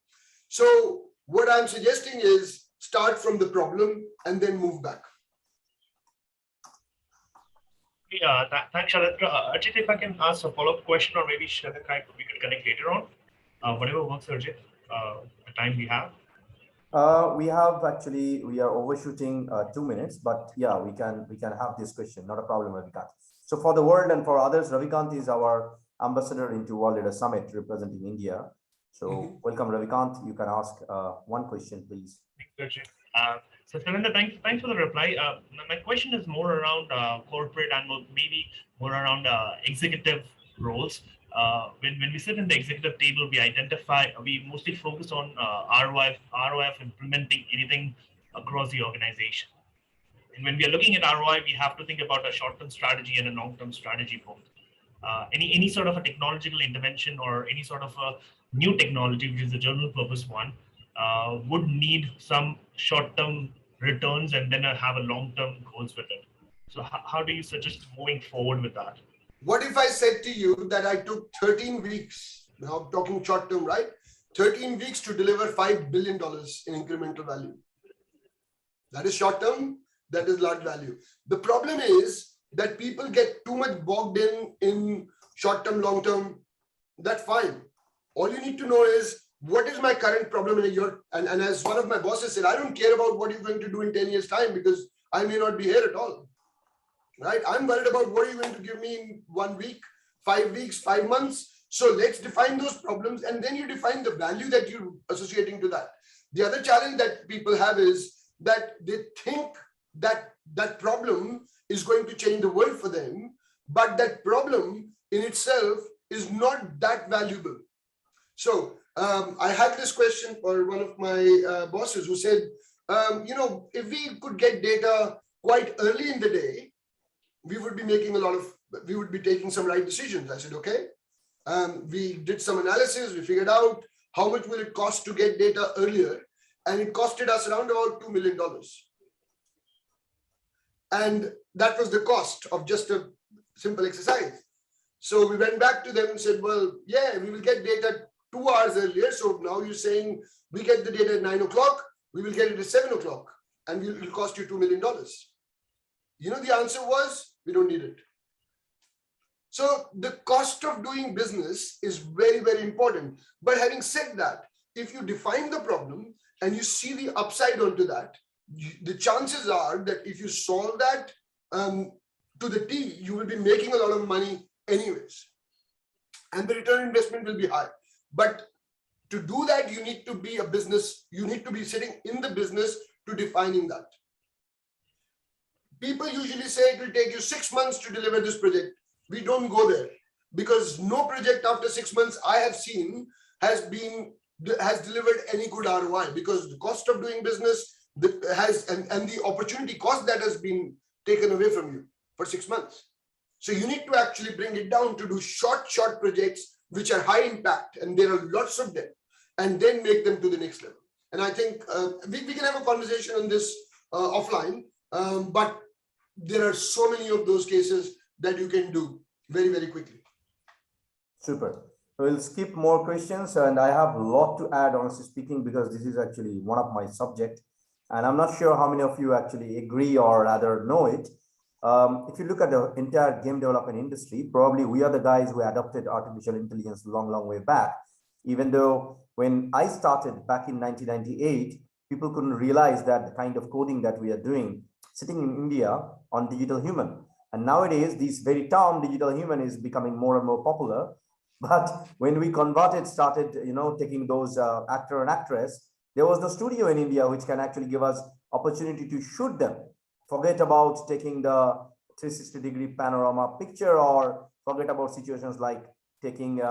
So what I'm suggesting is start from the problem and then move back. Yeah, thanks, Shailendra. Arjit, if I can ask a follow-up question, or maybe Shailendra, we could connect later on. Whatever works, Arjit, the time we have. We are overshooting 2 minutes, but yeah, we can have this question. Not a problem, Ravikant. So for the world and for others, Ravikant is our ambassador into World Leader Summit representing India. So welcome, Ravikant. You can ask one question, please. Thanks, Arjit. So Shailendra, thanks for the reply. My question is more around corporate and maybe more around executive roles. When we sit in the executive table, we mostly focus on ROI of implementing anything across the organization. And when we are looking at ROI, we have to think about a short-term strategy and a long-term strategy both. Any sort of a technological intervention or any sort of a new technology, which is a general purpose one, would need some short-term returns and then have a long-term goals with it. So how do you suggest moving forward with that? What if I said to you that I took 13 weeks, now I'm talking short-term, right? 13 weeks to deliver $5 billion in incremental value. That is short-term, that is large value. The problem is that people get too much bogged in short-term, long-term. That's fine. All you need to know is what is my current problem in a year? And as one of my bosses said, I don't care about what you're going to do in 10 years time, because I may not be here at all, right? I'm worried about what are you going to give me in 1 week, 5 weeks, 5 months. So let's define those problems, and then you define the value that you're associating to that. The other challenge that people have is that they think that that problem is going to change the world for them, but that problem in itself is not that valuable. So I had this question for one of my bosses who said, if we could get data quite early in the day, we would be taking some right decisions. I said, okay. We did some analysis. We figured out how much will it cost to get data earlier, and it costed us around about $2 million. And that was the cost of just a simple exercise. So we went back to them and said, well, yeah, we will get data 2 hours earlier. So now you're saying we get the data at 9 o'clock, we will get it at 7 o'clock, and it will cost you $2 million. The answer was, we don't need it. So the cost of doing business is very, very important. But having said that, if you define the problem and you see the upside onto that, the chances are that if you solve that to the T, you will be making a lot of money anyways. And the return on investment will be high. But to do that, you need to be a business. You need to be sitting in the business to defining that. People usually say it will take you 6 months to deliver this project. We don't go there, because no project after 6 months I have seen has delivered any good ROI, because the cost of doing business and the opportunity cost that has been taken away from you for 6 months. So you need to actually bring it down to do short projects which are high impact, and there are lots of them, and then make them to the next level. And I think we can have a conversation on this offline, but there are so many of those cases that you can do very, very quickly. Super. We'll skip more questions, and I have a lot to add, honestly speaking, because this is actually one of my subjects, and I'm not sure how many of you actually agree or rather know it. If you look at the entire game development industry, probably we are the guys who adopted artificial intelligence long way back, even though when I started back in 1998, people couldn't realize that the kind of coding that we are doing sitting in India on digital human. And nowadays, this very term digital human is becoming more and more popular. But when we started, taking those actor and actress, there was no studio in India which can actually give us opportunity to shoot them. Forget about taking the 360-degree panorama picture, or forget about situations like taking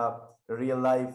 real life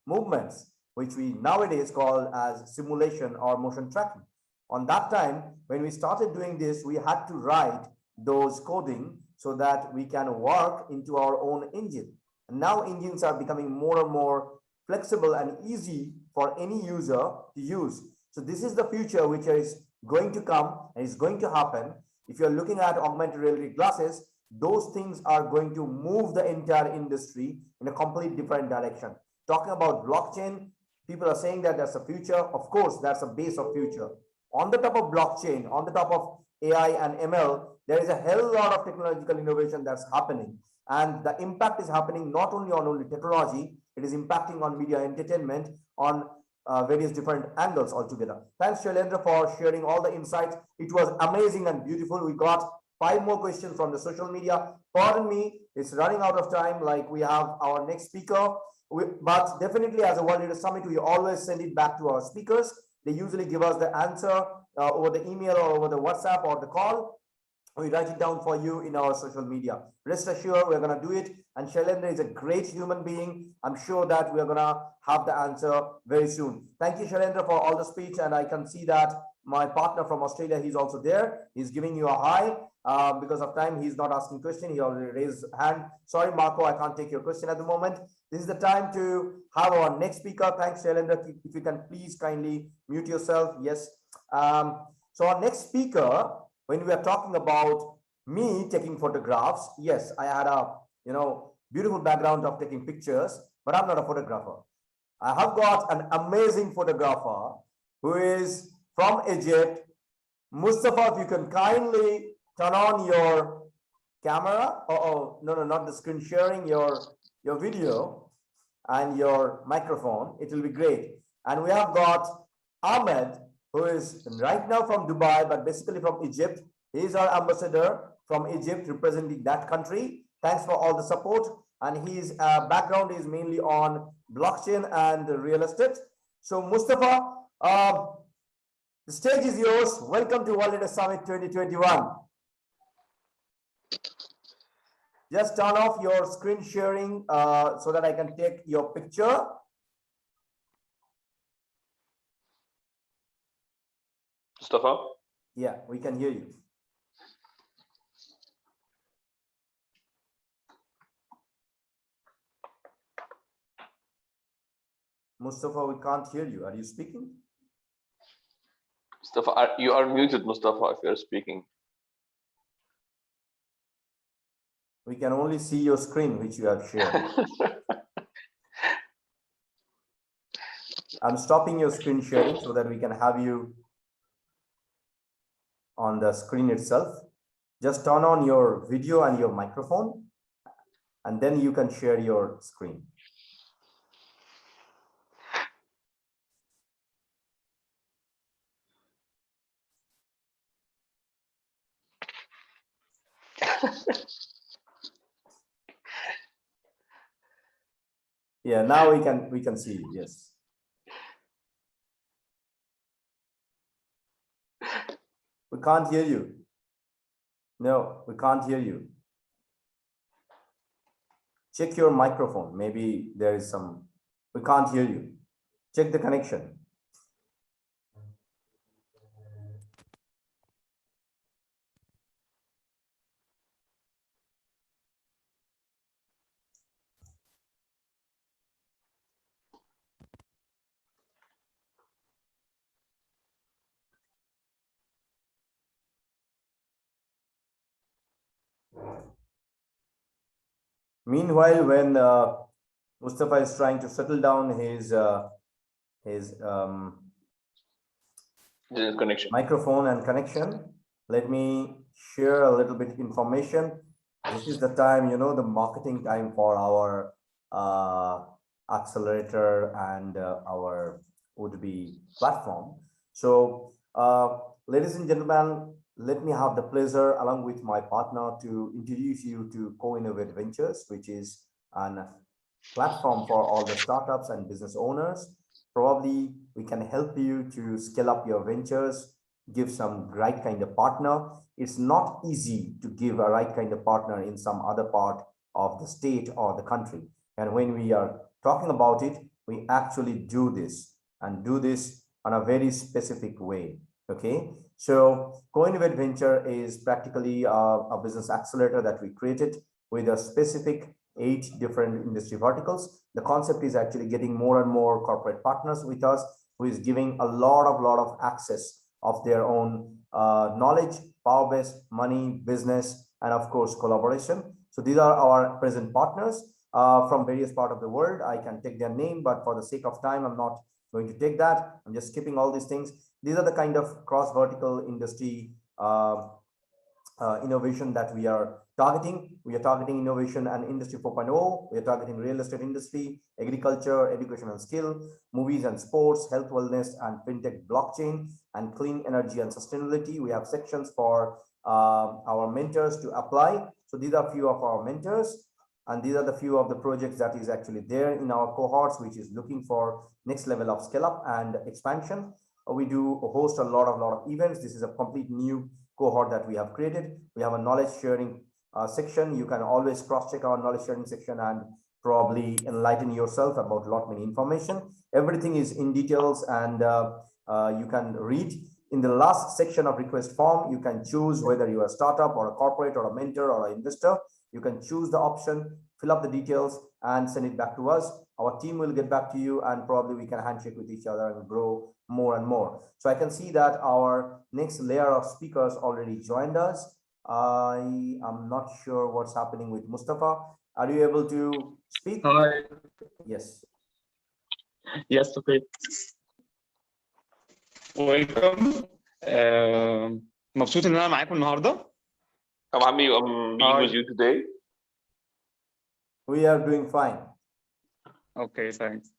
movements, which we nowadays call as simulation or motion tracking. On that time, when we started doing this, we had to write those coding so that we can work into our own engine. And now engines are becoming more and more flexible and easy for any user to use. So this is the future which is going to come and is going to happen. If you're looking at augmented reality glasses, those things are going to move the entire industry in a complete different direction. Talking about blockchain, people are saying that that's the future. Of course, that's a base of future. On the top of blockchain, on the top of AI and ML, there is a hell lot of technological innovation that's happening. And the impact is happening not only on technology, it is impacting on media entertainment on various different angles altogether. Thanks, Shailendra, for sharing all the insights. It was amazing and beautiful. We got 5 more questions from the social media. Pardon me, it's running out of time. Like, we have our next speaker. But definitely, as a World Leader Summit, we always send it back to our speakers. They usually give us the answer over the email or over the WhatsApp or the call. We write it down for you in our social media. Rest assured, we're going to do it. And Shailendra is a great human being. I'm sure that we're going to have the answer very soon. Thank you, Shailendra, for all the speech. And I can see that my partner from Australia, he's also there. He's giving you a hi. Because of time, he's not asking question. He already raised his hand. Sorry, Marco, I can't take your question at the moment. This is the time to have our next speaker. Thanks, Shailendra. If you can please kindly mute yourself. Yes. So our next speaker, when we are talking about me taking photographs, yes, I had a beautiful background of taking pictures, but I'm not a photographer. I have got an amazing photographer who is from Egypt. Mustafa, if you can kindly turn on your camera. Oh, no, not the screen sharing, your video. and your microphone, it will be great. And we have got Ahmed, who is right now from Dubai, but basically from Egypt. He is our ambassador from Egypt, representing that country. Thanks for all the support. And his background is mainly on blockchain and real estate. So Mustafa, the stage is yours. Welcome to Leader Summit 2021. Just turn off your screen sharing so that I can take your picture. Mustafa? Yeah, we can hear you. Mustafa, we can't hear you. Are you speaking? Mustafa, you are muted, Mustafa, if you're speaking. We can only see your screen, which you have shared. I'm stopping your screen sharing so that we can have you on the screen itself. Just turn on your video and your microphone, and then you can share your screen. Yeah, now we can see you. Yes. We can't hear you. No, we can't hear you. Check your microphone. Maybe there is some. We can't hear you. Check the connection. Meanwhile, when Mustafa is trying to settle down his connection. Microphone and connection, let me share a little bit information. This is the time, you know, the marketing time for our accelerator and our would-be platform. So, ladies and gentlemen, let me have the pleasure, along with my partner, to introduce you to Co-Innovate Ventures, which is a platform for all the startups and business owners. Probably we can help you to scale up your ventures, give some right kind of partner. It's not easy to give a right kind of partner in some other part of the state or the country. And when we are talking about it, we actually do this and do this on a very specific way. Okay, so Co-Innovate Venture is practically a business accelerator that we created with a specific 8 different industry verticals. The concept is actually getting more and more corporate partners with us, who is giving a lot of access of their own knowledge, power base, money, business, and of course collaboration. So these are our present partners from various parts of the world. I can take their name, but for the sake of time, I'm not going to take that. I'm just skipping all these things. These are the kind of cross-vertical industry innovation that we are targeting. We are targeting innovation and industry 4.0. We are targeting real estate industry, agriculture, education and skill, movies and sports, health, wellness, and fintech, blockchain, and clean energy and sustainability. We have sections for our mentors to apply. So these are a few of our mentors, and these are the few of the projects that is actually there in our cohorts, which is looking for next level of scale up and expansion. We do host a lot of events. This is a complete new cohort that we have created. We have a knowledge sharing section. You can always cross-check our knowledge sharing section and probably enlighten yourself about a lot many information. Everything is in details, and you can read. In the last section of request form, you can choose whether you are a startup or a corporate or a mentor or an investor. You can choose the option, fill up the details, and send it back to us. Our team will get back to you, and probably we can handshake with each other and grow more and more. So I can see that our next layer of speakers already joined us. I am not sure what's happening with Mustafa. Are you able to speak? Hi. Yes. Yes, okay. Welcome. مبسوط ان انا معاكم النهارده. I'm happy I'm being with you today. We are doing fine. اوكي ثانكس.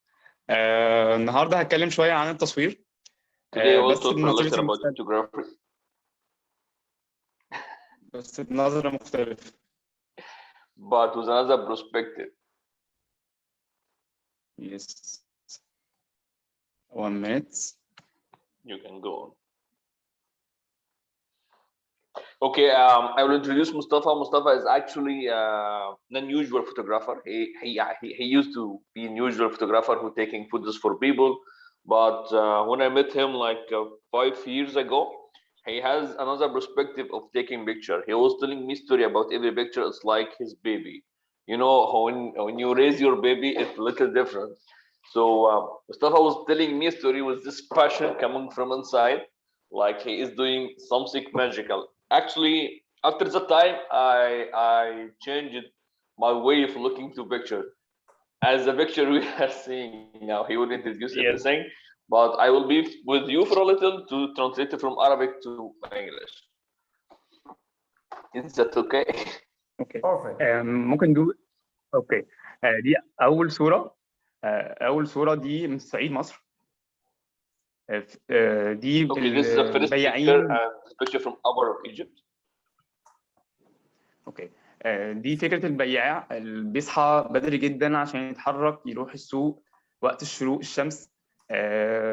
النهارده هتكلم شويه عن التصوير. Today I will بس talk a little بنظرتي about مختلفه، photography, بس بنظره مختلفه. but with another perspective. Yes. 1 minute. You can go on. Okay, I will introduce Mustafa. Mustafa is actually an unusual photographer. He used to be an unusual photographer who taking photos for people, but when I met him like 5 years ago, he has another perspective of taking picture. He was telling me story about every picture. It's like his baby. You know, when you raise your baby, it's a little different. So Mustafa was telling me a story with this passion coming from inside, like he is doing something magical. Actually, after that time, I changed my way of looking to picture. As the picture we are seeing now, he will introduce Yes. everything, but I will be with you for a little to translate it from Arabic to English. Is that okay? اوكي. Perfect. ممكن نقول اوكي. دي اول صوره. اول صوره دي من صعيد مصر. دي Okay, this is the first picture, البياعين. and this picture from Upper of Egypt. اوكي. دي فكره البياع اللي بيصحى بدري جدا عشان يتحرك يروح السوق وقت الشروق الشمس.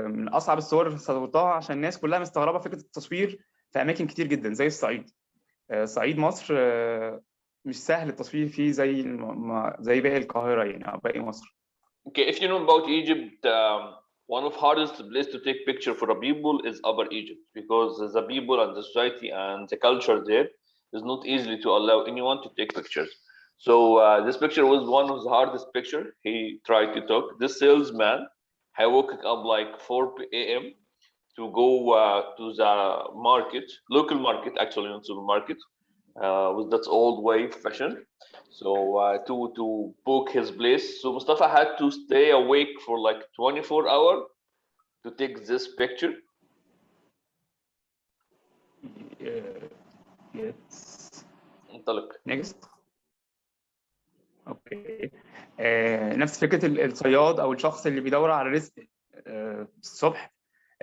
من اصعب الصور اللي صورتها عشان الناس كلها مستغربه فكره التصوير في اماكن كتير جدا زي الصعيد. صعيد مصر مش سهل التصوير فيه زي باقي القاهره يعني او باقي مصر. Okay, if you know about Egypt, one of hardest place to take picture for the people is Upper Egypt, because the people and the society and the culture there is not easily to allow anyone to take pictures. So this picture was one of the hardest picture he tried to take. This salesman, he woke up like 4 a.m. to go to the market, local market, actually not supermarket, with that old way fashion. So to book his place, so Mustafa had to stay awake for like 24 hours to take this picture. Yes. انطلق. Next. اوكي. نفس فكره الصياد او الشخص اللي بيدور على رزق الصبح.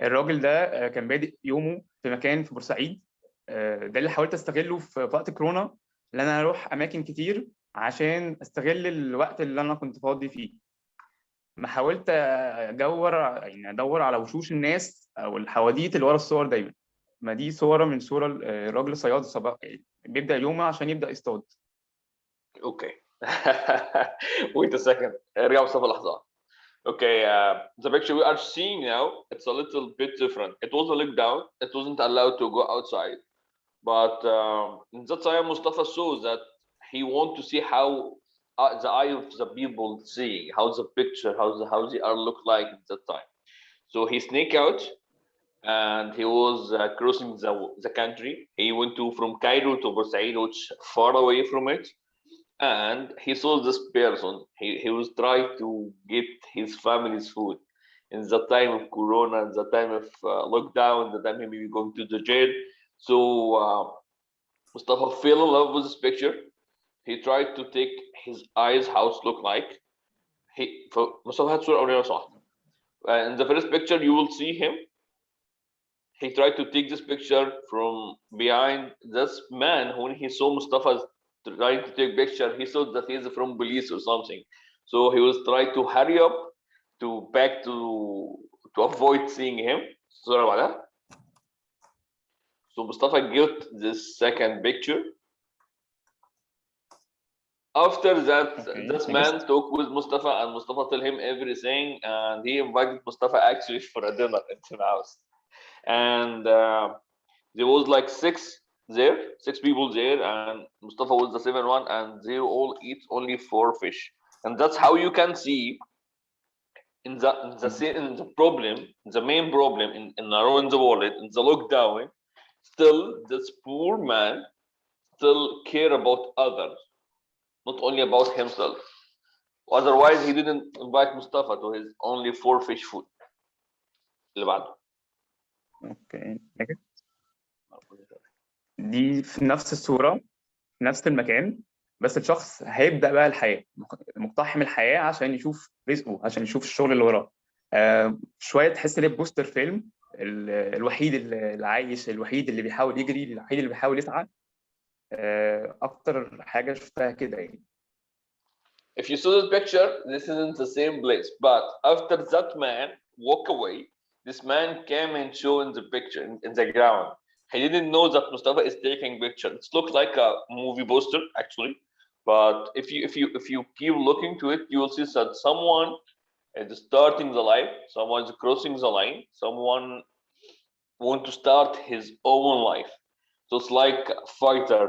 الراجل ده كان بادئ يومه في مكان في بورسعيد. ده اللي حاولت استغله في وقت كورونا، ان انا اروح اماكن كتير عشان استغل الوقت اللي انا كنت فاضي فيه. ما حاولت ادور على وشوش الناس او الحواديت اللي ورا الصور دايما. ما دي صوره من صور الراجل الصياد الصباح بيبدا يومه عشان يبدا يصطاد. Okay. Wait a second. ارجع مصطفى لحظة. Okay, the picture we are seeing now, it's a little bit different. It was a lockdown. It wasn't allowed to go outside. But in that time, Mustafa saw that he want to see how the eye of the people seeing, how the picture, how they are look like at that time. So he sneak out, and he was crossing the country. He went from Cairo to Bursaid, which far away from it. And he saw this person. He was trying to get his family's food in the time of Corona, in the time of lockdown, the time he may be going to the jail. So Mustafa fell in love with this picture. He tried to take his eyes how it look like. Mustafa had صورة أولية صح. In the first picture you will see him. He tried to take this picture from behind. This man, when he saw Mustafa trying to take picture, he thought that he is from police or something. So he was trying to hurry up to back to avoid seeing him. Sorry about that. So Mustafa got this second picture. After that, this man talked with Mustafa, and Mustafa told him everything, and he invited Mustafa actually for a dinner at his house. And there was like six people there, and Mustafa was the seventh one, and they all eat only 4 fish. And that's how you can see in the problem, the main problem in around the world, in the lockdown, still this poor man still care about others, not only about himself. Otherwise he didn't invite Mustafa to his only 4 fish food. اللي بعده. اوكي. دي في نفس الصورة، نفس المكان، بس الشخص هيبدا بقى الحياه، مقتحم الحياه عشان يشوف رزقه، عشان يشوف الشغل اللي وراه. شويه تحس ان بوستر فيلم، الوحيد اللي عايش، الوحيد اللي بيحاول يجري، الوحيد اللي بيحاول يسعى. اكتر حاجه شفتها كده يعني. If you saw this picture, this isn't the same place. But after that man walk away, this man came and showed in the picture in the ground. He didn't know that Mustafa is taking picture. It looks like a movie poster actually. But if you keep looking to it, you will see that someone is starting the life, someone is crossing the line, someone want to start his own life. So it's like a fighter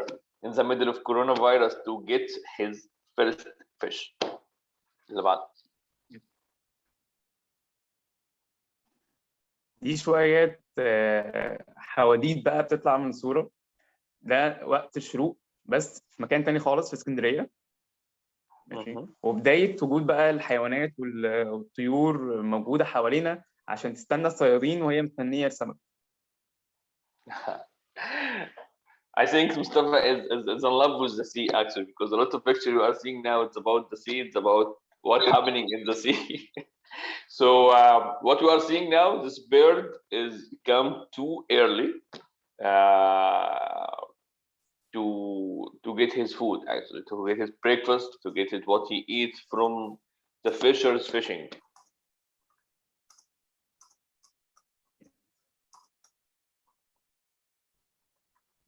in the middle of coronavirus to get his first fish. اللي بعد. دي شويه حواديت بقى بتطلع من الصوره. ده وقت الشروق بس في مكان تاني خالص في اسكندريه. ماشي. وبدايه وجود بقى الحيوانات والطيور موجوده حوالينا عشان تستنى الصيادين وهي مستنيه السمك. I think Mustafa is in love with the sea actually, because a lot of pictures you are seeing now, it's about the sea, it's about what's happening in the sea. So what we are seeing now, this bird is come too early to get his food actually, to get his breakfast, to get it what he eats from the fishers fishing.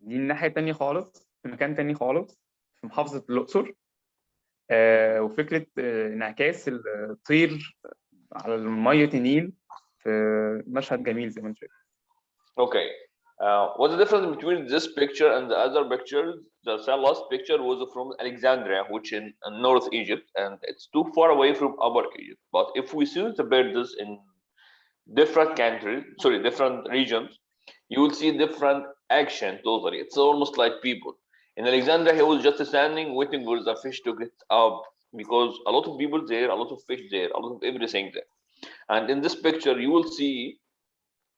دي الناحيه التانيه خالص، في مكان تاني خالص في محافظه الاقصر. وفكره انعكاس الطير على ميه النيل في مشهد جميل زي ما انت شايف. Okay. What's the difference between this picture and the other pictures? The last picture was from Alexandria, which in North Egypt, and it's too far away from Upper Egypt. But if we see the birds in different countries, different regions, you will see different action totally. It's almost like people. In Alexandria, he was just standing waiting for the fish to get up, because a lot of people there, a lot of fish there, a lot of everything there. And in this picture, you will see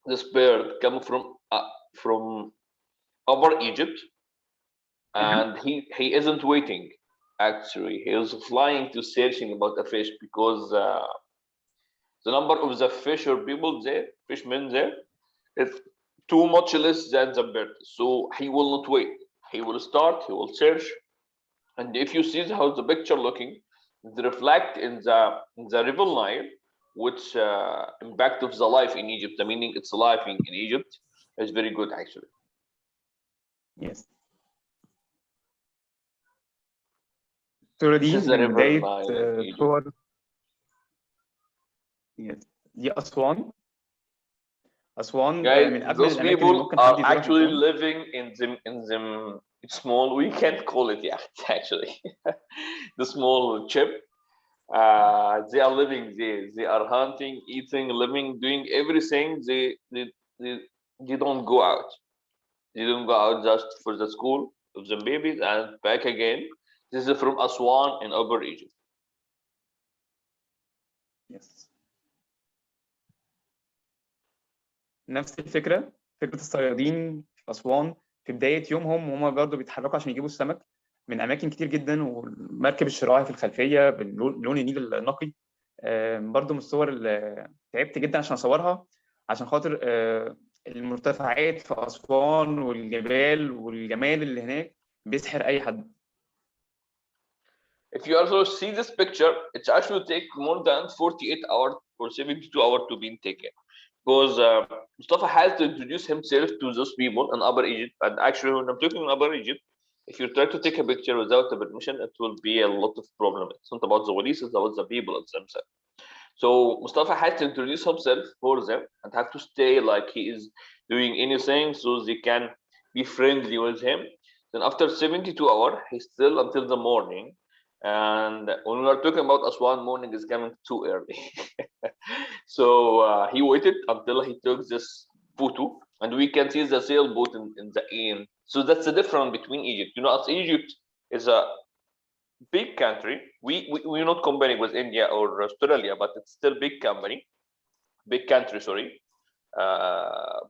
this bird come from Upper Egypt, and he isn't waiting. Actually, he is flying to searching about a fish, because the number of the fisher people there, fishermen there, is too much less than the bird. So he will not wait. He will start. He will search, and if you see how the picture looking, it reflect in the river Nile, which impact of the life in Egypt. The meaning it's life in Egypt is very good actually. Yes. الصورة دي This is the من river بداية Nile in Egypt. صور. Yes. دي أسوان. أسوان Guys, من أجمل those الأماكن اللي people ممكن حد are يزورها actually في living in them small. We can't call it yacht actually. The small chip. They are living there. They are hunting, eating, living, doing everything. They don't go out. They don't go out just for the school of the babies and back again. This is from Aswan in Upper Egypt. Yes. نفس الفكرة، فكرة الصيادين في أسوان في بداية يومهم وهم برضه بيتحركوا عشان يجيبوا السمك من أماكن كتير جدا، والمركب الشراعي في الخلفية بلون النيل النقي. برضه من الصور اللي تعبت جدا عشان أصورها، عشان خاطر المرتفعات في أسوان والجبال والجمال اللي هناك بيسحر أي حد. If you also see this picture, it's actually take more than 48 hours or 72 hours to be taken, because Mustafa has to introduce himself to those people in Upper Egypt. And actually, when I'm talking in Upper Egypt, if you try to take a picture without the permission, it will be a lot of problem. It's not about the police, it's about the people themselves. So Mustafa had to introduce himself for them and have to stay like he is doing anything, so they can be friendly with him. Then after 72 hours, he's still until the morning. And when we are talking about Aswan, morning is coming too early. So he waited until he took this photo, and we can see the sailboat in the end. So that's the difference between Egypt. You know, as Egypt is a big country. We're not comparing with India or Australia, but it's still big country, sorry.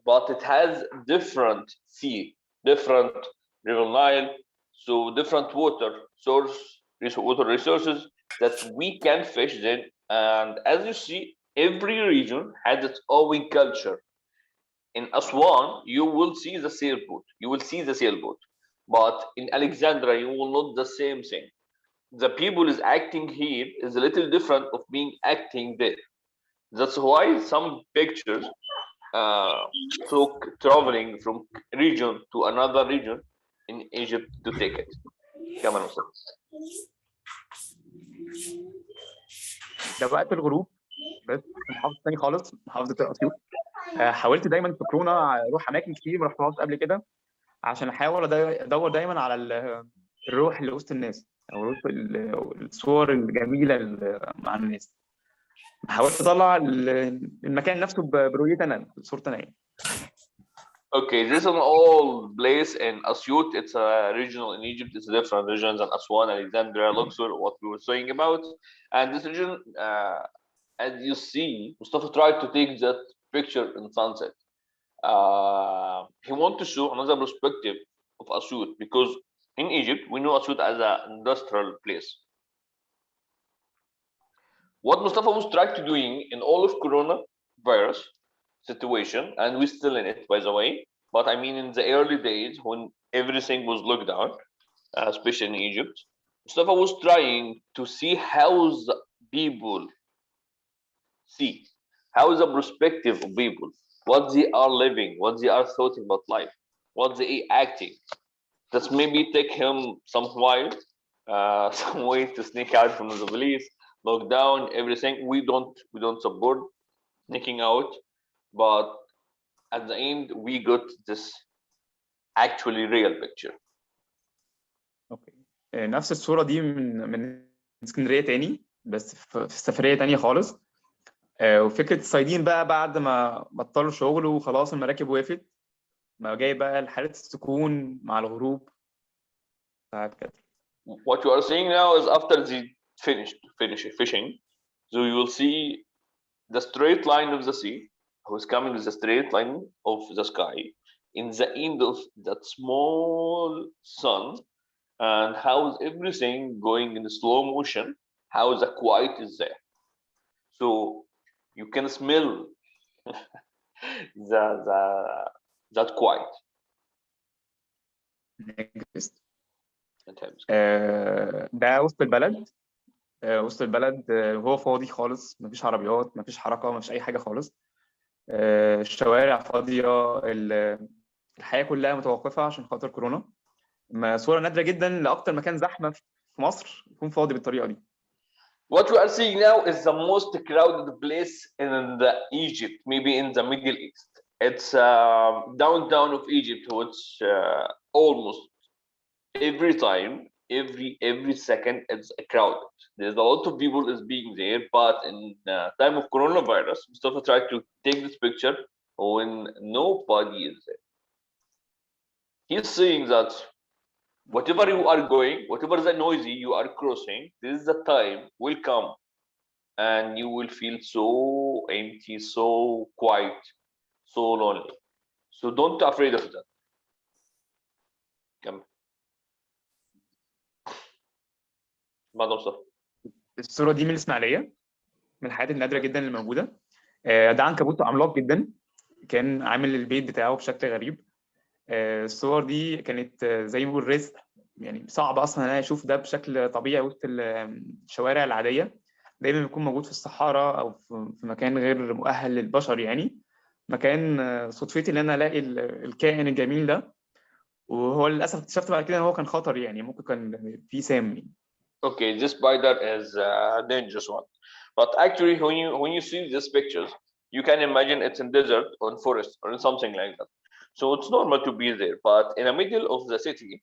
But it has different sea, different river Nile, So different water resources that we can fish in. And as you see, every region has its own culture. In Aswan, you will see the sailboat. But in Alexandria, you will not the same thing. The people is acting here is a little different of being acting there. That's why some pictures took traveling from region to another region in Egypt to take it. Come on, Mustafa. ده وقت الغروب بس في محافظه ثانيه خالص، محافظه اسيوط. حاولت دايما في كورونا اروح اماكن كتير ما رحتهاش قبل كده، عشان احاول ادور دايما على الروح اللي وسط الناس، او الصور الجميله مع الناس. حاولت اطلع المكان نفسه برؤيتي انا، بصورتي انا يعني. Okay, this is an old place in Asyut. It's a regional in Egypt. It's a different region than Aswan, Alexandria, Luxor, what we were saying about. And this region, as you see, Mustafa tried to take that picture in sunset. He wanted to show another perspective of Asyut, because in Egypt, we know Asyut as an industrial place. What Mustafa was trying to doing in all of coronavirus situation, and we're still in it, by the way, but I mean in the early days when everything was locked down, especially in Egypt, Mustafa was trying to see how the people see, how is the perspective of people, what they are living, what they are thinking about life, what they are acting. That's maybe take him some while, some way to sneak out from the police, lockdown, everything. We don't support sneaking out, but at the end we got this actually real picture. اوكي، نفس الصوره دي من اسكندريه تاني، بس في سفريه تانيه خالص. وفكره الصيادين بقى بعد ما بطلوا شغل وخلاص المراكب وقفت، ما جاي بقى حاله السكون مع الغروب كده. What you are seeing now is after they finish fishing, so you will see the straight line of the sea, who's coming with the straight line of the sky in the end of that small sun, and how is everything going in slow motion, how the quiet is there. So you can smell that quiet. ده وسط البلد، وسط البلد هو فاضي خالص، مفيش عربيات، مفيش حركه، مفيش اي حاجه خالص. الشوارع فاضيه، الحياه كلها متوقفه عشان خاطر كورونا. صوره نادره جدا لاكتر مكان زحمه في مصر يكون فاضي بالطريقه دي. What we are seeing now is the most crowded place in the Egypt, maybe in the Middle East. It's downtown of Egypt, which almost every time, every second, it's crowded. There's a lot of people is being there, but in time of coronavirus, Mustafa tried to take this picture when nobody is there. He's saying that whatever you are going, whatever the noisy you are crossing, this is the time will come and you will feel so empty, so quiet, so lonely. So don't be afraid of that. Come. الصورة دي من الإسماعيلية، من الحاجات النادرة جدا اللي موجودة. ده عنكبوت عملاق جدا، كان عامل البيت بتاعه بشكل غريب. الصور دي كانت زي ما بقول رزق، يعني صعب اصلا انا اشوف ده بشكل طبيعي وسط الشوارع العاديه. دايما بيكون موجود في الصحراء او في مكان غير مؤهل للبشر، يعني مكان صدفتي ان انا الاقي الكائن الجميل ده. وهو للاسف اكتشفت بعد كده ان هو كان خطر، يعني ممكن كان في سام. Okay, this spider is a dangerous one, but actually when you see these pictures, you can imagine it's in desert or in forest or in something like that. So it's normal to be there, but in the middle of the city,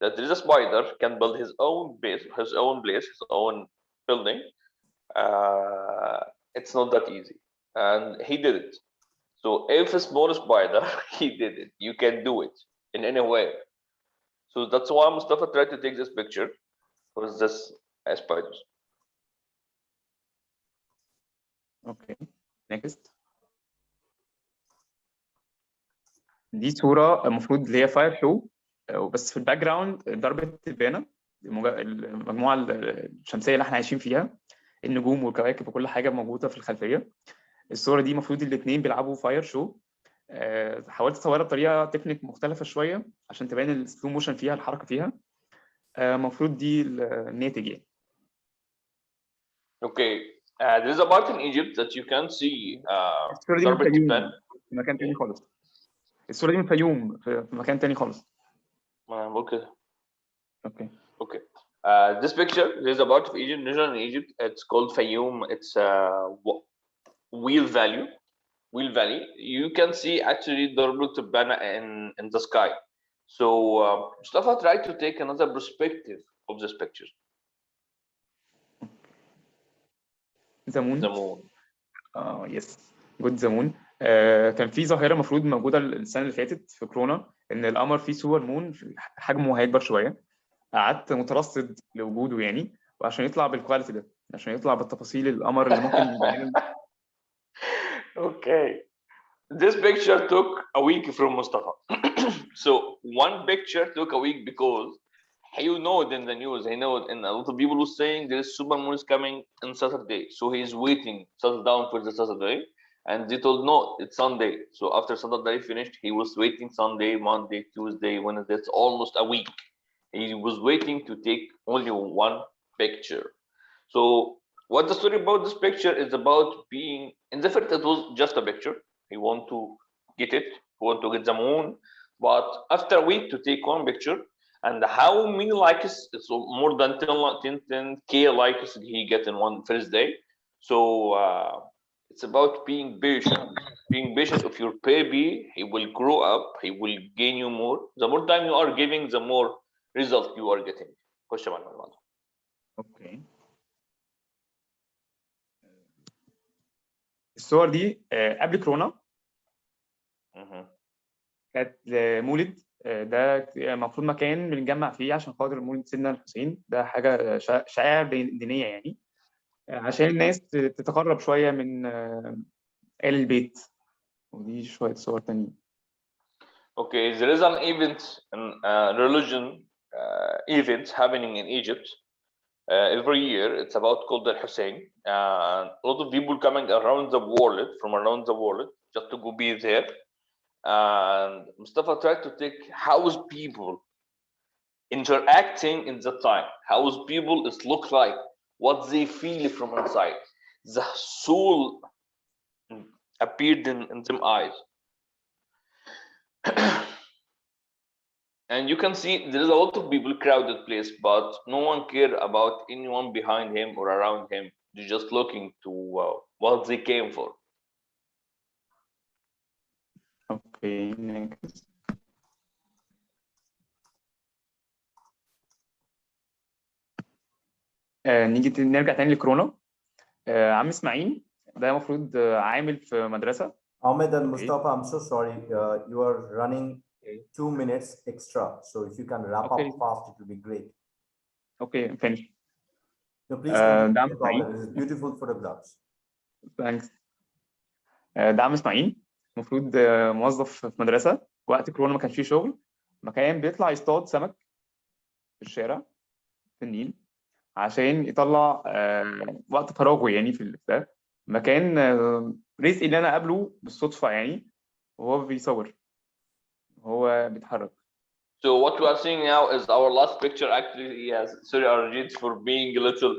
that there is a spider can build his own base, his own place, his own building. It's not that easy, and he did it. So if a small spider, he did it. You can do it in anywhere. So that's why Mustafa tried to take this picture with this spiders. Okay, next. دي صورة المفروض اللي هي فاير شو بس في الباك جراوند ضربة تبانة المجموعة الشمسية اللي احنا عايشين فيها، النجوم والكواكب وكل حاجة موجودة في الخلفية. الصورة دي المفروض الاثنين بيلعبوا فاير شو. حاولت اصورها بطريقة تكنيك مختلفة شوية عشان تبان السلو موشن فيها، الحركة فيها. المفروض دي الناتج يعني. Okay. There is a part in Egypt that you can see الصورة دي من ضربة الفيوم تبان. في مكان تاني خالص. الصورة دي من الفيوم في مكان تاني خالص. Okay. اوكي. Okay. This picture, there's a part of Egypt, region in Egypt. It's called Fayoum. It's wheel valley. Wheel Valley. You can see actually ضربة تبانة in the sky. So Mustafa tried to take another perspective of this picture. The moon. The moon. يس جود ذا مون. كان في ظاهره المفروض موجوده السنه اللي فاتت في كورونا، ان القمر فيه سوبر مون حجمه هيكبر شويه. قعدت مترصد لوجوده يعني، وعشان يطلع بالكواليتي ده، عشان يطلع بالتفاصيل القمر اللي ممكن يبان. Okay. This picture took a week from Mustafa. So one picture took a week because he know it in the news. He know it, and a lot of people were saying there is super moon is coming on Saturday. So he's waiting, settle down for the Saturday. And they told no, it's Sunday. So after Saturday finished, he was waiting Sunday, Monday, Tuesday, Wednesday. It's almost a week. He was waiting to take only one picture. So what the story about this picture is about being in the first, it was just a picture. He want to get it, he want to get the moon, but after a week to take one picture, and how many likes? It's more than 10k likes he get in one first day. So it's about being patient. Being patient of your baby, he will grow up, he will gain you more. The more time you are giving, the more result you are getting. Question one. اوكي. الصور دي قبل كورونا كانت مولد. ده المفروض مكان بنجمع فيه عشان خاطر مولد سيدنا الحسين. ده حاجه شعائر دينيه يعني، عشان الناس تتقرب شويه من آل البيت. ودي شويه صور تانيين. Okay, there is an event, religion event happening in Egypt every year. It's about called Al Hussein. A lot of people coming around the world, from around the world, just to go be there. And Mustafa tried to take how is people interacting in the time, how is people is look like, what they feel from inside. The soul appeared in them eyes. And you can see there is a lot of people crowded place, but no one care about anyone behind him or around him. They're just looking to what they came for. اوكي next. نيجي نرجع تاني لكورونا. عم اسماعيل ده المفروض عامل في مدرسه. Ahmed and Mustafa, I'm so sorry. You are running 2 minutes extra. So if you can wrap up fast, it will be great. Okay, finish. No, please continue. ده عم No اسماعيل. problem. This is beautiful photographs. Thanks. ده عم اسماعيل المفروض موظف في مدرسه. وقت كورونا ما كانش فيه شغل، كان بيطلع يصطاد سمك في الشارع في النيل عشان يطلع وقت فراغه يعني في ده. مكان رزقي اللي انا قابله بالصدفه يعني، وهو بيصور وهو بيتحرك. So what we are seeing now is our last picture. Actually, yes, sorry Arjit for being a little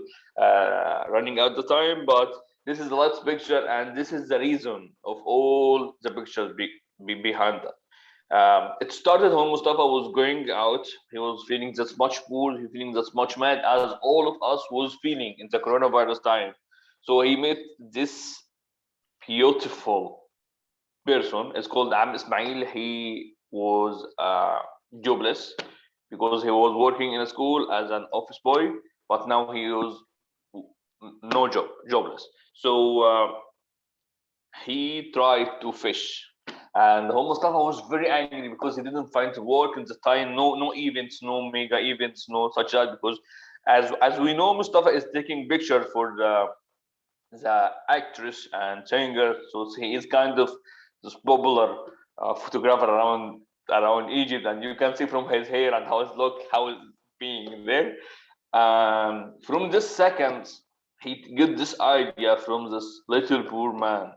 running out the time, but this is the last picture, and this is the reason of all the pictures behind that. It started when Mustafa was going out. He was feeling this much bored, he feeling this much mad, as all of us was feeling in the coronavirus time. So he met this beautiful person. It's called Am Ismail. He was jobless because he was working in a school as an office boy, but now he was jobless. So he tried to fish. And Mustafa was very angry because he didn't find work in the time. No events, no mega events, no such that. Because as we know, Mustafa is taking picture for the actress and singer. So he is kind of this popular photographer around around Egypt, and you can see from his hair and how it's look, how it's being there. From this second, he get this idea from this little poor man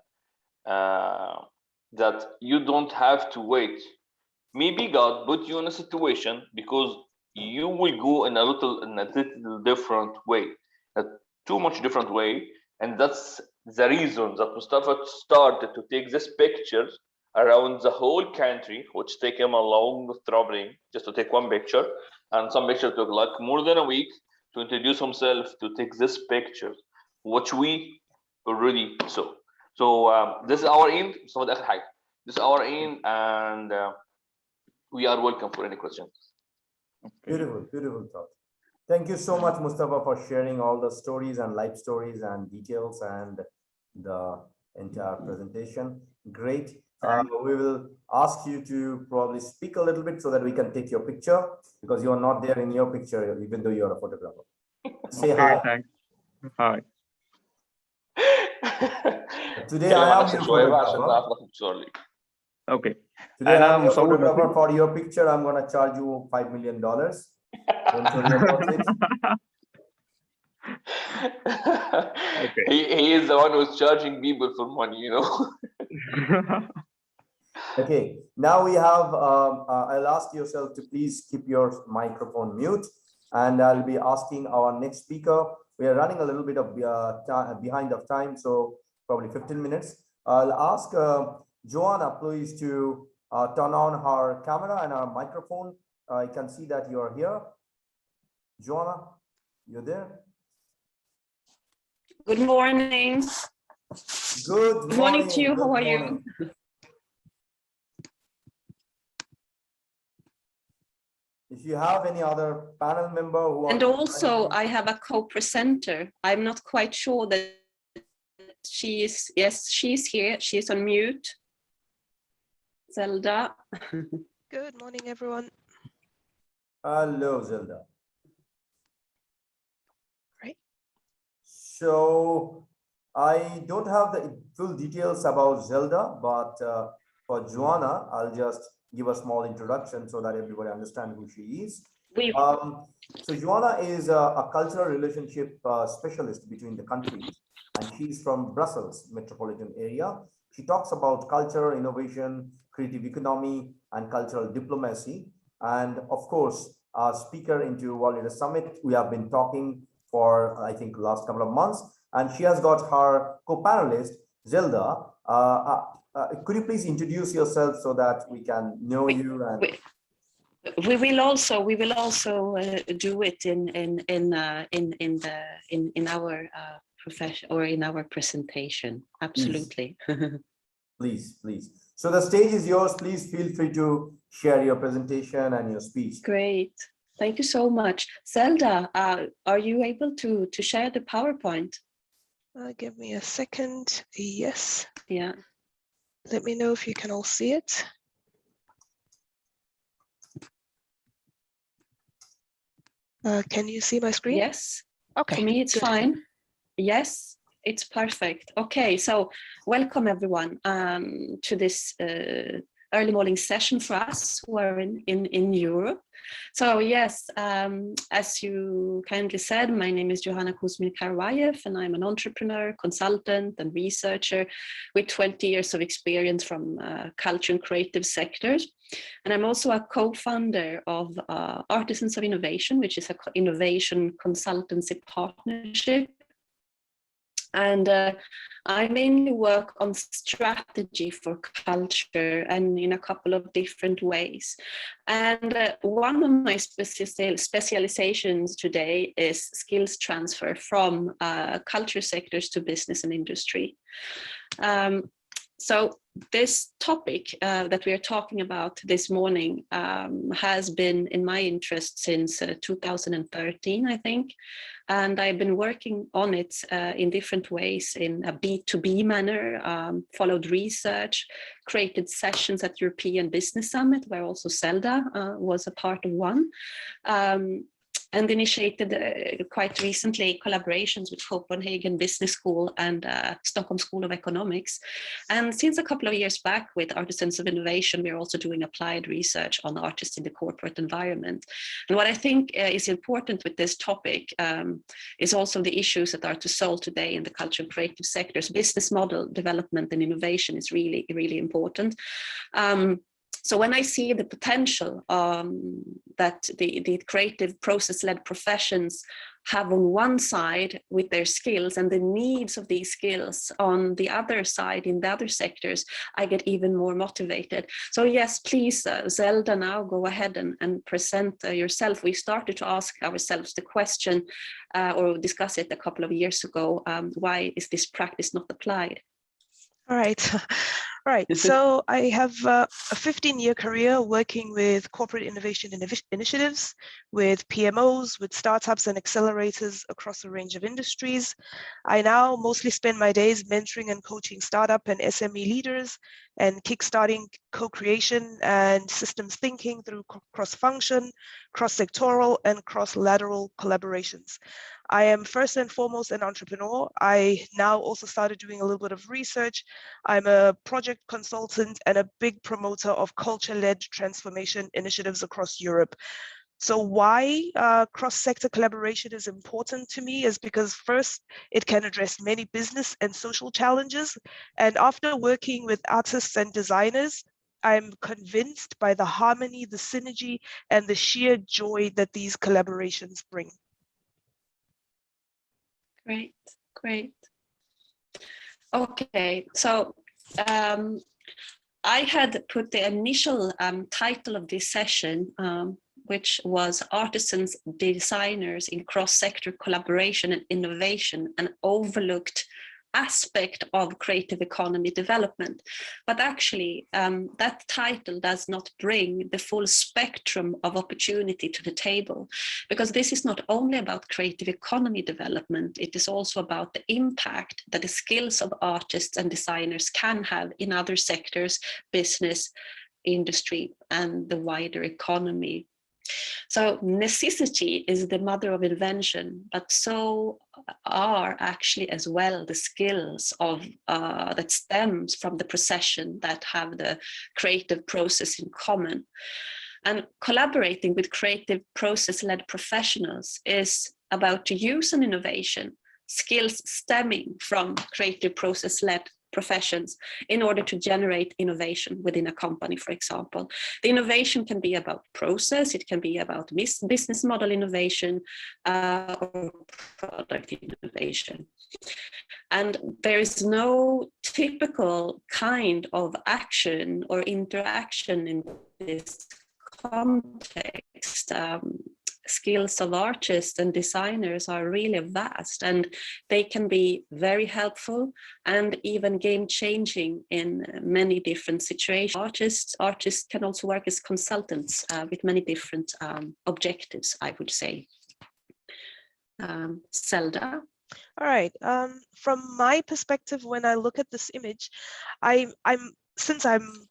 that you don't have to wait. Maybe God put you in a situation because you will go in a little different way, a too much different way, and that's the reason that Mustafa started to take this picture around the whole country, which take him a long traveling just to take one picture, and some picture took like more than a week to introduce himself to take this picture, which we already saw. So this is our aim. So this is our aim, and we are welcome for any questions. Beautiful, beautiful thought. Thank you so much, Mustafa, for sharing all the stories and life stories and details and the entire presentation. Great. We will ask you to probably speak a little bit so that we can take your picture, because you are not there in your picture, even though you're a photographer. Say hi. Thanks. Hi. Today I am your photographer. Okay. Today أنا I'm your مصور photographer. بسيط. For your picture, I'm going to charge you $5 million. Don't worry about it. Okay. He is the one who's charging people for money, you know. Okay, now we have, I'll ask yourself to please keep your microphone mute, and I'll be asking our next speaker. We are running a little bit of behind of time, so probably 15 minutes. I'll ask Joanna, please, to turn on her camera and her microphone. I can see that you are here. Joanna, you're there? Good morning. Good morning to you. How are you? If you have any other panel member who and also I have a co-presenter. I'm not quite sure that she is, yes, she's here. She's on mute. Zelda. Good morning, everyone. Hello, Zelda. Great. So I don't have the full details about Zelda, but for Joanna, I'll just give a small introduction so that everybody understands who she is. So Joanna is a cultural relationship specialist between the countries, and she's from Brussels metropolitan area. She talks about culture, innovation, creative economy, and cultural diplomacy. And of course, our speaker into World Leader Summit, we have been talking for, I think, last couple of months, and she has got her co-panelist, Zelda. Could you please introduce yourself so that we can know you? And we will also do it in our profession or in our presentation. Absolutely. Please. So the stage is yours. Please feel free to share your presentation and your speech. Great. Thank you so much. Zelda, are you able to share the PowerPoint? Give me a second. Yes. Yeah. Let me know if you can all see it. Can you see my screen? Yes. Okay. For me, it's good. fine. Yes, it's perfect. Okay, so welcome everyone to this early morning session for us who are in Europe. So yes, as you kindly said, my name is Johanna Kuzmin-Karavayev, and I'm an entrepreneur, consultant, and researcher with 20 years of experience from culture and creative sectors. And I'm also a co-founder of Artisans of Innovation, which is an innovation consultancy partnership. And I mainly work on strategy for culture and in a couple of different ways. And one of my specializations today is skills transfer from culture sectors to business and industry. So this topic that we are talking about this morning has been in my interest since 2013, I think. And I've been working on it in different ways in a B2B manner, followed research, created sessions at European Business Summit, where also Zelda was a part of one. and initiated quite recently collaborations with Copenhagen Business School and Stockholm School of Economics. And since a couple of years back with Artisans of Innovation, we're also doing applied research on artists in the corporate environment. And what I think is important with this topic is also the issues that are to solve today in the culture and creative sectors. Business model development and innovation is really, really important. So when I see the potential that the creative process-led professions have on one side with their skills and the needs of these skills on the other side in the other sectors, I get even more motivated. So yes, please, Zelda, now go ahead and present yourself. We started to ask ourselves the question or discuss it a couple of years ago, why is this practice not applied? All right. Right. So I have a 15-year career working with corporate innovation initiatives, with PMOs, with startups and accelerators across a range of industries. I now mostly spend my days mentoring and coaching startup and SME leaders and kickstarting co-creation and systems thinking through cross-function, cross-sectoral and cross-lateral collaborations. I am first and foremost an entrepreneur. I now also started doing a little bit of research. I'm a project consultant and a big promoter of culture-led transformation initiatives across Europe. So why cross-sector collaboration is important to me is because first, it can address many business and social challenges. And after working with artists and designers, I'm convinced by the harmony, the synergy, and the sheer joy that these collaborations bring. Great, great. Okay, so I had put the initial title of this session, which was Artisans, Designers in Cross-Sector Collaboration and Innovation, an overlooked aspect of creative economy development. But actually, that title does not bring the full spectrum of opportunity to the table, because this is not only about creative economy development, it is also about the impact that the skills of artists and designers can have in other sectors, business, industry, and the wider economy. So necessity is the mother of invention, but so are actually as well the skills of that stems from the procession that have the creative process in common. And collaborating with creative process-led professionals is about use and innovation, skills stemming from creative process-led professions in order to generate innovation within a company, for example. The innovation can be about process, it can be about business model innovation or product innovation. And there is no typical kind of action or interaction in this context. Skills of artists and designers are really vast, and they can be very helpful and even game-changing in many different situations. Artists can also work as consultants with many different objectives, I would say. Zelda? All right. From my perspective, when I look at this image, since I'm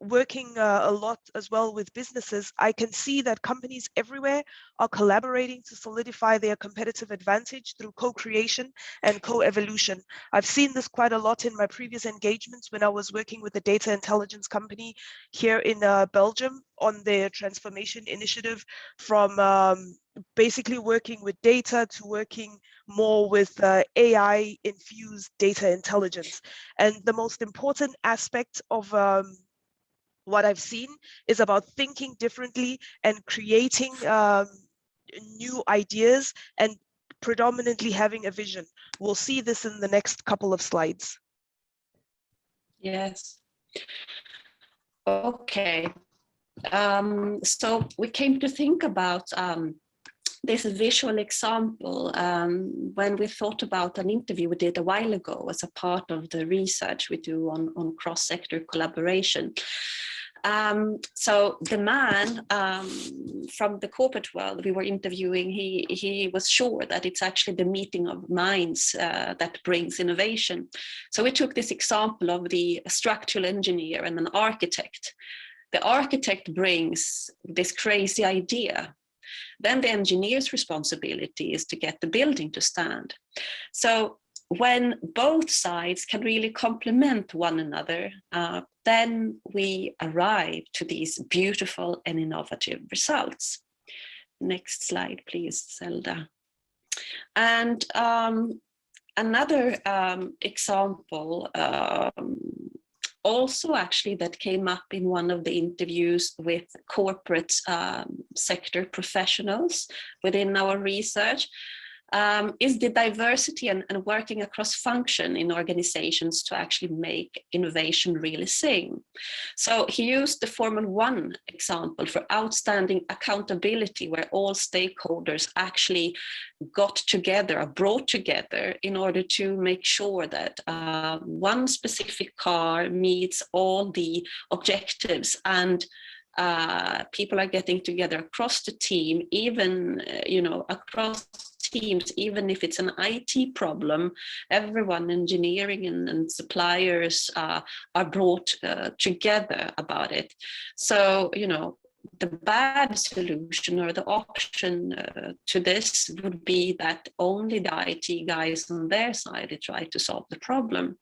working a lot as well with businesses, I can see that companies everywhere are collaborating to solidify their competitive advantage through co-creation and co-evolution. I've seen this quite a lot in my previous engagements when I was working with a data intelligence company here in Belgium on their transformation initiative, from basically working with data to working more with AI-infused data intelligence. And the most important aspect of what I've seen is about thinking differently and creating new ideas and predominantly having a vision. We'll see this in the next couple of slides. Yes. Okay. So we came to think about this visual example when we thought about an interview we did a while ago as a part of the research we do on cross-sector collaboration. So the man from the corporate world we were interviewing, he was sure that it's actually the meeting of minds that brings innovation. So we took this example of the structural engineer and an architect. The architect brings this crazy idea, then the engineer's responsibility is to get the building to stand. So when both sides can really complement one another, then we arrive to these beautiful and innovative results. Next slide, please, Zelda. And another example, also actually that came up in one of the interviews with corporate sector professionals within our research, is the diversity and working across function in organizations to actually make innovation really sing. So he used the Formula 1 example for outstanding accountability, where all stakeholders actually got together or brought together in order to make sure that one specific car meets all the objectives, and people are getting together across the team, even across teams, even if it's an IT problem. Everyone, engineering and suppliers, are brought together about it. So the bad solution or the option to this would be that only the IT guys on their side try to solve the problem.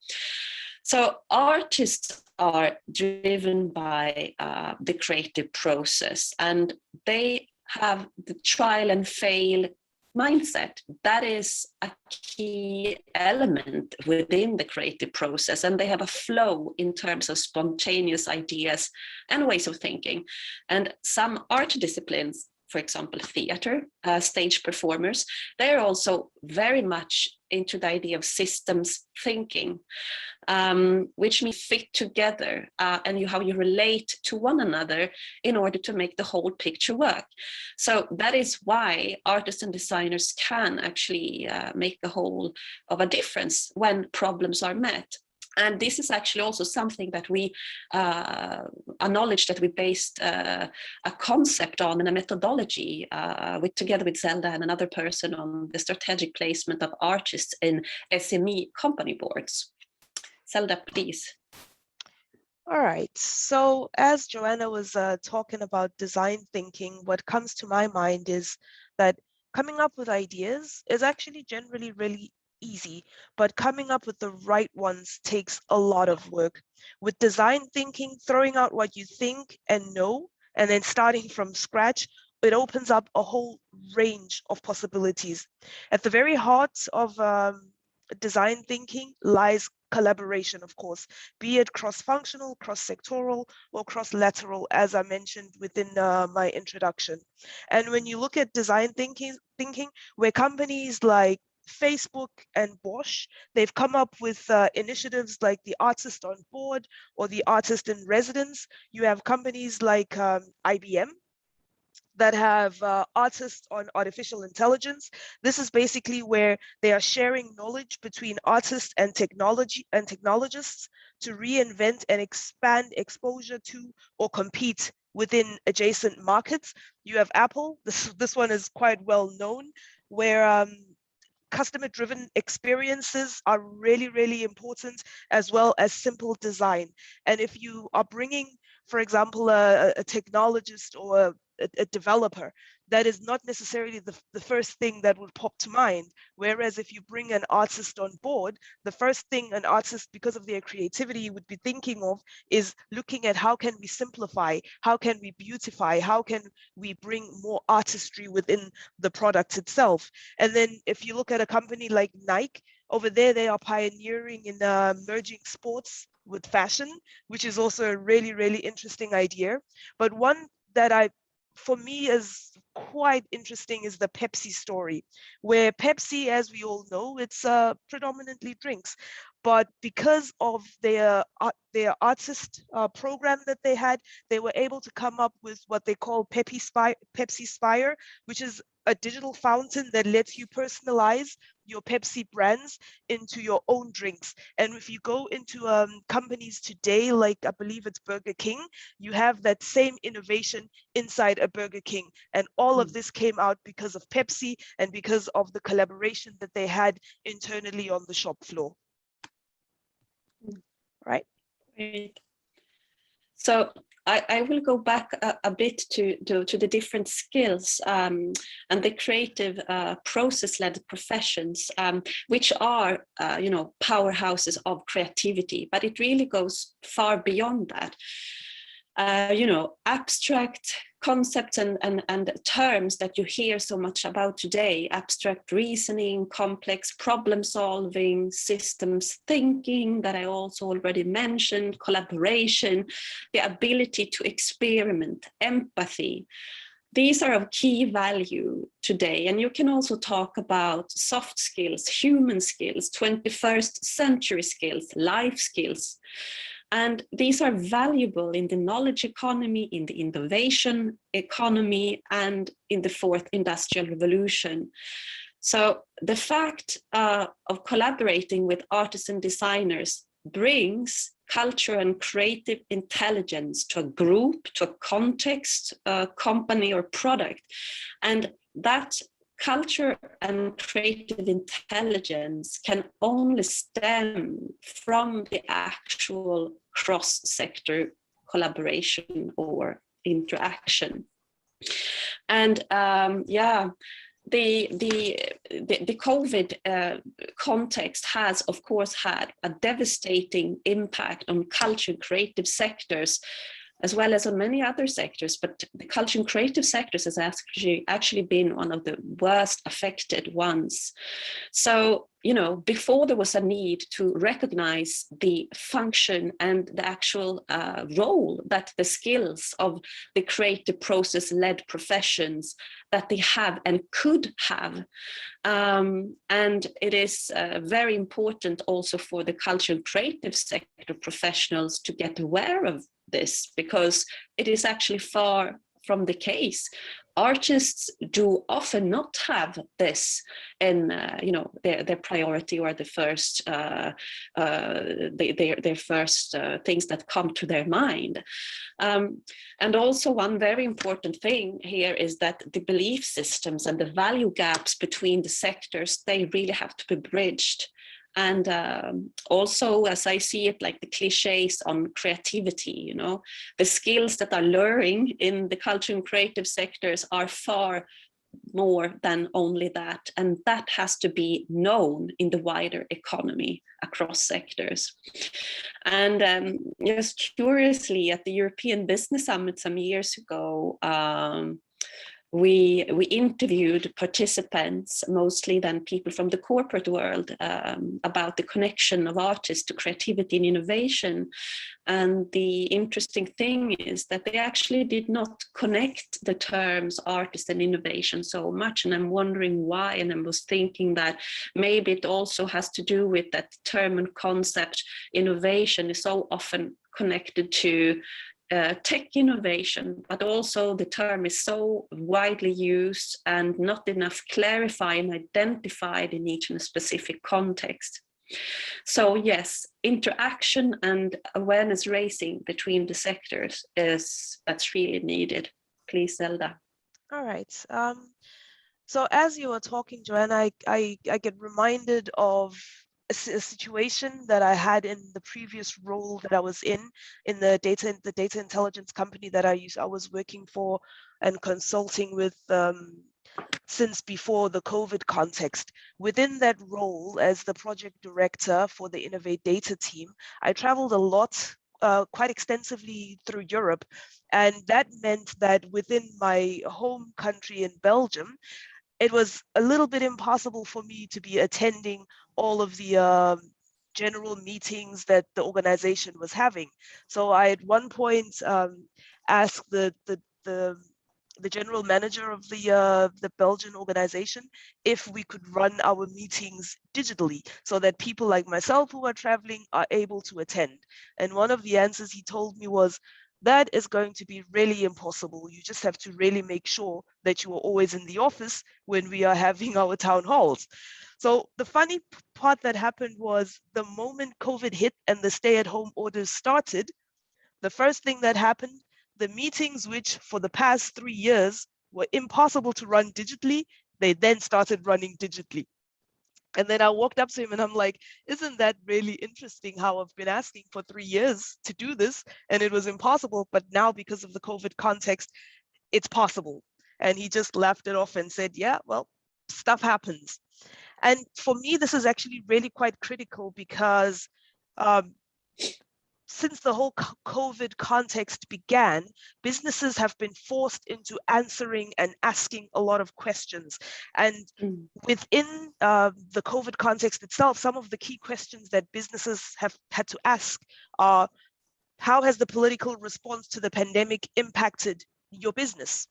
So artists are driven by the creative process, and they have the trial and fail mindset. That is a key element within the creative process, and they have a flow in terms of spontaneous ideas and ways of thinking. And some art disciplines, for example, theater, stage performers, they're also very much into the idea of systems thinking, which means fit together and how you relate to one another in order to make the whole picture work. So that is why artists and designers can actually make the whole of a difference when problems are met. And this is actually also something that we acknowledge, that we based a concept on and a methodology together with Zelda and another person on the strategic placement of artists in SME company boards. Zelda, please. All right. So as Joanna was talking about design thinking, what comes to my mind is that coming up with ideas is actually generally really easy, but coming up with the right ones takes a lot of work. With design thinking, throwing out what you think and know, and then starting from scratch, it opens up a whole range of possibilities. At the very heart of design thinking lies collaboration, of course, be it cross-functional, cross-sectoral, or cross-lateral, as I mentioned within my introduction. And when you look at design thinking, where companies like Facebook and Bosch, they've come up with initiatives like the Artist on Board or the Artist in Residence. You have companies like IBM that have artists on artificial intelligence. This is basically where they are sharing knowledge between artists and technologists to reinvent and expand exposure to or compete within adjacent markets. You have Apple. This one is quite well known, where customer-driven experiences are really, really important, as well as simple design. And if you are bringing, for example, a technologist or a developer, that is not necessarily the first thing that would pop to mind. Whereas if you bring an artist on board, the first thing an artist, because of their creativity, would be thinking of is looking at how can we simplify, how can we beautify, how can we bring more artistry within the product itself. And then if you look at a company like Nike, over there, they are pioneering in merging sports with fashion, which is also a really, really interesting idea. But one that for me is quite interesting is the Pepsi story, where Pepsi, as we all know, it's predominantly drinks, but because of their artist program that they had, they were able to come up with what they call Pepsi Spire, which is a digital fountain that lets you personalize your Pepsi brands into your own drinks. And if you go into companies today, like I believe it's Burger King, you have that same innovation inside a Burger King. And all of this came out because of Pepsi and because of the collaboration that they had internally on the shop floor. Right. Great. So I will go back a bit to the different skills and the creative process-led professions, which are, powerhouses of creativity, but it really goes far beyond that. Abstract concepts and terms that you hear so much about today, abstract reasoning, complex problem solving, systems thinking that I also already mentioned, collaboration, the ability to experiment, empathy. These are of key value today. And you can also talk about soft skills, human skills, 21st century skills, life skills. And these are valuable in the knowledge economy, in the innovation economy, and in the fourth industrial revolution. So the fact of collaborating with artists and designers brings culture and creative intelligence to a group, to a context, a company or product. And that culture and creative intelligence can only stem from the actual cross-sector collaboration or interaction. And the COVID context has, of course, had a devastating impact on culture and creative sectors, as well as on many other sectors, but the culture and creative sectors has actually been one of the worst affected ones. So, before there was a need to recognize the function and the actual role that the skills of the creative process-led professions that they have and could have. And it is very important also for the culture and creative sector professionals to get aware of this, because it is actually far from the case. Artists do often not have this in their priority or the first their first things that come to their mind. And also one very important thing here is that the belief systems and the value gaps between the sectors, they really have to be bridged. And also, as I see it, like the cliches on creativity, the skills that are luring in the culture and creative sectors are far more than only that. And that has to be known in the wider economy across sectors. And just curiously, at the European Business Summit some years ago, we interviewed participants, mostly then people from the corporate world, about the connection of artists to creativity and innovation. And the interesting thing is that they actually did not connect the terms artist and innovation so much. And I'm wondering why. And I was thinking that maybe it also has to do with that term and concept innovation is so often connected to tech innovation, but also the term is so widely used and not enough clarified and identified in each and a specific context. So yes, interaction and awareness raising between the sectors that's really needed. Please, Zelda. All right. So as you were talking, Joanna, I get reminded of a situation that I had in the previous role that I was in the data intelligence company that I was working for and consulting with since before the COVID context. Within that role as the project director for the Innovate Data team, I traveled a lot, quite extensively through Europe. And that meant that within my home country in Belgium, it was a little bit impossible for me to be attending all of the general meetings that the organization was having. So I at one point asked the general manager of the Belgian organization if we could run our meetings digitally so that people like myself who are traveling are able to attend. And one of the answers he told me was, that is going to be really impossible. You just have to really make sure that you are always in the office when we are having our town halls. So the funny part that happened was the moment COVID hit and the stay-at-home orders started, the first thing that happened, the meetings, which for the past 3 years were impossible to run digitally, they then started running digitally. And then I walked up to him and I'm like, isn't that really interesting how I've been asking for 3 years to do this and it was impossible, but now because of the COVID context, it's possible. And he just laughed it off and said, yeah, well, stuff happens. And for me, this is actually really quite critical because since the whole COVID context began, businesses have been forced into answering and asking a lot of questions. And within the COVID context itself, some of the key questions that businesses have had to ask are, how has the political response to the pandemic impacted your business?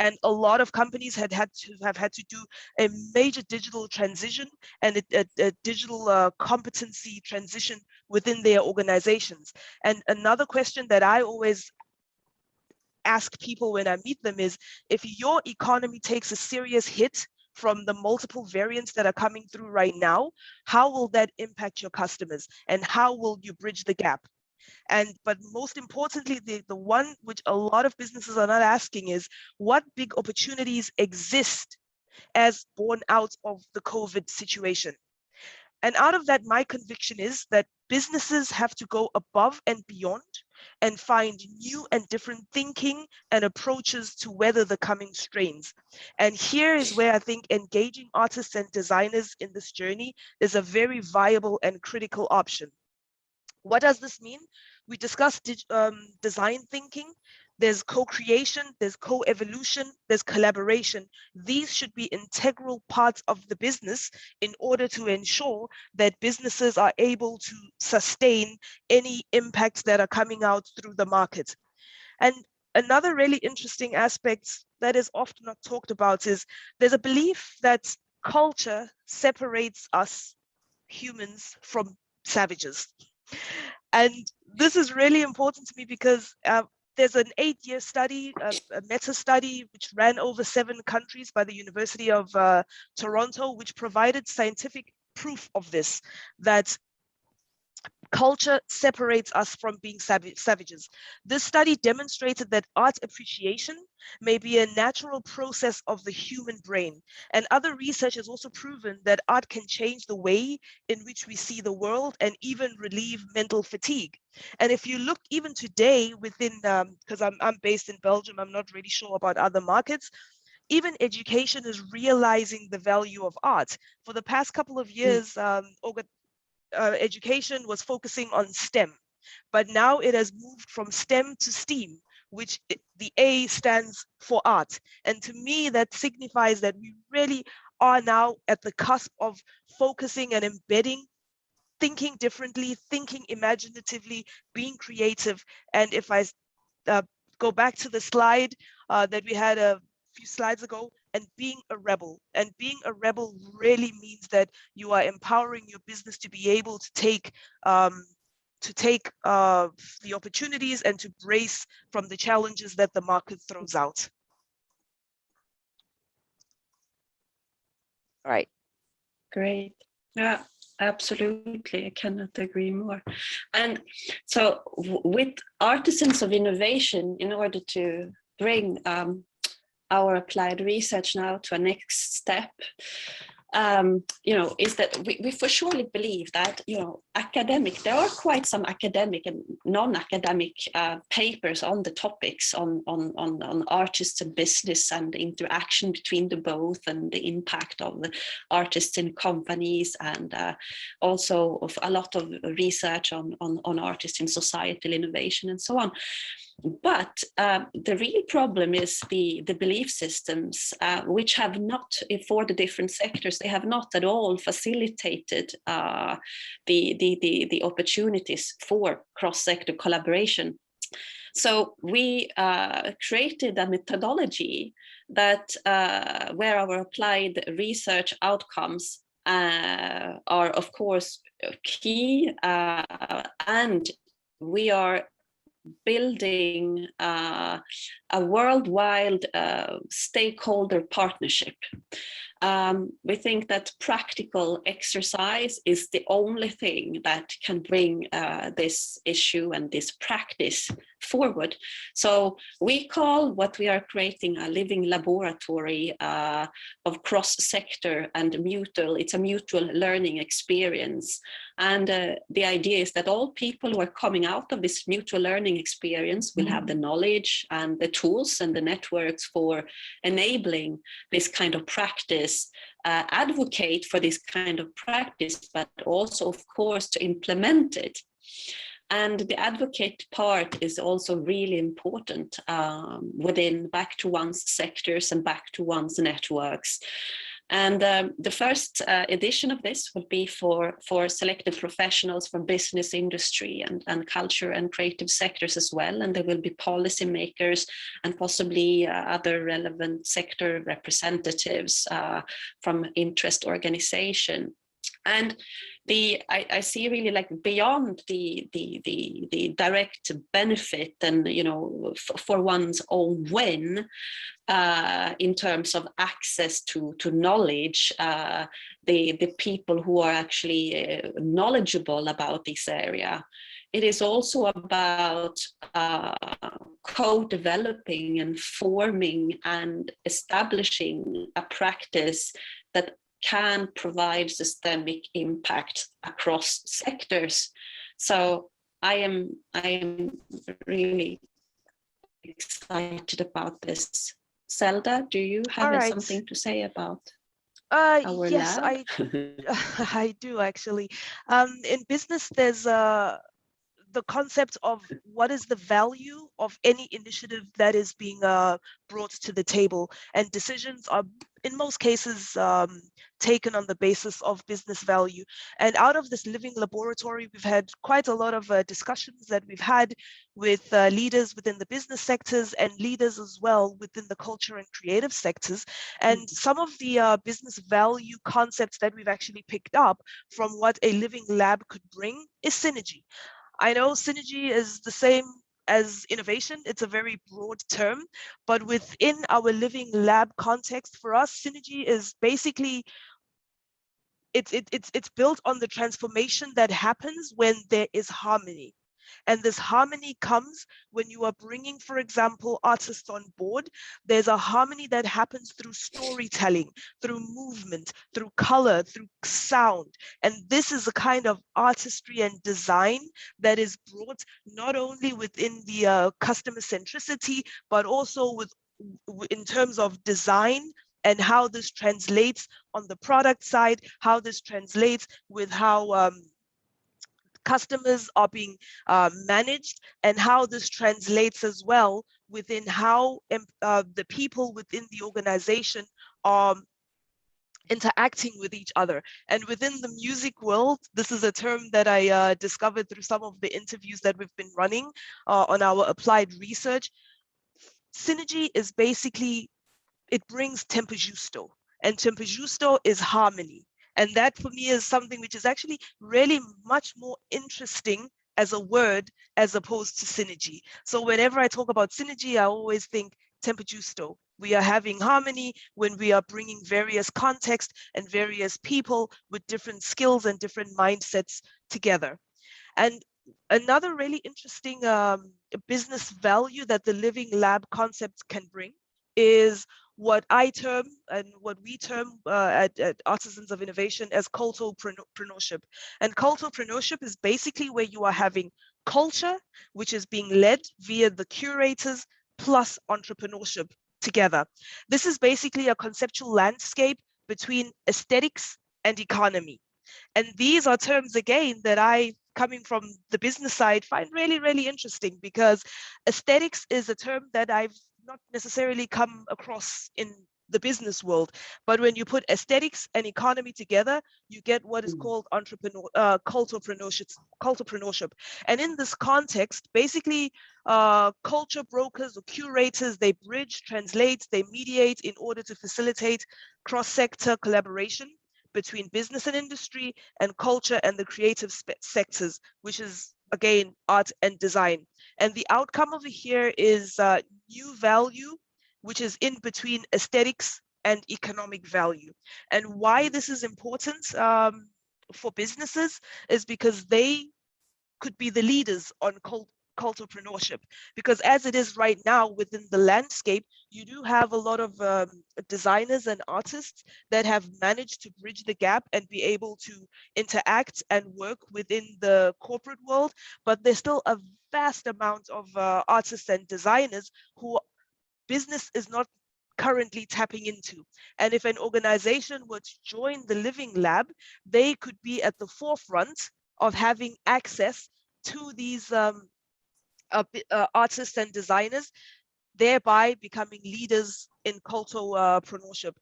And a lot of companies have had to do a major digital transition and a digital competency transition within their organizations. And another question that I always ask people when I meet them is, if your economy takes a serious hit from the multiple variants that are coming through right now, how will that impact your customers and how will you bridge the gap? But most importantly, the one which a lot of businesses are not asking is, what big opportunities exist as born out of the COVID situation? And out of that, my conviction is that businesses have to go above and beyond and find new and different thinking and approaches to weather the coming strains. And here is where I think engaging artists and designers in this journey is a very viable and critical option. What does this mean? We discussed design thinking. There's co-creation, there's co-evolution, there's collaboration. These should be integral parts of the business in order to ensure that businesses are able to sustain any impacts that are coming out through the market. And another really interesting aspect that is often not talked about is there's a belief that culture separates us humans from savages. And this is really important to me because there's an 8-year study, a meta study, which ran over 7 countries by the University of Toronto, which provided scientific proof of this, that culture separates us from being savages. This study demonstrated that art appreciation may be a natural process of the human brain. And other research has also proven that art can change the way in which we see the world and even relieve mental fatigue. And if you look even today within, because I'm based in Belgium, I'm not really sure about other markets, even education is realizing the value of art. For the past couple of years, education was focusing on STEM, but now it has moved from STEM to STEAM, which the A stands for art. And to me, that signifies that we really are now at the cusp of focusing and embedding, thinking differently, thinking imaginatively, being creative. And if I go back to the slide that we had a few slides ago, and being a rebel. And being a rebel really means that you are empowering your business to be able to take the opportunities and to brace from the challenges that the market throws out. All right. Great. Yeah, absolutely. I cannot agree more. And so with artisans of innovation, in order to bring our applied research now to a next step, is that we for surely believe that, there are quite some academic and non-academic papers on the topics on artists and business and the interaction between the both and the impact of the artists in companies, and also of a lot of research on artists in societal innovation and so on. But the real problem is the belief systems, which have not, for the different sectors, they have not at all facilitated the opportunities for cross-sector collaboration. So we created a methodology that where our applied research outcomes are, of course, key, and we are building a worldwide stakeholder partnership. We think that practical exercise is the only thing that can bring this issue and this practice forward. So we call what we are creating a living laboratory of cross-sector and mutual. It's a mutual learning experience. And the idea is that all people who are coming out of this mutual learning experience will have the knowledge and the tools and the networks for enabling this kind of practice, advocate for this kind of practice, but also, of course, to implement it. And the advocate part is also really important within back to one's sectors and back to one's networks. And the first edition of this will be for selected professionals from business, industry, and culture and creative sectors as well. And there will be policymakers and possibly other relevant sector representatives from interest organization. And I see really like beyond the direct benefit and, you know, for one's own win in terms of access to knowledge, the people who are actually knowledgeable about this area. It is also about co-developing and forming and establishing a practice that can provide systemic impact across sectors. So I am really excited about this. Zelda, do you have something to say about our yes, lab? I do actually. In business, there's the concept of what is the value of any initiative that is being brought to the table, and decisions are in most cases taken on the basis of business value. And out of this living laboratory, we've had quite a lot of discussions that we've had with leaders within the business sectors and leaders as well within the culture and creative sectors. And some of the business value concepts that we've actually picked up from what a living lab could bring is synergy. I know synergy is the same as innovation. It's a very broad term, but within our living lab context, for us, synergy is basically, it's built on the transformation that happens when there is harmony. And this harmony comes when you are bringing, for example, artists on board. There's a harmony that happens through storytelling, through movement, through color, through sound. And this is a kind of artistry and design that is brought not only within the customer centricity, but also in terms of design and how this translates on the product side, how this translates with how customers are being managed, and how this translates as well within how the people within the organization are interacting with each other. And within the music world, this is a term that I discovered through some of the interviews that we've been running on our applied research. Synergy is basically, it brings tempo giusto, and tempo giusto is harmony. And that for me is something which is actually really much more interesting as a word as opposed to synergy. So whenever I talk about synergy, I always think tempo giusto. We are having harmony when we are bringing various contexts and various people with different skills and different mindsets together. And another really interesting business value that the living lab concept can bring is what I term and what we term at Artisans of Innovation as cultopreneurship. And cultopreneurship is basically where you are having culture, which is being led via the curators plus entrepreneurship together. This is basically a conceptual landscape between aesthetics and economy. And these are terms, again, that I, coming from the business side, find really, really interesting, because aesthetics is a term that I've not necessarily come across in the business world. But when you put aesthetics and economy together, you get what is called cultopreneurship. And in this context, basically, culture brokers or curators, they bridge, translate, they mediate in order to facilitate cross-sector collaboration between business and industry and culture and the creative sectors, which is, again, art and design. And the outcome over here is new value, which is in between aesthetics and economic value. And why this is important for businesses is because they could be the leaders on cultpreneurship, because as it is right now within the landscape, you do have a lot of designers and artists that have managed to bridge the gap and be able to interact and work within the corporate world, but there's still a vast amount of artists and designers who business is not currently tapping into. And if an organization were to join the Living Lab, they could be at the forefront of having access to these artists and designers, thereby becoming leaders in cultpreneurship.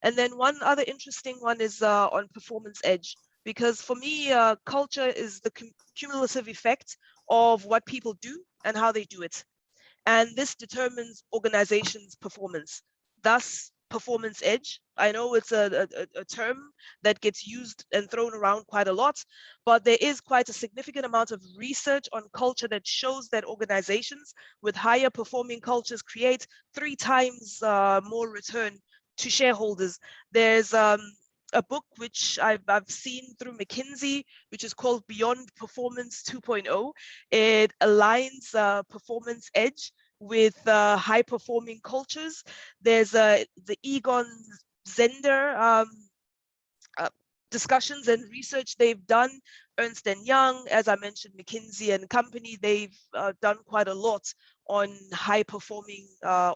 And then one other interesting one is on performance edge, because for me, culture is the cumulative effect of what people do and how they do it. And this determines organizations' performance. Thus, performance edge. I know it's a term that gets used and thrown around quite a lot, but there is quite a significant amount of research on culture that shows that organizations with higher performing cultures create 3 times more return to shareholders. There's a book which I've seen through McKinsey, which is called Beyond Performance 2.0. It aligns performance edge with high performing cultures. There's the Egon Zehnder discussions and research they've done. Ernst & Young, as I mentioned, McKinsey and Company, they've done quite a lot on high performing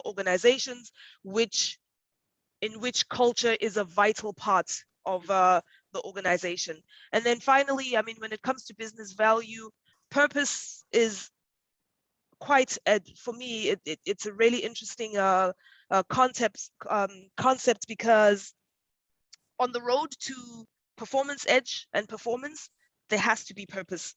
organizations, in which culture is a vital part of the organization. And then finally, I mean, when it comes to business value, purpose is quite, for me, it's a really interesting concept because on the road to performance edge and performance, there has to be purpose.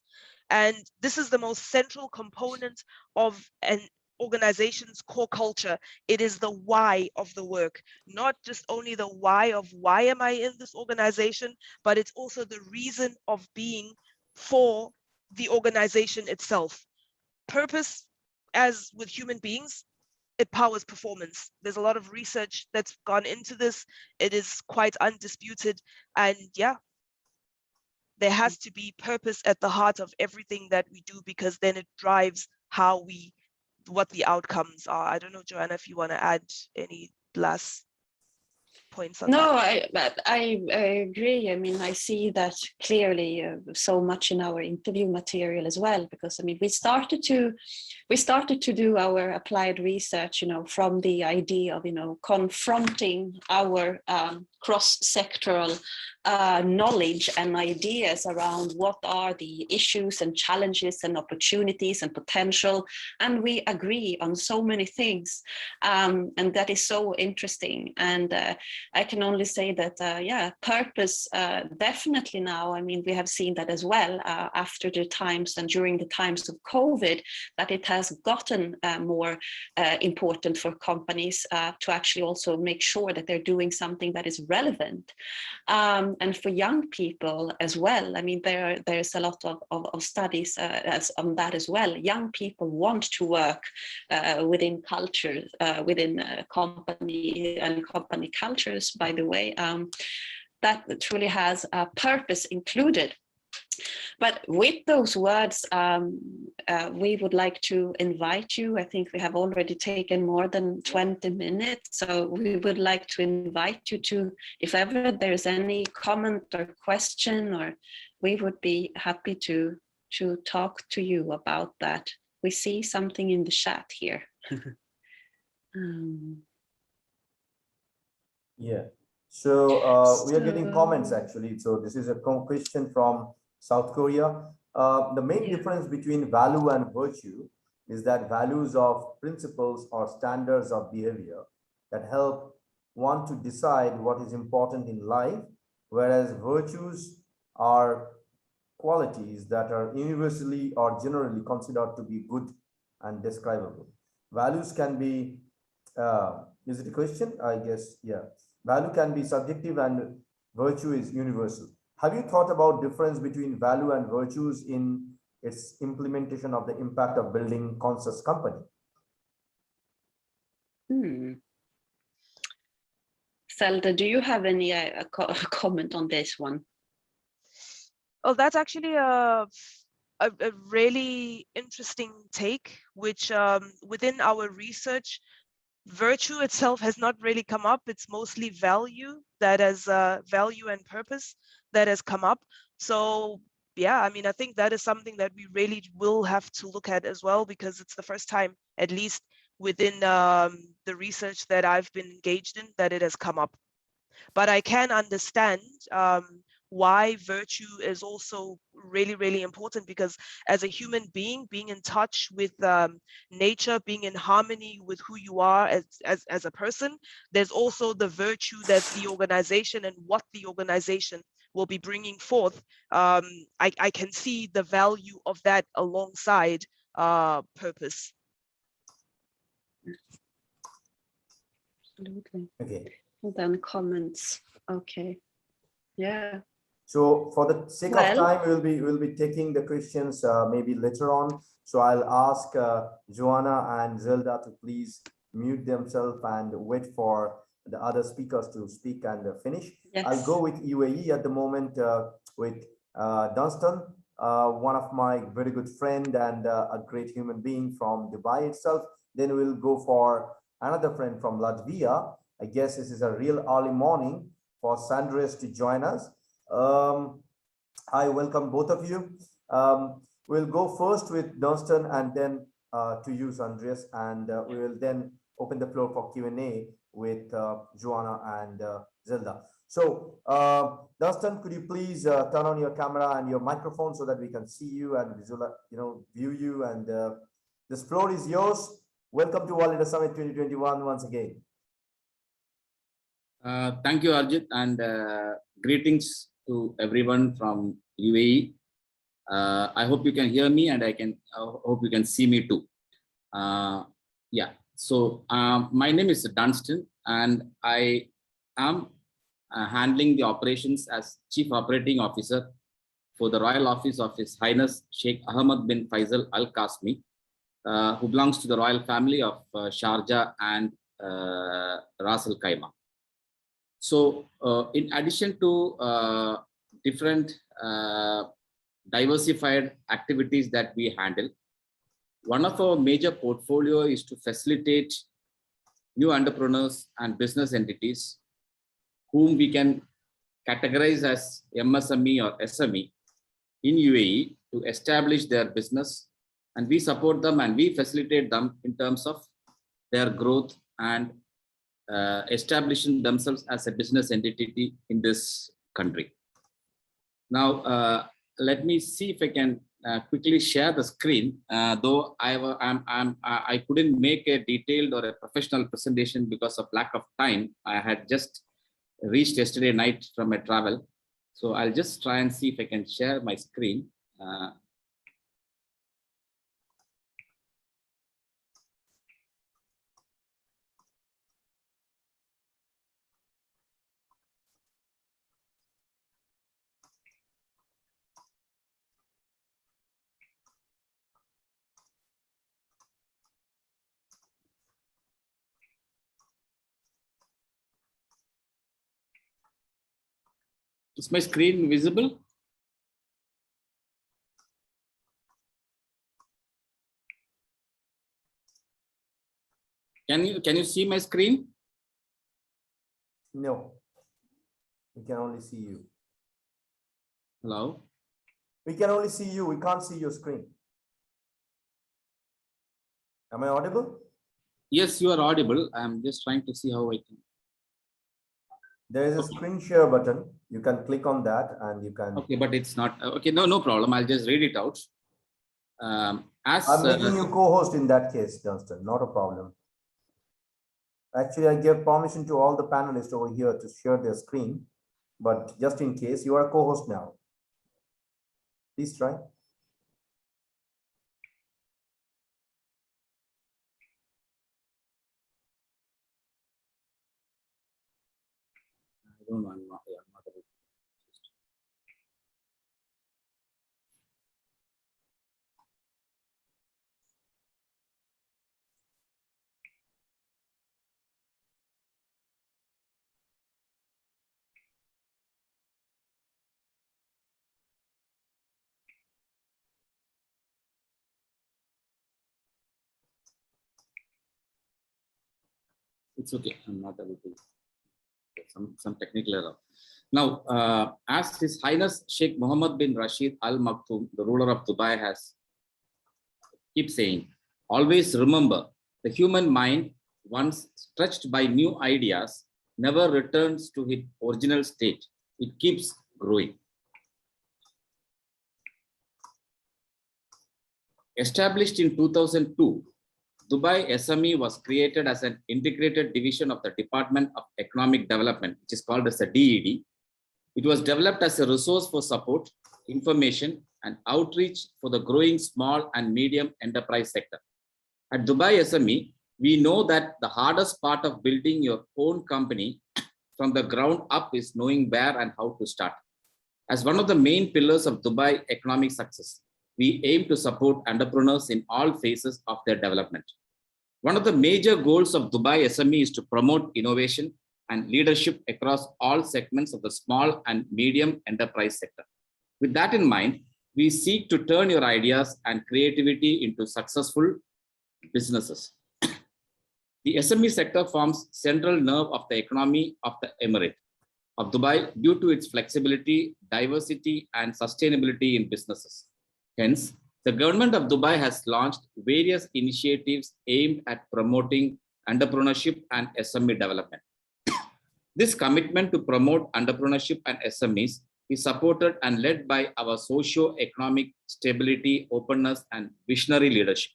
And this is the most central component of an organization's core culture. It is the why of the work, not just only the why of why am I in this organization, but it's also the reason of being for the organization itself. Purpose, as with human beings, it powers performance. There's a lot of research that's gone into this. It is quite undisputed. And yeah, there has to be purpose at the heart of everything that we do, because then it drives what the outcomes are. I don't know, Joanna, if you want to add any last points on that. No, I agree. I mean, I see that clearly so much in our interview material as well, because I mean, we started to do our applied research, you know, from the idea of, you know, confronting our cross-sectoral knowledge and ideas around what are the issues and challenges and opportunities and potential, and we agree on so many things, and that is so interesting. And I can only say that yeah, purpose definitely now, I mean, we have seen that as well after the times and during the times of COVID, that it has gotten more important for companies to actually also make sure that they're doing something that is relevant. And for young people as well, I mean, there's a lot of studies on that as well. Young people want to work within cultures, within company and company cultures, by the way, that truly has a purpose included. But with those words, we would like to invite you. I think we have already taken more than 20 minutes. So we would like to invite you to, if ever there's any comment or question, or we would be happy to talk to you about that. We see something in the chat here. Yeah. So we are getting comments actually. So this is a question from South Korea. The main difference between value and virtue is that values of principles or standards of behavior that help one to decide what is important in life, whereas virtues are qualities that are universally or generally considered to be good and describable. Values can be, is it a question? I guess, yeah. Value can be subjective and virtue is universal. Have you thought about difference between value and virtues in its implementation of the impact of building conscious company? Zelda, do you have any comment on this one? Oh, that's actually a really interesting take, which within our research, virtue itself has not really come up. It's mostly value that has value and purpose that has come up. So yeah, I mean, I think that is something that we really will have to look at as well, because it's the first time, at least within the research that I've been engaged in, that it has come up. But I can understand why virtue is also really, really important, because as a human being in touch with nature, being in harmony with who you are as a person, there's also the virtue that's the organization and what the organization will be bringing forth. I can see the value of that alongside purpose. Absolutely. Okay. And then comments. Okay. Yeah. So for the sake of time, we'll be taking the questions maybe later on. So I'll ask Joanna and Zelda to please mute themselves and wait for the other speakers to speak and finish. Yes. I'll go with UAE at the moment with Dunstan, one of my very good friend and a great human being from Dubai itself. Then we'll go for another friend from Latvia. I guess this is a real early morning for Sandres to join us. I welcome both of you. We'll go first with Dunstan and then to you, Andreas, and we will then open the floor for Q&A with Joanna and Zelda. So, Dunstan, could you please turn on your camera and your microphone so that we can see you and view you? And this floor is yours. Welcome to Leader Summit 2021 once again. Thank you, Arjit, and greetings to everyone from UAE. I hope you can hear me, and I hope you can see me too. Yeah. So my name is Dunstan, and I am handling the operations as Chief Operating Officer for the Royal Office of His Highness Sheikh Ahmed bin Faisal Al Qasmi, who belongs to the royal family of Sharjah and Ras Al Khaimah. So in addition to different diversified activities that we handle, one of our major portfolio is to facilitate new entrepreneurs and business entities whom we can categorize as MSME or SME in UAE to establish their business, and we support them and we facilitate them in terms of their growth and establishing themselves as a business entity in this country. Now, let me see if I can quickly share the screen. Though I couldn't make a detailed or a professional presentation because of lack of time. I had just reached yesterday night from a travel, so I'll just try and see if I can share my screen. I Is my screen visible? Can you see my screen? No, we can only see you. Hello? We can only see you. We can't see your screen. Am I audible? Yes, you are audible. I'm just trying to see how I can. There is a screen share button. You can click on that and you can. Okay, but it's not. Okay, no problem. I'll just read it out. I'm making you co-host in that case, Dunstan. Not a problem. Actually, I gave permission to all the panelists over here to share their screen, but just in case, you are a co-host now. Please try. I don't know. I'm not able to. It's okay. I'm not able to. Some technical error. Now, as His Highness Sheikh Mohammed bin Rashid Al Maktoum, the ruler of Dubai, has keep saying, always remember the human mind, once stretched by new ideas, never returns to its original state. It keeps growing. Established in 2002, Dubai SME was created as an integrated division of the Department of Economic Development, which is called as a DED. It was developed as a resource for support, information, and outreach for the growing small and medium enterprise sector. At Dubai SME, we know that the hardest part of building your own company from the ground up is knowing where and how to start. As one of the main pillars of Dubai economic success, we aim to support entrepreneurs in all phases of their development. One of the major goals of Dubai SME is to promote innovation and leadership across all segments of the small and medium enterprise sector. With that in mind, we seek to turn your ideas and creativity into successful businesses. The SME sector forms central nerve of the economy of the Emirate of Dubai due to its flexibility, diversity, and sustainability in businesses. Hence, the government of Dubai has launched various initiatives aimed at promoting entrepreneurship and SME development. This commitment to promote entrepreneurship and SMEs is supported and led by our socio-economic stability, openness, and visionary leadership.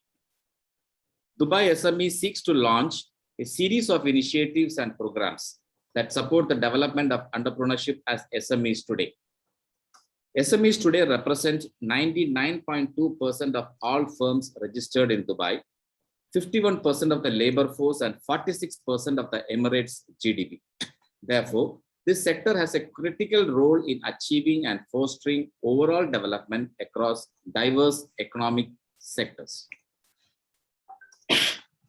Dubai SME seeks to launch a series of initiatives and programs that support the development of entrepreneurship as SMEs today. SMEs today represent 99.2% of all firms registered in Dubai, 51% of the labor force, and 46% of the Emirates GDP. Therefore, this sector has a critical role in achieving and fostering overall development across diverse economic sectors.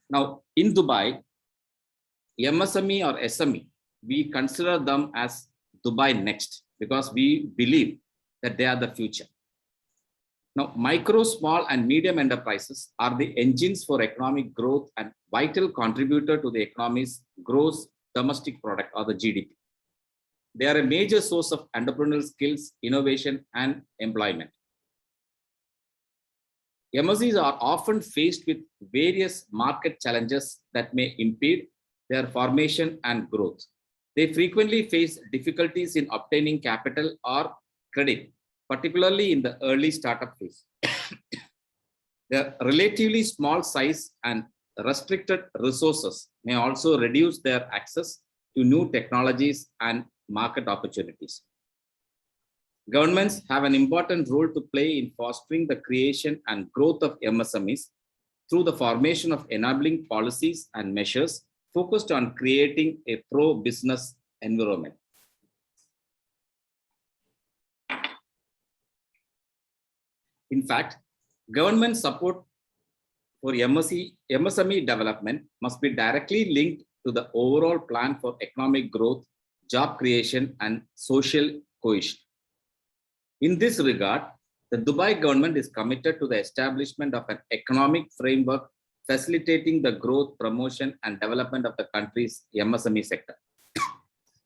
Now, in Dubai, MSME or SME, we consider them as Dubai Next because we believe that they are the future. Now, micro, small, and medium enterprises are the engines for economic growth and vital contributor to the economy's gross domestic product or the GDP. They are a major source of entrepreneurial skills, innovation, and employment. MSEs are often faced with various market challenges that may impede their formation and growth. They frequently face difficulties in obtaining capital or credit, particularly in the early startup phase. Their relatively small size and restricted resources may also reduce their access to new technologies and market opportunities. Governments have an important role to play in fostering the creation and growth of MSMEs through the formation of enabling policies and measures focused on creating a pro-business environment. In fact, government support for MSME development must be directly linked to the overall plan for economic growth, job creation, and social cohesion. In this regard, the Dubai government is committed to the establishment of an economic framework facilitating the growth, promotion, and development of the country's MSME sector.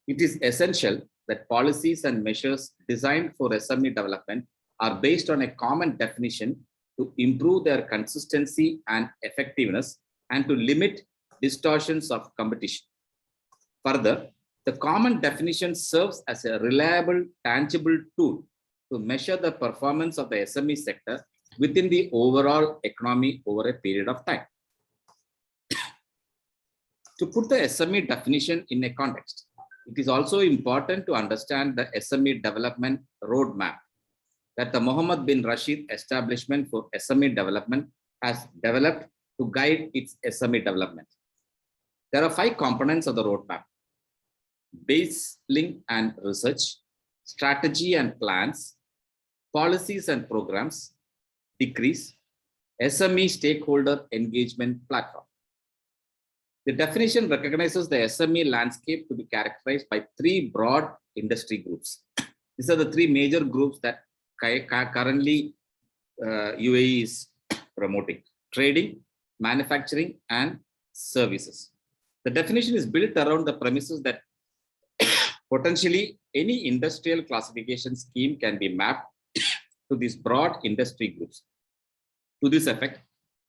It is essential that policies and measures designed for SME development are based on a common definition to improve their consistency and effectiveness and to limit distortions of competition. Further, the common definition serves as a reliable, tangible tool to measure the performance of the SME sector within the overall economy over a period of time. To put the SME definition in a context, it is also important to understand the SME development roadmap that the Mohammed bin Rashid establishment for SME development has developed to guide its SME development. There are 5 components of the roadmap: base, link, and research, strategy and plans, policies and programs, decrease, SME stakeholder engagement platform. The definition recognizes the SME landscape to be characterized by 3 broad industry groups. These are the 3 major groups that currently UAE is promoting: trading, manufacturing, and services. The definition is built around the premises that potentially any industrial classification scheme can be mapped to these broad industry groups. To this effect,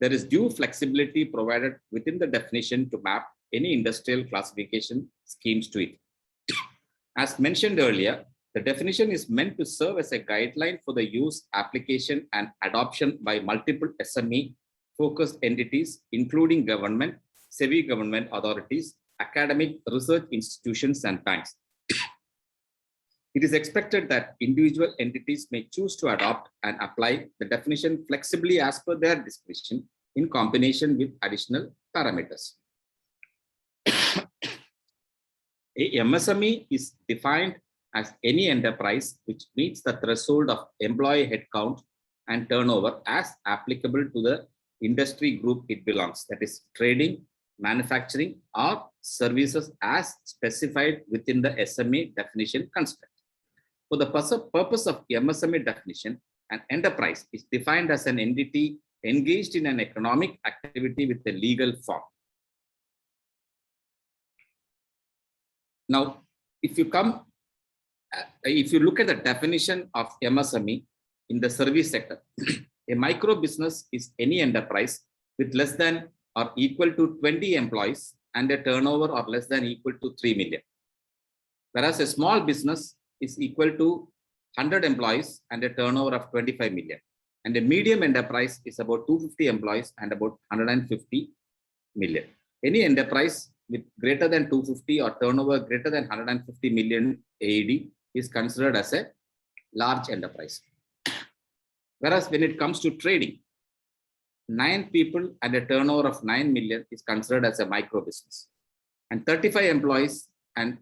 there is due flexibility provided within the definition to map any industrial classification schemes to it. As mentioned earlier, the definition is meant to serve as a guideline for the use, application, and adoption by multiple SME-focused entities, including government, semi-government authorities, academic research institutions, and banks. It is expected that individual entities may choose to adopt and apply the definition flexibly as per their discretion in combination with additional parameters. A MSME is defined as any enterprise which meets the threshold of employee headcount and turnover as applicable to the industry group it belongs, that is trading, manufacturing, or services as specified within the SME definition construct. For the purpose of MSME definition, an enterprise is defined as an entity engaged in an economic activity with a legal form. Now, if you look at the definition of MSME in the service sector, a micro business is any enterprise with less than or equal to 20 employees and a turnover of less than equal to 3 million. Whereas a small business is equal to 100 employees and a turnover of 25 million. And a medium enterprise is about 250 employees and about 150 million. Any enterprise with greater than 250 or turnover greater than 150 million AED is considered as a large enterprise. Whereas when it comes to trading, 9 people and a turnover of 9 million is considered as a micro business. And 35 employees and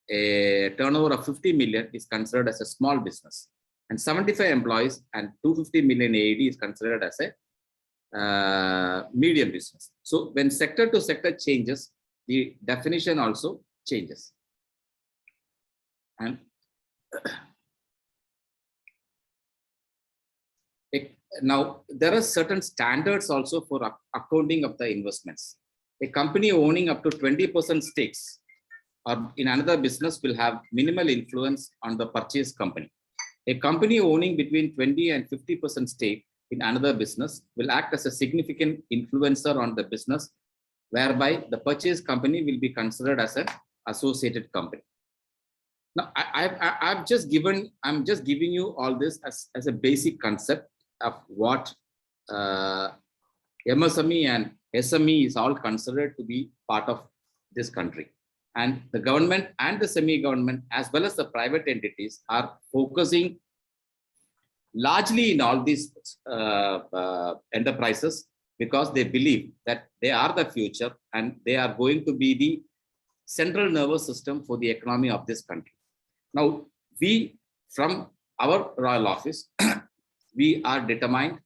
a turnover of 50 million is considered as a small business. And 75 employees and 250 million AED is considered as a medium business. So when sector to sector changes, the definition also changes. And now there are certain standards also for accounting of the investments. A company owning up to 20% stakes or in another business will have minimal influence on the purchase company. A company owning between 20 and 50% stake in another business will act as a significant influencer on the business, whereby the purchase company will be considered as an associated company. Now, I'm just giving you all this as a basic concept of what MSME and SME is all considered to be part of this country. And the government and the semi-government as well as the private entities are focusing largely in all these enterprises because they believe that they are the future and they are going to be the central nervous system for the economy of this country. Now, we from our royal office, we are determined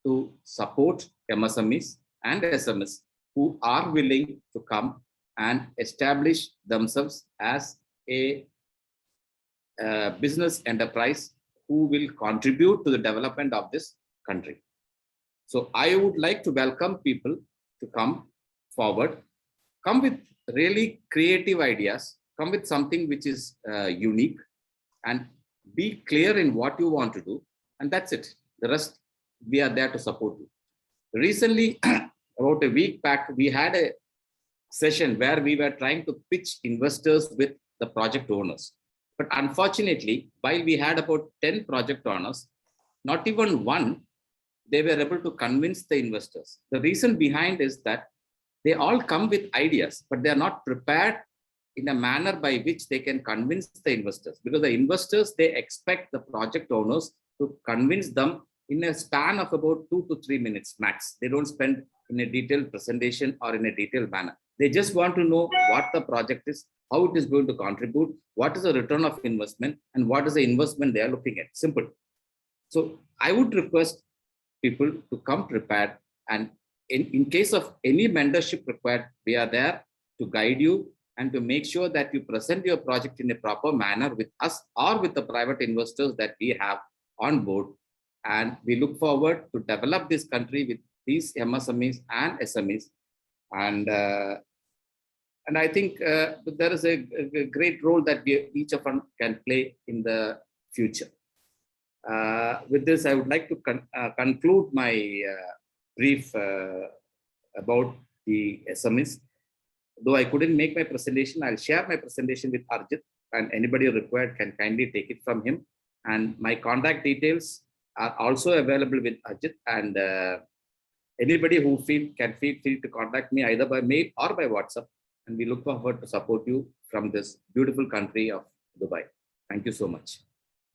to support MSMEs and SMEs who are willing to come and establish themselves as a business enterprise who will contribute to the development of this country. So I would like to welcome people to come forward, come with really creative ideas, come with something which is unique, and be clear in what you want to do. And that's it. The rest, we are there to support you. Recently, about a week back, we had a session where we were trying to pitch investors with the project owners. But unfortunately, while we had about 10 project owners, not even one, they were able to convince the investors. The reason behind is that they all come with ideas, but they are not prepared in a manner by which they can convince the investors. Because the investors, they expect the project owners to convince them in a span of about 2 to 3 minutes max. They don't spend in a detailed presentation or in a detailed manner. They just want to know what the project is, how it is going to contribute, what is the return of investment, and what is the investment they are looking at. Simple. So I would request people to come prepared, and in case of any mentorship required, we are there to guide you and to make sure that you present your project in a proper manner with us or with the private investors that we have on board. And we look forward to develop this country with these MSMEs and SMEs. And And I think there is a great role that each of us can play in the future. With this, I would like to conclude my brief about the SMEs. Though I couldn't make my presentation, I'll share my presentation with Arjit, and anybody required can kindly take it from him. And my contact details are also available with Arjit, and anybody who can feel free to contact me either by mail or by WhatsApp. And we look forward to support you from this beautiful country of Dubai. Thank you so much.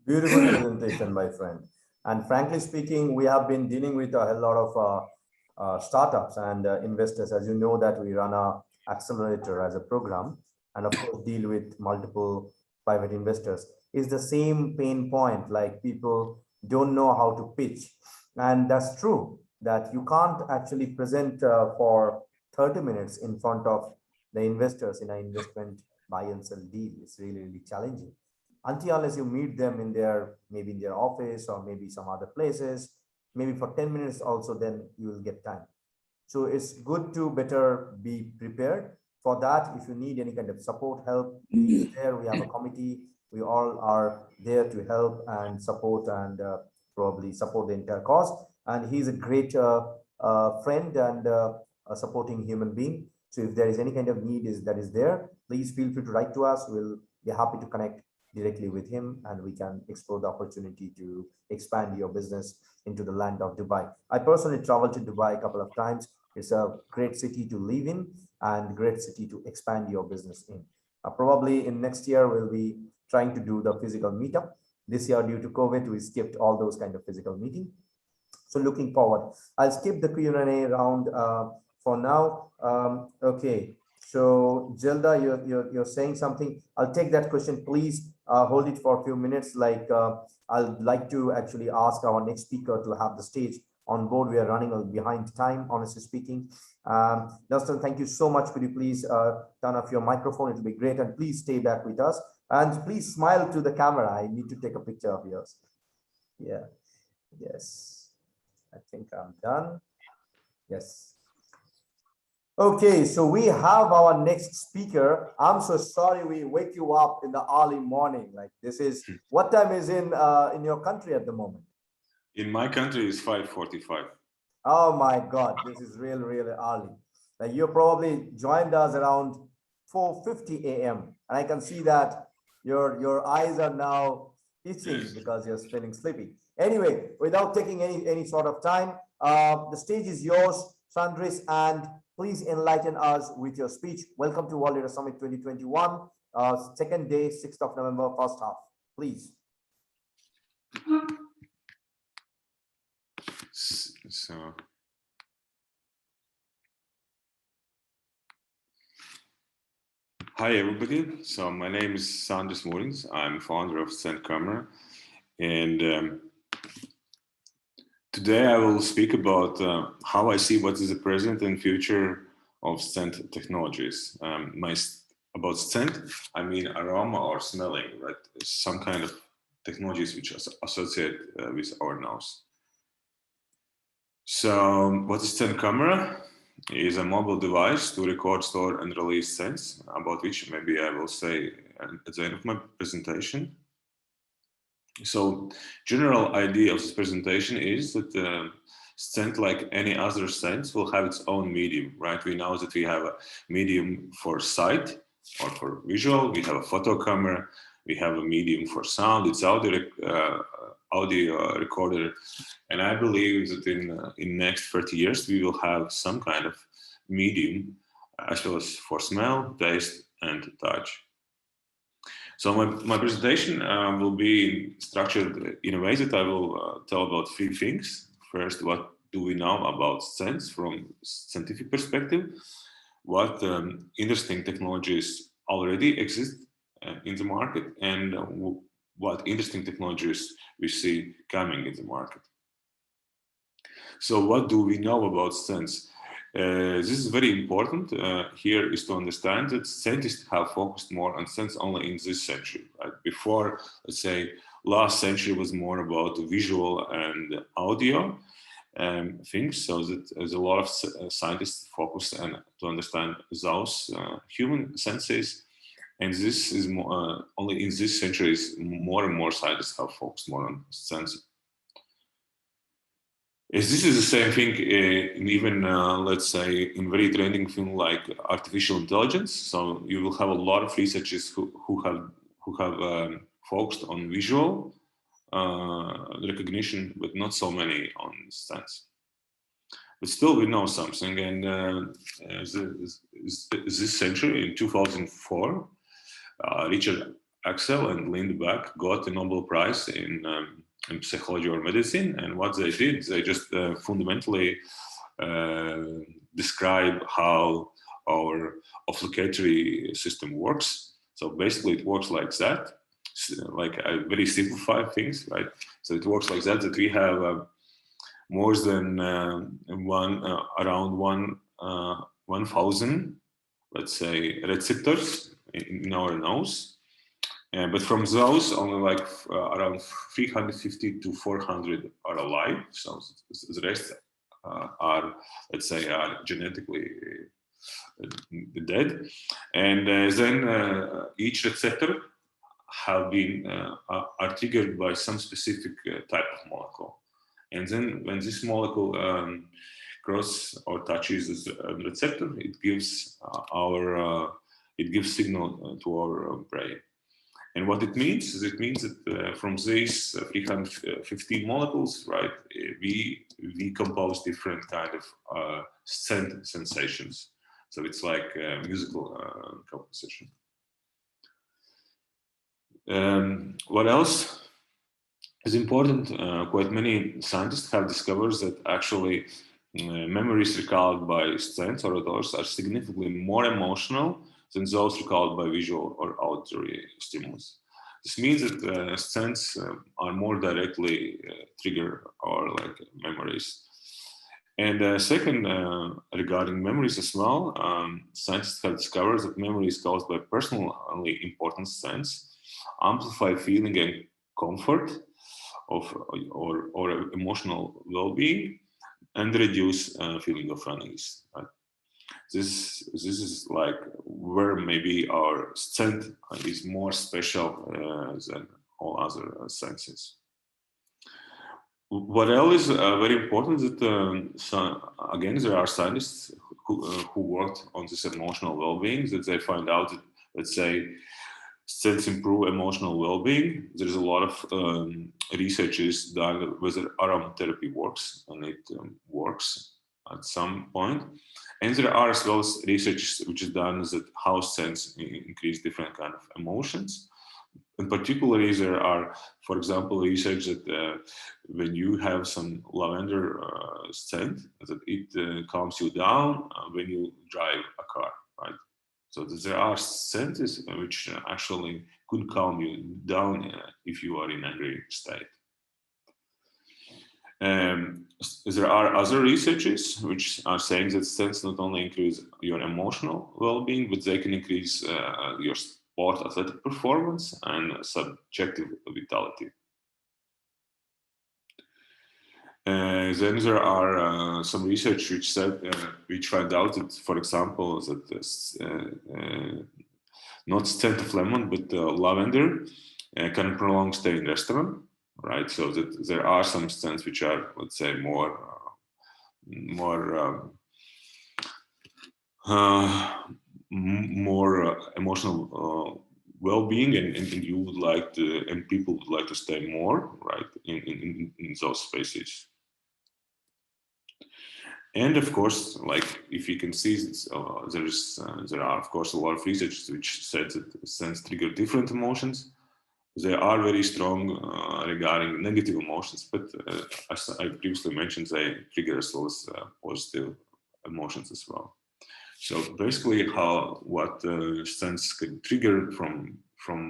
Beautiful presentation, my friend. And frankly speaking, we have been dealing with a lot of startups and investors. As you know, that we run a accelerator as a program, and of course deal with multiple private investors. Is the same pain point, like people don't know how to pitch. And that's true, that you can't actually present for 30 minutes in front of the investors in an investment buy and sell deal. It's really, really challenging. Unless you meet them in maybe in their office or maybe some other places, maybe for 10 minutes also, then you will get time. So it's good to better be prepared for that. If you need any kind of support, help, please there. We have a committee. We all are there to help and support and probably support the entire cause. And he's a great friend and a supporting human being. So if there is any kind of need that is there, please feel free to write to us. We'll be happy to connect directly with him, and we can explore the opportunity to expand your business into the land of Dubai. I personally traveled to Dubai a couple of times. It's a great city to live in and great city to expand your business in. Probably in next year, we'll be trying to do the physical meetup. This year, due to COVID, we skipped all those kind of physical meeting. So looking forward, I'll skip the Q&A round for now. Okay, so Zelda, you're saying something. I'll take that question. Please hold it for a few minutes. Like I'd like to actually ask our next speaker to have the stage on board. We are running behind time, honestly speaking. Dustin, thank you so much. Could you please turn off your microphone? It'll be great. And please stay back with us. And please smile to the camera. I need to take a picture of yours. Yeah. Yes. I think I'm done. Yes. Okay, so we have our next speaker. I'm so sorry we wake you up in the early morning. Like this is, what time is in your country at the moment? In my country is 5:45. Oh my God, this is really, really early. Like you probably joined us around 4:50 a.m. And I can see that your eyes are now itching because you're feeling sleepy. Anyway, without taking any sort of time, the stage is yours, Sandris, and please enlighten us with your speech. Welcome to World Leader Summit 2021, second day, 6th of November, first half, please. So, hi everybody. So my name is Sandris Morins. I'm founder of Cent Camera, and today I will speak about how I see what is the present and future of scent technologies. About scent, I mean aroma or smelling, right? Some kind of technologies which associate with our nose. So what is scent camera? Is a mobile device to record, store, and release scents, about which maybe I will say at the end of my presentation. So general idea of this presentation is that scent, like any other scent, will have its own medium, right? We know that we have a medium for sight or for visual, we have a photo camera, we have a medium for sound, it's audio recorder. And I believe that in next 30 years, we will have some kind of medium as well as for smell, taste, and touch. So my presentation will be structured in a way that I will tell about three things. First, what do we know about scents from scientific perspective? What interesting technologies already exist in the market, and what interesting technologies we see coming in the market. So what do we know about scents? This is very important. Here is to understand that scientists have focused more on scents only in this century. Right? Before, let's say, last century was more about visual and audio. things. So that there's a lot of scientists focus on to understand those human senses. And this is more, only in this century, more and more scientists have focused more on sense. This is the same thing in even, let's say, in very trending field like artificial intelligence. So you will have a lot of researchers who have focused on visual recognition, but not so many on sense. But still, we know something. And this century, in 2004, Richard Axel and Linda Beck got a Nobel Prize in psychology or medicine. And what they did, they just fundamentally describe how our obfuscatory system works. So basically, it works like that. Like I very simplified things, right? So it works like that, that we have more than around 1,000, let's say, receptors in our nose. But from those, only like around 350 to 400 are alive. So the rest are, let's say, are genetically dead. And then each receptor have been are triggered by some specific type of molecule. And then when this molecule crosses or touches the receptor, it gives it gives signal to our brain. And what it means is that from these 350 molecules, right, we compose different kind of scent sensations. So it's like musical composition. What else is important? Quite many scientists have discovered that actually memories recalled by scents or odors are significantly more emotional than those recalled by visual or auditory stimulus. This means that scents are more directly trigger our like memories. And second, regarding memories as well, scientists have discovered that memories caused by personally important scents amplify feeling and comfort of or emotional well-being and reduce feeling of unease. Right? This is like where maybe our scent is more special than all other senses. What else is very important is that again there are scientists who worked on this emotional well-being, that they find out that, let's say, scents improve emotional well-being. There's a lot of research done whether aromatherapy works, and it works at some point. And there are as well as research which is done that how scents increase different kind of emotions. In particular, there are, for example, research that when you have some lavender scent, that it calms you down when you drive a car, right? So there are scents which actually could calm you down if you are in angry state. There are other researches which are saying that scents not only increase your emotional well-being, but they can increase your sport athletic performance and subjective vitality. Then there are some research which said, which found out that, for example, that not scent of lemon, but lavender can prolong stay in restaurant, right? So that there are some scents which are, let's say, more emotional well-being, and you would like to, and people would like to stay more, right, in those spaces. And of course, like if you can see, there are of course a lot of research which says that scents trigger different emotions. They are very strong regarding negative emotions, but as I previously mentioned, they trigger as well as positive emotions as well. So basically, what scents can trigger from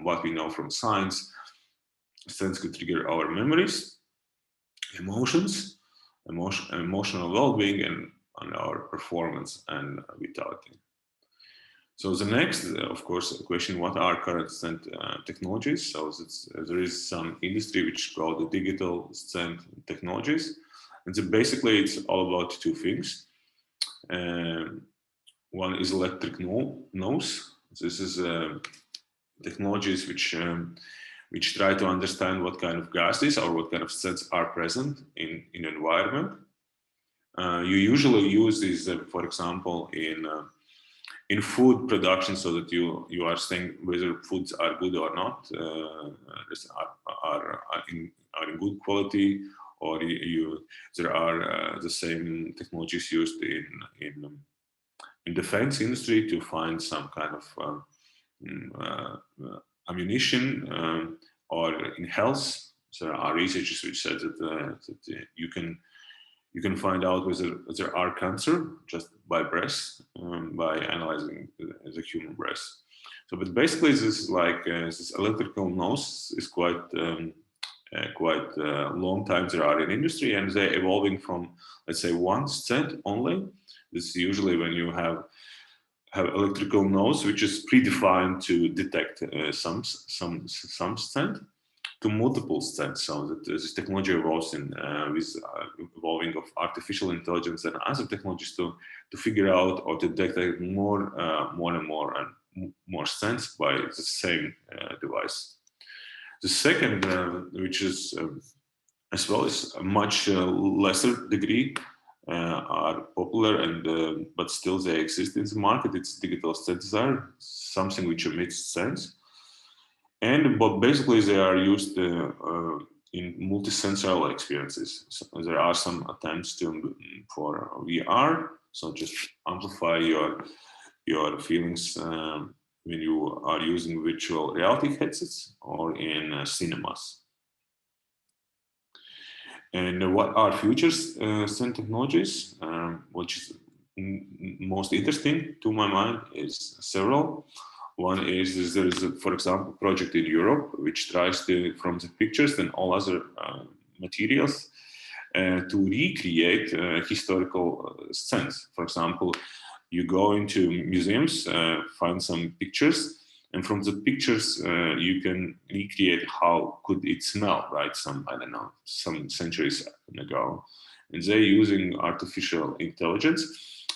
what we know from science, scents could trigger our memories, emotions, emotional well-being, and our performance and vitality. So the next, of course, question: what are current scent technologies? So there is some industry which is called the digital scent technologies, And so basically, it's all about two things. One is electric nose. This is technologies which try to understand what kind of gases or what kind of scents are present in environment. You usually use these, for example, in food production, so that you are saying whether foods are good or not, are in good quality, or there are the same technologies used in defense industry to find some kind of ammunition, or in health. There are researchers which said that you can find out whether there are cancer just by breath, by analyzing the human breath. So, but basically, this is like this electrical nose is quite long time there are in industry, and they're evolving from, let's say, one scent only. This is usually when you have electrical nose, which is predefined to detect some scent, to multiple scents. So that this technology evolves with evolving of artificial intelligence and other technologies to figure out or to detect more and more scents by the same device. The second, which is as well as a much lesser degree, are popular and but still they exist in the market. It's digital synthesizer, something which emits scents, but basically they are used in multi-sensorial experiences. So there are some attempts for VR, so just amplify your feelings when you are using virtual reality headsets or in cinemas. And what are future scent technologies? Which is most interesting to my mind is several. One is there is, for example, a project in Europe which tries to, from the pictures and all other materials, to recreate historical scents. For example, you go into museums, find some pictures, and from the pictures, you can recreate how could it smell, right? I don't know, some centuries ago. And they're using artificial intelligence.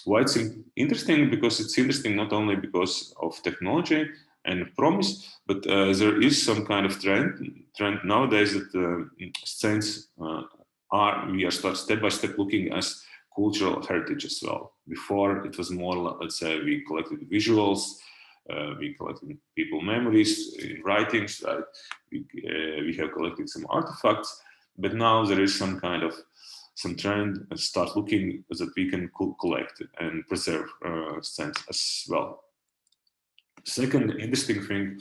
Why it's interesting? Because it's interesting not only because of technology and promise, but there is some kind of trend nowadays that scents we are step by step looking as cultural heritage as well. Before it was more, let's say, we collected visuals, we collected people memories in writings, right? We have collected some artifacts, but now there is some kind of trend and start looking that we can collect and preserve scents as well. Second interesting thing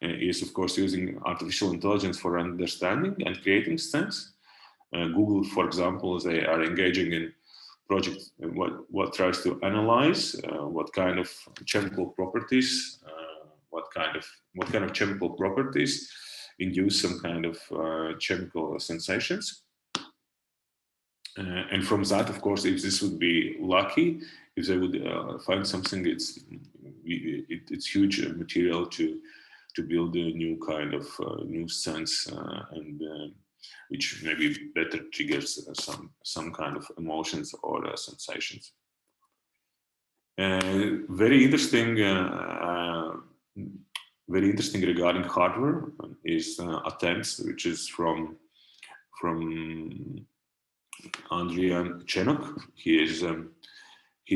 is, of course, using artificial intelligence for understanding and creating scents. Google, for example, they are engaging in project what tries to analyze what kind of chemical properties, what kind of chemical properties induce some kind of chemical sensations. And from that, of course, if this would be lucky, if they would find something, it's huge material to build a new kind of new sense, and which maybe better triggers some kind of emotions or sensations. Very interesting regarding hardware is attempts, which is from Andrian Chenok. He is a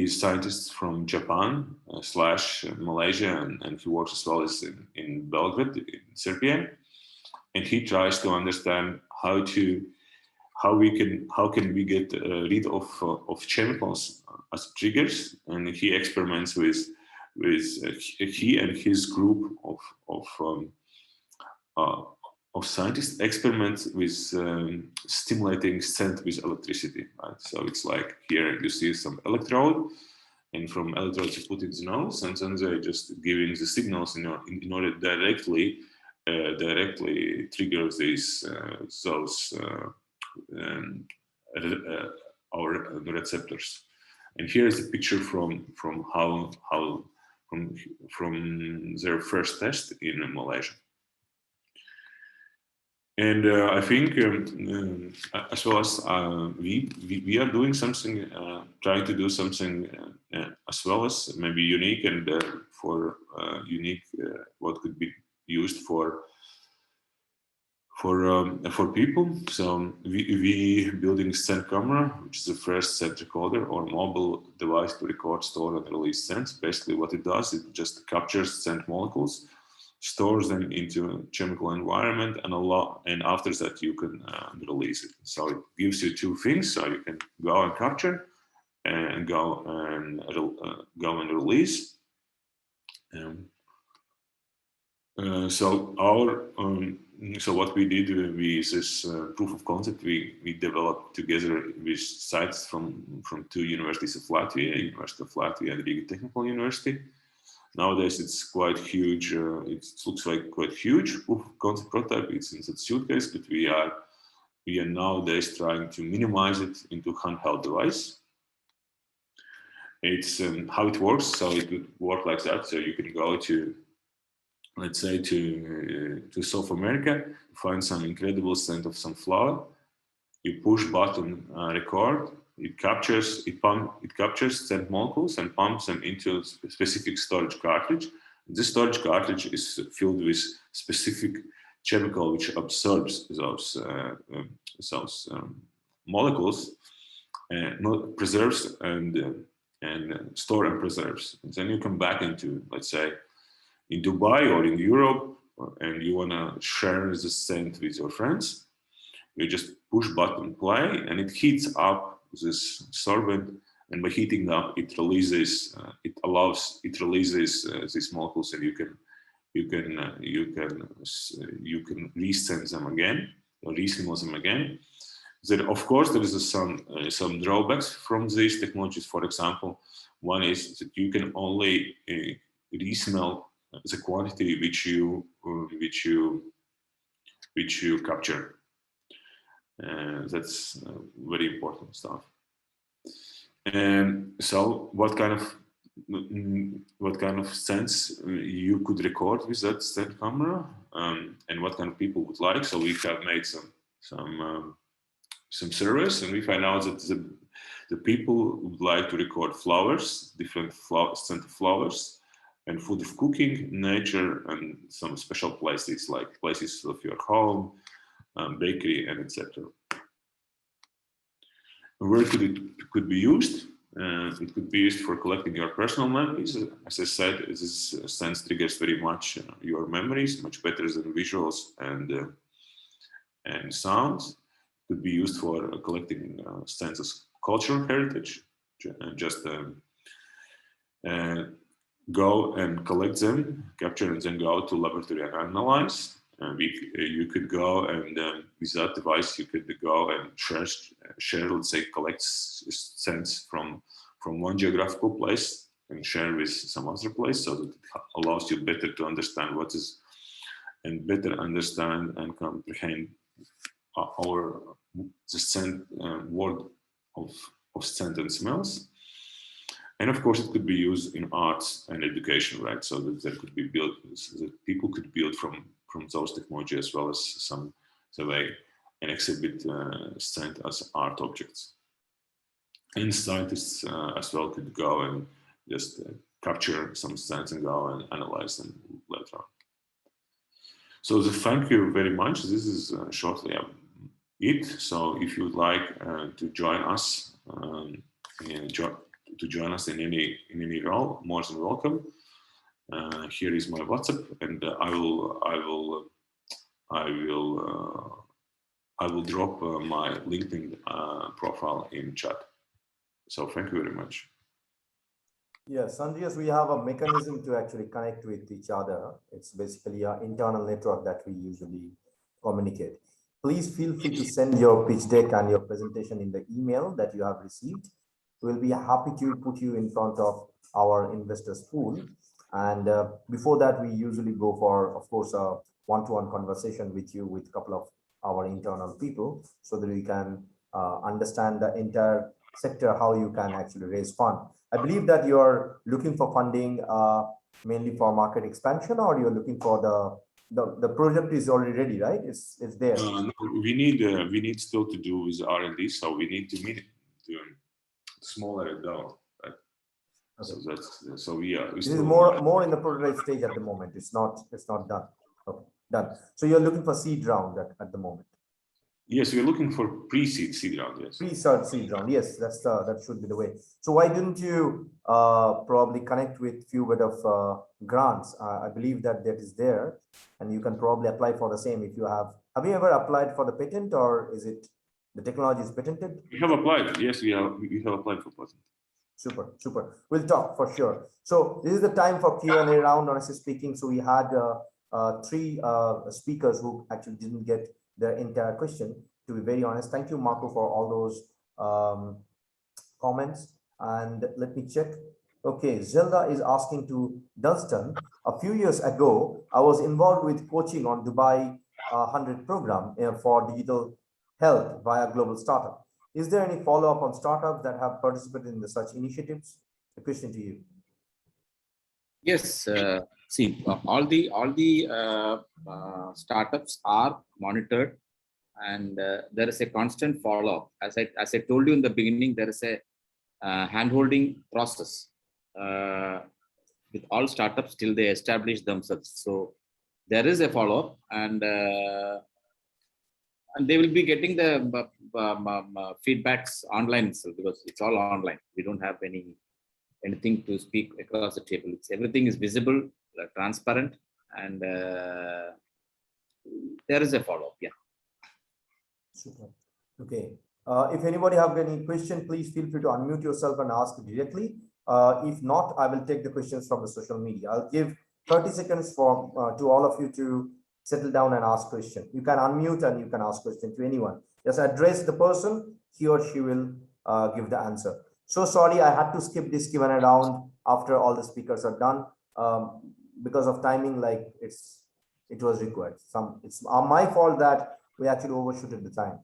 scientist from Japan / Malaysia, and he works as well as in Belgrade, in Serbia. And he tries to understand how can we get rid of chemicals as triggers, and he experiments with he and his group of scientists experiments with stimulating scent with electricity, right? So it's like here you see some electrode, and from electrodes you put in the nose, and then they're just giving the signals in order directly trigger those our receptors. And here is a picture from their first test in Malaysia. And I think as well as we are doing something, trying to do something as well as maybe unique and for unique what could be used for people. So we building scent camera, which is the first scent recorder or mobile device to record, store, and release scents. Basically, what it does, it just captures scent molecules, stores them into a chemical environment, and after that you can release it. So it gives you two things. So you can go and capture and go and release. So what we did with this proof of concept, we developed together with sites from two universities of Latvia, University of Latvia and Riga Technical University. Nowadays it's quite huge. It looks like quite huge proof of concept prototype. It's in that suitcase, but we are nowadays trying to minimize it into handheld device. It's how it works. So it would work like that. So you can go to, let's say, to South America, find some incredible scent of some flower. You push button record. It captures scent molecules and pumps them into a specific storage cartridge. This storage cartridge is filled with specific chemical which absorbs those molecules, preserves and store and preserves. And then you come back into, let's say, in Dubai or in Europe, and you want to share the scent with your friends, you just push button play, and it heats up this sorbent, and by heating up, it releases these molecules, and you can resend them again or resmell them again. There, of course, there is some drawbacks from these technologies. For example, one is that you can only resmell the quantity which you capture. That's very important stuff. And so, what kind of scents you could record with that scent camera, and what kind of people would like? So we have made some surveys, and we find out that the people would like to record flowers, different scent of flowers, and food of cooking, nature, and some special places like places of your home, bakery, and etc. Where could be used? It could be used for collecting your personal memories. As I said, this sense triggers very much your memories, much better than visuals and sounds. It could be used for collecting sense of cultural heritage. Just go and collect them, capture, and then go to laboratory and analyze. You could go and with that device, you could go and share, let's say, collect scents from one geographical place and share with some other place, so that it allows you better to understand what is, and better understand and comprehend the scent world of scent and smells. And of course, it could be used in arts and education, right? So that there could be built, so that people could build from those technologies, as well as some way and exhibit scent as art objects. And scientists as well could go and just capture some scents and go and analyze them later on. So thank you very much. This is shortly it. So if you would like to join us, in any role, more than welcome. Here is my WhatsApp, and I will drop my LinkedIn profile in chat. So thank you very much. Yes, Andreas, we have a mechanism to actually connect with each other. It's basically an internal network that we usually communicate. Please feel free to send your pitch deck and your presentation in the email that you have received. We'll be happy to put you in front of our investors pool. And before that, we usually go for, of course, a one-to-one conversation with you with a couple of our internal people, so that we can understand the entire sector, how you can actually raise fund. I believe that you're looking for funding mainly for market expansion, or you're looking for the the project is already ready, right? It's there. No, we need still to do with R&D, so we need to meet to smaller it down. Right? Okay. So we This still is more in the prototype stage at the moment. It's not done. Okay, done. So you're looking for seed round at the moment. Yes, we're looking for seed round. Yes. Seed round. Yes, that should be the way. So why didn't you probably connect with few bit of grants? I believe that is there, and you can probably apply for the same if you have. Have you ever applied for the patent, or is it the technology is patented? We have applied. Yes, we have applied for patent. Super. We'll talk for sure. So this is the time for Q&A round, honestly speaking. So we had three speakers who actually didn't get their entire question, to be very honest. Thank you, Marco, for all those comments. And let me check. Okay, Zelda is asking to Dunstan. A few years ago, I was involved with coaching on Dubai 100 program for digital health via global startup. Is there any follow-up on startups that have participated in such initiatives? A question to you. Yes, see, all the startups are monitored, and there is a constant follow-up. As I told you in the beginning, there is a hand-holding process with all startups till they establish themselves. So there is a follow-up, and they will be getting the feedbacks online itself, because it's all online. We don't have anything to speak across the table. Everything is visible, transparent, and there is a follow-up. Yeah. Super. Okay. If anybody have any question, please feel free to unmute yourself and ask directly. If not, I will take the questions from the social media. I'll give 30 seconds for to all of you to settle down and ask question. You can unmute and you can ask question to anyone. Just address the person, he or she will give the answer. So sorry, I had to skip this Q&A round after all the speakers are done because of timing. Like it was required. It's my fault that we actually overshooted the time.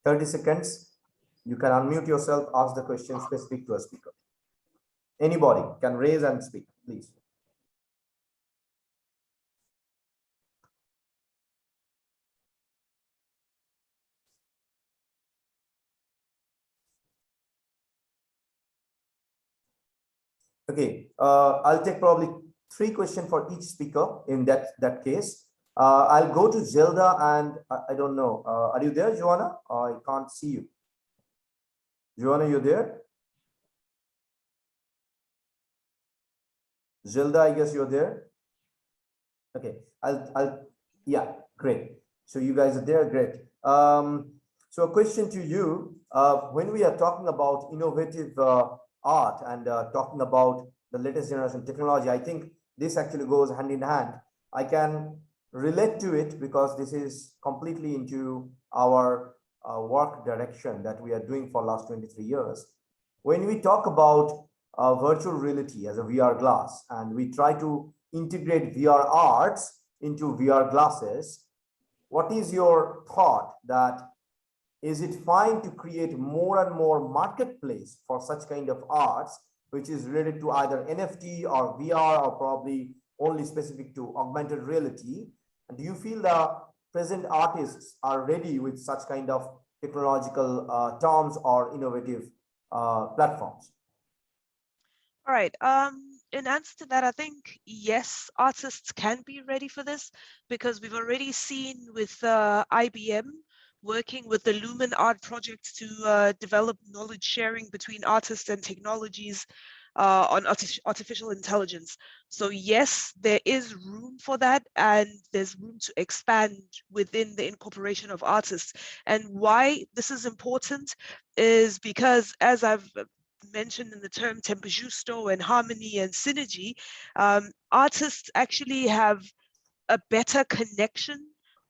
30 seconds. You can unmute yourself, ask the question specific to a speaker. Anybody can raise and speak, please. Okay, I'll take probably 3 questions for each speaker in that case. I'll go to Zelda and I don't know. Are you there, Joanna? I can't see you. Joanna, you there? Zelda, I guess you're there. Okay, yeah, great. So you guys are there, great. So a question to you, when we are talking about innovative art and talking about the latest generation technology, I think this actually goes hand in hand. I can relate to it because this is completely into our work direction that we are doing for last 23 years. When we talk about virtual reality as a VR glass, and we try to integrate VR arts into VR glasses, what is your thought that is it fine to create more and more marketplace for such kind of arts, which is related to either NFT or VR or probably only specific to augmented reality? And do you feel the present artists are ready with such kind of technological terms or innovative platforms? All right. In answer to that, I think, yes, artists can be ready for this because we've already seen with IBM working with the Lumen Art project to develop knowledge sharing between artists and technologies on artificial intelligence. So yes, there is room for that, and there's room to expand within the incorporation of artists. And why this is important is because, as I've mentioned in the term tempo giusto and harmony and synergy, artists actually have a better connection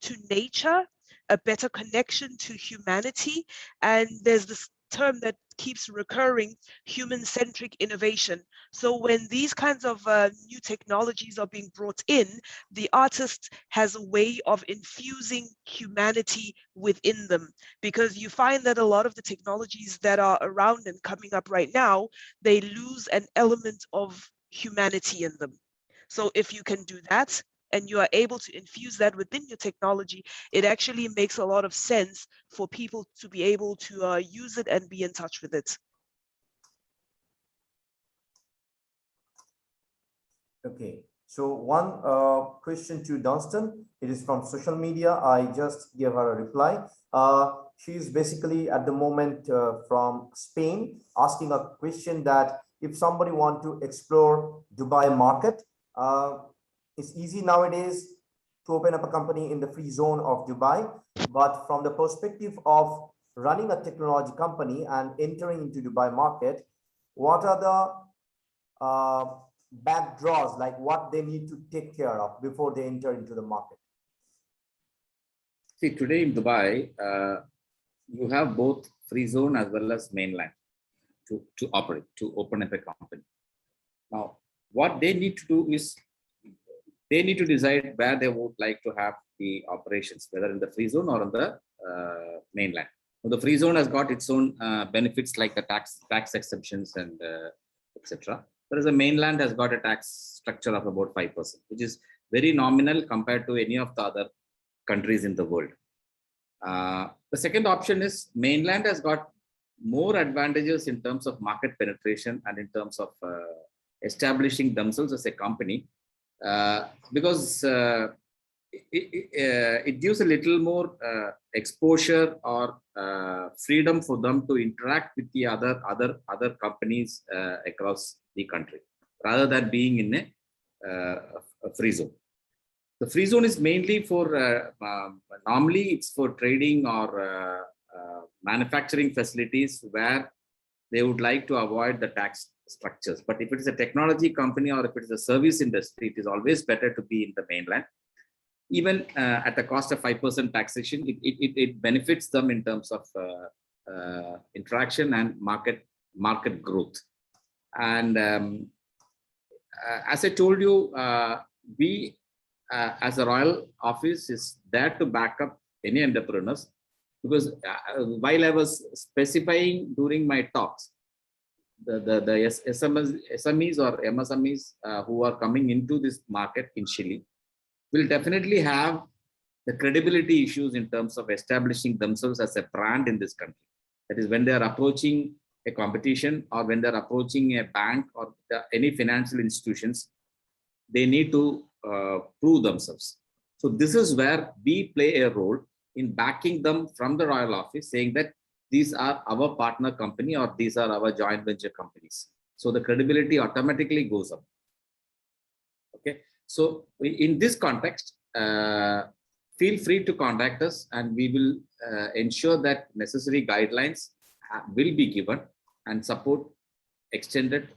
to nature, a better connection to humanity. And there's this term that keeps recurring, human-centric innovation. So when these kinds of new technologies are being brought in, the artist has a way of infusing humanity within them, because you find that a lot of the technologies that are around and coming up right now, they lose an element of humanity in them. So if you can do that and you are able to infuse that within your technology, it actually makes a lot of sense for people to be able to use it and be in touch with it. Okay, so one question to Dunstan. It is from social media. I just gave her a reply. She's basically at the moment from Spain, asking a question that if somebody want to explore Dubai market, it's easy nowadays to open up a company in the free zone of Dubai. But from the perspective of running a technology company and entering into Dubai market, what are the backdraws, like what they need to take care of before they enter into the market? See, today in Dubai, you have both free zone as well as mainland to operate, to open up a company. Now, what they need to do is they need to decide where they would like to have the operations, whether in the free zone or in the mainland. So the free zone has got its own benefits like the tax exemptions and etc. Whereas the mainland has got a tax structure of about 5%, which is very nominal compared to any of the other countries in the world. The second option is mainland has got more advantages in terms of market penetration and in terms of establishing themselves as a company, because it gives a little more exposure or freedom for them to interact with the other companies across the country, rather than being in a free zone. The free zone is mainly for normally it's for trading or manufacturing facilities where they would like to avoid the tax structures. But if it is a technology company or if it is a service industry, it is always better to be in the mainland. Even at the cost of 5% taxation, it benefits them in terms of interaction and market growth. And as I told you, we as a royal office is there to back up any entrepreneurs, because while I was specifying during my talks, the SMEs or MSMEs who are coming into this market initially will definitely have the credibility issues in terms of establishing themselves as a brand in this country. That is, when they are approaching a competition or when they're approaching a bank or any financial institutions, they need to prove themselves. So this is where we play a role in backing them from the royal office, saying that these are our partner company or these are our joint venture companies. So the credibility automatically goes up. Okay. So in this context, feel free to contact us and we will ensure that necessary guidelines will be given and support extended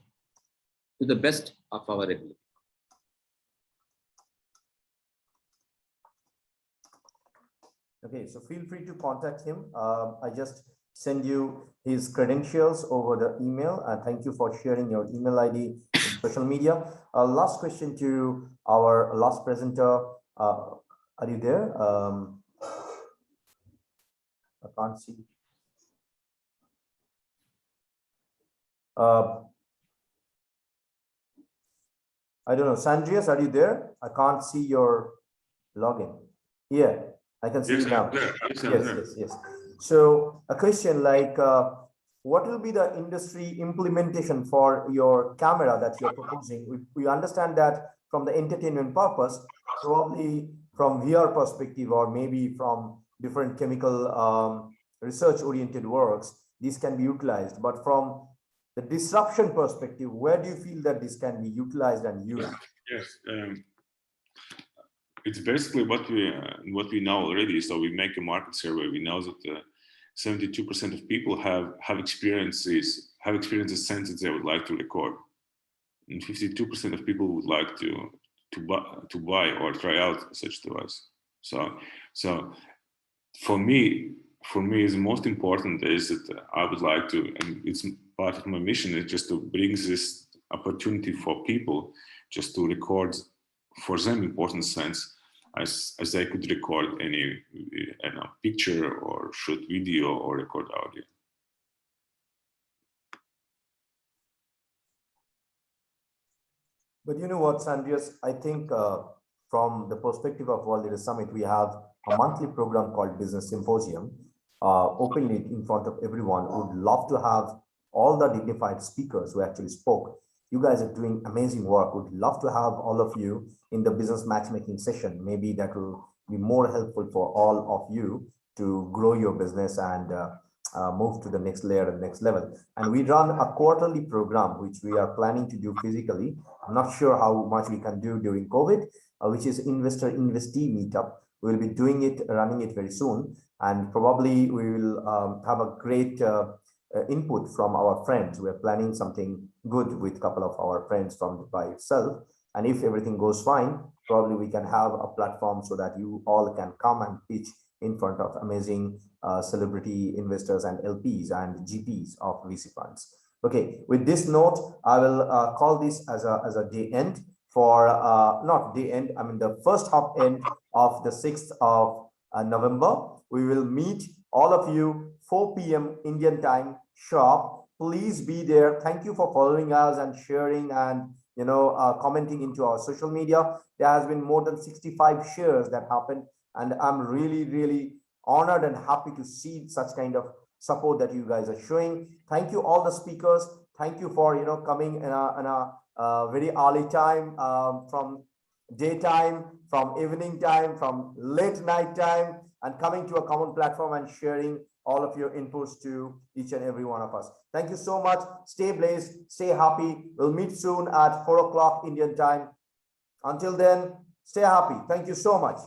to the best of our ability. Okay, so feel free to contact him. I just send you his credentials over the email, and thank you for sharing your email ID in social media. Last question to our last presenter. Are you there? I can't see. I don't know. Sandrius, are you there? I can't see your login. Yeah, I can see you now. Yes. So a question like, what will be the industry implementation for your camera that you're proposing? We understand that from the entertainment purpose, probably from VR perspective, or maybe from different chemical research-oriented works, these can be utilized. But from the disruption perspective, where do you feel that this can be utilized and used? Yes, it's basically what we know already. So we make a market survey. We know that 72% of people have experiences senses they would like to record, and 52% of people would like to buy or try out such device. So for me, the most important is that I would like to, and it's part of my mission, is just to bring this opportunity for people just to record for them important sense as they could record any picture or shoot video or record audio. But you know what, Sandrius, I think from the perspective of World Leader Summit, we have a monthly program called Business Symposium, openly in front of everyone. Would love to have all the dignified speakers who actually spoke. You guys are doing amazing work. Would love to have all of you in the business matchmaking session. Maybe that will be more helpful for all of you to grow your business and move to the next layer and next level. And we run a quarterly program, which we are planning to do physically. I'm not sure how much we can do during COVID, which is investor investee meetup. We'll be doing it, running it very soon. And probably we will have a great input from our friends. We're planning something good with a couple of our friends from Dubai itself. And if everything goes fine, probably we can have a platform so that you all can come and pitch in front of amazing celebrity investors and LPs and GPs of VC funds. Okay, with this note, I will call this as a day end for, not day end, I mean the first half end of the 6th of November. We will meet all of you 4 p.m. Indian time sharp. Please be there. Thank you for following us and sharing and commenting into our social media. There has been more than 65 shares that happened, and I'm really honored and happy to see such kind of support that you guys are showing. Thank you all the speakers. Thank you for coming in a very early time, from daytime, from evening time, from late night time, and coming to a common platform and sharing all of your inputs to each and every one of us. Thank you so much. Stay blessed, stay happy. We'll meet soon at 4 o'clock Indian time. Until then, stay happy. Thank you so much.